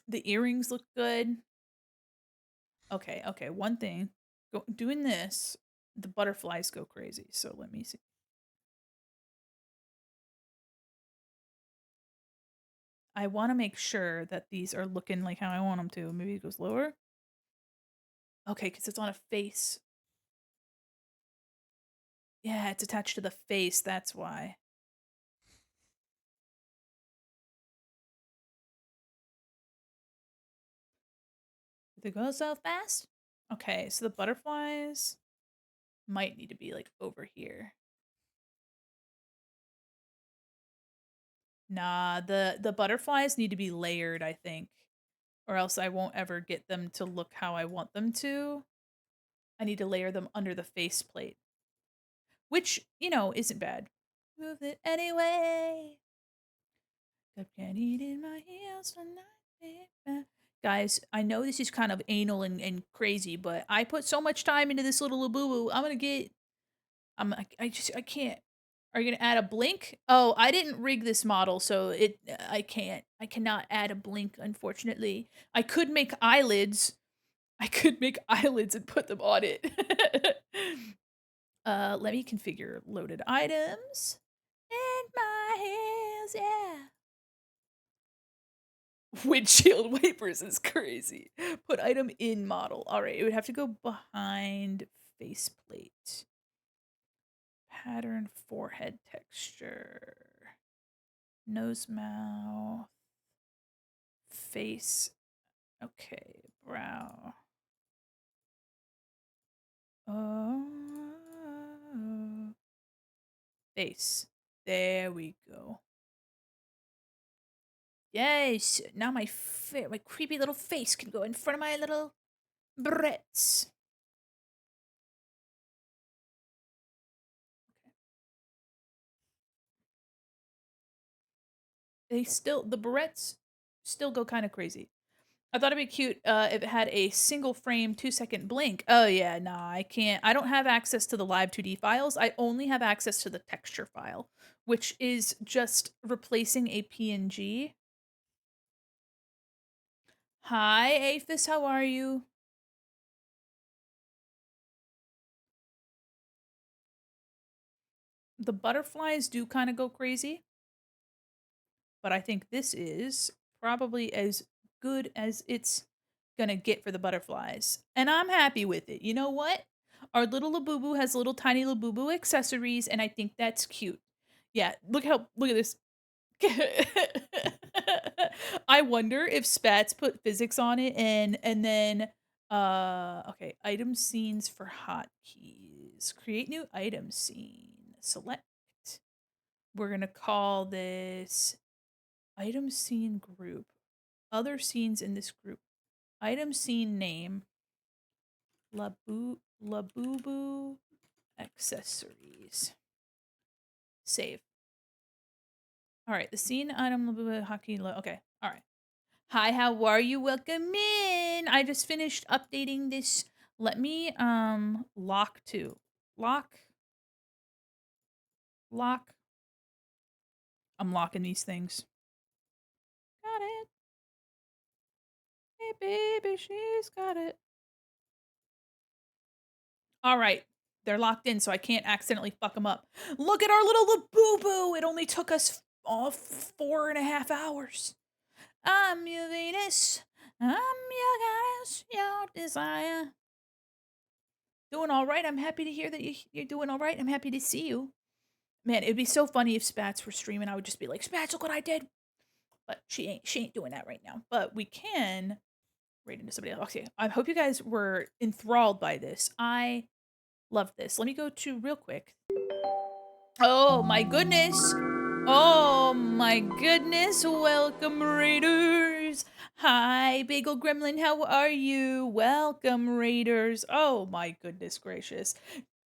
The earrings look good. Okay, okay. One thing. Doing this, the butterflies go crazy. So let me see. I wanna make sure that these are looking like how I want them to. Maybe it goes lower? Okay, because it's on a face. Yeah, it's attached to the face, that's why. Did it go so fast? Okay, so the butterflies might need to be, like, over here. Nah, the butterflies need to be layered, I think, or else I won't ever get them to look how I want them to. I need to layer them under the faceplate, which, you know, isn't bad. Move it anyway. Got candy in my heels tonight. Guys, I know this is kind of anal and crazy, but I put so much time into this little Labubu. I'm gonna get. I can't. Are you gonna add a blink? Oh, I didn't rig this model, so I can't. I cannot add a blink, unfortunately. I could make eyelids. I could make eyelids and put them on it. Let me configure loaded items. In my hands, yeah. Windshield wipers is crazy. Put item in model. All right, it would have to go behind faceplate. Pattern forehead texture. Nose, mouth. Face. Okay, brow. Oh. Face. There we go. Yes, now my creepy little face can go in front of my little barrettes. The barrettes still go kind of crazy. I thought it'd be cute if it had a single frame 2-second blink. Oh yeah, nah, I can't. I don't have access to the live 2D files. I only have access to the texture file, which is just replacing a PNG. Hi, Aphis, how are you? The butterflies do kind of go crazy, but I think this is probably as good as it's gonna get for the butterflies. And I'm happy with it. You know what? Our little Labubu has little tiny Labubu accessories, and I think that's cute. Yeah, look at this. I wonder if Spats put physics on it and then okay, item scenes for hotkeys. Create new item scene. Select. We're gonna call this item scene group. Other scenes in this group. Item scene name. Labubu accessories. Save. All right, the scene item Labubu hockey. Okay, all right. Hi, how are you? Welcome in. I just finished updating this. Let me lock to lock lock. I'm locking these things. Got it. Hey baby, she's got it. All right. They're locked in, so I can't accidentally fuck them up. Look at our little Labubu. It only took us 4.5 hours. I'm your Venus. I'm your goddess, your desire. Doing all right. I'm happy to hear that you're doing all right. I'm happy to see you. Man, it'd be so funny if Spats were streaming. I would just be like, Spats, look what I did. But she ain't doing that right now. But we can raid into somebody else. Okay, I hope you guys were enthralled by this. I love this. Let me go to real quick. Oh my goodness. Oh my goodness. Welcome, Raiders. Hi, Bagel Gremlin. How are you? Welcome, Raiders. Oh my goodness gracious.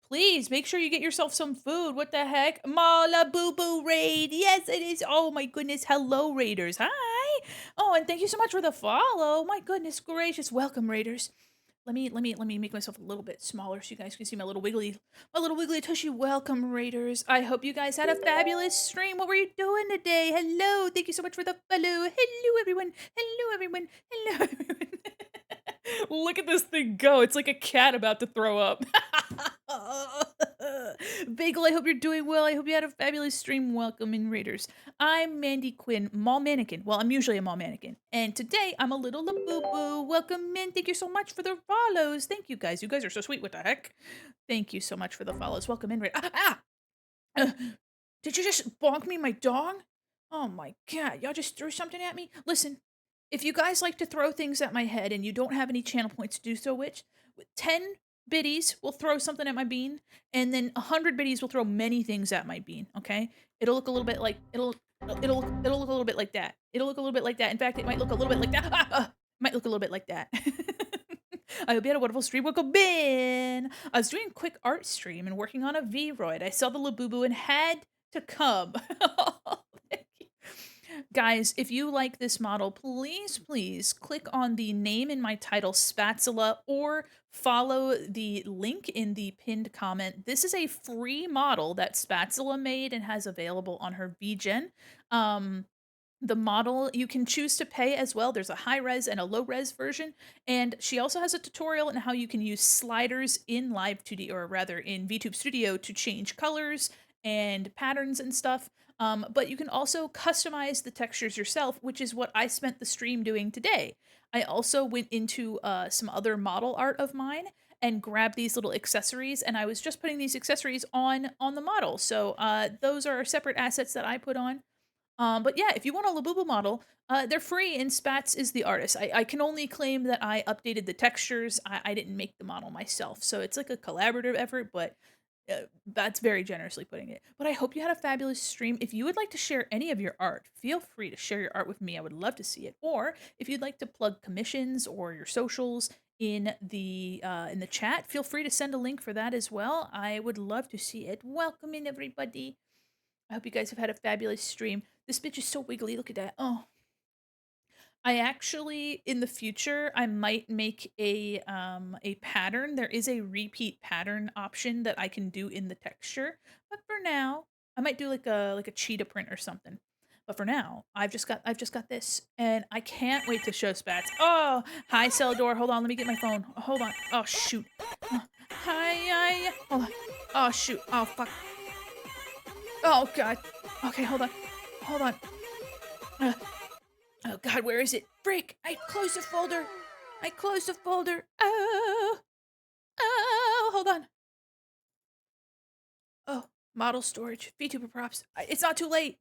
Please make sure you get yourself some food. What the heck? Mala Boo Boo Raid. Yes, it is. Oh my goodness. Hello, Raiders. Hi. Oh, and thank you so much for the follow. My goodness gracious. Welcome, Raiders. Let me make myself a little bit smaller so you guys can see my little wiggly tushy. Welcome, Raiders. I hope you guys had a fabulous stream. What were you doing today? Hello. Thank you so much for the follow. Hello, everyone. Hello, everyone. Hello, everyone. Look at this thing go. It's like a cat about to throw up. Bagel, I hope you're doing well. I hope you had a fabulous stream. Welcome in, Raiders. I'm Mandy Quinn, mall mannequin. Well, I'm usually a mall mannequin. And today I'm a little Labubu. Welcome in. Thank you so much for the follows. Thank you guys. You guys are so sweet. What the heck? Thank you so much for the follows. Welcome in. Uh, did you just bonk me, my dog? Oh my god. Y'all just threw something at me? Listen, if you guys like to throw things at my head and you don't have any channel points to do so, which with 10 biddies will throw something at my bean, and then 100 biddies will throw many things at my bean. Okay, it'll look a little bit like it'll look a little bit like that. It'll look a little bit like that. In fact, it might look a little bit like that. Might look a little bit like that. I hope you had a wonderful stream. Welcome in. I was doing a quick art stream and working on a V-Roid. I saw the Labubu and had to come. Thank you. Guys, if you like this model, please, please click on the name in my title, Spatula, or follow the link in the pinned comment. This is a free model that Spatula made and has available on her VGen. The model you can choose to pay as well. There's a high res and a low res version, and she also has a tutorial on how you can use sliders in Live 2D, or rather in VTube Studio, to change colors and patterns and stuff. But you can also customize the textures yourself, which is what I spent the stream doing today. I also went into some other model art of mine and grabbed these little accessories, and I was just putting these accessories on the model. So those are separate assets that I put on. But yeah, if you want a Labubu model, they're free and Spats is the artist. I can only claim that I updated the textures. I didn't make the model myself. So it's like a collaborative effort, but that's very generously putting it. But I hope you had a fabulous stream. If you would like to share any of your art, feel free to share your art with me. I would love to see it. Or if you'd like to plug commissions or your socials in the chat, feel free to send a link for that as well. I would love to see it. Welcome in, everybody. I hope you guys have had a fabulous stream. This bitch is so wiggly. Look at that. Oh. I actually, in the future, I might make a pattern. There is a repeat pattern option that I can do in the texture. But for now, I might do like a cheetah print or something. But for now, I've just got this, and I can't wait to show Spats. Oh, hi Celador. Hold on, let me get my phone. Hold on. Oh shoot. Hi. Hold on. Oh shoot. Oh fuck. Oh god. Okay, hold on. Hold on. Uh, oh god, where is it? Freak! I closed the folder. I closed the folder. Oh. Oh, hold on. Oh, model storage. VTuber props. It's not too late.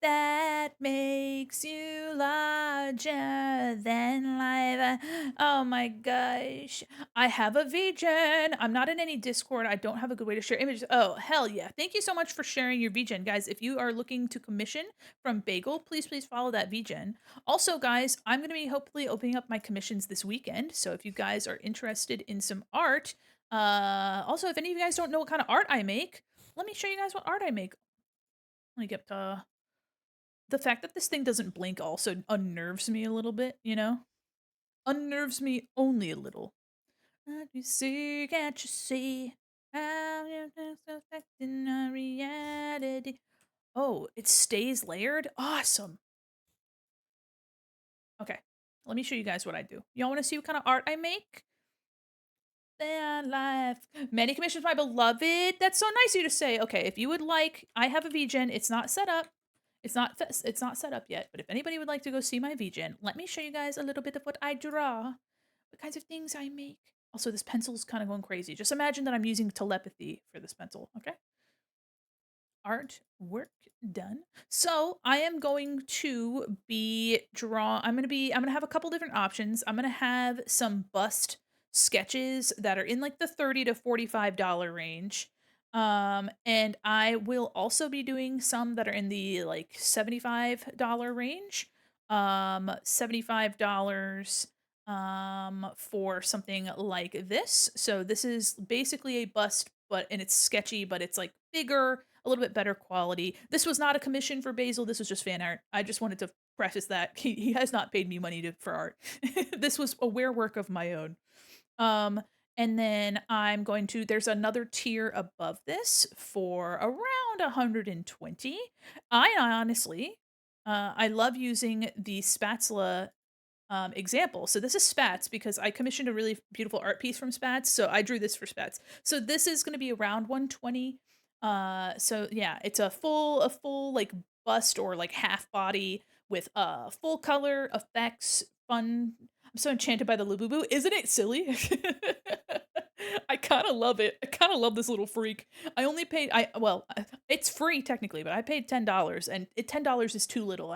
That makes you larger than life. Oh my gosh. I have a VGen. I'm not in any Discord. I don't have a good way to share images. Oh, hell yeah. Thank you so much for sharing your VGen. Guys, if you are looking to commission from Bagel, please, please follow that VGen. Also, guys, I'm going to be hopefully opening up my commissions this weekend. So if you guys are interested in some art, also, if any of you guys don't know what kind of art I make, let me show you guys what art I make. Let me get the fact that this thing doesn't blink also unnerves me a little bit, you know? Unnerves me only a little. Let me see, can't you see how you're just affecting our reality? Oh, it stays layered? Awesome. Okay, let me show you guys what I do. Y'all wanna see what kind of art I make? Their life. Many commissions, my beloved. That's so nice of you to say. Okay, if you would like, I have a VGen. It's not set up. It's not set up yet. But if anybody would like to go see my VGen, let me show you guys a little bit of what I draw, what kinds of things I make. Also, this pencil's kind of going crazy. Just imagine that I'm using telepathy for this pencil. Okay. Artwork done. So I am going to be I'm gonna have a couple different options. I'm gonna have some bust sketches that are in like the $30 to $45 range. And I will also be doing some that are in the like $75 range. $75 for something like this. So this is basically a bust, and it's sketchy, but it's like bigger, a little bit better quality. This was not a commission for Basil. This was just fan art. I just wanted to preface that he has not paid me money for art. This was a wear work of my own. Um, and then there's another tier above this for around 120. I honestly, I love using the spatula example. So this is Spats because I commissioned a really beautiful art piece from Spats, so I drew this for Spats. So this is gonna be around 120. So yeah, it's a full like bust or like half body with full color effects, fun. I'm so enchanted by the Labubu. Isn't it silly? I kind of love it. I kind of love this little freak. I only paid I well, it's free technically, but I paid $10 and $10 is too little.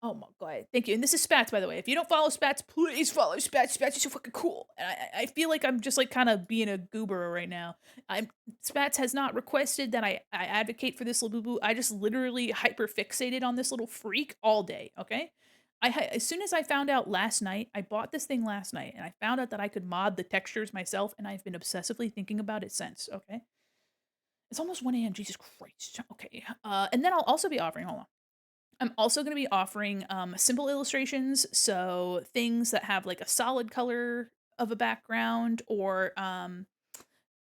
Oh my god, thank you, and this is Spats, by the way. If you don't follow Spats, please follow Spats. Spats is so fucking cool, and I feel like I'm just, like, kinda being a goober right now. I'm Spats has not requested that I advocate for this Labubu. I just literally hyper fixated on this little freak all day, okay? As soon as I found out last night, I bought this thing last night, and I found out that I could mod the textures myself, and I've been obsessively thinking about it since, okay? It's almost 1 AM, Jesus Christ. Okay, and then I'll also be offering hold on. I'm also gonna be offering, simple illustrations, so things that have, like, a solid color of a background or,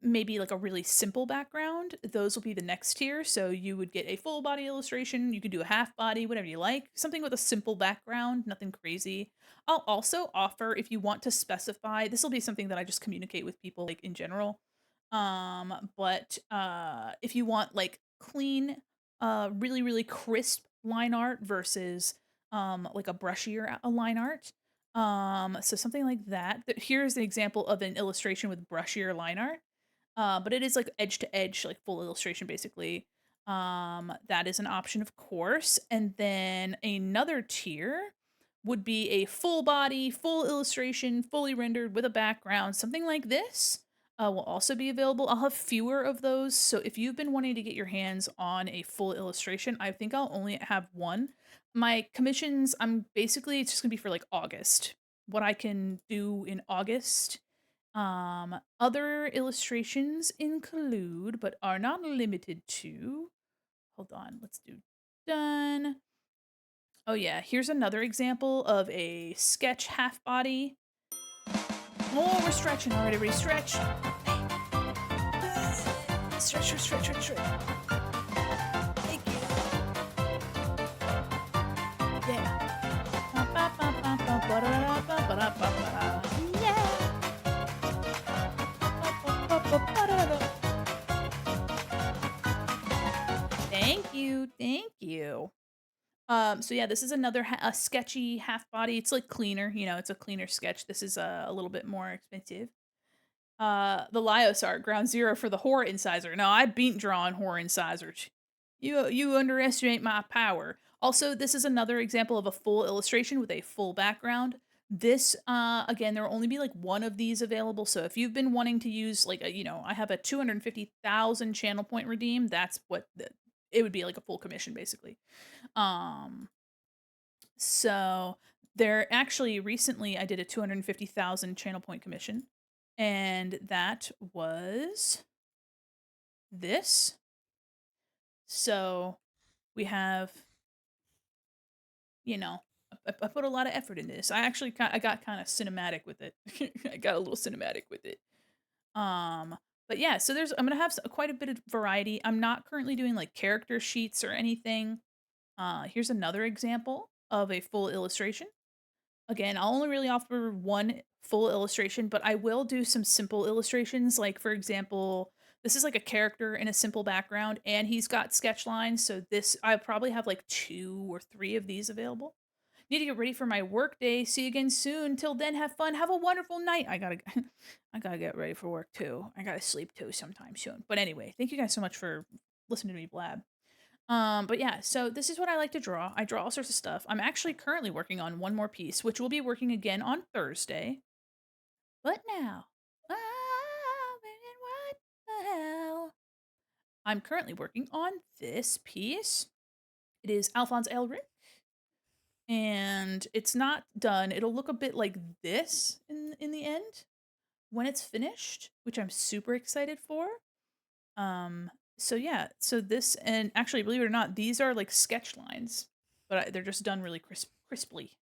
maybe, like, a really simple background. Those will be the next tier, so you would get a full body illustration, you could do a half body, whatever you like, something with a simple background, nothing crazy. I'll also offer if you want to specify this will be something that I just communicate with people, like, in general, but if you want, like, clean, really, really crisp line art versus, like a brushier line art, so something like that. Here's an example of an illustration with brushier line art. But it is like edge to edge, like full illustration basically. That is an option, of course. And then another tier would be a full body, full illustration, fully rendered with a background, something like this. Will also be available. I'll have fewer of those. So if you've been wanting to get your hands on a full illustration, I think I'll only have one. My commissions, I'm basically, it's just gonna be for like August. What I can do in August other illustrations include, but are not limited to. Hold on, let's do done. Oh yeah, here's another example of a sketch half body. Oh, we're stretching already. Everybody stretch. Stretch, stretch, stretch, stretch, stretch. Thank you. Yeah. Yeah. Thank you, thank you. So yeah, this is another a sketchy half body. It's like cleaner, it's a cleaner sketch. This is a little bit more expensive. The Lios art, ground zero for the horror incisor. No, I beat drawing horror incisors. You underestimate my power. Also, this is another example of a full illustration with a full background. This again, there will only be like one of these available. So if you've been wanting to use like I have a 250,000 channel point redeem, that's what it would be like a full commission basically. Um so there actually recently I did a 250,000 channel point commission and that was this. So we have, you know, I put a lot of effort in this. I got kind of cinematic with it. I got a little cinematic with it. Um, but yeah, so I'm gonna have quite a bit of variety. I'm not currently doing like character sheets or anything. Here's another example of a full illustration. Again, I'll only really offer one full illustration, but I will do some simple illustrations. Like, for example, this is like a character in a simple background, and he's got sketch lines. So this, I probably have like 2 or 3 of these available. Need to get ready for my work day. See you again soon. Till then, have fun. Have a wonderful night. I gotta get ready for work too. I gotta sleep too sometime soon. But anyway, thank you guys so much for listening to me blab. But yeah, so this is what I like to draw. I draw all sorts of stuff. I'm actually currently working on one more piece, which will be working again on Thursday. But now, what the hell? I'm currently working on this piece. It is Alphonse Elric, and it's not done. It'll look a bit like this in the end when it's finished, which I'm super excited for. So yeah, so this and actually, believe it or not, these are like sketch lines, but they're just done really crisply.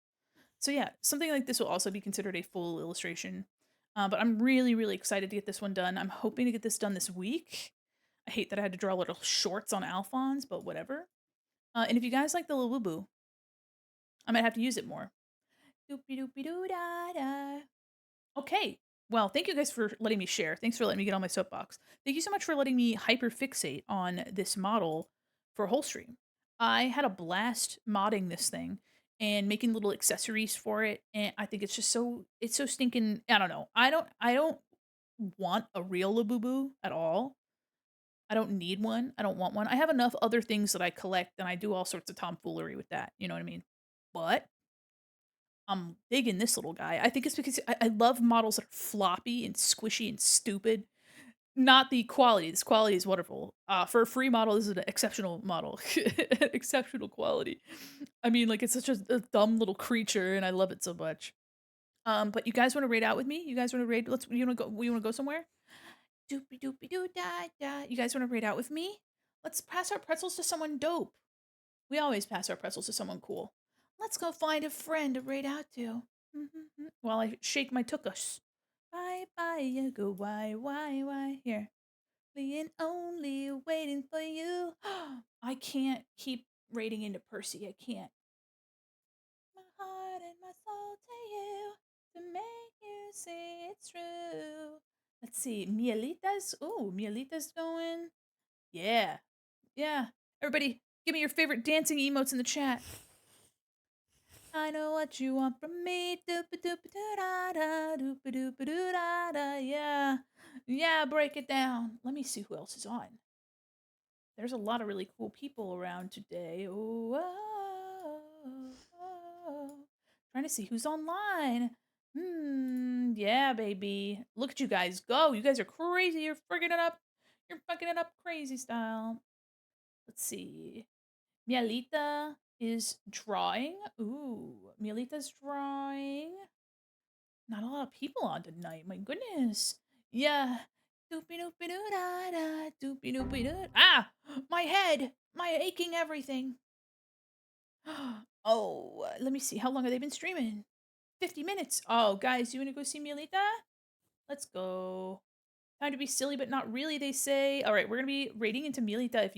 So yeah, something like this will also be considered a full illustration. But I'm really, really excited to get this one done. I'm hoping to get this done this week. I hate that I had to draw little shorts on Alphonse, but whatever. And if you guys like the Labubu, I might have to use it more. Doopy doopy doo da da. Okay. Well, thank you guys for letting me share. Thanks for letting me get on my soapbox. Thank you so much for letting me hyperfixate on this model for a whole stream. I had a blast modding this thing and making little accessories for it, and I think it's so stinking. I don't know. I don't want a real Labubu at all. I don't need one. I don't want one. I have enough other things that I collect, and I do all sorts of tomfoolery with that. You know what I mean? But I'm digging this little guy. I think it's because I love models that are floppy and squishy and stupid. Not the quality. This quality is wonderful. For a free model, this is an exceptional model. Exceptional quality. I mean, like, it's such a dumb little creature, and I love it so much. But you guys want to raid out with me? You guys want to raid? Let's. You want to go? We want to go somewhere? Doopy doopy doo da da. You guys want to raid out with me? Let's pass our pretzels to someone dope. We always pass our pretzels to someone cool. Let's go find a friend to raid out to. While I shake my tuchus. Bye bye, you go why here. Being only waiting for you. I can't keep raiding into Percy. I can't. My heart and my soul to you to make you see it's true. Let's see. Mielita's. Ooh, Mielita's going. Yeah. Yeah. Everybody, give me your favorite dancing emotes in the chat. I know what you want from me. Doopa doopa doo da da. Doopa doopa doo da da. Yeah. Yeah, break it down. Let me see who else is on. There's a lot of really cool people around today. Oh, trying to see who's online. Yeah, baby. Look at you guys go. You guys are crazy. You're frigging it up. You're fucking it up crazy style. Let's see. Mielita is drawing. Ooh, Mielita's drawing. Not a lot of people on tonight. My goodness. Yeah. Doopy doopy doo da da. Doopy doopy doo. Ah! My head! My aching everything. Oh, let me see. How long have they been streaming? 50 minutes. Oh, guys, you want to go see Mielita? Let's go. Time to be silly, but not really, they say. All right, we're gonna be raiding into Mielita.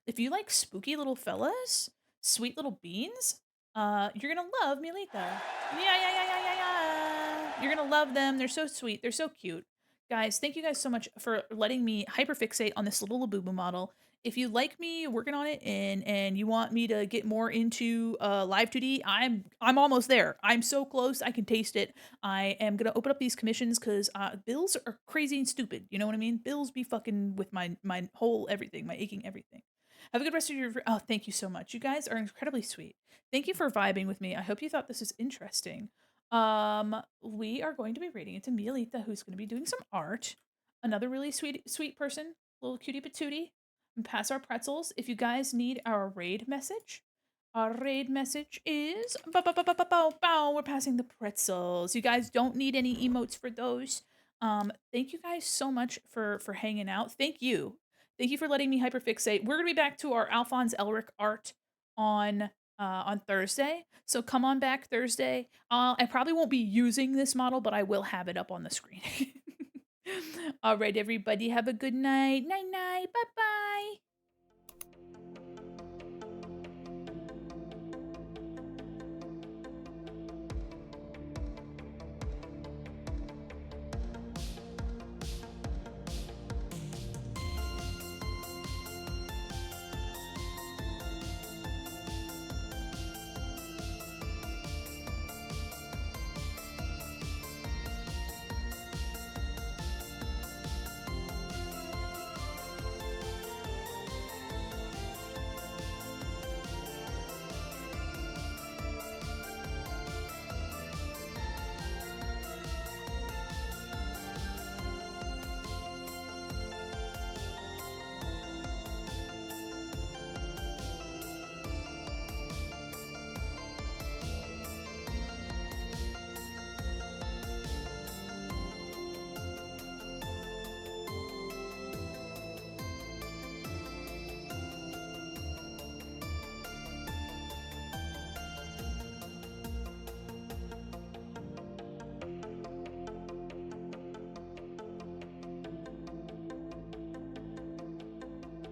If you like spooky little fellas, sweet little beans, you're gonna love Mielita. Yeah. You're gonna love them. They're so sweet. They're so cute. Guys, thank you guys so much for letting me hyperfixate on this little Labubu model. If you like me working on it and you want me to get more into live 2D, I'm almost there. I'm so close. I can taste it. I am gonna open up these commissions because bills are crazy and stupid. You know what I mean? Bills be fucking with my whole everything, my aching everything. Have a good rest of your. Oh, thank you so much. You guys are incredibly sweet. Thank you for vibing with me. I hope you thought this was interesting. We are going to be raiding into Mielita, who's going to be doing some art. Another really sweet person, little cutie patootie. And pass our pretzels. If you guys need our raid message, our raid message is bow, bow, bow, bow, bow, bow, bow. We're passing the pretzels. You guys don't need any emotes for those. Thank you guys so much for hanging out. Thank you. Thank you for letting me hyperfixate. We're gonna be back to our Alphonse Elric art on Thursday. So come on back Thursday. I probably won't be using this model, but I will have it up on the screen. All right, everybody, have a good night. Night night. Bye bye.